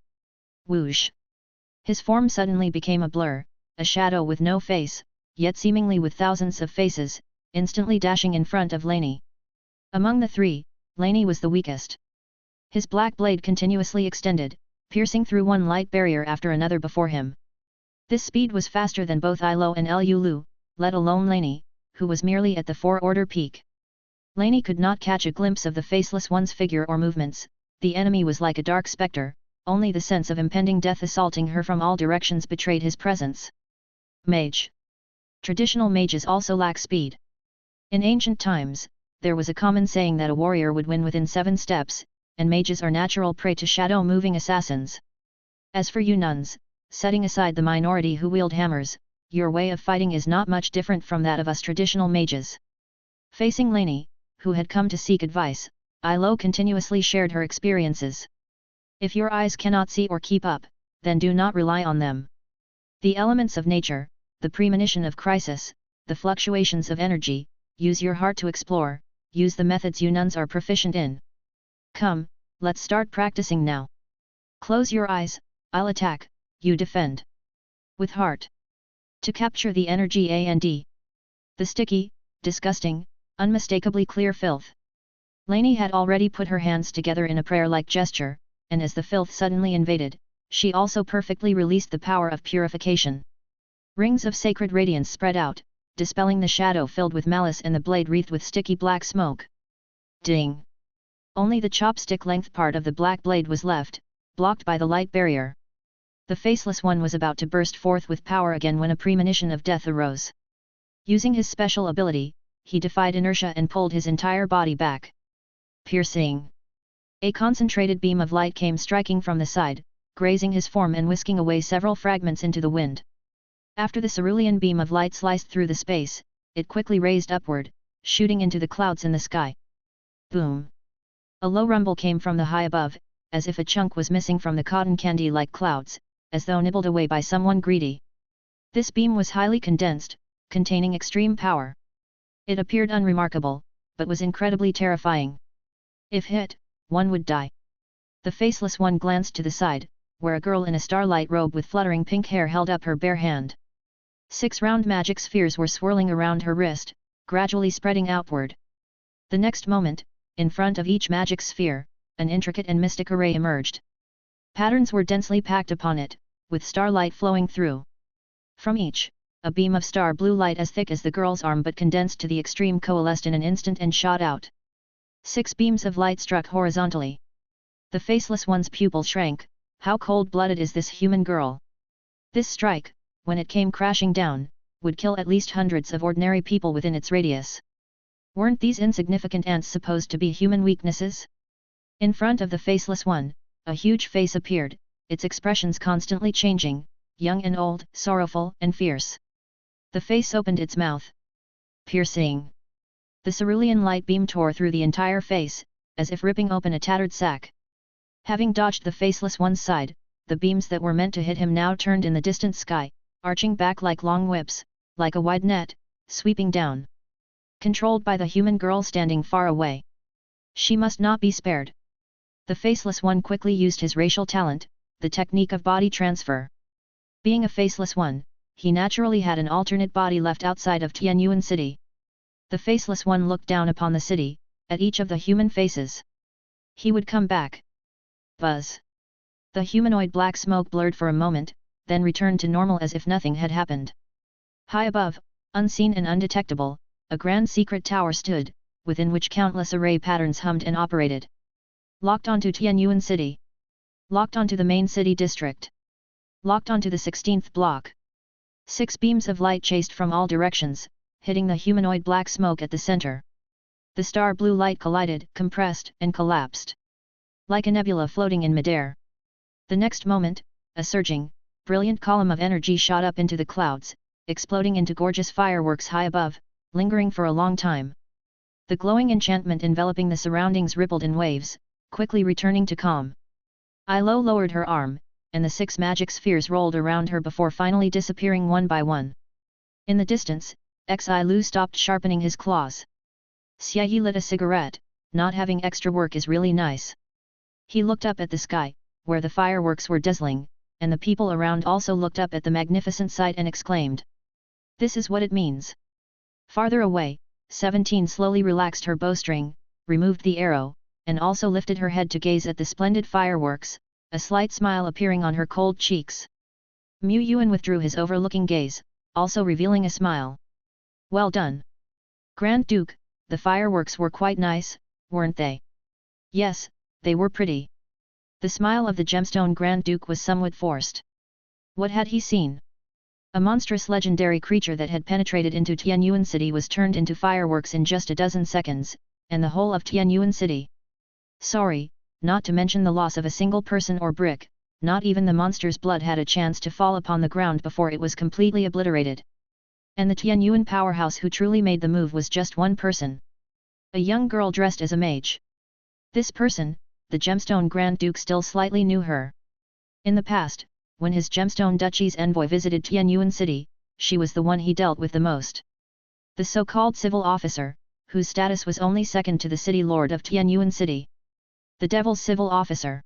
Whoosh! His form suddenly became a blur, a shadow with no face, yet seemingly with thousands of faces, instantly dashing in front of Lainey. Among the 3, Lainey was the weakest. His black blade continuously extended, piercing through one light barrier after another before him. This speed was faster than both Ilo and Lu Lu, let alone Lainey, who was merely at the 4-order peak. Lainey could not catch a glimpse of the faceless one's figure or movements, the enemy was like a dark spectre, only the sense of impending death assaulting her from all directions betrayed his presence. Mage. Traditional mages also lack speed. In ancient times, there was a common saying that a warrior would win within 7 steps, and mages are natural prey to shadow-moving assassins. As for you nuns, setting aside the minority who wield hammers, your way of fighting is not much different from that of us traditional mages. Facing Lainey, who had come to seek advice, Ilo continuously shared her experiences. If your eyes cannot see or keep up, then do not rely on them. The elements of nature, the premonition of crisis, the fluctuations of energy, use your heart to explore, use the methods you nuns are proficient in. Come, let's start practicing now. Close your eyes, I'll attack, you defend. With heart. To capture the energy and the sticky, disgusting, unmistakably clear filth. Lainey had already put her hands together in a prayer-like gesture, and as the filth suddenly invaded, she also perfectly released the power of purification. Rings of sacred radiance spread out, dispelling the shadow filled with malice and the blade wreathed with sticky black smoke. Ding! Only the chopstick-length part of the black blade was left, blocked by the light barrier. The Faceless One was about to burst forth with power again when a premonition of death arose. Using his special ability, he defied inertia and pulled his entire body back. Piercing! A concentrated beam of light came striking from the side, grazing his form and whisking away several fragments into the wind. After the cerulean beam of light sliced through the space, it quickly raised upward, shooting into the clouds in the sky. Boom! A low rumble came from the high above, as if a chunk was missing from the cotton candy-like clouds, as though nibbled away by someone greedy. This beam was highly condensed, containing extreme power. It appeared unremarkable, but was incredibly terrifying. If hit, one would die. The Faceless One glanced to the side, where a girl in a starlight robe with fluttering pink hair held up her bare hand. 6 round magic spheres were swirling around her wrist, gradually spreading outward. The next moment, in front of each magic sphere, an intricate and mystic array emerged. Patterns were densely packed upon it, with starlight flowing through. From each, a beam of star blue light as thick as the girl's arm but condensed to the extreme coalesced in an instant and shot out. 6 beams of light struck horizontally. The Faceless One's pupil shrank. How cold-blooded is this human girl? This strike, when it came crashing down, would kill at least hundreds of ordinary people within its radius. Weren't these insignificant ants supposed to be human weaknesses? In front of the Faceless One, a huge face appeared, its expressions constantly changing, young and old, sorrowful and fierce. The face opened its mouth. Piercing! The cerulean light beam tore through the entire face, as if ripping open a tattered sack. Having dodged the Faceless One's side, the beams that were meant to hit him now turned in the distant sky, arching back like long whips, like a wide net, sweeping down. Controlled by the human girl standing far away. She must not be spared. The Faceless One quickly used his racial talent, the technique of body transfer. Being a Faceless One, he naturally had an alternate body left outside of Yuan City. The Faceless One looked down upon the city, at each of the human faces. He would come back. Buzz. The humanoid black smoke blurred for a moment, then returned to normal as if nothing had happened. High above, unseen and undetectable, a grand secret tower stood, within which countless array patterns hummed and operated. Locked onto Yuan City. Locked onto the main city district. Locked onto the 16th block. 6 beams of light chased from all directions, hitting the humanoid black smoke at the center. The star blue light collided, compressed, and collapsed. Like a nebula floating in midair. The next moment, a surging, brilliant column of energy shot up into the clouds, exploding into gorgeous fireworks high above, lingering for a long time. The glowing enchantment enveloping the surroundings rippled in waves, quickly returning to calm. Ilo lowered her arm, and the 6 magic spheres rolled around her before finally disappearing one by one. In the distance, Xilu stopped sharpening his claws. Xie lit a cigarette. Not having extra work is really nice. He looked up at the sky, where the fireworks were dazzling, and the people around also looked up at the magnificent sight and exclaimed. This is what it means. Farther away, 17 slowly relaxed her bowstring, removed the arrow, and also lifted her head to gaze at the splendid fireworks, a slight smile appearing on her cold cheeks. Mu Yuan withdrew his overlooking gaze, also revealing a smile. Well done. Grand Duke, the fireworks were quite nice, weren't they? Yes, they were pretty. The smile of the gemstone Grand Duke was somewhat forced. What had he seen? A monstrous legendary creature that had penetrated into Yuan City was turned into fireworks in just a dozen seconds, and the whole of Yuan City. Sorry, not to mention the loss of a single person or brick, not even the monster's blood had a chance to fall upon the ground before it was completely obliterated. And the Yuan powerhouse who truly made the move was just one person. A young girl dressed as a mage. This person, the Gemstone Grand Duke still slightly knew her. In the past, when his Gemstone Duchy's envoy visited Tianyuan City, she was the one he dealt with the most. The so-called civil officer, whose status was only second to the city lord of Tianyuan City. The devil's civil officer.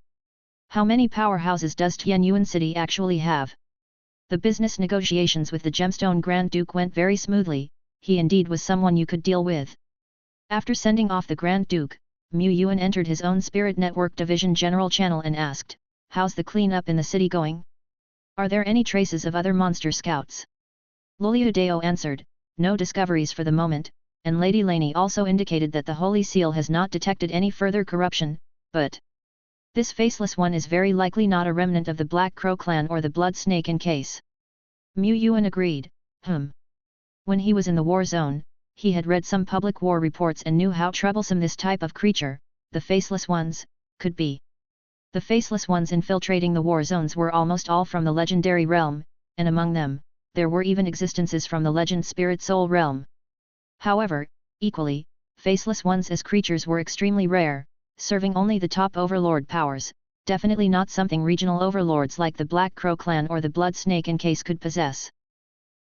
How many powerhouses does Tianyuan City actually have? The business negotiations with the Gemstone Grand Duke went very smoothly, he indeed was someone you could deal with. After sending off the Grand Duke, Yuan entered his own Spirit Network Division General Channel and asked, "How's the cleanup in the city going? Are there any traces of other monster scouts?" Loliudeo answered, "No discoveries for the moment," and Lady Laney also indicated that the Holy Seal has not detected any further corruption, but this faceless one is very likely not a remnant of the Black Crow clan or the Blood Snake in case. Yuan agreed, When he was in the war zone, he had read some public war reports and knew how troublesome this type of creature, the faceless ones, could be. The faceless ones infiltrating the war zones were almost all from the legendary realm, and among them, there were even existences from the legend spirit soul realm. However, equally, faceless ones as creatures were extremely rare, serving only the top overlord powers, definitely not something regional overlords like the Black Crow clan or the Blood Snake in case could possess.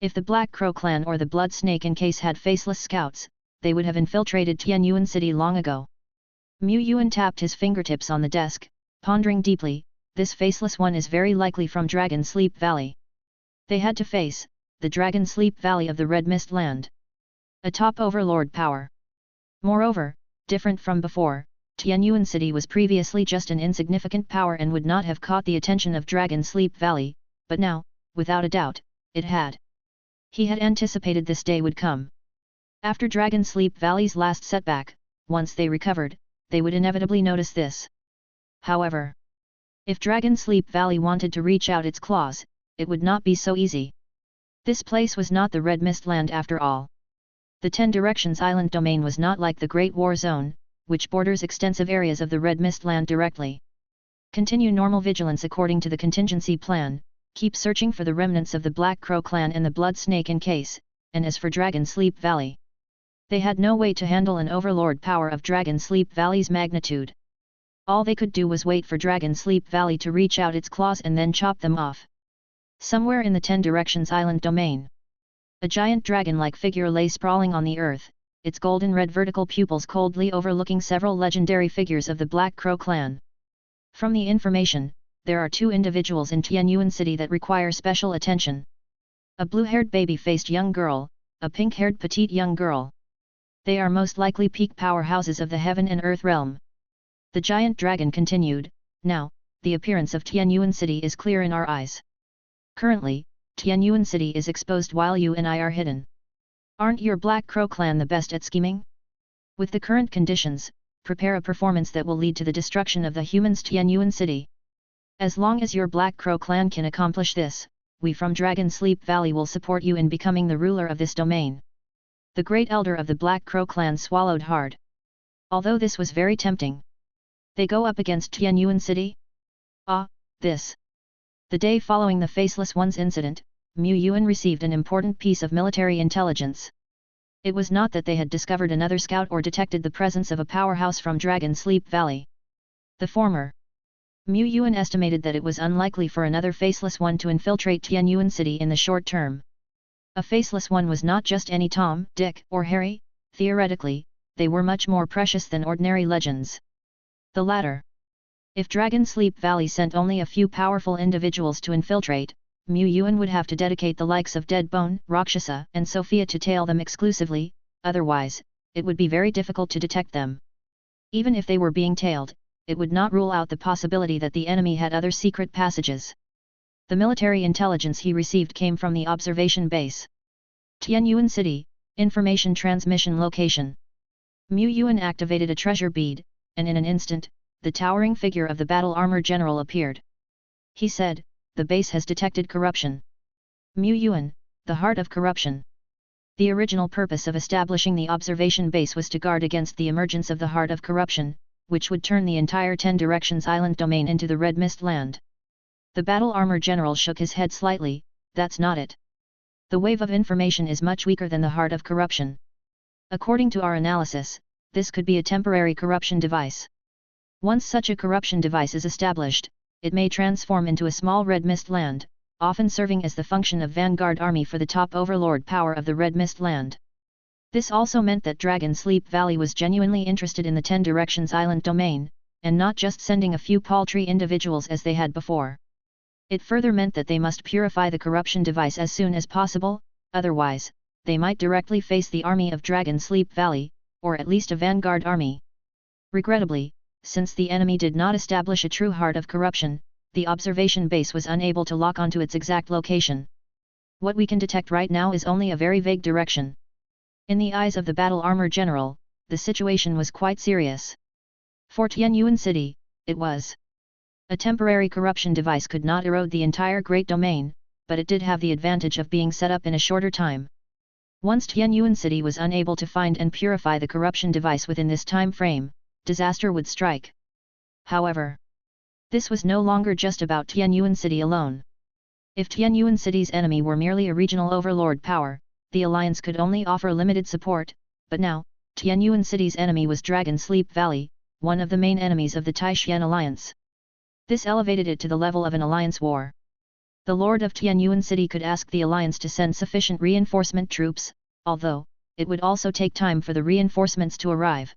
If the Black Crow clan or the Blood Snake in case had faceless scouts, they would have infiltrated Tianyuan City long ago. Yuan tapped his fingertips on the desk, pondering deeply, this faceless one is very likely from Dragon Sleep Valley. They had to face the Dragon Sleep Valley of the Red Mist Land. A top overlord power. Moreover, different from before, Tianyuan City was previously just an insignificant power and would not have caught the attention of Dragon Sleep Valley, but now, without a doubt, it had. He had anticipated this day would come. After Dragon Sleep Valley's last setback, once they recovered, they would inevitably notice this. However, if Dragon Sleep Valley wanted to reach out its claws, it would not be so easy. This place was not the Red Mist Land after all. The 10 Directions Island domain was not like the Great War Zone, which borders extensive areas of the Red Mist Land directly. Continue normal vigilance according to the contingency plan, keep searching for the remnants of the Black Crow clan and the Blood Snake in case, and as for Dragon Sleep Valley. They had no way to handle an overlord power of Dragon Sleep Valley's magnitude. All they could do was wait for Dragon Sleep Valley to reach out its claws and then chop them off. Somewhere in the 10 Directions Island domain, a giant dragon-like figure lay sprawling on the earth, its golden-red vertical pupils coldly overlooking several legendary figures of the Black Crow clan. From the information, there are 2 individuals in Tianyuan City that require special attention. A blue-haired baby-faced young girl, a pink-haired petite young girl. They are most likely peak powerhouses of the heaven and earth realm. The giant dragon continued, "Now, the appearance of Tianyuan City is clear in our eyes. Currently, Tianyuan City is exposed while you and I are hidden. Aren't your Black Crow clan the best at scheming? With the current conditions, prepare a performance that will lead to the destruction of the humans Tianyuan City. As long as your Black Crow clan can accomplish this, we from Dragon Sleep Valley will support you in becoming the ruler of this domain." The great elder of the Black Crow clan swallowed hard. Although this was very tempting. They go up against Tianyuan City? This. The day following the Faceless One's incident, Yuan received an important piece of military intelligence. It was not that they had discovered another scout or detected the presence of a powerhouse from Dragon Sleep Valley. The former. Yuan estimated that it was unlikely for another Faceless One to infiltrate Tianyuan City in the short term. A Faceless One was not just any Tom, Dick, or Harry, theoretically, they were much more precious than ordinary legends. The latter. If Dragon Sleep Valley sent only a few powerful individuals to infiltrate, Yuan would have to dedicate the likes of Deadbone, Rakshasa, and Sophia to tail them exclusively, otherwise, it would be very difficult to detect them. Even if they were being tailed, it would not rule out the possibility that the enemy had other secret passages. The military intelligence he received came from the observation base. Tianyuan City, information transmission location. Yuan activated a treasure bead, and in an instant, the towering figure of the battle armor general appeared. He said, "The base has detected corruption." Yuan, the heart of corruption. The original purpose of establishing the observation base was to guard against the emergence of the heart of corruption, which would turn the entire 10 Directions Island domain into the Red Mist Land. The battle armor general shook his head slightly, "That's not it. The wave of information is much weaker than the heart of corruption. According to our analysis, this could be a temporary corruption device. Once such a corruption device is established, it may transform into a small red mist land, often serving as the function of vanguard army for the top overlord power of the red mist land. This also meant that Dragon Sleep Valley was genuinely interested in the 10 Directions Island domain, and not just sending a few paltry individuals as they had before. It further meant that they must purify the corruption device as soon as possible, otherwise, they might directly face the army of Dragon Sleep Valley, or at least a vanguard army. Regrettably, since the enemy did not establish a true heart of corruption, the observation base was unable to lock onto its exact location. What we can detect right now is only a very vague direction. In the eyes of the battle armor general, the situation was quite serious. For Tianyuan City, it was. A temporary corruption device could not erode the entire Great Domain, but it did have the advantage of being set up in a shorter time. Once Tianyuan City was unable to find and purify the corruption device within this time frame, disaster would strike. However, this was no longer just about Tianyuan City alone. If Tianyuan City's enemy were merely a regional overlord power, the alliance could only offer limited support, but now, Tianyuan City's enemy was Dragon Sleep Valley, one of the main enemies of the Taishan alliance. This elevated it to the level of an alliance war. The Lord of Tianyuan City could ask the alliance to send sufficient reinforcement troops, although, it would also take time for the reinforcements to arrive.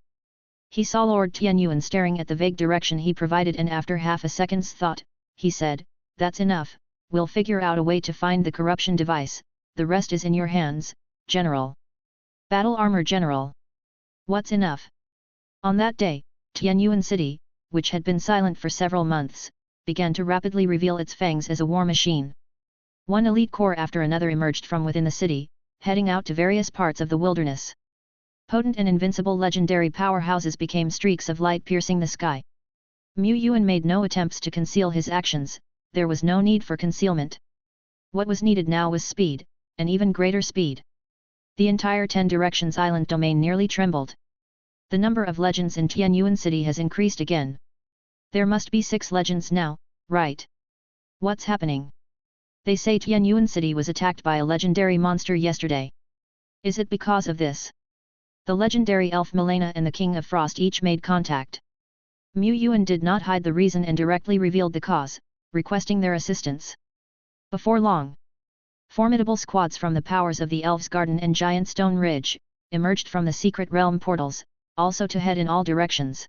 He saw Lord Tianyuan staring at the vague direction he provided, and after half a second's thought, he said, "That's enough, we'll figure out a way to find the corruption device, the rest is in your hands, General." Battle Armor General. What's enough? On that day, Tianyuan City, which had been silent for several months, began to rapidly reveal its fangs as a war machine. One elite corps after another emerged from within the city, heading out to various parts of the wilderness. Potent and invincible legendary powerhouses became streaks of light piercing the sky. Yuan made no attempts to conceal his actions, there was no need for concealment. What was needed now was speed, and even greater speed. The entire 10 Directions Island domain nearly trembled. The number of legends in Tianyuan City has increased again. There must be 6 legends now, right? What's happening? They say Tianyuan City was attacked by a legendary monster yesterday. Is it because of this? The legendary elf Milena and the King of Frost each made contact. Yuan did not hide the reason and directly revealed the cause, requesting their assistance. Before long, formidable squads from the powers of the Elves' Garden and Giant Stone Ridge emerged from the secret realm portals, also to head in all directions.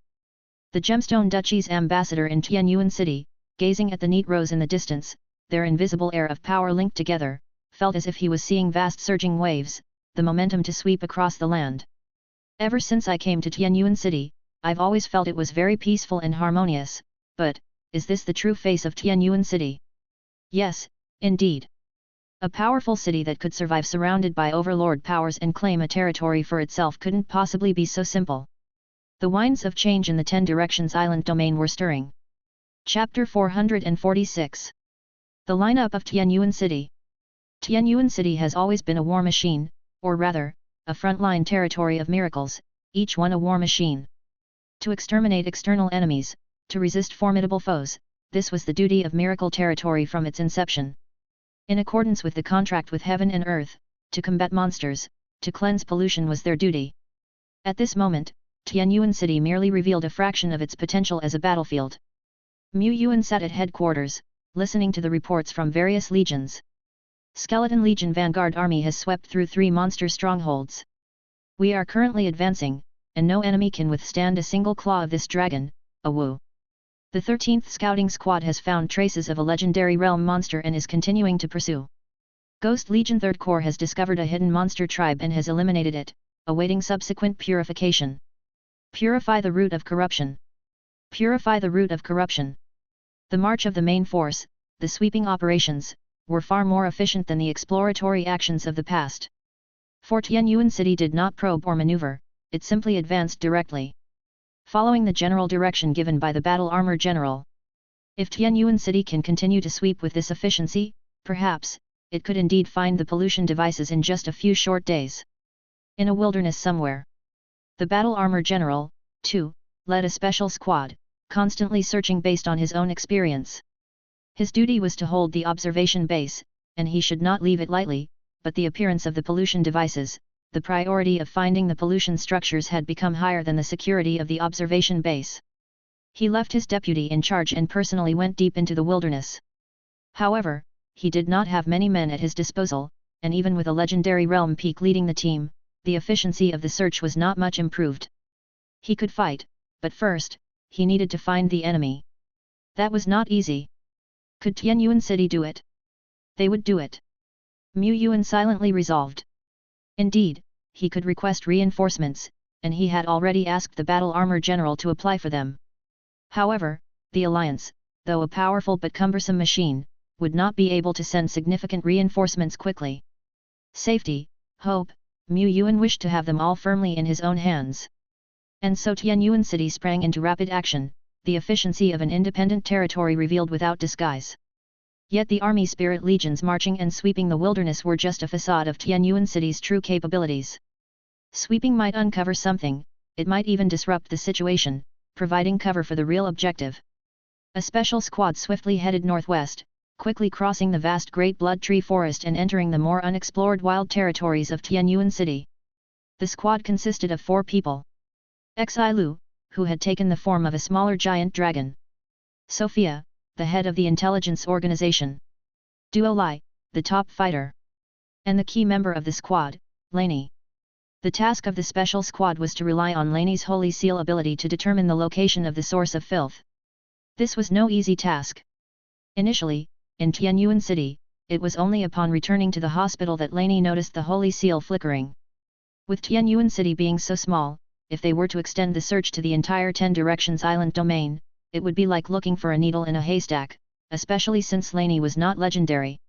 The Gemstone Duchy's ambassador in Tianyuan City, gazing at the neat rows in the distance, their invisible air of power linked together, felt as if he was seeing vast surging waves, the momentum to sweep across the land. Ever since I came to Tianyuan City, I've always felt it was very peaceful and harmonious, but, is this the true face of Tianyuan City? Yes, indeed. A powerful city that could survive surrounded by overlord powers and claim a territory for itself couldn't possibly be so simple. The winds of change in the 10 Directions Island domain were stirring. Chapter 446. The lineup of Tianyuan City. Tianyuan City has always been a war machine, or rather, a frontline territory of miracles, each one a war machine. To exterminate external enemies, to resist formidable foes, this was the duty of miracle territory from its inception. In accordance with the contract with heaven and earth, to combat monsters, to cleanse pollution was their duty. At this moment, Tianyuan City merely revealed a fraction of its potential as a battlefield. Yuan sat at headquarters, listening to the reports from various legions. Skeleton Legion Vanguard Army has swept through 3 monster strongholds. We are currently advancing, and no enemy can withstand a single claw of this dragon, Awu. The 13th Scouting Squad has found traces of a legendary realm monster and is continuing to pursue. Ghost Legion 3rd Corps has discovered a hidden monster tribe and has eliminated it, awaiting subsequent purification. Purify the root of corruption. Purify the root of corruption. The march of the main force, the sweeping operations, were far more efficient than the exploratory actions of the past. For Tianyuan City did not probe or maneuver, it simply advanced directly, following the general direction given by the battle armor general. If Tianyuan City can continue to sweep with this efficiency, perhaps, it could indeed find the pollution devices in just a few short days. In a wilderness somewhere. The battle armor general, too, led a special squad, constantly searching based on his own experience. His duty was to hold the observation base, and he should not leave it lightly, but the appearance of the pollution devices, the priority of finding the pollution structures had become higher than the security of the observation base. He left his deputy in charge and personally went deep into the wilderness. However, he did not have many men at his disposal, and even with a legendary realm peak leading the team, the efficiency of the search was not much improved. He could fight, but first, he needed to find the enemy. That was not easy. Could Tianyuan City do it? They would do it. Mu Yuan silently resolved. Indeed, he could request reinforcements, and he had already asked the battle armor general to apply for them. However, the alliance, though a powerful but cumbersome machine, would not be able to send significant reinforcements quickly. Safety, hope, Mu Yuan wished to have them all firmly in his own hands. And so Tianyuan City sprang into rapid action, the efficiency of an independent territory revealed without disguise. Yet the army spirit legions marching and sweeping the wilderness were just a facade of Tianyuan City's true capabilities. Sweeping might uncover something, it might even disrupt the situation, providing cover for the real objective. A special squad swiftly headed northwest, quickly crossing the vast Great Blood Tree Forest and entering the more unexplored wild territories of Tianyuan City. The squad consisted of 4 people. Xi Lu, who had taken the form of a smaller giant dragon. Sophia, the head of the intelligence organization. Duo Lai, the top fighter. And the key member of the squad, Lainey. The task of the special squad was to rely on Lainey's Holy Seal ability to determine the location of the source of filth. This was no easy task. Initially, in Tianyuan City, it was only upon returning to the hospital that Lainey noticed the Holy Seal flickering. With Tianyuan City being so small, if they were to extend the search to the entire 10 Directions Island domain, it would be like looking for a needle in a haystack, especially since Lainey was not legendary.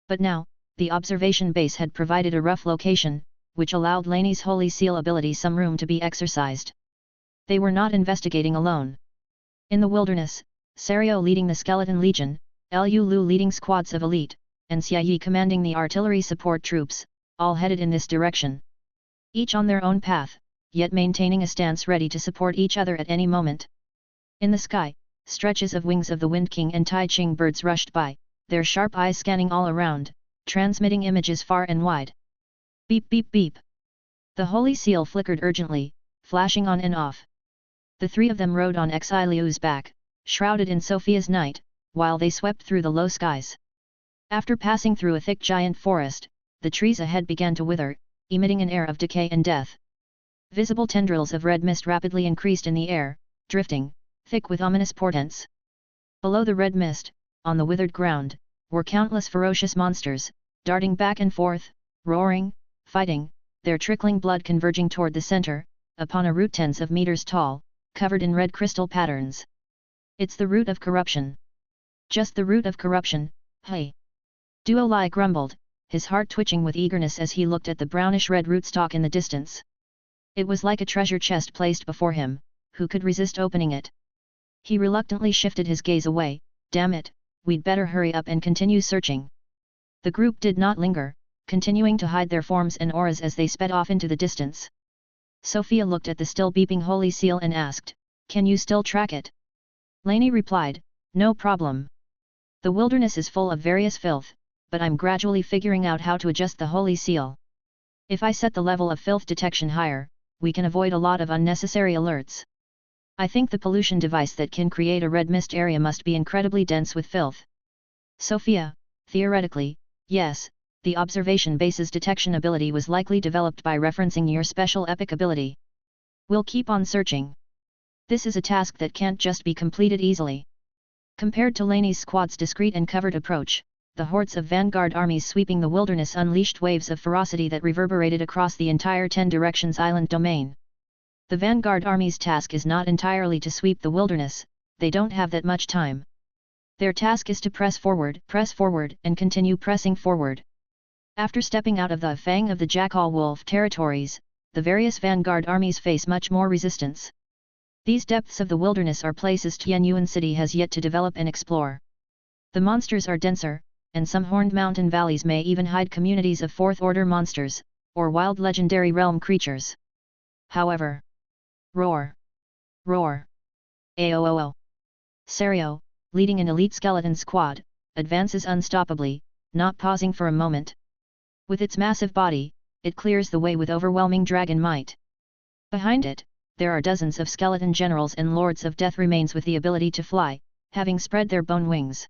But now, the observation base had provided a rough location, which allowed Lainey's Holy Seal ability some room to be exercised. They were not investigating alone. In the wilderness, Serio leading the Skeleton Legion, Lu Lu leading squads of elite, and Xiayi commanding the artillery support troops, all headed in this direction. Each on their own path, yet maintaining a stance ready to support each other at any moment. In the sky, stretches of wings of the Wind King and Tai Ching birds rushed by, their sharp eyes scanning all around, transmitting images far and wide. Beep beep beep. The Holy Seal flickered urgently, flashing on and off. The 3 of them rode on Xi Liu's back, shrouded in Sophia's night, while they swept through the low skies. After passing through a thick giant forest, the trees ahead began to wither, emitting an air of decay and death. Visible tendrils of red mist rapidly increased in the air, drifting, thick with ominous portents. Below the red mist, on the withered ground, were countless ferocious monsters, darting back and forth, roaring, fighting, their trickling blood converging toward the center, upon a root tens of meters tall, covered in red crystal patterns. It's the root of corruption. Just the root of corruption, hey! Duo Lai grumbled, his heart twitching with eagerness as he looked at the brownish-red rootstock in the distance. It was like a treasure chest placed before him, who could resist opening it? He reluctantly shifted his gaze away. Damn it, we'd better hurry up and continue searching. The group did not linger, continuing to hide their forms and auras as they sped off into the distance. Sophia looked at the still beeping Holy Seal and asked, "Can you still track it?" Lainey replied, "No problem. The wilderness is full of various filth, but I'm gradually figuring out how to adjust the Holy Seal. If I set the level of filth detection higher, we can avoid a lot of unnecessary alerts. I think the pollution device that can create a red mist area must be incredibly dense with filth." Sophia, theoretically, yes, the observation base's detection ability was likely developed by referencing your special epic ability. We'll keep on searching. This is a task that can't just be completed easily. Compared to Lainey's squad's discreet and covered approach, the hordes of vanguard armies sweeping the wilderness unleashed waves of ferocity that reverberated across the entire 10 Directions Island domain. The vanguard army's task is not entirely to sweep the wilderness, they don't have that much time. Their task is to press forward, and continue pressing forward. After stepping out of the fang of the Jackal Wolf territories, the various vanguard armies face much more resistance. These depths of the wilderness are places Tianyuan City has yet to develop and explore. The monsters are denser, and some horned mountain valleys may even hide communities of fourth-order monsters, or wild legendary realm creatures. However, roar! Roar! Aooo! Serio, leading an elite skeleton squad, advances unstoppably, not pausing for a moment. With its massive body, it clears the way with overwhelming dragon might. Behind it, there are dozens of skeleton generals and lords of death remains with the ability to fly, having spread their bone wings.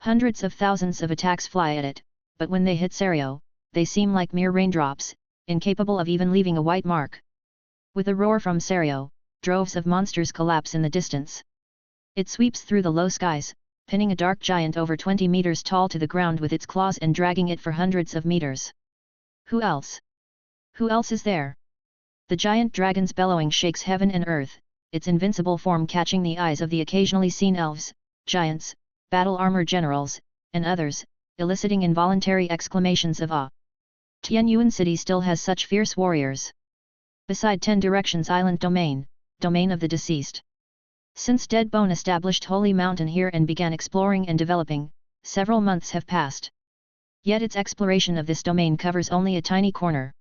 Hundreds of thousands of attacks fly at it, but when they hit Serio, they seem like mere raindrops, incapable of even leaving a white mark. With a roar from Serio, droves of monsters collapse in the distance. It sweeps through the low skies, pinning a dark giant over 20 meters tall to the ground with its claws and dragging it for hundreds of meters. Who else? Who else is there? The giant dragon's bellowing shakes heaven and earth, its invincible form catching the eyes of the occasionally seen elves, giants, battle armor generals, and others, eliciting involuntary exclamations of awe. Yuan City still has such fierce warriors. Beside 10 Directions Island Domain, domain of the deceased. Since Dead Bone established Holy Mountain here and began exploring and developing, several months have passed. Yet its exploration of this domain covers only a tiny corner.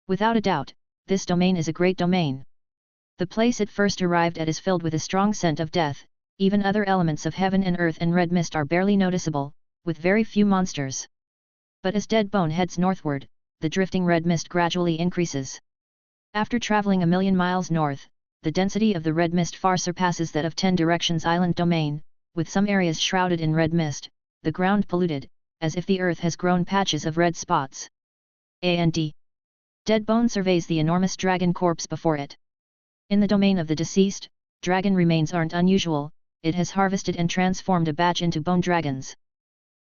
Without a doubt, this domain is a great domain. The place it first arrived at is filled with a strong scent of death, even other elements of heaven and earth and red mist are barely noticeable, with very few monsters. But as Dead Bone heads northward, the drifting red mist gradually increases. After traveling 1,000,000 miles north, the density of the red mist far surpasses that of 10 Directions Island Domain, with some areas shrouded in red mist, the ground polluted, as if the earth has grown patches of red spots. And Dead Bone surveys the enormous dragon corpse before it. In the domain of the deceased, dragon remains aren't unusual, it has harvested and transformed a batch into bone dragons.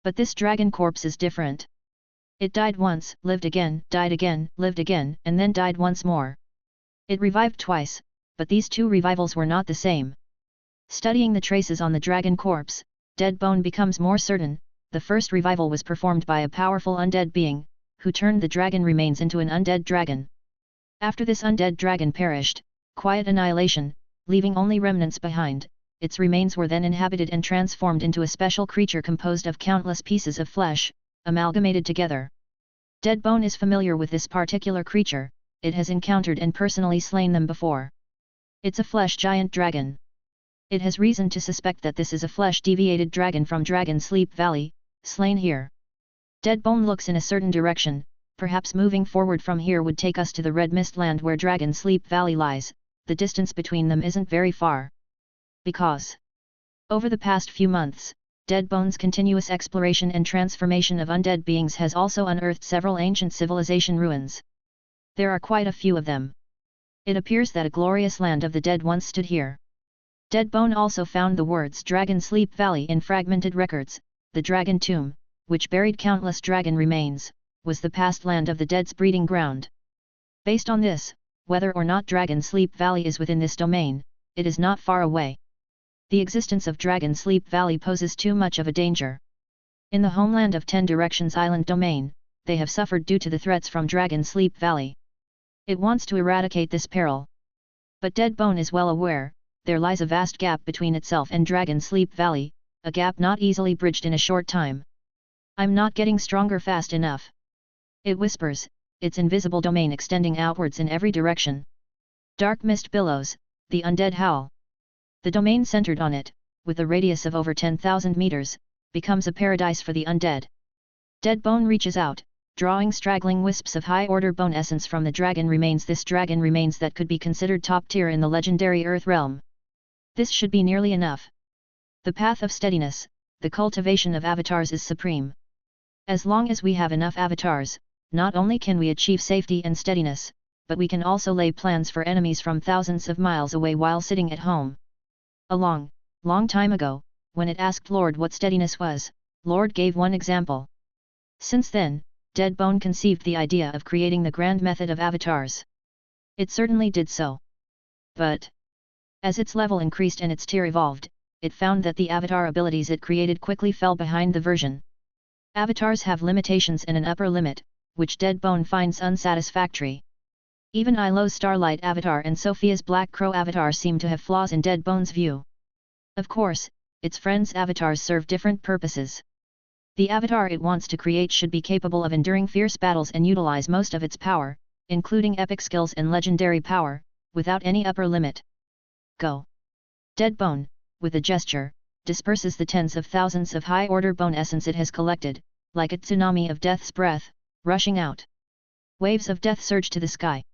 But this dragon corpse is different. It died once, lived again, died again, lived again, and then died once more. It revived twice, but these two revivals were not the same. Studying the traces on the dragon corpse, Dead Bone becomes more certain, the first revival was performed by a powerful undead being, who turned the dragon remains into an undead dragon. After this undead dragon perished, quiet annihilation, leaving only remnants behind, its remains were then inhabited and transformed into a special creature composed of countless pieces of flesh, amalgamated together. Dead Bone is familiar with this particular creature, it has encountered and personally slain them before. It's a flesh giant dragon. It has reason to suspect that this is a flesh-deviated dragon from Dragon Sleep Valley, slain here. Dead Bone looks in a certain direction, perhaps moving forward from here would take us to the Red Mist Land where Dragon Sleep Valley lies, the distance between them isn't very far. Because over the past few months, Dead Bone's continuous exploration and transformation of undead beings has also unearthed several ancient civilization ruins. There are quite a few of them. It appears that a glorious land of the dead once stood here. Dead Bone also found the words Dragon Sleep Valley in fragmented records. The Dragon Tomb, which buried countless dragon remains, was the past land of the dead's breeding ground. Based on this, whether or not Dragon Sleep Valley is within this domain, it is not far away. The existence of Dragon Sleep Valley poses too much of a danger. In the homeland of 10 Directions Island Domain, they have suffered due to the threats from Dragon Sleep Valley. It wants to eradicate this peril. But Dead Bone is well aware, there lies a vast gap between itself and Dragon Sleep Valley, a gap not easily bridged in a short time. I'm not getting stronger fast enough. It whispers, its invisible domain extending outwards in every direction. Dark mist billows, the undead howl. The domain centered on it, with a radius of over 10,000 meters, becomes a paradise for the undead. Dead Bone reaches out, drawing straggling wisps of high-order bone essence from the dragon remains. This dragon remains that could be considered top tier in the legendary Earth realm. This should be nearly enough. The path of steadiness, the cultivation of avatars is supreme. As long as we have enough avatars, not only can we achieve safety and steadiness, but we can also lay plans for enemies from thousands of miles away while sitting at home. A long time ago, when it asked Lord what steadiness was, Lord gave one example. Since then, Dead Bone conceived the idea of creating the grand method of avatars. It certainly did so. But as its level increased and its tier evolved, it found that the avatar abilities it created quickly fell behind the version. Avatars have limitations and an upper limit, which Dead Bone finds unsatisfactory. Even Ilo's Starlight avatar and Sophia's Black Crow avatar seem to have flaws in Dead Bone's view. Of course, its friends' avatars serve different purposes. The avatar it wants to create should be capable of enduring fierce battles and utilize most of its power, including epic skills and legendary power, without any upper limit. Go! Dead Bone, with a gesture, disperses the tens of thousands of high-order bone essence it has collected, like a tsunami of death's breath, rushing out. Waves of death surge to the sky.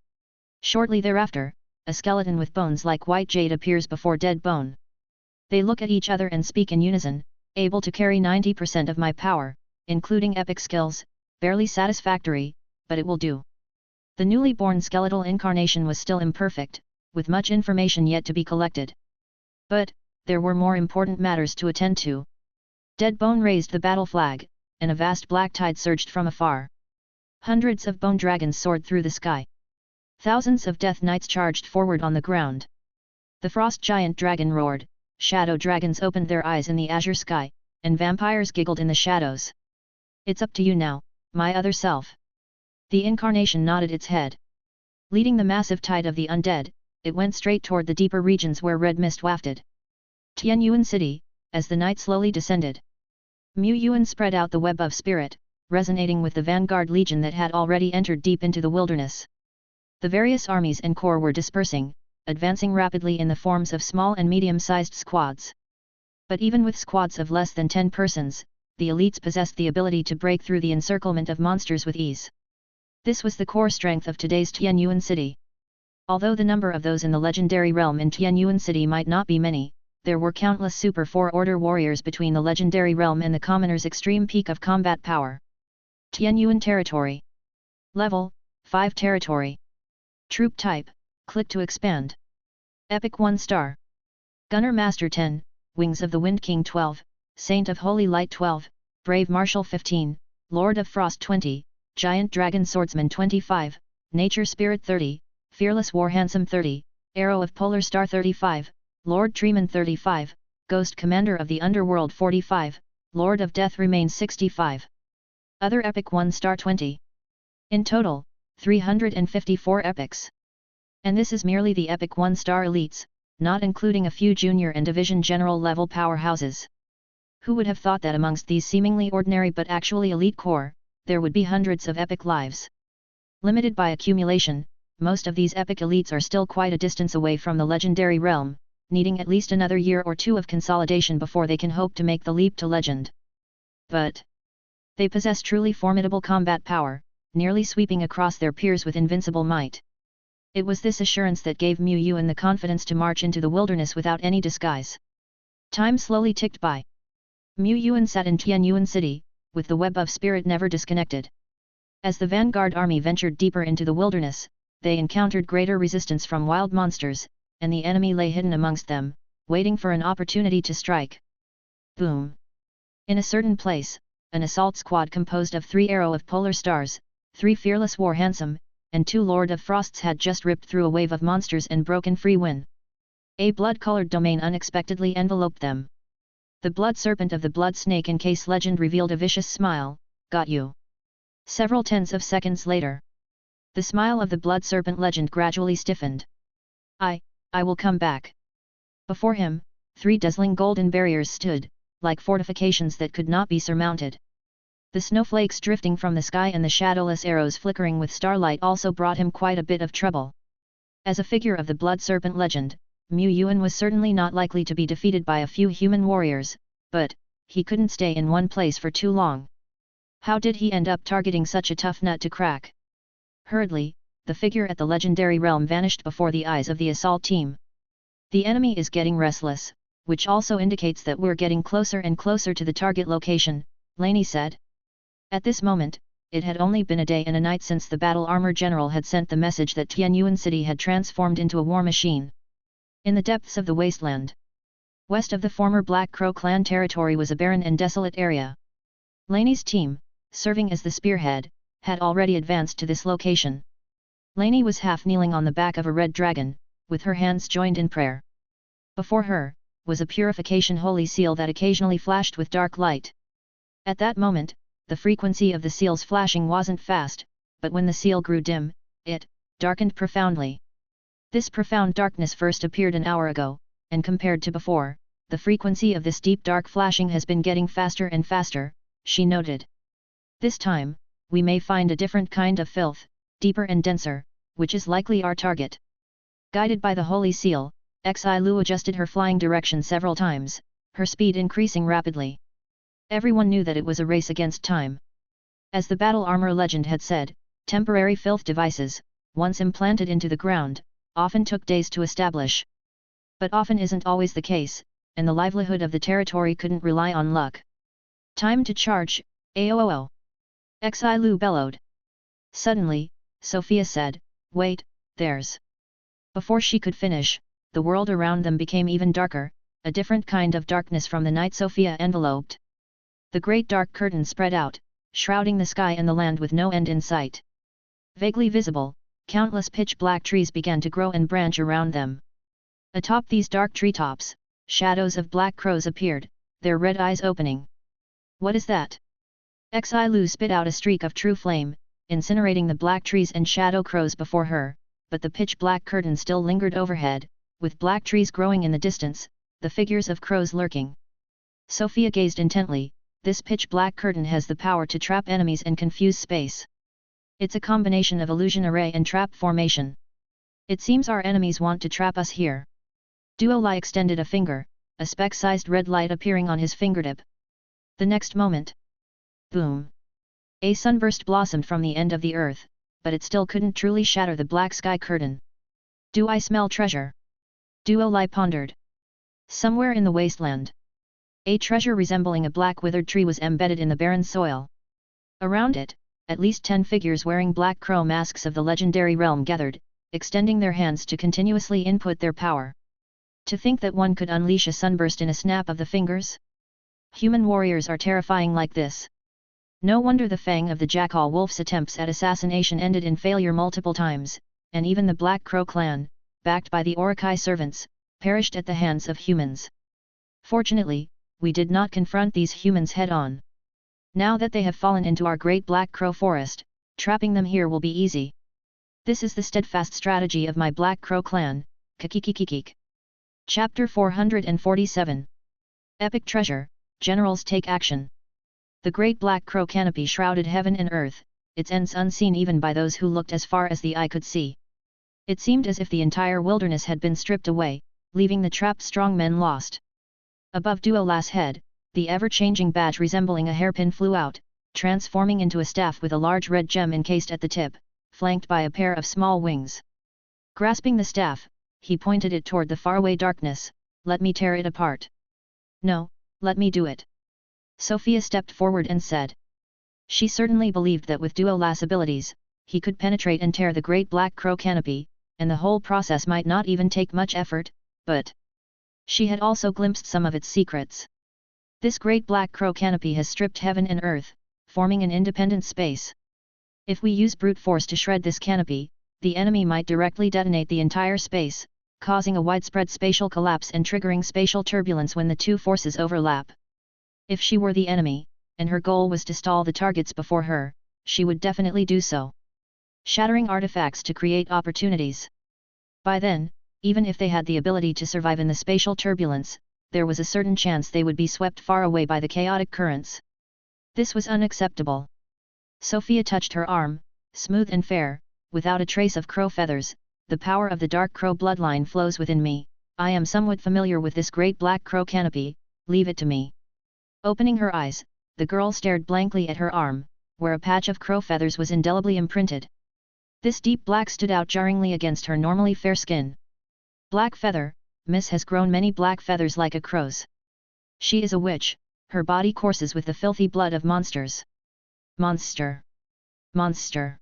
Shortly thereafter, a skeleton with bones like white jade appears before dead bone. They look at each other and speak in unison, able to carry 90% of my power, including epic skills, barely satisfactory, but it will do. The newly born skeletal incarnation was still imperfect, with much information yet to be collected. But, there were more important matters to attend to. Dead Bone raised the battle flag, and a vast black tide surged from afar. Hundreds of bone dragons soared through the sky. Thousands of death knights charged forward on the ground. The frost giant dragon roared, shadow dragons opened their eyes in the azure sky, and vampires giggled in the shadows. It's up to you now, my other self. The incarnation nodded its head. Leading the massive tide of the undead, it went straight toward the deeper regions where red mist wafted. Yuan City, as the night slowly descended. Yuan spread out the web of spirit, resonating with the vanguard legion that had already entered deep into the wilderness. The various armies and corps were dispersing, advancing rapidly in the forms of small and medium-sized squads. But even with squads of less than 10 persons, the elites possessed the ability to break through the encirclement of monsters with ease. This was the core strength of today's Yuan City. Although the number of those in the legendary realm in Yuan City might not be many, there were countless Super 4-order warriors between the legendary realm and the commoner's extreme peak of combat power. Yuan Territory. Level, 5 Territory. Troop Type, click to expand. Epic 1 star. Gunner Master 10, Wings of the Wind King 12, Saint of Holy Light 12, Brave Marshal 15, Lord of Frost 20, Giant Dragon Swordsman 25, Nature Spirit 30, Fearless War Handsome 30, Arrow of Polar Star 35, Lord Treeman 35, Ghost Commander of the Underworld 45, Lord of Death remains 65. Other Epic 1 star 20. In total, 354 epics. And this is merely the Epic 1 star elites, not including a few junior and division general level powerhouses. Who would have thought that amongst these seemingly ordinary but actually elite corps, there would be hundreds of epic lives? Limited by accumulation, most of these epic elites are still quite a distance away from the legendary realm, needing at least another year or two of consolidation before they can hope to make the leap to legend. But they possess truly formidable combat power, nearly sweeping across their peers with invincible might. It was this assurance that gave Yuan the confidence to march into the wilderness without any disguise. Time slowly ticked by. Yuan sat in Yuan City, with the web of spirit never disconnected. As the vanguard army ventured deeper into the wilderness, they encountered greater resistance from wild monsters, and the enemy lay hidden amongst them, waiting for an opportunity to strike. Boom! In a certain place, an assault squad composed of 3 Arrow of Polar Stars, 3 Fearless War Handsome, and 2 Lord of Frosts had just ripped through a wave of monsters and broken free. A blood-colored domain unexpectedly enveloped them. The blood serpent of the blood snake encase legend revealed a vicious smile. Got you. Several tens of seconds later, the smile of the blood serpent legend gradually stiffened. I will come back. Before him, 3 dazzling golden barriers stood, like fortifications that could not be surmounted. The snowflakes drifting from the sky and the shadowless arrows flickering with starlight also brought him quite a bit of trouble. As a figure of the blood serpent legend, Yuan was certainly not likely to be defeated by a few human warriors, but he couldn't stay in one place for too long. How did he end up targeting such a tough nut to crack? Hurriedly, the figure at the legendary realm vanished before the eyes of the assault team. The enemy is getting restless, which also indicates that we're getting closer and closer to the target location, Laney said. At this moment, it had only been a day and a night since the battle armor general had sent the message that Yuan City had transformed into a war machine. In the depths of the wasteland, west of the former Black Crow clan territory, was a barren and desolate area. Laney's team, serving as the spearhead, had already advanced to this location. Laney was half kneeling on the back of a red dragon, with her hands joined in prayer. Before her, was a purification holy seal that occasionally flashed with dark light. At that moment, the frequency of the seal's flashing wasn't fast, but when the seal grew dim, it darkened profoundly. This profound darkness first appeared an hour ago, and compared to before, the frequency of this deep dark flashing has been getting faster and faster, she noted. This time, we may find a different kind of filth, deeper and denser, which is likely our target. Guided by the holy seal, Xi Lu adjusted her flying direction several times, her speed increasing rapidly. Everyone knew that it was a race against time. As the battle armor legend had said, temporary filth devices, once implanted into the ground, often took days to establish. But often isn't always the case, and the livelihood of the territory couldn't rely on luck. Time to charge, AOO! Xi Lu bellowed. Suddenly, Sophia said, "Wait, there's..." Before she could finish, the world around them became even darker, a different kind of darkness from the night Sophia enveloped. The great dark curtain spread out, shrouding the sky and the land with no end in sight. Vaguely visible, countless pitch-black trees began to grow and branch around them. Atop these dark treetops, shadows of black crows appeared, their red eyes opening. "What is that?" Xi Lu spit out a streak of true flame, incinerating the black trees and shadow crows before her, but the pitch-black curtain still lingered overhead, with black trees growing in the distance, the figures of crows lurking. Sophia gazed intently. This pitch-black curtain has the power to trap enemies and confuse space. It's a combination of illusion array and trap formation. It seems our enemies want to trap us here. Duo Lai extended a finger, a speck-sized red light appearing on his fingertip. The next moment, boom! A sunburst blossomed from the end of the earth, but it still couldn't truly shatter the black sky curtain. "Do I smell treasure?" Duo Lai pondered. Somewhere in the wasteland, a treasure resembling a black withered tree was embedded in the barren soil. Around it, at least 10 figures wearing black crow masks of the legendary realm gathered, extending their hands to continuously input their power. To think that one could unleash a sunburst in a snap of the fingers? Human warriors are terrifying like this. No wonder the fang of the Jackal Wolf's attempts at assassination ended in failure multiple times, and even the Black Crow clan, backed by the Orokai servants, perished at the hands of humans. Fortunately, we did not confront these humans head-on. Now that they have fallen into our great Black Crow forest, trapping them here will be easy. This is the steadfast strategy of my Black Crow clan, Kikikikikik. Chapter 447. Epic Treasure, Generals Take Action. The great Black Crow canopy shrouded heaven and earth, its ends unseen even by those who looked as far as the eye could see. It seemed as if the entire wilderness had been stripped away, leaving the trapped strongmen lost. Above Duo Lai's head, the ever-changing badge resembling a hairpin flew out, transforming into a staff with a large red gem encased at the tip, flanked by a pair of small wings. Grasping the staff, he pointed it toward the faraway darkness. "Let me tear it apart." "No, let me do it." Sophia stepped forward and said. She certainly believed that with Duo Lai's abilities, he could penetrate and tear the great Black Crow canopy, and the whole process might not even take much effort, but she had also glimpsed some of its secrets. This great Black Crow canopy has stripped heaven and earth, forming an independent space. If we use brute force to shred this canopy, the enemy might directly detonate the entire space, causing a widespread spatial collapse and triggering spatial turbulence when the two forces overlap. If she were the enemy, and her goal was to stall the targets before her, she would definitely do so, shattering artifacts to create opportunities. By then, even if they had the ability to survive in the spatial turbulence, there was a certain chance they would be swept far away by the chaotic currents. This was unacceptable. Sophia touched her arm, smooth and fair, without a trace of crow feathers. "The power of the dark crow bloodline flows within me. I am somewhat familiar with this great Black Crow canopy, leave it to me." Opening her eyes, the girl stared blankly at her arm, where a patch of crow feathers was indelibly imprinted. This deep black stood out jarringly against her normally fair skin. "Black feather, Miss has grown many black feathers like a crow's. She is a witch, her body courses with the filthy blood of monsters." Monster! Monster!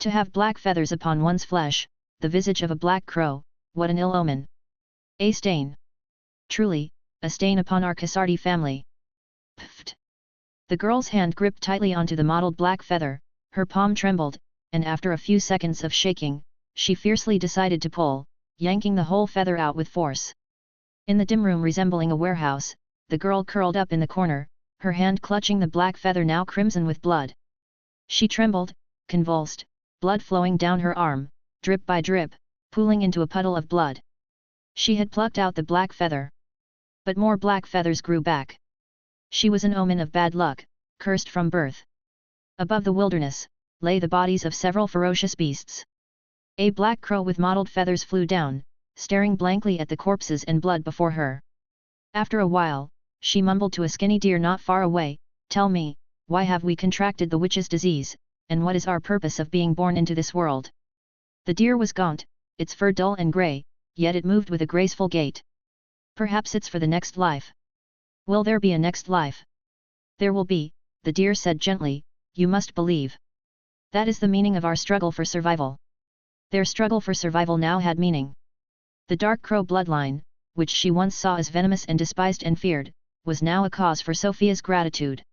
To have black feathers upon one's flesh, the visage of a black crow, what an ill omen! A stain! Truly, a stain upon our Kasardi family. Pfft! The girl's hand gripped tightly onto the mottled black feather, her palm trembled, and after a few seconds of shaking, she fiercely decided to pull, yanking the whole feather out with force. In the dim room resembling a warehouse, the girl curled up in the corner, her hand clutching the black feather now crimson with blood. She trembled, convulsed, blood flowing down her arm, drip by drip, pooling into a puddle of blood. She had plucked out the black feather. But more black feathers grew back. She was an omen of bad luck, cursed from birth. Above the wilderness, lay the bodies of several ferocious beasts. A black crow with mottled feathers flew down, staring blankly at the corpses and blood before her. After a while, she mumbled to a skinny deer not far away, "Tell me, why have we contracted the witch's disease, and what is our purpose of being born into this world?" The deer was gaunt, its fur dull and grey, yet it moved with a graceful gait. Perhaps it's for the next life. Will there be a next life? There will be, the deer said gently, you must believe. That is the meaning of our struggle for survival. Their struggle for survival now had meaning. The dark crow bloodline, which she once saw as venomous and despised and feared, was now a cause for Sophia's gratitude.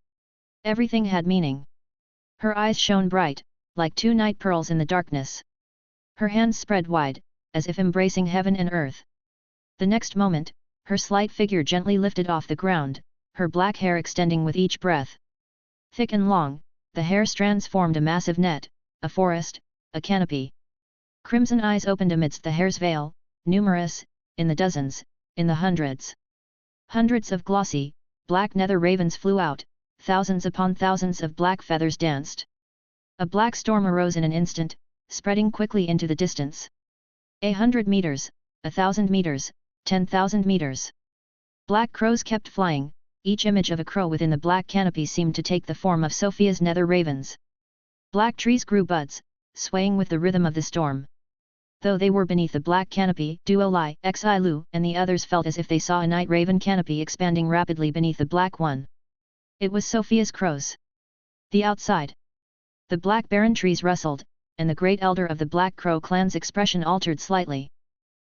Everything had meaning. Her eyes shone bright, like two night pearls in the darkness. Her hands spread wide, as if embracing heaven and earth. The next moment, her slight figure gently lifted off the ground, her black hair extending with each breath. Thick and long, the hair strands formed a massive net, a forest, a canopy. Crimson eyes opened amidst the hair's veil, numerous, in the dozens, in the hundreds. Hundreds of glossy, black nether ravens flew out, thousands upon thousands of black feathers danced. A black storm arose in an instant, spreading quickly into the distance. 100 meters, 1,000 meters, 10,000 meters. Black crows kept flying, each image of a crow within the black canopy seemed to take the form of Sophia's nether ravens. Black trees grew buds, swaying with the rhythm of the storm. Though they were beneath the black canopy, Duo Lai, Xi Lu and the others felt as if they saw a night raven canopy expanding rapidly beneath the black one. It was Sophia's crows. The outside. The black barren trees rustled, and the great elder of the Black Crow clan's expression altered slightly.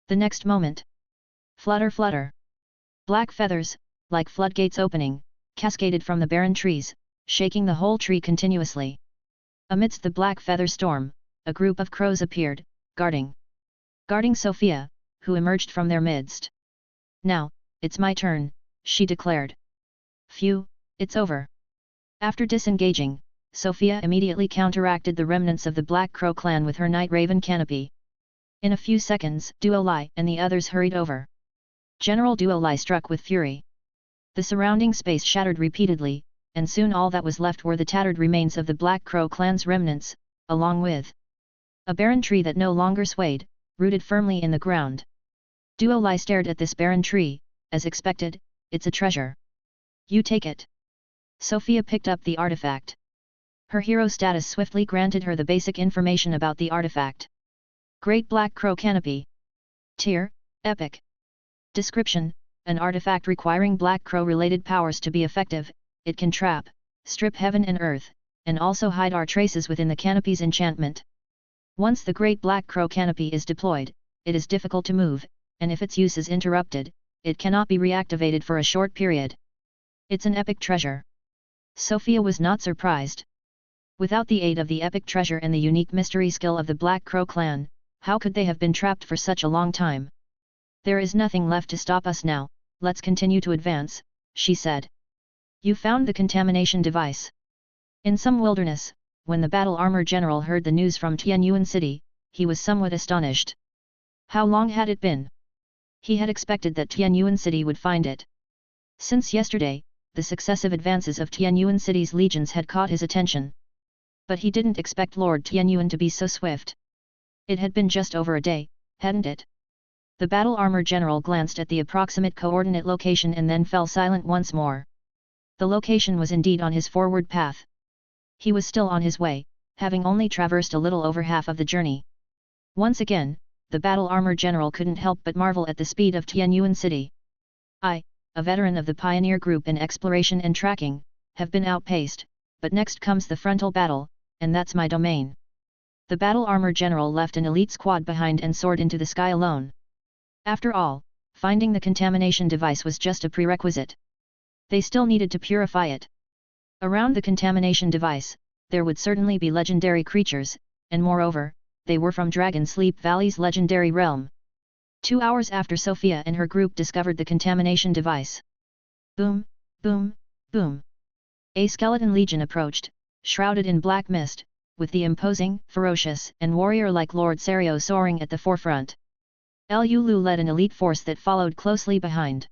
The next moment. Flutter flutter. Black feathers, like floodgates opening, cascaded from the barren trees, shaking the whole tree continuously. Amidst the black feather storm, a group of crows appeared, guarding Sophia, who emerged from their midst. Now, it's my turn, she declared. Phew, it's over. After disengaging, Sophia immediately counteracted the remnants of the Black Crow clan with her night raven canopy. In a few seconds, Duo Lai and the others hurried over. General Duo Lai struck with fury. The surrounding space shattered repeatedly, and soon all that was left were the tattered remains of the Black Crow clan's remnants, along with a barren tree that no longer swayed, rooted firmly in the ground. Duo Lai stared at this barren tree, as expected, it's a treasure. You take it. Sophia picked up the artifact. Her hero status swiftly granted her the basic information about the artifact. Great Black Crow Canopy. Tier, Epic. Description, an artifact requiring Black Crow-related powers to be effective, it can trap, strip heaven and earth, and also hide our traces within the canopy's enchantment. Once the Great Black Crow Canopy is deployed, it is difficult to move, and if its use is interrupted, it cannot be reactivated for a short period. It's an epic treasure. Sophia was not surprised. Without the aid of the epic treasure and the unique mystery skill of the Black Crow clan, how could they have been trapped for such a long time? There is nothing left to stop us now, let's continue to advance, she said. You found the contamination device. In some wilderness, when the battle armor general heard the news from Yuan City, he was somewhat astonished. How long had it been? He had expected that Yuan City would find it. Since yesterday, the successive advances of Yuan City's legions had caught his attention. But he didn't expect Lord Yuan to be so swift. It had been just over a day, hadn't it? The battle armor general glanced at the approximate coordinate location and then fell silent once more. The location was indeed on his forward path. He was still on his way, having only traversed a little over half of the journey. Once again, the battle armor general couldn't help but marvel at the speed of Yuan City. I, a veteran of the pioneer group in exploration and tracking, have been outpaced, but next comes the frontal battle, and that's my domain. The battle armor general left an elite squad behind and soared into the sky alone. After all, finding the contamination device was just a prerequisite. They still needed to purify it. Around the contamination device, there would certainly be legendary creatures, and moreover, they were from Dragon Sleep Valley's legendary realm. 2 hours after Sophia and her group discovered the contamination device. Boom, boom, boom. A skeleton legion approached, shrouded in black mist, with the imposing, ferocious, and warrior-like Lord Serio soaring at the forefront. Lu Lu led an elite force that followed closely behind.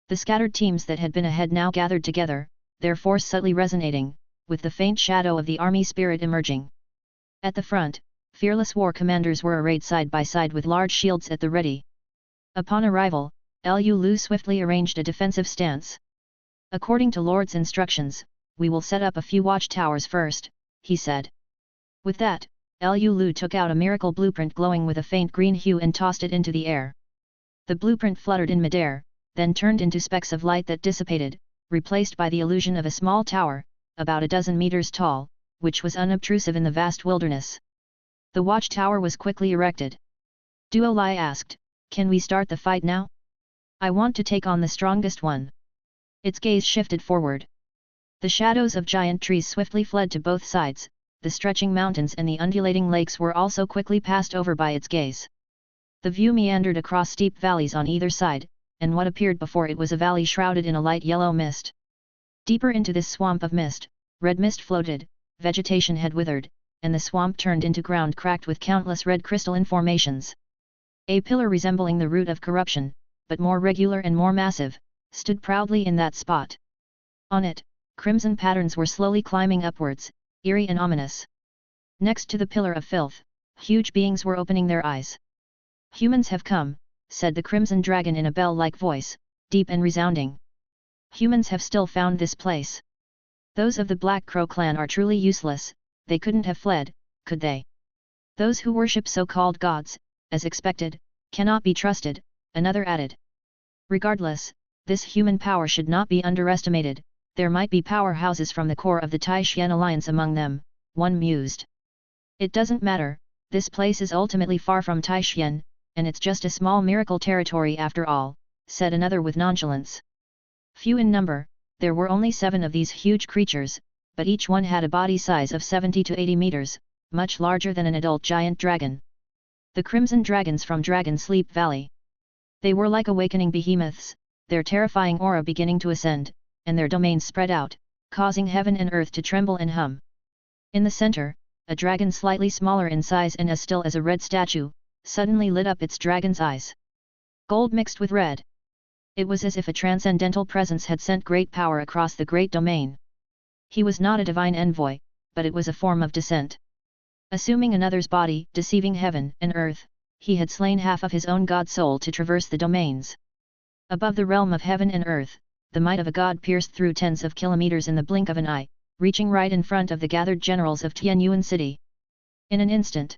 The scattered teams that had been ahead now gathered together, their force subtly resonating, with the faint shadow of the army spirit emerging. At the front, fearless war commanders were arrayed side by side with large shields at the ready. Upon arrival, Lu Lu swiftly arranged a defensive stance. According to Lord's instructions, we will set up a few watchtowers first, he said. With that, Liu Lu took out a miracle blueprint glowing with a faint green hue and tossed it into the air. The blueprint fluttered in midair, then turned into specks of light that dissipated, replaced by the illusion of a small tower, about a dozen meters tall, which was unobtrusive in the vast wilderness. The watchtower was quickly erected. Duo Lai asked, "Can we start the fight now? I want to take on the strongest one." Its gaze shifted forward. The shadows of giant trees swiftly fled to both sides, the stretching mountains and the undulating lakes were also quickly passed over by its gaze. The view meandered across steep valleys on either side, and what appeared before it was a valley shrouded in a light yellow mist. Deeper into this swamp of mist, red mist floated, vegetation had withered, and the swamp turned into ground cracked with countless red crystalline formations. A pillar resembling the root of corruption, but more regular and more massive, stood proudly in that spot. On it, crimson patterns were slowly climbing upwards, eerie and ominous. Next to the pillar of filth, huge beings were opening their eyes. "Humans have come," said the crimson dragon in a bell-like voice, deep and resounding. "Humans have still found this place. Those of the Black Crow clan are truly useless, they couldn't have fled, could they? Those who worship so-called gods, as expected, cannot be trusted," another added. "Regardless, this human power should not be underestimated, there might be powerhouses from the core of the Taishan alliance among them," one mused. "It doesn't matter, this place is ultimately far from Taishan, and it's just a small miracle territory after all," said another with nonchalance. Few in number, there were only 7 of these huge creatures, but each one had a body size of 70 to 80 meters, much larger than an adult giant dragon. The crimson dragons from Dragon Sleep Valley. They were like awakening behemoths, their terrifying aura beginning to ascend, and their domains spread out, causing heaven and earth to tremble and hum. In the center, a dragon slightly smaller in size and as still as a red statue, suddenly lit up its dragon's eyes. Gold mixed with red. It was as if a transcendental presence had sent great power across the great domain. He was not a divine envoy, but it was a form of descent. Assuming another's body, deceiving heaven and earth, he had slain half of his own god soul to traverse the domains. Above the realm of heaven and earth, the might of a god pierced through tens of kilometers in the blink of an eye, reaching right in front of the gathered generals of Tianyuan City. In an instant,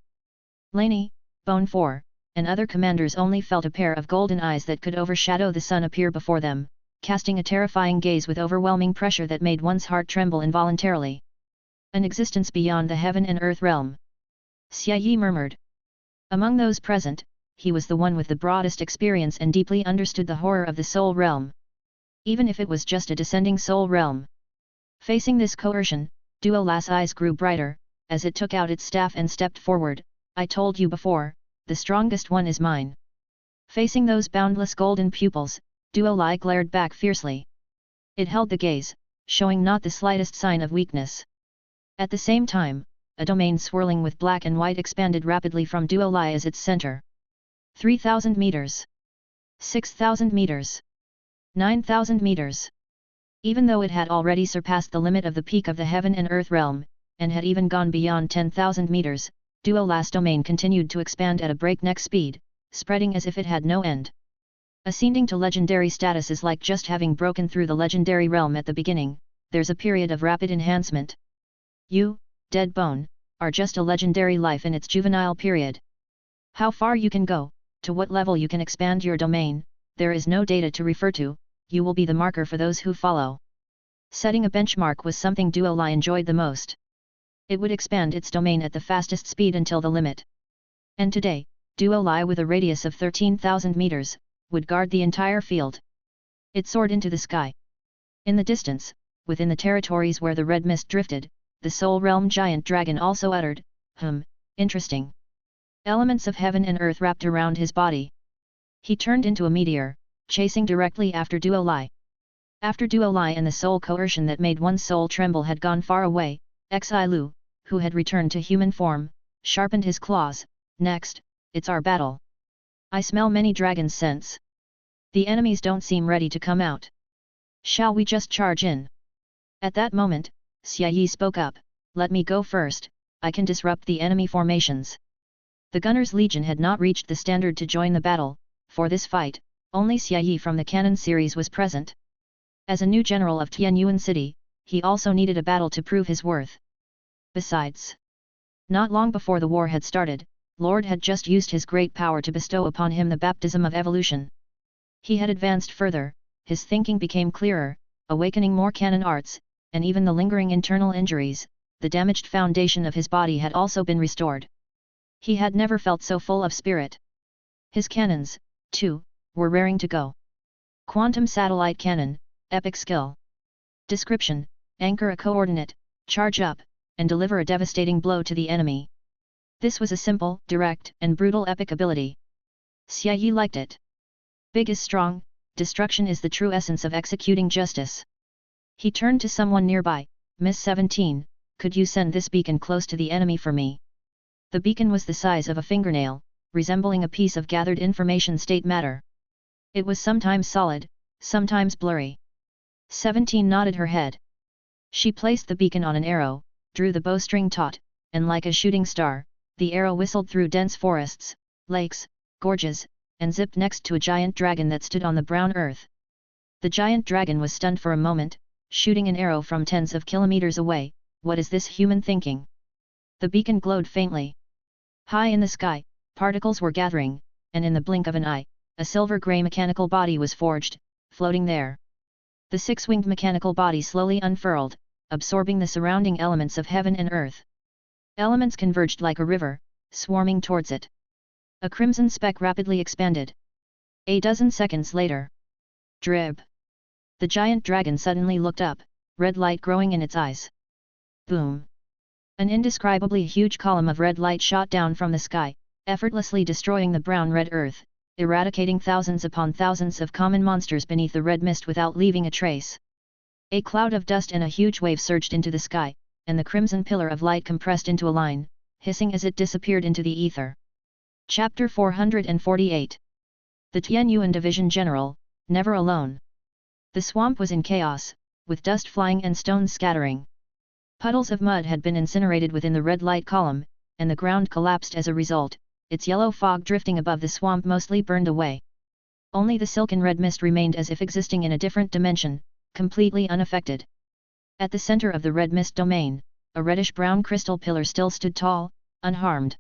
Laney, Bone 4, and other commanders only felt a pair of golden eyes that could overshadow the sun appear before them, casting a terrifying gaze with overwhelming pressure that made one's heart tremble involuntarily. An existence beyond the heaven and earth realm. Xia Yi murmured. Among those present, he was the one with the broadest experience and deeply understood the horror of the soul realm. Even if it was just a descending soul realm. Facing this coercion, Duo Lai's eyes grew brighter, as it took out its staff and stepped forward. "I told you before, the strongest one is mine." Facing those boundless golden pupils, Duo Lai glared back fiercely. It held the gaze, showing not the slightest sign of weakness. At the same time, a domain swirling with black and white expanded rapidly from Duo Lai as its center. 3,000 meters. 6,000 meters. 9,000 meters. Even though it had already surpassed the limit of the peak of the heaven and earth realm, and had even gone beyond 10,000 meters, Duo Lai's domain continued to expand at a breakneck speed, spreading as if it had no end. Ascending to legendary status is like just having broken through the legendary realm at the beginning, there's a period of rapid enhancement. You, dead bone, are just a legendary life in its juvenile period. How far you can go, to what level you can expand your domain, there is no data to refer to, you will be the marker for those who follow. Setting a benchmark was something Duo Lai enjoyed the most. It would expand its domain at the fastest speed until the limit. And today, Duo Lai with a radius of 13,000 meters, would guard the entire field. It soared into the sky. In the distance, within the territories where the red mist drifted, the soul realm giant dragon also uttered, interesting. Elements of heaven and earth wrapped around his body. He turned into a meteor, chasing directly after Duo Lai. After Duo Lai and the soul coercion that made one's soul tremble had gone far away, Xi Lu, who had returned to human form, sharpened his claws. "Next, it's our battle. I smell many dragons' scents. The enemies don't seem ready to come out. Shall we just charge in?" At that moment, Xia Yi spoke up, "Let me go first, I can disrupt the enemy formations." The Gunners' Legion had not reached the standard to join the battle. For this fight, only Xia Yi from the Canon series was present. As a new general of Tianyuan City, he also needed a battle to prove his worth. Besides, Not long before the war had started, Lord had just used his great power to bestow upon him the baptism of evolution. He had advanced further, his thinking became clearer, awakening more canon arts, and even the lingering internal injuries, the damaged foundation of his body had also been restored. He had never felt so full of spirit. His cannons, too, were raring to go. Quantum satellite cannon, epic skill. Description: anchor a coordinate, charge up, and deliver a devastating blow to the enemy. This was a simple, direct, and brutal epic ability. Xia Yi liked it. Big is strong, destruction is the true essence of executing justice. He turned to someone nearby. Miss 17, could you send this beacon close to the enemy for me? The beacon was the size of a fingernail, resembling a piece of gathered information state matter. It was sometimes solid, sometimes blurry. 17 nodded her head. She placed the beacon on an arrow, drew the bowstring taut, and like a shooting star, the arrow whistled through dense forests, lakes, gorges, and zipped next to a giant dragon that stood on the brown earth. The giant dragon was stunned for a moment, shooting an arrow from tens of kilometers away. What is this human thinking? The beacon glowed faintly. High in the sky, particles were gathering, and in the blink of an eye, a silver-grey mechanical body was forged, floating there. The six-winged mechanical body slowly unfurled, absorbing the surrounding elements of heaven and earth. Elements converged like a river, swarming towards it. A crimson speck rapidly expanded. A dozen seconds later. Drib! The giant dragon suddenly looked up, red light growing in its eyes. Boom! An indescribably huge column of red light shot down from the sky, effortlessly destroying the brown-red earth, eradicating thousands upon thousands of common monsters beneath the red mist without leaving a trace. A cloud of dust and a huge wave surged into the sky, and the crimson pillar of light compressed into a line, hissing as it disappeared into the ether. Chapter 448. The Yuan Division General, never alone. The swamp was in chaos, with dust flying and stones scattering. Puddles of mud had been incinerated within the red light column, and the ground collapsed as a result, its yellow fog drifting above the swamp mostly burned away. Only the silken red mist remained as if existing in a different dimension, completely unaffected. At the center of the red mist domain, a reddish-brown crystal pillar still stood tall, unharmed.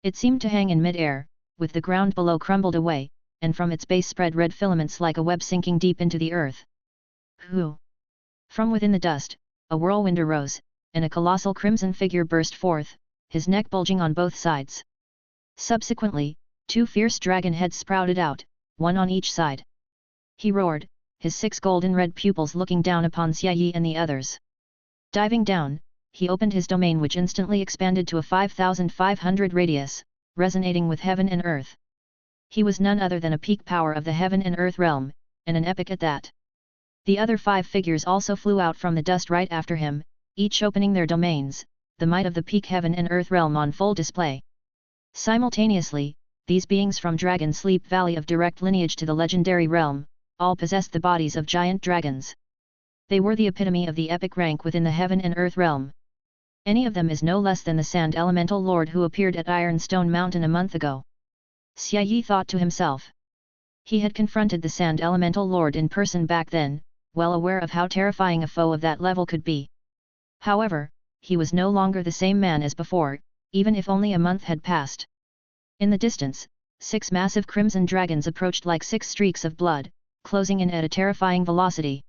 It seemed to hang in mid-air, with the ground below crumbled away, and from its base spread red filaments like a web sinking deep into the earth. Who? From within the dust, a whirlwind arose, and a colossal crimson figure burst forth, his neck bulging on both sides. Subsequently, two fierce dragon heads sprouted out, one on each side. He roared, his 6 golden red pupils looking down upon Xia Yi and the others. Diving down, he opened his domain which instantly expanded to a 5,500 radius, resonating with heaven and earth. He was none other than a peak power of the heaven and earth realm, and an epic at that. The other 5 figures also flew out from the dust right after him, each opening their domains, the might of the peak heaven and earth realm on full display. Simultaneously, these beings from Dragon Sleep Valley of direct lineage to the legendary realm, all possessed the bodies of giant dragons. They were the epitome of the epic rank within the heaven and earth realm. Any of them is no less than the Sand Elemental Lord who appeared at Ironstone Mountain a month ago. Xia Yi thought to himself. He had confronted the Sand Elemental Lord in person back then, well aware of how terrifying a foe of that level could be. However, he was no longer the same man as before, even if only a month had passed. In the distance, 6 massive crimson dragons approached like 6 streaks of blood, closing in at a terrifying velocity.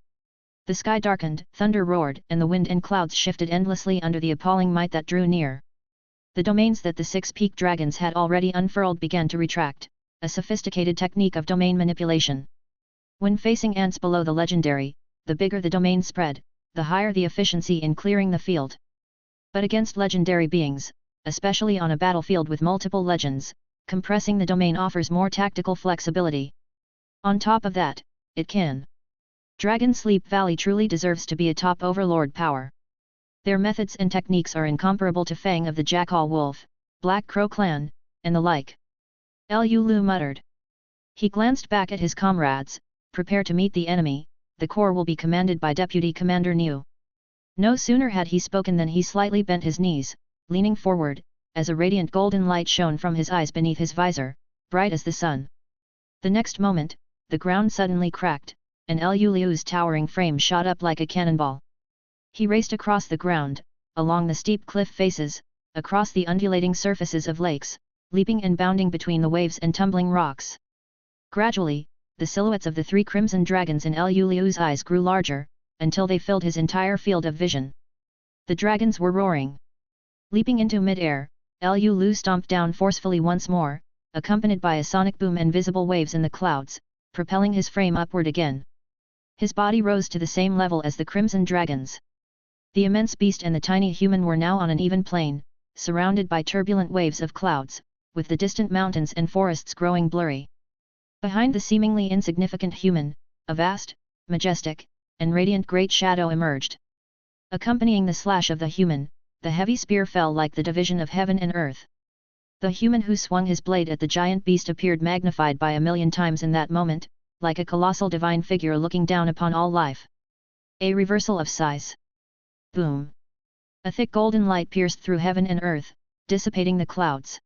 The sky darkened, thunder roared, and the wind and clouds shifted endlessly under the appalling might that drew near. The domains that the 6 peak dragons had already unfurled began to retract, a sophisticated technique of domain manipulation. When facing ants below the legendary, the bigger the domain spread, the higher the efficiency in clearing the field. But against legendary beings, especially on a battlefield with multiple legends, compressing the domain offers more tactical flexibility. On top of that, it can. Dragon Sleep Valley truly deserves to be a top overlord power. Their methods and techniques are incomparable to Fang of the Jackal Wolf, Black Crow Clan, and the like. Lu Lu muttered. He glanced back at his comrades, prepare to meet the enemy, the corps will be commanded by Deputy Commander Niu. No sooner had he spoken than he slightly bent his knees, leaning forward, as a radiant golden light shone from his eyes beneath his visor, bright as the sun. The next moment, the ground suddenly cracked, and Lu Lu's towering frame shot up like a cannonball. He raced across the ground, along the steep cliff faces, across the undulating surfaces of lakes, leaping and bounding between the waves and tumbling rocks. Gradually, the silhouettes of the 3 crimson dragons in Lu Liu's eyes grew larger, until they filled his entire field of vision. The dragons were roaring. Leaping into mid-air, Lu Liu stomped down forcefully once more, accompanied by a sonic boom and visible waves in the clouds, propelling his frame upward again. His body rose to the same level as the crimson dragons. The immense beast and the tiny human were now on an even plane, surrounded by turbulent waves of clouds, with the distant mountains and forests growing blurry. Behind the seemingly insignificant human, a vast, majestic, and radiant great shadow emerged. Accompanying the slash of the human, the heavy spear fell like the division of heaven and earth. The human who swung his blade at the giant beast appeared magnified by 1,000,000 times in that moment, like a colossal divine figure looking down upon all life. A reversal of size. Boom! A thick golden light pierced through heaven and earth, dissipating the clouds.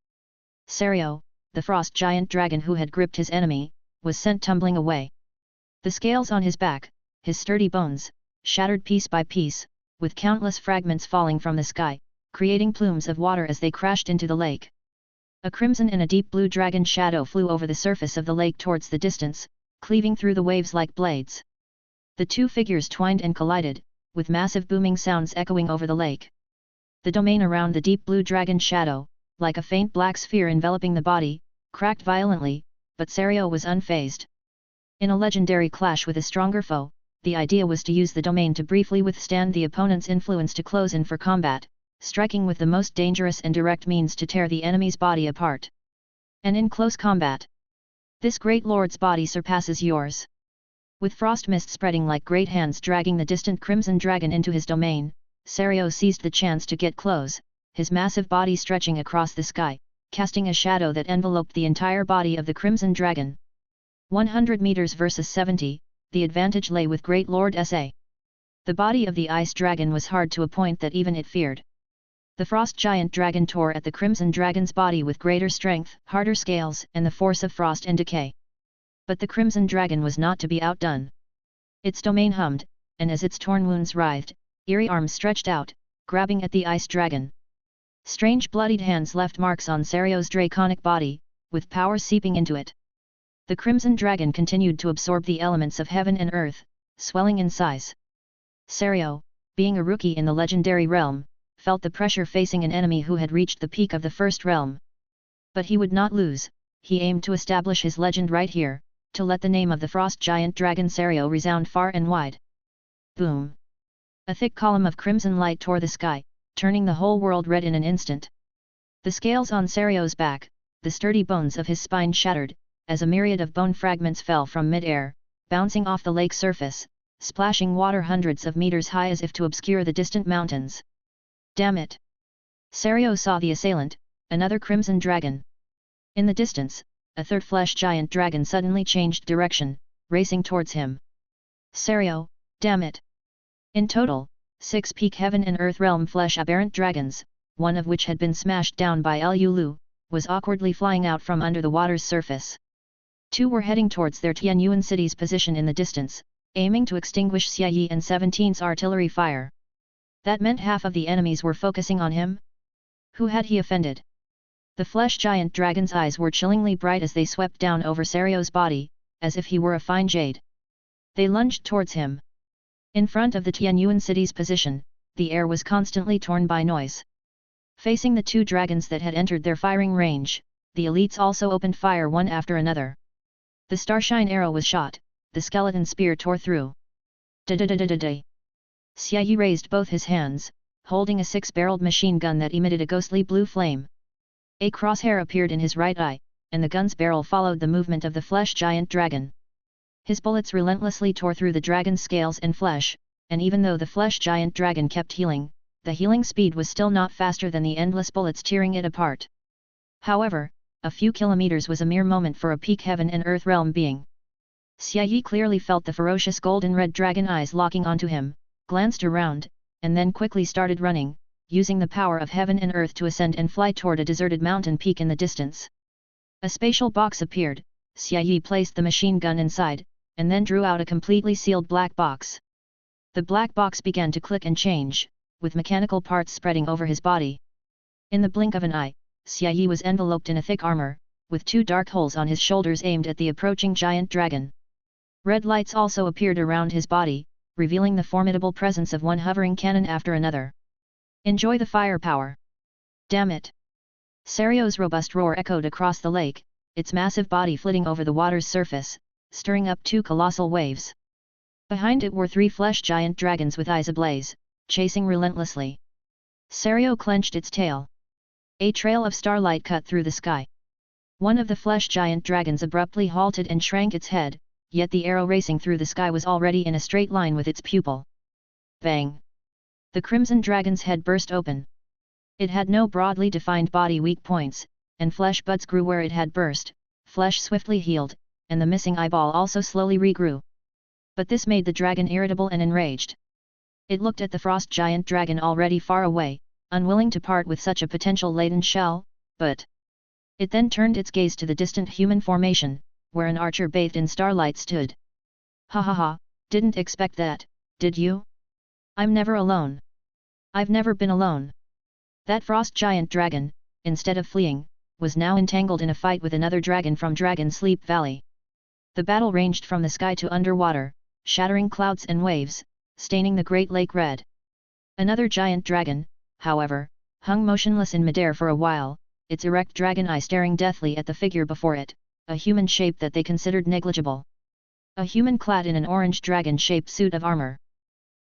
Serio, the frost giant dragon who had gripped his enemy, was sent tumbling away. The scales on his back, his sturdy bones, shattered piece by piece, with countless fragments falling from the sky, creating plumes of water as they crashed into the lake. A crimson and a deep blue dragon shadow flew over the surface of the lake towards the distance, cleaving through the waves like blades. The 2 figures twined and collided, with massive booming sounds echoing over the lake. The domain around the deep blue dragon shadow, like a faint black sphere enveloping the body, cracked violently, but Serio was unfazed. In a legendary clash with a stronger foe, the idea was to use the domain to briefly withstand the opponent's influence to close in for combat, striking with the most dangerous and direct means to tear the enemy's body apart. And in close combat, this great lord's body surpasses yours. With frost mist spreading like great hands dragging the distant crimson dragon into his domain, Serio seized the chance to get close, his massive body stretching across the sky, casting a shadow that enveloped the entire body of the crimson dragon. 100 meters versus 70, the advantage lay with Great Lord Sa. The body of the ice dragon was hard to a point that even it feared. The frost giant dragon tore at the crimson dragon's body with greater strength, harder scales and the force of frost and decay. But the crimson dragon was not to be outdone. Its domain hummed, and as its torn wounds writhed, eerie arms stretched out, grabbing at the ice dragon. Strange bloodied hands left marks on Serio's draconic body, with power seeping into it. The crimson dragon continued to absorb the elements of heaven and earth, swelling in size. Serio, being a rookie in the legendary realm, felt the pressure facing an enemy who had reached the peak of the first realm. But he would not lose, he aimed to establish his legend right here, to let the name of the frost giant dragon Serio resound far and wide. Boom! A thick column of crimson light tore the sky, turning the whole world red in an instant. The scales on Serio's back, the sturdy bones of his spine shattered, as a myriad of bone fragments fell from mid-air, bouncing off the lake surface, splashing water hundreds of meters high as if to obscure the distant mountains. Damn it! Serio saw the assailant, another crimson dragon. In the distance, a third flesh giant dragon suddenly changed direction, racing towards him. Serio, damn it! In total, 6 peak heaven and earth realm flesh aberrant dragons, one of which had been smashed down by Lu Liu, was awkwardly flying out from under the water's surface. 2 were heading towards their Tianyuan city's position in the distance, aiming to extinguish Xia Yi and 17's artillery fire. That meant half of the enemies were focusing on him? Who had he offended? The flesh giant dragon's eyes were chillingly bright as they swept down over Serio's body, as if he were a fine jade. They lunged towards him. In front of the Tianyuan city's position, the air was constantly torn by noise. Facing the 2 dragons that had entered their firing range, the elites also opened fire one after another. The starshine arrow was shot, the skeleton spear tore through. Da-da-da-da-da-da. Xia Yi raised both his hands, holding a 6-barreled machine gun that emitted a ghostly blue flame. A crosshair appeared in his right eye, and the gun's barrel followed the movement of the flesh giant dragon. His bullets relentlessly tore through the dragon's scales and flesh, and even though the flesh giant dragon kept healing, the healing speed was still not faster than the endless bullets tearing it apart. However, a few kilometers was a mere moment for a peak heaven and earth realm being. Xia Yi clearly felt the ferocious golden-red dragon eyes locking onto him, glanced around, and then quickly started running, using the power of heaven and earth to ascend and fly toward a deserted mountain peak in the distance. A spatial box appeared, Xia Yi placed the machine gun inside, and then drew out a completely sealed black box. The black box began to click and change, with mechanical parts spreading over his body. In the blink of an eye, Xia Yi was enveloped in a thick armor, with 2 dark holes on his shoulders aimed at the approaching giant dragon. Red lights also appeared around his body, revealing the formidable presence of one hovering cannon after another. Enjoy the firepower! Damn it! Sario's robust roar echoed across the lake, its massive body flitting over the water's surface, stirring up 2 colossal waves. Behind it were 3 flesh giant dragons with eyes ablaze, chasing relentlessly. Sario clenched its tail. A trail of starlight cut through the sky. One of the flesh giant dragons abruptly halted and shrank its head, yet the arrow racing through the sky was already in a straight line with its pupil. Bang! The crimson dragon's head burst open. It had no broadly defined body weak points, and flesh buds grew where it had burst, flesh swiftly healed, and the missing eyeball also slowly regrew. But this made the dragon irritable and enraged. It looked at the frost giant dragon already far away, unwilling to part with such a potential-laden shell, but it then turned its gaze to the distant human formation, where an archer bathed in starlight stood. Ha ha ha, didn't expect that, did you? I'm never alone. I've never been alone. That frost giant dragon, instead of fleeing, was now entangled in a fight with another dragon from Dragon Sleep Valley. The battle ranged from the sky to underwater, shattering clouds and waves, staining the Great Lake red. Another giant dragon, however, hung motionless in midair for a while, its erect dragon eye staring deathly at the figure before it, a human shape that they considered negligible. A human clad in an orange dragon-shaped suit of armor.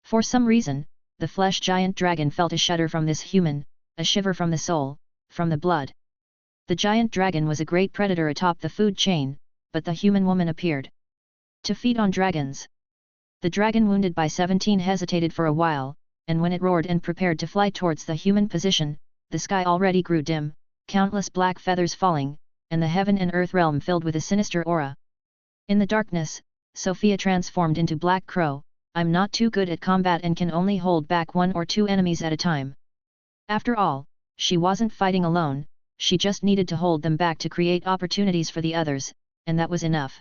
For some reason, the flesh giant dragon felt a shudder from this human, a shiver from the soul, from the blood. The giant dragon was a great predator atop the food chain, but the human woman appeared to feed on dragons. The dragon wounded by 17 hesitated for a while, and when it roared and prepared to fly towards the human position, the sky already grew dim, countless black feathers falling, and the heaven and earth realm filled with a sinister aura. In the darkness, Sophia transformed into Black Crow. I'm not too good at combat and can only hold back 1 or 2 enemies at a time. After all, she wasn't fighting alone, she just needed to hold them back to create opportunities for the others, and that was enough.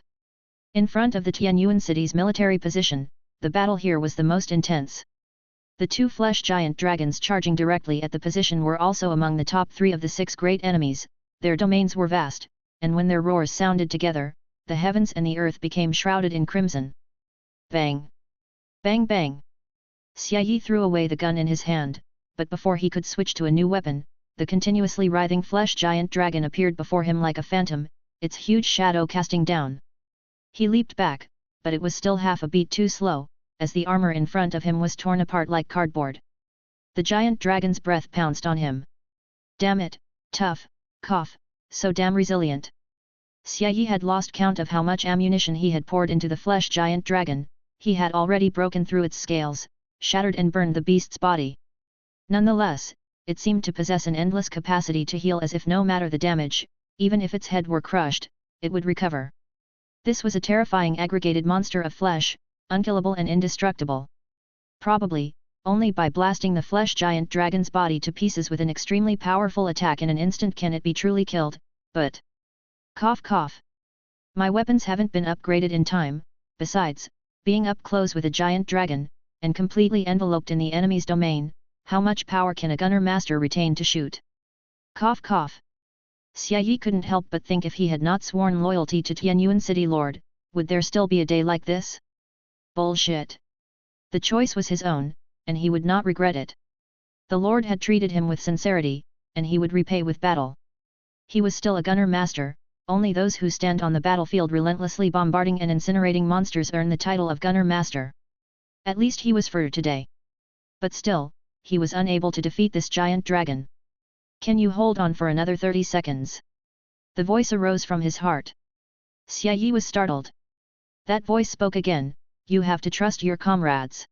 In front of the Tianyuan city's military position, the battle here was the most intense. The 2 flesh giant dragons charging directly at the position were also among the top 3 of the 6 great enemies. Their domains were vast, and when their roars sounded together, the heavens and the earth became shrouded in crimson. Bang! Bang bang! Xia Yi threw away the gun in his hand, but before he could switch to a new weapon, the continuously writhing flesh giant dragon appeared before him like a phantom, its huge shadow casting down. He leaped back, but it was still half a beat too slow, as the armor in front of him was torn apart like cardboard. The giant dragon's breath pounced on him. Damn it, tough, cough, so damn resilient. Xia Yi had lost count of how much ammunition he had poured into the flesh giant dragon. He had already broken through its scales, shattered and burned the beast's body. Nonetheless, it seemed to possess an endless capacity to heal, as if no matter the damage, even if its head were crushed, it would recover. This was a terrifying aggregated monster of flesh, unkillable and indestructible. Probably, only by blasting the flesh giant dragon's body to pieces with an extremely powerful attack in an instant can it be truly killed, but… Cough cough. My weapons haven't been upgraded in time, besides, being up close with a giant dragon, and completely enveloped in the enemy's domain, how much power can a gunner master retain to shoot? Cough cough. Xia Yi couldn't help but think if he had not sworn loyalty to Tianyuan City Lord, would there still be a day like this? Bullshit. The choice was his own, and he would not regret it. The Lord had treated him with sincerity, and he would repay with battle. He was still a gunner master. Only those who stand on the battlefield relentlessly bombarding and incinerating monsters earn the title of Gunner Master. At least he was for today. But still, he was unable to defeat this giant dragon. Can you hold on for another 30 seconds? The voice arose from his heart. Xia Yi was startled. That voice spoke again, you have to trust your comrades.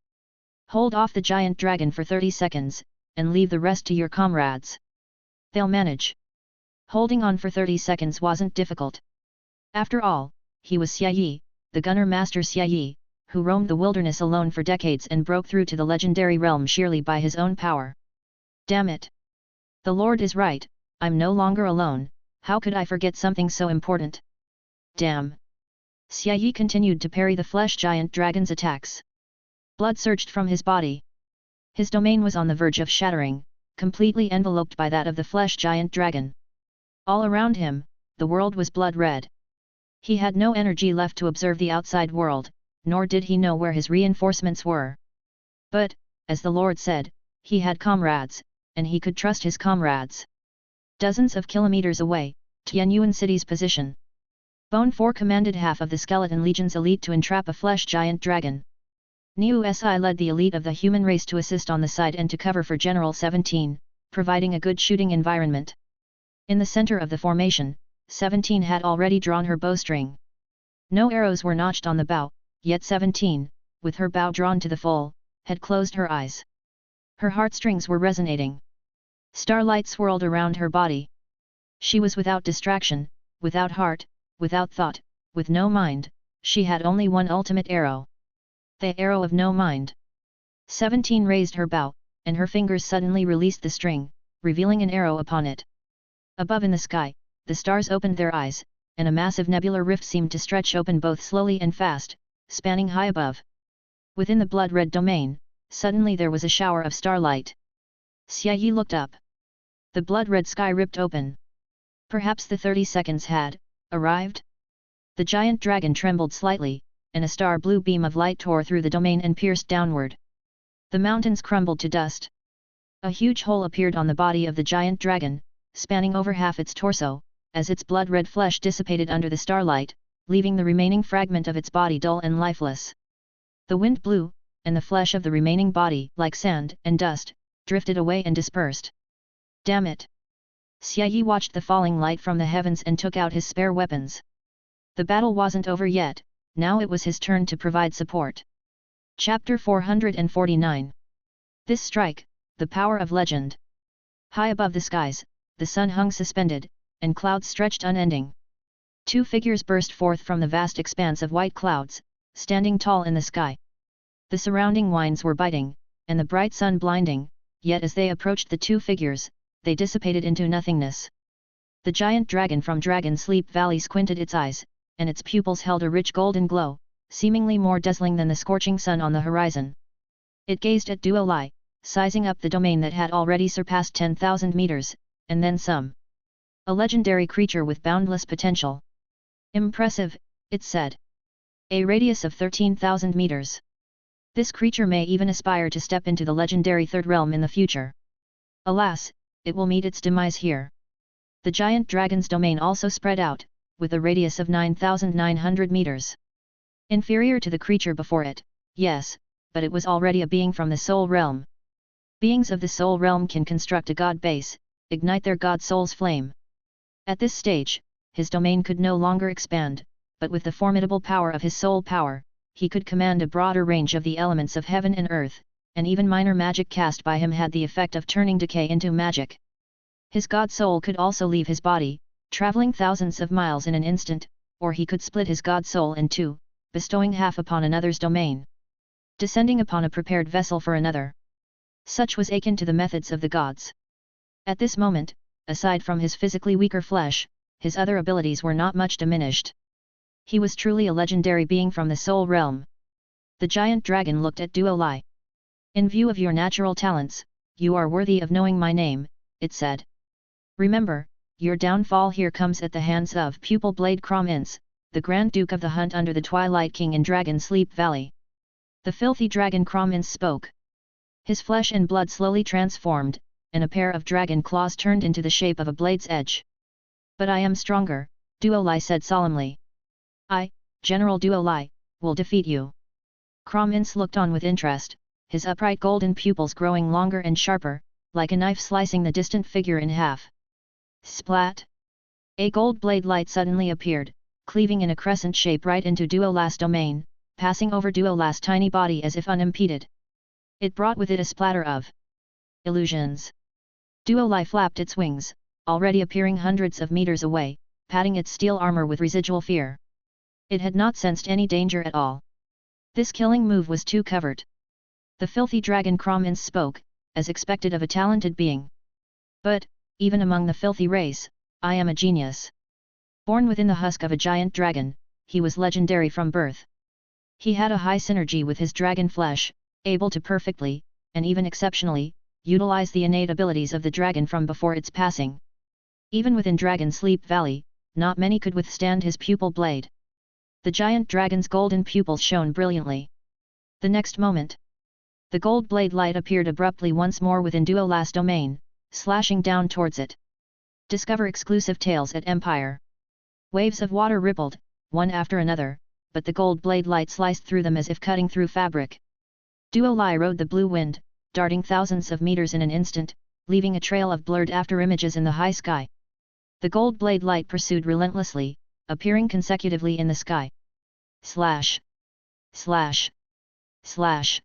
Hold off the giant dragon for 30 seconds, and leave the rest to your comrades. They'll manage. Holding on for 30 seconds wasn't difficult. After all, he was Xia Yi, the gunner master Xia Yi, who roamed the wilderness alone for decades and broke through to the legendary realm sheerly by his own power. Damn it! The Lord is right, I'm no longer alone, how could I forget something so important? Damn! Xia Yi continued to parry the flesh giant dragon's attacks. Blood surged from his body. His domain was on the verge of shattering, completely enveloped by that of the flesh giant dragon. All around him, the world was blood red. He had no energy left to observe the outside world, nor did he know where his reinforcements were. But, as the Lord said, he had comrades, and he could trust his comrades. Dozens of kilometers away, Tianyuan City's position. Bone 4 commanded half of the Skeleton Legion's elite to entrap a flesh giant dragon. Niu Si led the elite of the human race to assist on the side and to cover for General 17, providing a good shooting environment. In the center of the formation, 17 had already drawn her bowstring. No arrows were notched on the bow, yet 17, with her bow drawn to the full, had closed her eyes. Her heartstrings were resonating. Starlight swirled around her body. She was without distraction, without heart, without thought, with no mind, she had only one ultimate arrow. The arrow of no mind. 17 raised her bow, and her fingers suddenly released the string, revealing an arrow upon it. Above in the sky, the stars opened their eyes, and a massive nebular rift seemed to stretch open both slowly and fast, spanning high above. Within the blood-red domain, suddenly there was a shower of starlight. Xia Yi looked up. The blood-red sky ripped open. Perhaps the 30 seconds had arrived? The giant dragon trembled slightly, and a star blue beam of light tore through the domain and pierced downward. The mountains crumbled to dust. A huge hole appeared on the body of the giant dragon, spanning over half its torso, as its blood-red flesh dissipated under the starlight, leaving the remaining fragment of its body dull and lifeless. The wind blew, and the flesh of the remaining body, like sand and dust, drifted away and dispersed. Damn it! Xia Yi watched the falling light from the heavens and took out his spare weapons. The battle wasn't over yet, now it was his turn to provide support. Chapter 449. This strike, the power of legend. High above the skies, the sun hung suspended, and clouds stretched unending. Two figures burst forth from the vast expanse of white clouds, standing tall in the sky. The surrounding winds were biting, and the bright sun blinding, yet as they approached the two figures, they dissipated into nothingness. The giant dragon from Dragon Sleep Valley squinted its eyes, and its pupils held a rich golden glow, seemingly more dazzling than the scorching sun on the horizon. It gazed at Duo Lai, sizing up the domain that had already surpassed 10,000 meters, and then some. A legendary creature with boundless potential. Impressive, it said. A radius of 13,000 meters. This creature may even aspire to step into the legendary third realm in the future. Alas, it will meet its demise here. The giant dragon's domain also spread out, with a radius of 9,900 meters. Inferior to the creature before it, yes, but it was already a being from the soul realm. Beings of the soul realm can construct a god base, ignite their god soul's flame. At this stage, his domain could no longer expand, but with the formidable power of his soul power, he could command a broader range of the elements of heaven and earth, and even minor magic cast by him had the effect of turning decay into magic. His god soul could also leave his body, traveling thousands of miles in an instant, or he could split his god soul in two, bestowing half upon another's domain, descending upon a prepared vessel for another. Such was akin to the methods of the gods. At this moment, aside from his physically weaker flesh, his other abilities were not much diminished. He was truly a legendary being from the soul realm. The giant dragon looked at Duo Lai. In view of your natural talents, you are worthy of knowing my name, it said. Remember, your downfall here comes at the hands of Pupil Blade Crom-Ince, the Grand Duke of the Hunt under the Twilight King in Dragon Sleep Valley. The filthy dragon Crom-Ince spoke. His flesh and blood slowly transformed, and a pair of dragon claws turned into the shape of a blade's edge. But I am stronger, Duo Lai said solemnly. I, General Duo Lai, will defeat you. Crom-Ince looked on with interest, his upright golden pupils growing longer and sharper, like a knife slicing the distant figure in half. Splat! A gold blade light suddenly appeared, cleaving in a crescent shape right into Duo Lai's domain, passing over Duo Lai's tiny body as if unimpeded. It brought with it a splatter of illusions. Duo Lai flapped its wings, already appearing hundreds of meters away, patting its steel armor with residual fear. It had not sensed any danger at all. This killing move was too covert. The filthy dragon Crom-Ince spoke, as expected of a talented being. But, even among the filthy race, I am a genius. Born within the husk of a giant dragon, he was legendary from birth. He had a high synergy with his dragon flesh, able to perfectly, and even exceptionally, utilize the innate abilities of the dragon from before its passing. Even within Dragon Sleep Valley, not many could withstand his pupil blade. The giant dragon's golden pupils shone brilliantly. The next moment, the gold blade light appeared abruptly once more within Duolai's domain, slashing down towards it. Discover exclusive tales at Empire. Waves of water rippled, one after another, but the gold blade light sliced through them as if cutting through fabric. Duolai rode the blue wind, darting thousands of meters in an instant, leaving a trail of blurred after-images in the high sky. The gold blade light pursued relentlessly, appearing consecutively in the sky. Slash! Slash! Slash!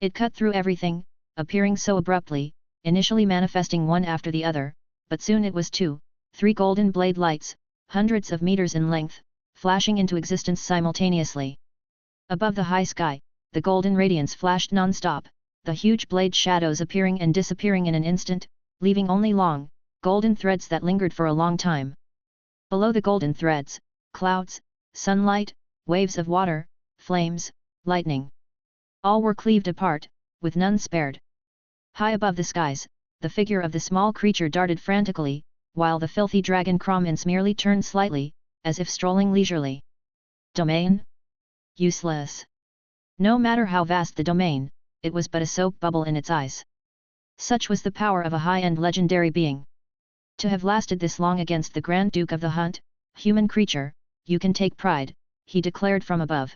It cut through everything, appearing so abruptly, initially manifesting one after the other, but soon it was 2, 3 golden blade lights, hundreds of meters in length, flashing into existence simultaneously. Above the high sky, the golden radiance flashed non-stop, the huge blade shadows appearing and disappearing in an instant, leaving only long, golden threads that lingered for a long time. Below the golden threads, clouds, sunlight, waves of water, flames, lightning. All were cleaved apart, with none spared. High above the skies, the figure of the small creature darted frantically, while the filthy dragon Cromins merely turned slightly, as if strolling leisurely. Domain? Useless. No matter how vast the domain, it was but a soap bubble in its eyes. Such was the power of a high-end legendary being. To have lasted this long against the Grand Duke of the Hunt, human creature, you can take pride, he declared from above.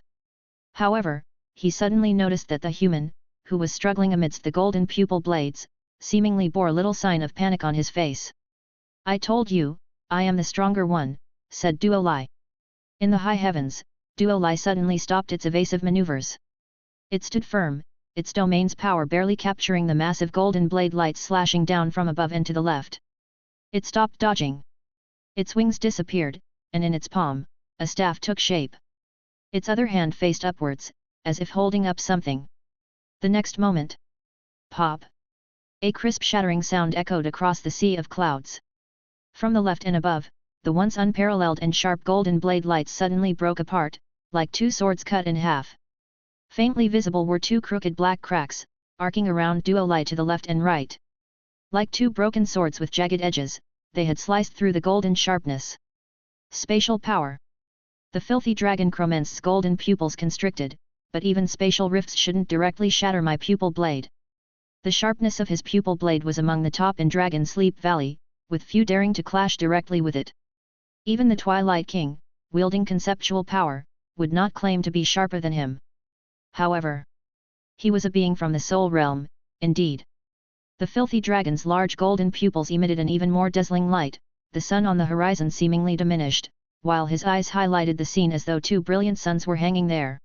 However, he suddenly noticed that the human, who was struggling amidst the golden pupil blades, seemingly bore little sign of panic on his face. I told you, I am the stronger one, said Duolai. In the high heavens, Duolai suddenly stopped its evasive maneuvers. It stood firm, its domain's power barely capturing the massive golden blade lights slashing down from above and to the left. It stopped dodging. Its wings disappeared, and in its palm, a staff took shape. Its other hand faced upwards, as if holding up something. The next moment, pop! A crisp shattering sound echoed across the sea of clouds. From the left and above, the once unparalleled and sharp golden blade lights suddenly broke apart, like 2 swords cut in half. Faintly visible were 2 crooked black cracks, arcing around Duolai to the left and right. Like 2 broken swords with jagged edges, they had sliced through the golden sharpness. Spatial power. The filthy dragon Cromens's golden pupils constricted, but even spatial rifts shouldn't directly shatter my pupil blade. The sharpness of his pupil blade was among the top in Dragon Sleep Valley, with few daring to clash directly with it. Even the Twilight King, wielding conceptual power, would not claim to be sharper than him. However, he was a being from the soul realm, indeed. The filthy dragon's large golden pupils emitted an even more dazzling light, the sun on the horizon seemingly diminished, while his eyes highlighted the scene as though 2 brilliant suns were hanging there.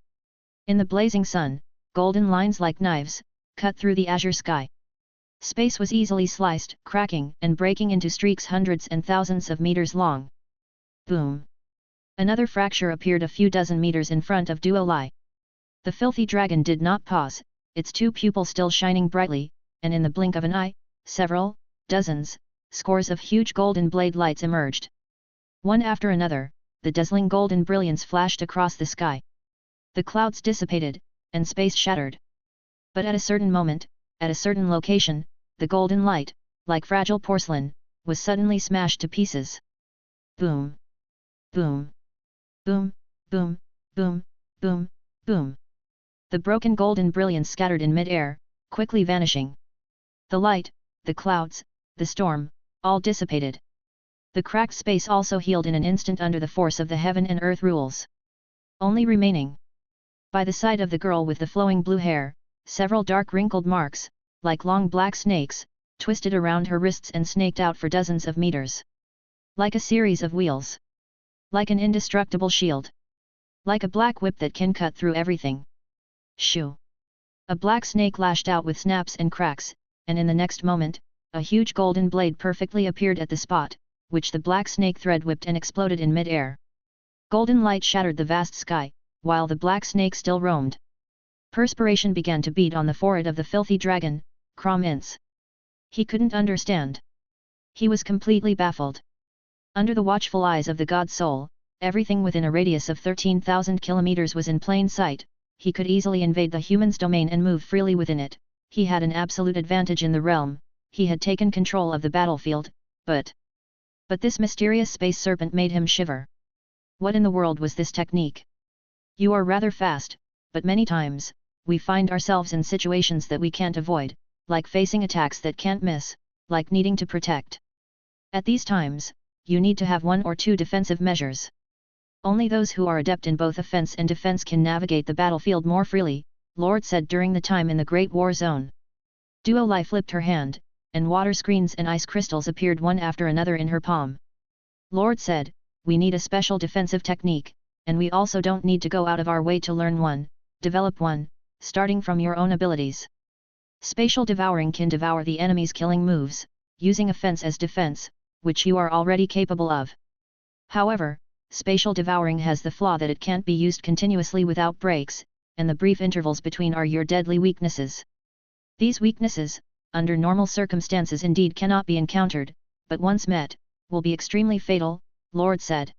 In the blazing sun, golden lines like knives, cut through the azure sky. Space was easily sliced, cracking and breaking into streaks hundreds and thousands of meters long. Boom! Another fracture appeared a few dozen meters in front of Duolai. The filthy dragon did not pause, its 2 pupils still shining brightly, and in the blink of an eye, several, dozens, scores of huge golden blade lights emerged. One after another, the dazzling golden brilliance flashed across the sky. The clouds dissipated, and space shattered. But at a certain moment, at a certain location, the golden light, like fragile porcelain, was suddenly smashed to pieces. Boom! Boom! Boom! Boom! Boom! Boom! Boom! The broken golden brilliance scattered in mid-air, quickly vanishing. The light, the clouds, the storm, all dissipated. The cracked space also healed in an instant under the force of the heaven and earth rules. Only remaining, by the side of the girl with the flowing blue hair, several dark wrinkled marks, like long black snakes, twisted around her wrists and snaked out for dozens of meters. Like a series of wheels. Like an indestructible shield. Like a black whip that can cut through everything. Shoo! A black snake lashed out with snaps and cracks, and in the next moment, a huge golden blade perfectly appeared at the spot, which the black snake thread whipped and exploded in mid-air. Golden light shattered the vast sky, while the black snake still roamed. Perspiration began to bead on the forehead of the filthy dragon, Cromins. He couldn't understand. He was completely baffled. Under the watchful eyes of the god soul, everything within a radius of 13,000 kilometers was in plain sight. He could easily invade the human's domain and move freely within it, He had an absolute advantage in the realm, he had taken control of the battlefield, but this mysterious space serpent made him shiver. What in the world was this technique? You are rather fast, but many times, we find ourselves in situations that we can't avoid, like facing attacks that can't miss, like needing to protect. At these times, you need to have one or two defensive measures. Only those who are adept in both offense and defense can navigate the battlefield more freely, Lord said during the time in the Great War Zone. Duo Lai flipped her hand, and water screens and ice crystals appeared one after another in her palm. Lord said, we need a special defensive technique, and we also don't need to go out of our way to learn one, develop one, starting from your own abilities. Spatial devouring can devour the enemy's killing moves, using offense as defense, which you are already capable of. However, spatial devouring has the flaw that it can't be used continuously without breaks, and the brief intervals between are your deadly weaknesses. These weaknesses, under normal circumstances indeed cannot be encountered, but once met, will be extremely fatal, Lord said.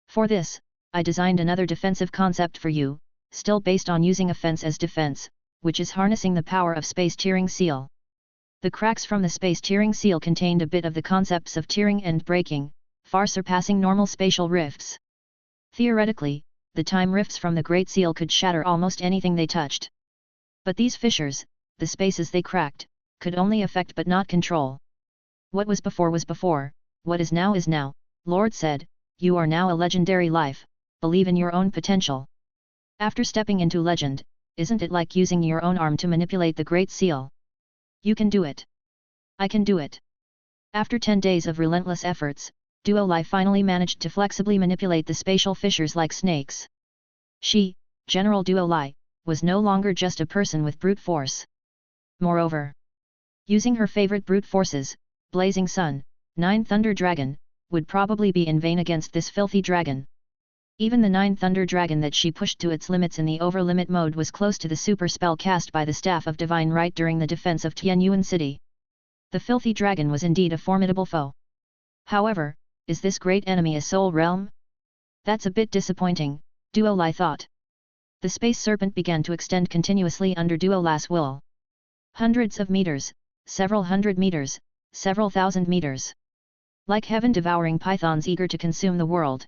For this, I designed another defensive concept for you, still based on using offense as defense, which is harnessing the power of space tearing seal. The cracks from the space tearing seal contained a bit of the concepts of tearing and breaking, far surpassing normal spatial rifts. Theoretically, the time rifts from the Great Seal could shatter almost anything they touched. But these fissures, the spaces they cracked, could only affect but not control. What was before, what is now, Lord said, you are now a legendary life, believe in your own potential. After stepping into legend, isn't it like using your own arm to manipulate the Great Seal? You can do it. I can do it. After 10 days of relentless efforts, Duo Lai finally managed to flexibly manipulate the spatial fissures like snakes. She, General Duo Lai, was no longer just a person with brute force. Moreover, using her favorite brute forces, Blazing Sun, 9 Thunder Dragon, would probably be in vain against this filthy dragon. Even the 9 Thunder Dragon that she pushed to its limits in the over-limit mode was close to the super spell cast by the Staff of Divine Right during the defense of Tianyuan City. The filthy dragon was indeed a formidable foe. However, is this great enemy a soul realm? That's a bit disappointing, Duo Lai thought. The space serpent began to extend continuously under Duo Lai's will. Hundreds of meters, several hundred meters, several thousand meters. Like heaven-devouring pythons eager to consume the world.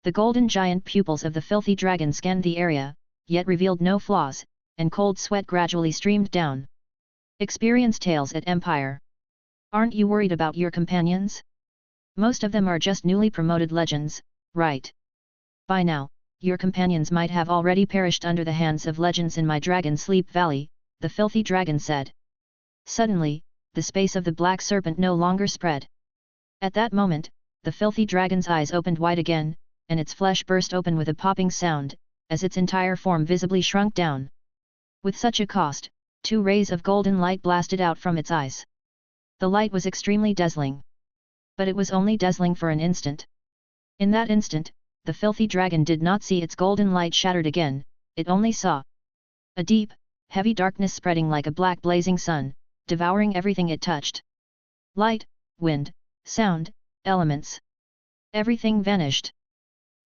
The golden giant pupils of the filthy dragon scanned the area, yet revealed no flaws, and cold sweat gradually streamed down. Experience tales at Empire. Aren't you worried about your companions? Most of them are just newly promoted legends, right? By now, your companions might have already perished under the hands of legends in my Dragon Sleep Valley, the filthy dragon said. Suddenly, the space of the black serpent no longer spread. At that moment, the filthy dragon's eyes opened wide again, and its flesh burst open with a popping sound, as its entire form visibly shrunk down. With such a cost, 2 rays of golden light blasted out from its eyes. The light was extremely dazzling. But it was only dazzling for an instant. In that instant, the filthy dragon did not see its golden light shattered again, it only saw a deep, heavy darkness spreading like a black blazing sun, devouring everything it touched. Light, wind, sound, elements. Everything vanished.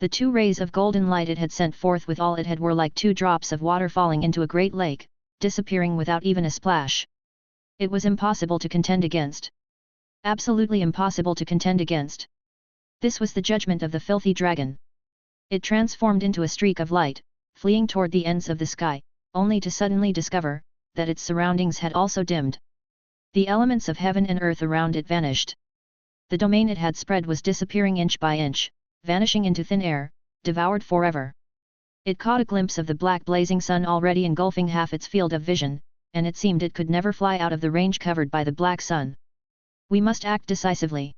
The 2 rays of golden light it had sent forth with all it had were like 2 drops of water falling into a great lake, disappearing without even a splash. It was impossible to contend against. Absolutely impossible to contend against. This was the judgment of the filthy dragon. It transformed into a streak of light, fleeing toward the ends of the sky, only to suddenly discover that its surroundings had also dimmed. The elements of heaven and earth around it vanished. The domain it had spread was disappearing inch by inch, vanishing into thin air, devoured forever. It caught a glimpse of the black blazing sun already engulfing half its field of vision, and it seemed it could never fly out of the range covered by the black sun. We must act decisively.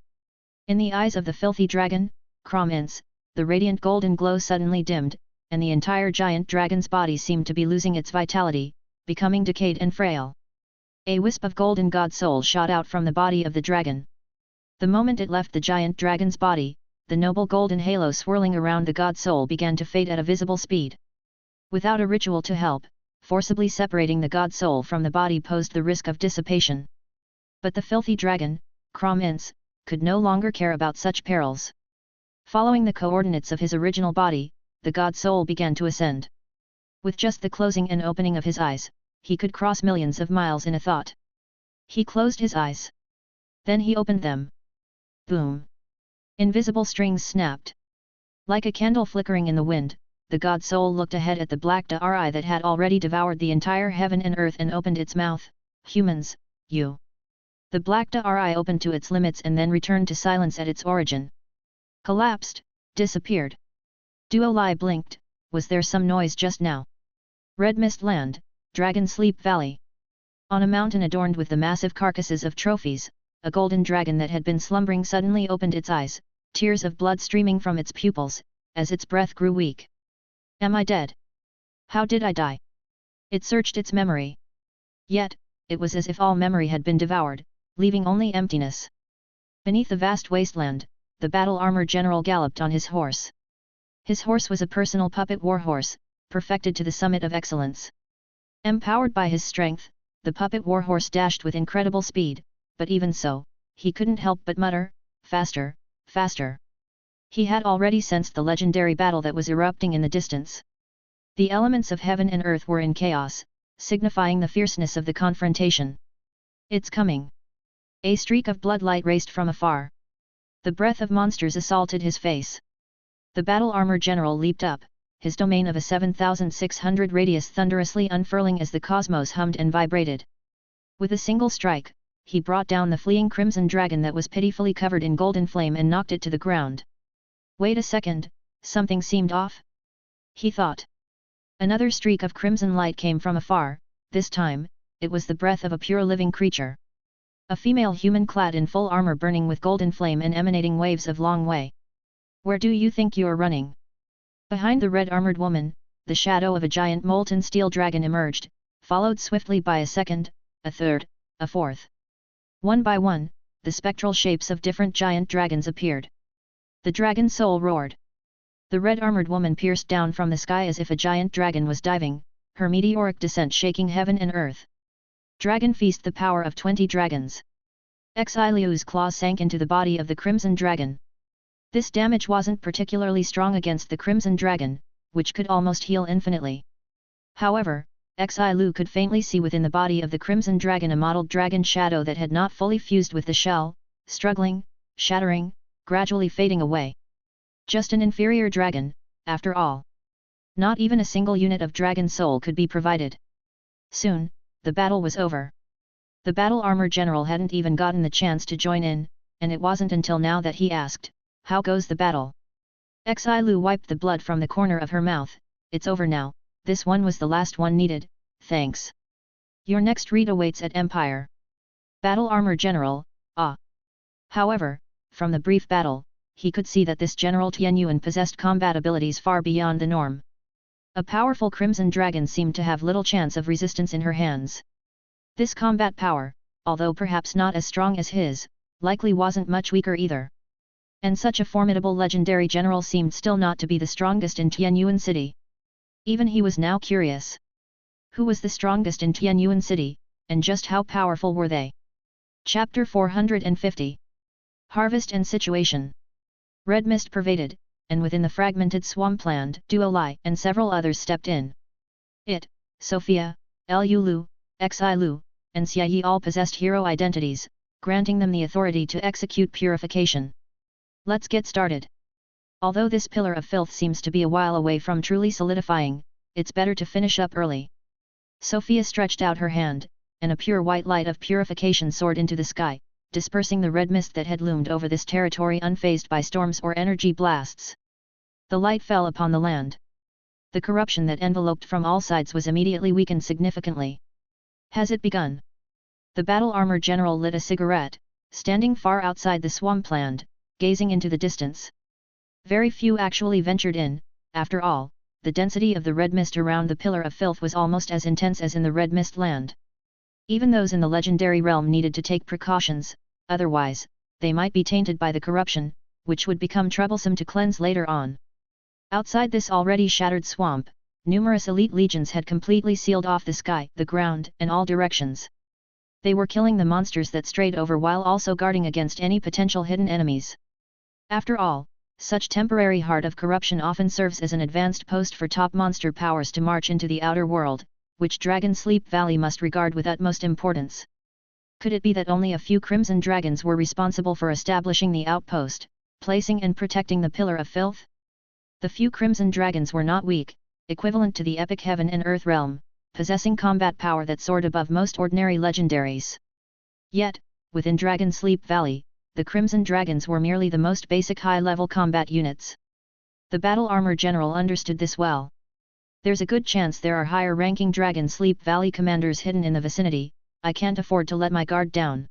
In the eyes of the filthy dragon, Kramins, the radiant golden glow suddenly dimmed, and the entire giant dragon's body seemed to be losing its vitality, becoming decayed and frail. A wisp of golden god soul shot out from the body of the dragon. The moment it left the giant dragon's body, the noble golden halo swirling around the god soul began to fade at a visible speed. Without a ritual to help, forcibly separating the god soul from the body posed the risk of dissipation. But the filthy dragon, Kramins, could no longer care about such perils. Following the coordinates of his original body, the god soul began to ascend. With just the closing and opening of his eyes, he could cross millions of miles in a thought. He closed his eyes. Then he opened them. Boom! Invisible strings snapped. Like a candle flickering in the wind, the god soul looked ahead at the black Dari that had already devoured the entire heaven and earth and opened its mouth. Humans, you. The black Dari opened to its limits and then returned to silence at its origin. Collapsed, disappeared. Duo Lai blinked. Was there some noise just now? Red Mist Land, Dragon Sleep Valley. On a mountain adorned with the massive carcasses of trophies, a golden dragon that had been slumbering suddenly opened its eyes, tears of blood streaming from its pupils, as its breath grew weak. Am I dead? How did I die? It searched its memory. Yet, it was as if all memory had been devoured, leaving only emptiness. Beneath the vast wasteland, the battle-armored general galloped on his horse. His horse was a personal puppet warhorse, perfected to the summit of excellence. Empowered by his strength, the puppet warhorse dashed with incredible speed, but even so, he couldn't help but mutter, "Faster, faster." He had already sensed the legendary battle that was erupting in the distance. The elements of heaven and earth were in chaos, signifying the fierceness of the confrontation. It's coming. A streak of bloodlight raced from afar. The breath of monsters assaulted his face. The battle-armored general leaped up, his domain of a 7,600 radius thunderously unfurling as the cosmos hummed and vibrated. With a single strike, he brought down the fleeing crimson dragon that was pitifully covered in golden flame and knocked it to the ground. Wait a second, something seemed off? He thought. Another streak of crimson light came from afar. This time, it was the breath of a pure living creature. A female human clad in full armor burning with golden flame and emanating waves of long way. Where do you think you're running? Behind the red-armored woman, the shadow of a giant molten steel dragon emerged, followed swiftly by a second, a third, a fourth. One by one, the spectral shapes of different giant dragons appeared. The dragon soul roared. The red-armored woman pierced down from the sky as if a giant dragon was diving, her meteoric descent shaking heaven and earth. Dragon feast, the power of 20 dragons. Xi Liu's claws sank into the body of the crimson dragon. This damage wasn't particularly strong against the crimson dragon, which could almost heal infinitely. However, Xi Liu could faintly see within the body of the crimson dragon a mottled dragon shadow that had not fully fused with the shell, struggling, shattering, gradually fading away. Just an inferior dragon, after all. Not even a single unit of dragon soul could be provided. Soon, the battle was over. The battle-armored general hadn't even gotten the chance to join in, and it wasn't until now that he asked, "How goes the battle?" Xi Liu wiped the blood from the corner of her mouth. "It's over now, this one was the last one needed, thanks. Your next read awaits at Empire." Battle-armored general, ah. However, from the brief battle, he could see that this General Tian Yuan possessed combat abilities far beyond the norm. A powerful crimson dragon seemed to have little chance of resistance in her hands. This combat power, although perhaps not as strong as his, likely wasn't much weaker either. And such a formidable legendary general seemed still not to be the strongest in Tianyuan City. Even he was now curious. Who was the strongest in Tianyuan City, and just how powerful were they? Chapter 450. Harvest and Situation. Red mist pervaded, and within the fragmented swampland, Duo Lai and several others stepped in. Sophia, Lu Lu, Xi Lu, and Xia Yi all possessed hero identities, granting them the authority to execute purification. Let's get started. Although this pillar of filth seems to be a while away from truly solidifying, it's better to finish up early. Sophia stretched out her hand, and a pure white light of purification soared into the sky, dispersing the red mist that had loomed over this territory unfazed by storms or energy blasts. The light fell upon the land. The corruption that enveloped from all sides was immediately weakened significantly. Has it begun? The battle-armored general lit a cigarette, standing far outside the swampland, gazing into the distance. Very few actually ventured in. After all, the density of the red mist around the pillar of filth was almost as intense as in the red mist land. Even those in the legendary realm needed to take precautions, otherwise, they might be tainted by the corruption, which would become troublesome to cleanse later on. Outside this already shattered swamp, numerous elite legions had completely sealed off the sky, the ground, and all directions. They were killing the monsters that strayed over while also guarding against any potential hidden enemies. After all, such temporary heart of corruption often serves as an advanced post for top monster powers to march into the outer world, which Dragon Sleep Valley must regard with utmost importance. Could it be that only a few crimson dragons were responsible for establishing the outpost, placing and protecting the Pillar of Filth? The few crimson dragons were not weak, equivalent to the epic heaven and earth realm, possessing combat power that soared above most ordinary legendaries. Yet, within Dragon Sleep Valley, the crimson dragons were merely the most basic high-level combat units. The battle armor general understood this well. There's a good chance there are higher-ranking Dragon Sleep Valley commanders hidden in the vicinity. I can't afford to let my guard down.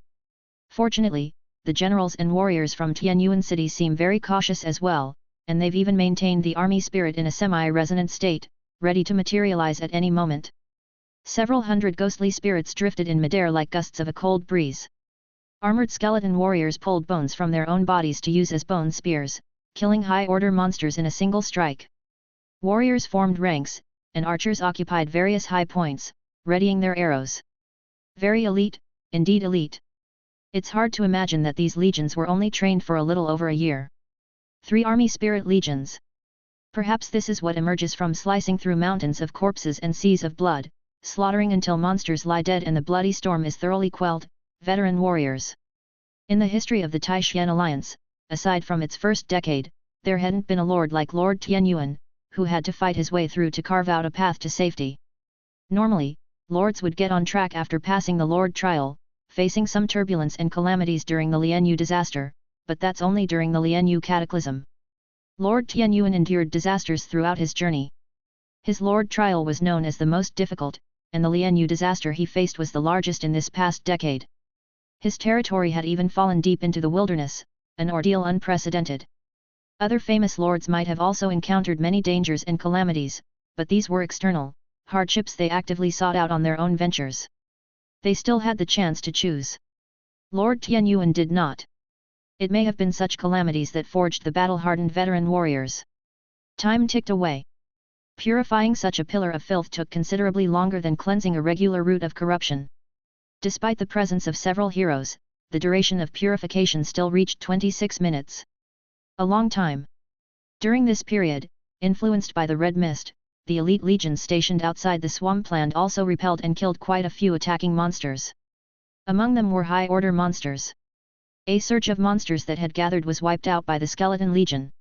Fortunately, the generals and warriors from Tianyuan City seem very cautious as well, and they've even maintained the army spirit in a semi-resonant state, ready to materialize at any moment. Several hundred ghostly spirits drifted in midair like gusts of a cold breeze. Armored skeleton warriors pulled bones from their own bodies to use as bone spears, killing high-order monsters in a single strike. Warriors formed ranks, and archers occupied various high points, readying their arrows. Very elite, indeed elite. It's hard to imagine that these legions were only trained for a little over a year. 3 army spirit legions. Perhaps this is what emerges from slicing through mountains of corpses and seas of blood, slaughtering until monsters lie dead and the bloody storm is thoroughly quelled. Veteran warriors. In the history of the Taishan Alliance, aside from its first decade, there hadn't been a lord like Lord Tianyuan, who had to fight his way through to carve out a path to safety. Normally, lords would get on track after passing the Lord trial, facing some turbulence and calamities during the Lianyu disaster, but that's only during the Lianyu cataclysm. Lord Tianyuan endured disasters throughout his journey. His Lord trial was known as the most difficult, and the Lianyu disaster he faced was the largest in this past decade. His territory had even fallen deep into the wilderness, an ordeal unprecedented. Other famous lords might have also encountered many dangers and calamities, but these were external, hardships they actively sought out on their own ventures. They still had the chance to choose. Lord Tianyuan did not. It may have been such calamities that forged the battle-hardened veteran warriors. Time ticked away. Purifying such a pillar of filth took considerably longer than cleansing a regular root of corruption. Despite the presence of several heroes, the duration of purification still reached 26 minutes. A long time. During this period, influenced by the red mist, the elite legions stationed outside the swampland also repelled and killed quite a few attacking monsters. Among them were high-order monsters. A surge of monsters that had gathered was wiped out by the Skeleton Legion.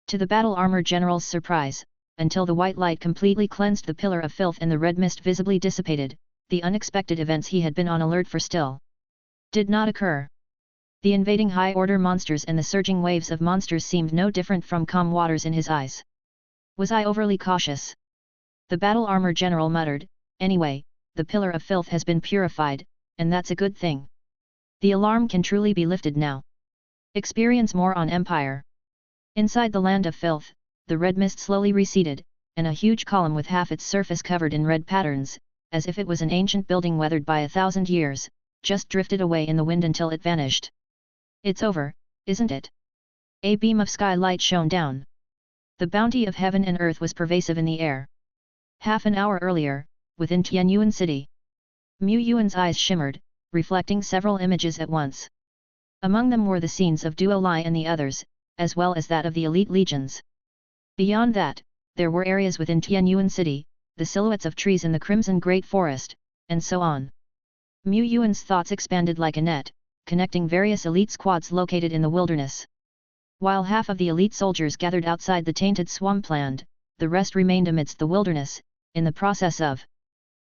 To the battle armor general's surprise, until the white light completely cleansed the pillar of filth and the red mist visibly dissipated, the unexpected events he had been on alert for still did not occur. The invading high-order monsters and the surging waves of monsters seemed no different from calm waters in his eyes. Was I overly cautious? The battle armor general muttered. Anyway, the pillar of filth has been purified, and that's a good thing. The alarm can truly be lifted now. Experience more on Empire. Inside the land of filth, the red mist slowly receded, and a huge column with half its surface covered in red patterns, as if it was an ancient building weathered by 1,000 years, just drifted away in the wind until it vanished. It's over, isn't it? A beam of skylight shone down. The bounty of heaven and earth was pervasive in the air. Half an hour earlier, within Tianyuan City, Mu Yuan's eyes shimmered, reflecting several images at once. Among them were the scenes of Duo Lai and the others, as well as that of the elite legions. Beyond that, there were areas within Tianyuan City, the silhouettes of trees in the crimson great forest, and so on. Mu Yuan's thoughts expanded like a net, connecting various elite squads located in the wilderness. While half of the elite soldiers gathered outside the tainted swampland, the rest remained amidst the wilderness, in the process of.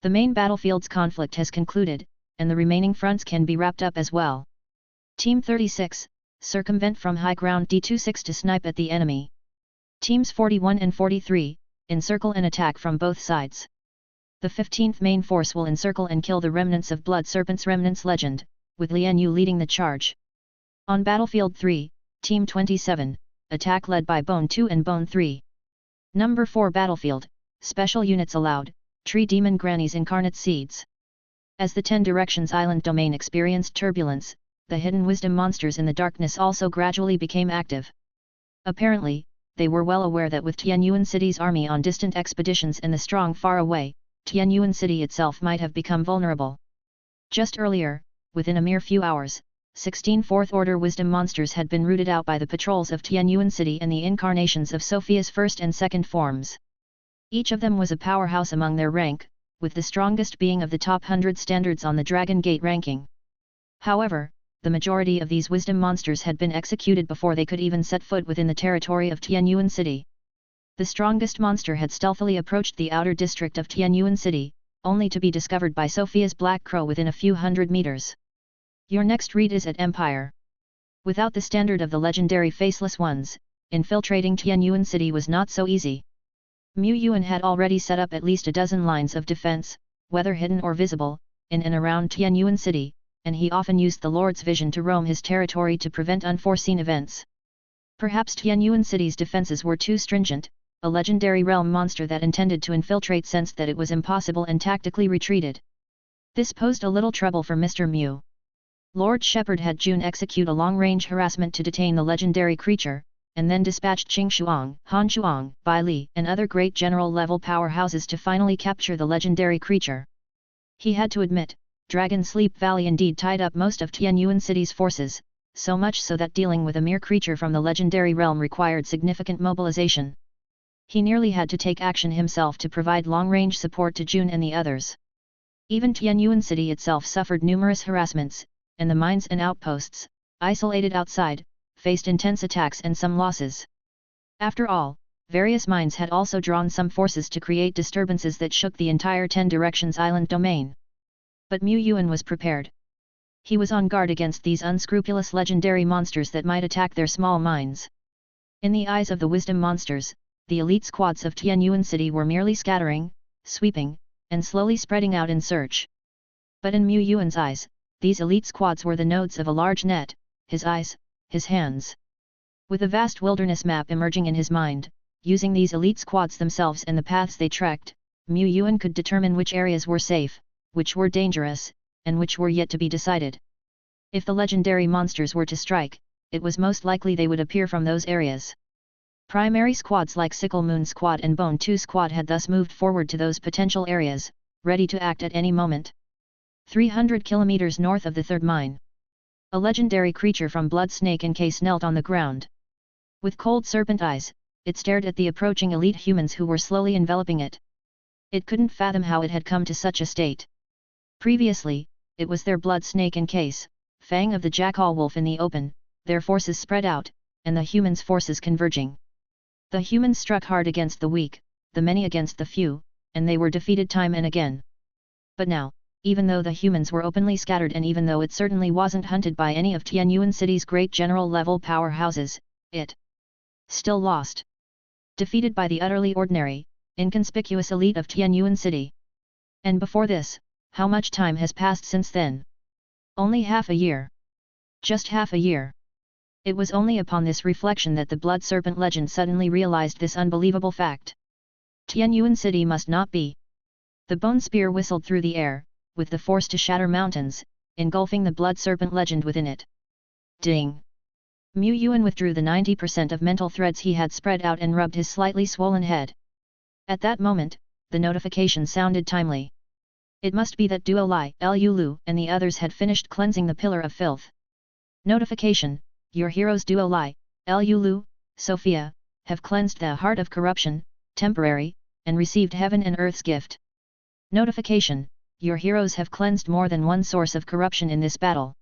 The main battlefield's conflict has concluded, and the remaining fronts can be wrapped up as well. Team 36, circumvent from high ground D26 to snipe at the enemy. Teams 41 and 43, encircle and attack from both sides. The 15th main force will encircle and kill the remnants of Blood Serpent's Remnants Legend, with Lianyu leading the charge. On Battlefield 3, Team 27, attack led by Bone 2 and Bone 3. Number 4 Battlefield, special units allowed, Tree Demon Granny's Incarnate Seeds. As the 10 Directions Island domain experienced turbulence, the hidden wisdom monsters in the darkness also gradually became active. Apparently, they were well aware that with Tianyuan City's army on distant expeditions and the strong far away, Tianyuan City itself might have become vulnerable. Just earlier, within a mere few hours, 16 Fourth Order wisdom monsters had been rooted out by the patrols of Tianyuan City and the incarnations of Sophia's first and second forms. Each of them was a powerhouse among their rank, with the strongest being of the top 100 standards on the Dragon Gate ranking. However, the majority of these wisdom monsters had been executed before they could even set foot within the territory of Tianyuan City. The strongest monster had stealthily approached the outer district of Tianyuan City, only to be discovered by Sophia's Black Crow within a few hundred meters. Your next read is at Empire. Without the standard of the legendary Faceless Ones, infiltrating Tianyuan City was not so easy. Mu Yuan had already set up at least a dozen lines of defense, whether hidden or visible, in and around Tianyuan City, and he often used the Lord's vision to roam his territory to prevent unforeseen events. Perhaps Tianyuan City's defenses were too stringent. A legendary realm monster that intended to infiltrate sensed that it was impossible and tactically retreated. This posed a little trouble for Mr. Mu. Lord Shepherd had June execute a long-range harassment to detain the legendary creature, and then dispatched Qing Shuang, Han Shuang, Bai Li, and other great general-level powerhouses to finally capture the legendary creature. He had to admit, Dragon Sleep Valley indeed tied up most of Tianyuan City's forces, so much so that dealing with a mere creature from the legendary realm required significant mobilization. He nearly had to take action himself to provide long-range support to June and the others. Even Tianyuan City itself suffered numerous harassments, and the mines and outposts, isolated outside, faced intense attacks and some losses. After all, various mines had also drawn some forces to create disturbances that shook the entire 10 Directions Island domain. But Mu Yuan was prepared. He was on guard against these unscrupulous legendary monsters that might attack their small mines. In the eyes of the wisdom monsters, the elite squads of Tianyuan City were merely scattering, sweeping, and slowly spreading out in search. But in Mu Yuan's eyes, these elite squads were the nodes of a large net, his eyes, his hands. With a vast wilderness map emerging in his mind, using these elite squads themselves and the paths they trekked, Mu Yuan could determine which areas were safe, which were dangerous, and which were yet to be decided. If the legendary monsters were to strike, it was most likely they would appear from those areas. Primary squads like Sickle Moon Squad and Bone 2 Squad had thus moved forward to those potential areas, ready to act at any moment. 300 kilometers north of the third mine. A legendary creature from Blood Snake Encase knelt on the ground. With cold serpent eyes, it stared at the approaching elite humans who were slowly enveloping it. It couldn't fathom how it had come to such a state. Previously, it was their Blood Snake Encase, Fang of the Jackal Wolf in the open, their forces spread out, and the humans' forces converging. The humans struck hard against the weak, the many against the few, and they were defeated time and again. But now, even though the humans were openly scattered and even though it certainly wasn't hunted by any of Tianyuan City's great general-level powerhouses, it still lost. Defeated by the utterly ordinary, inconspicuous elite of Tianyuan City. And before this, how much time has passed since then? Only half a year. Just half a year. It was only upon this reflection that the Blood Serpent legend suddenly realized this unbelievable fact. Tianyuan City must not be. The bone spear whistled through the air, with the force to shatter mountains, engulfing the Blood Serpent legend within it. Ding! Mu Yuan withdrew the 90% of mental threads he had spread out and rubbed his slightly swollen head. At that moment, the notification sounded timely. It must be that Duo Lai, Lu Lu, and the others had finished cleansing the Pillar of Filth. Notification: your heroes Duo Lai, Lu Lu, Sophia, have cleansed the heart of corruption, temporary, and received heaven and earth's gift. Notification: your heroes have cleansed more than one source of corruption in this battle.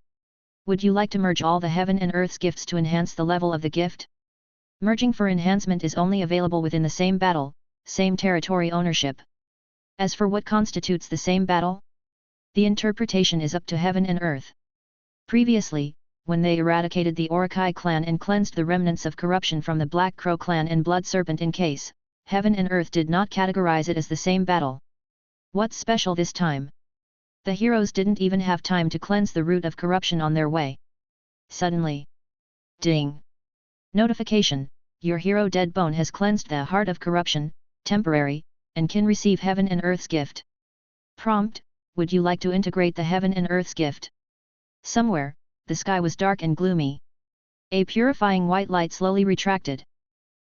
Would you like to merge all the heaven and earth's gifts to enhance the level of the gift? Merging for enhancement is only available within the same battle, same territory ownership. As for what constitutes the same battle? The interpretation is up to heaven and earth. Previously, when they eradicated the Orokai clan and cleansed the remnants of corruption from the Black Crow clan and Blood Serpent Encase, heaven and earth did not categorize it as the same battle. What's special this time? The heroes didn't even have time to cleanse the root of corruption on their way. Suddenly. Ding! Notification: your hero Deadbone has cleansed the heart of corruption, temporary, and can receive heaven and earth's gift. Prompt: would you like to integrate the heaven and earth's gift? Somewhere, the sky was dark and gloomy. A purifying white light slowly retracted.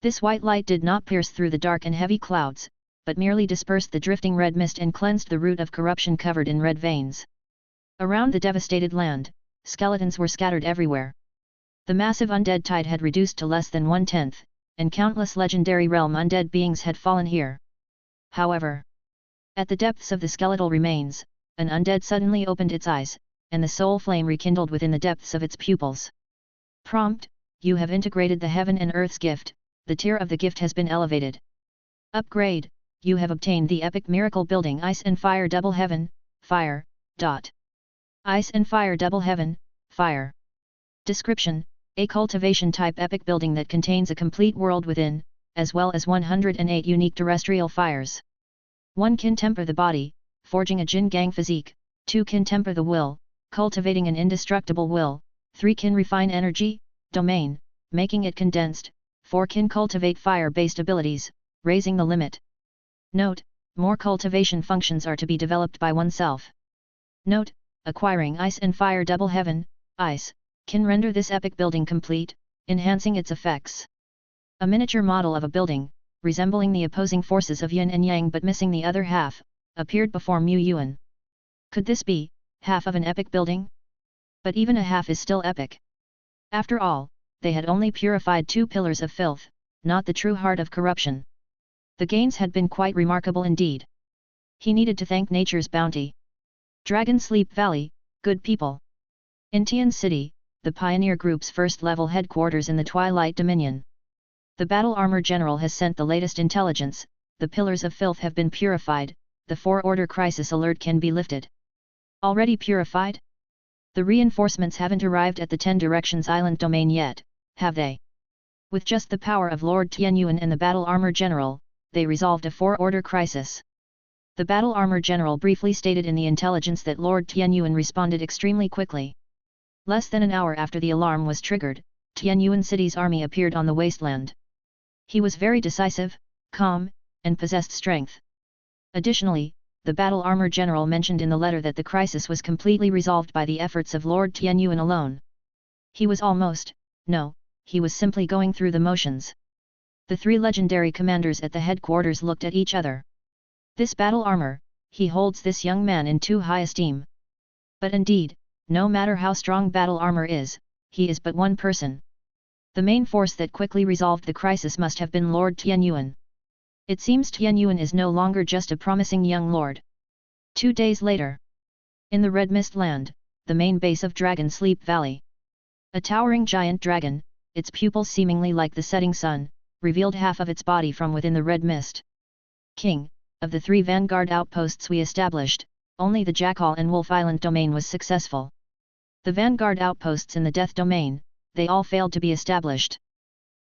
This white light did not pierce through the dark and heavy clouds, but merely dispersed the drifting red mist and cleansed the root of corruption covered in red veins. Around the devastated land, skeletons were scattered everywhere. The massive undead tide had reduced to less than 1/10, and countless legendary realm undead beings had fallen here. However, At the depths of the skeletal remains, an undead suddenly opened its eyes, and the soul flame rekindled within the depths of its pupils. Prompt: you have integrated the heaven and earth's gift, the tier of the gift has been elevated. Upgrade: you have obtained the epic miracle building Ice and Fire Double Heaven, Fire. Ice and Fire Double Heaven, Fire. Description: a cultivation type epic building that contains a complete world within, as well as 108 unique terrestrial fires. 1 can temper the body, forging a Jin Gang physique, 2 can temper the will, cultivating an indestructible will, 3 can refine energy, domain, making it condensed, 4 can cultivate fire-based abilities, raising the limit. Note: more cultivation functions are to be developed by oneself. Note: acquiring Ice and Fire Double Heaven, Ice, can render this epic building complete, enhancing its effects. A miniature model of a building, resembling the opposing forces of yin and yang but missing the other half, appeared before Yuan. Could this be half of an epic building? But even a half is still epic. After all, they had only purified 2 pillars of filth, not the true heart of corruption. The gains had been quite remarkable indeed. He needed to thank nature's bounty. Dragon Sleep Valley, good people. In Tian City, the Pioneer Group's first-level headquarters in the Twilight Dominion. The Battle Armor General has sent the latest intelligence, the pillars of filth have been purified, the 4-order crisis alert can be lifted. Already purified? The reinforcements haven't arrived at the 10 Directions Island domain yet, have they? With just the power of Lord Tianyuan and the Battle Armor General, they resolved a 4-order crisis. The Battle Armor General briefly stated in the intelligence that Lord Tianyuan responded extremely quickly. Less than an hour after the alarm was triggered, Tianyuan City's army appeared on the wasteland. He was very decisive, calm, and possessed strength. Additionally, the Battle Armor General mentioned in the letter that the crisis was completely resolved by the efforts of Lord Tianyuan alone. He was he was simply going through the motions. The 3 legendary commanders at the headquarters looked at each other. This Battle Armor, he holds this young man in too high esteem. But indeed, no matter how strong Battle Armor is, he is but one person. The main force that quickly resolved the crisis must have been Lord Tianyuan. It seems Tianyuan is no longer just a promising young lord. 2 days later. In the Red Mist Land, the main base of Dragon Sleep Valley. A towering giant dragon, its pupils seemingly like the setting sun, revealed half of its body from within the red mist. King, of the 3 vanguard outposts we established, only the Jackal and Wolf Island domain was successful. The vanguard outposts in the Death domain, they all failed to be established.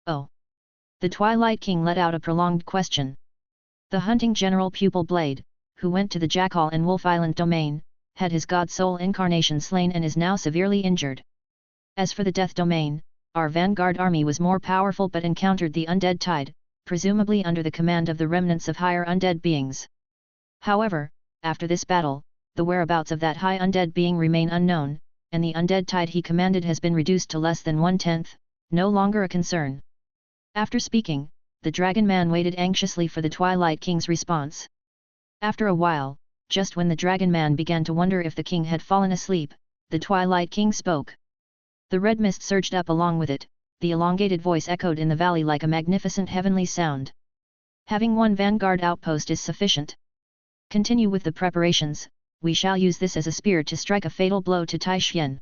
Oh! The Twilight King let out a prolonged question. The hunting general Pupil Blade, who went to the Jackal and Wolf Island domain, had his god soul incarnation slain and is now severely injured. As for the Death domain, our vanguard army was more powerful but encountered the undead tide, presumably under the command of the remnants of higher undead beings. However, after this battle, the whereabouts of that high undead being remain unknown, and the undead tide he commanded has been reduced to less than 1/10, no longer a concern. After speaking, the Dragon Man waited anxiously for the Twilight King's response. After a while, just when the Dragon Man began to wonder if the king had fallen asleep, the Twilight King spoke. The red mist surged up along with it, the elongated voice echoed in the valley like a magnificent heavenly sound. Having 1 vanguard outpost is sufficient. Continue with the preparations, we shall use this as a spear to strike a fatal blow to Tai Xian.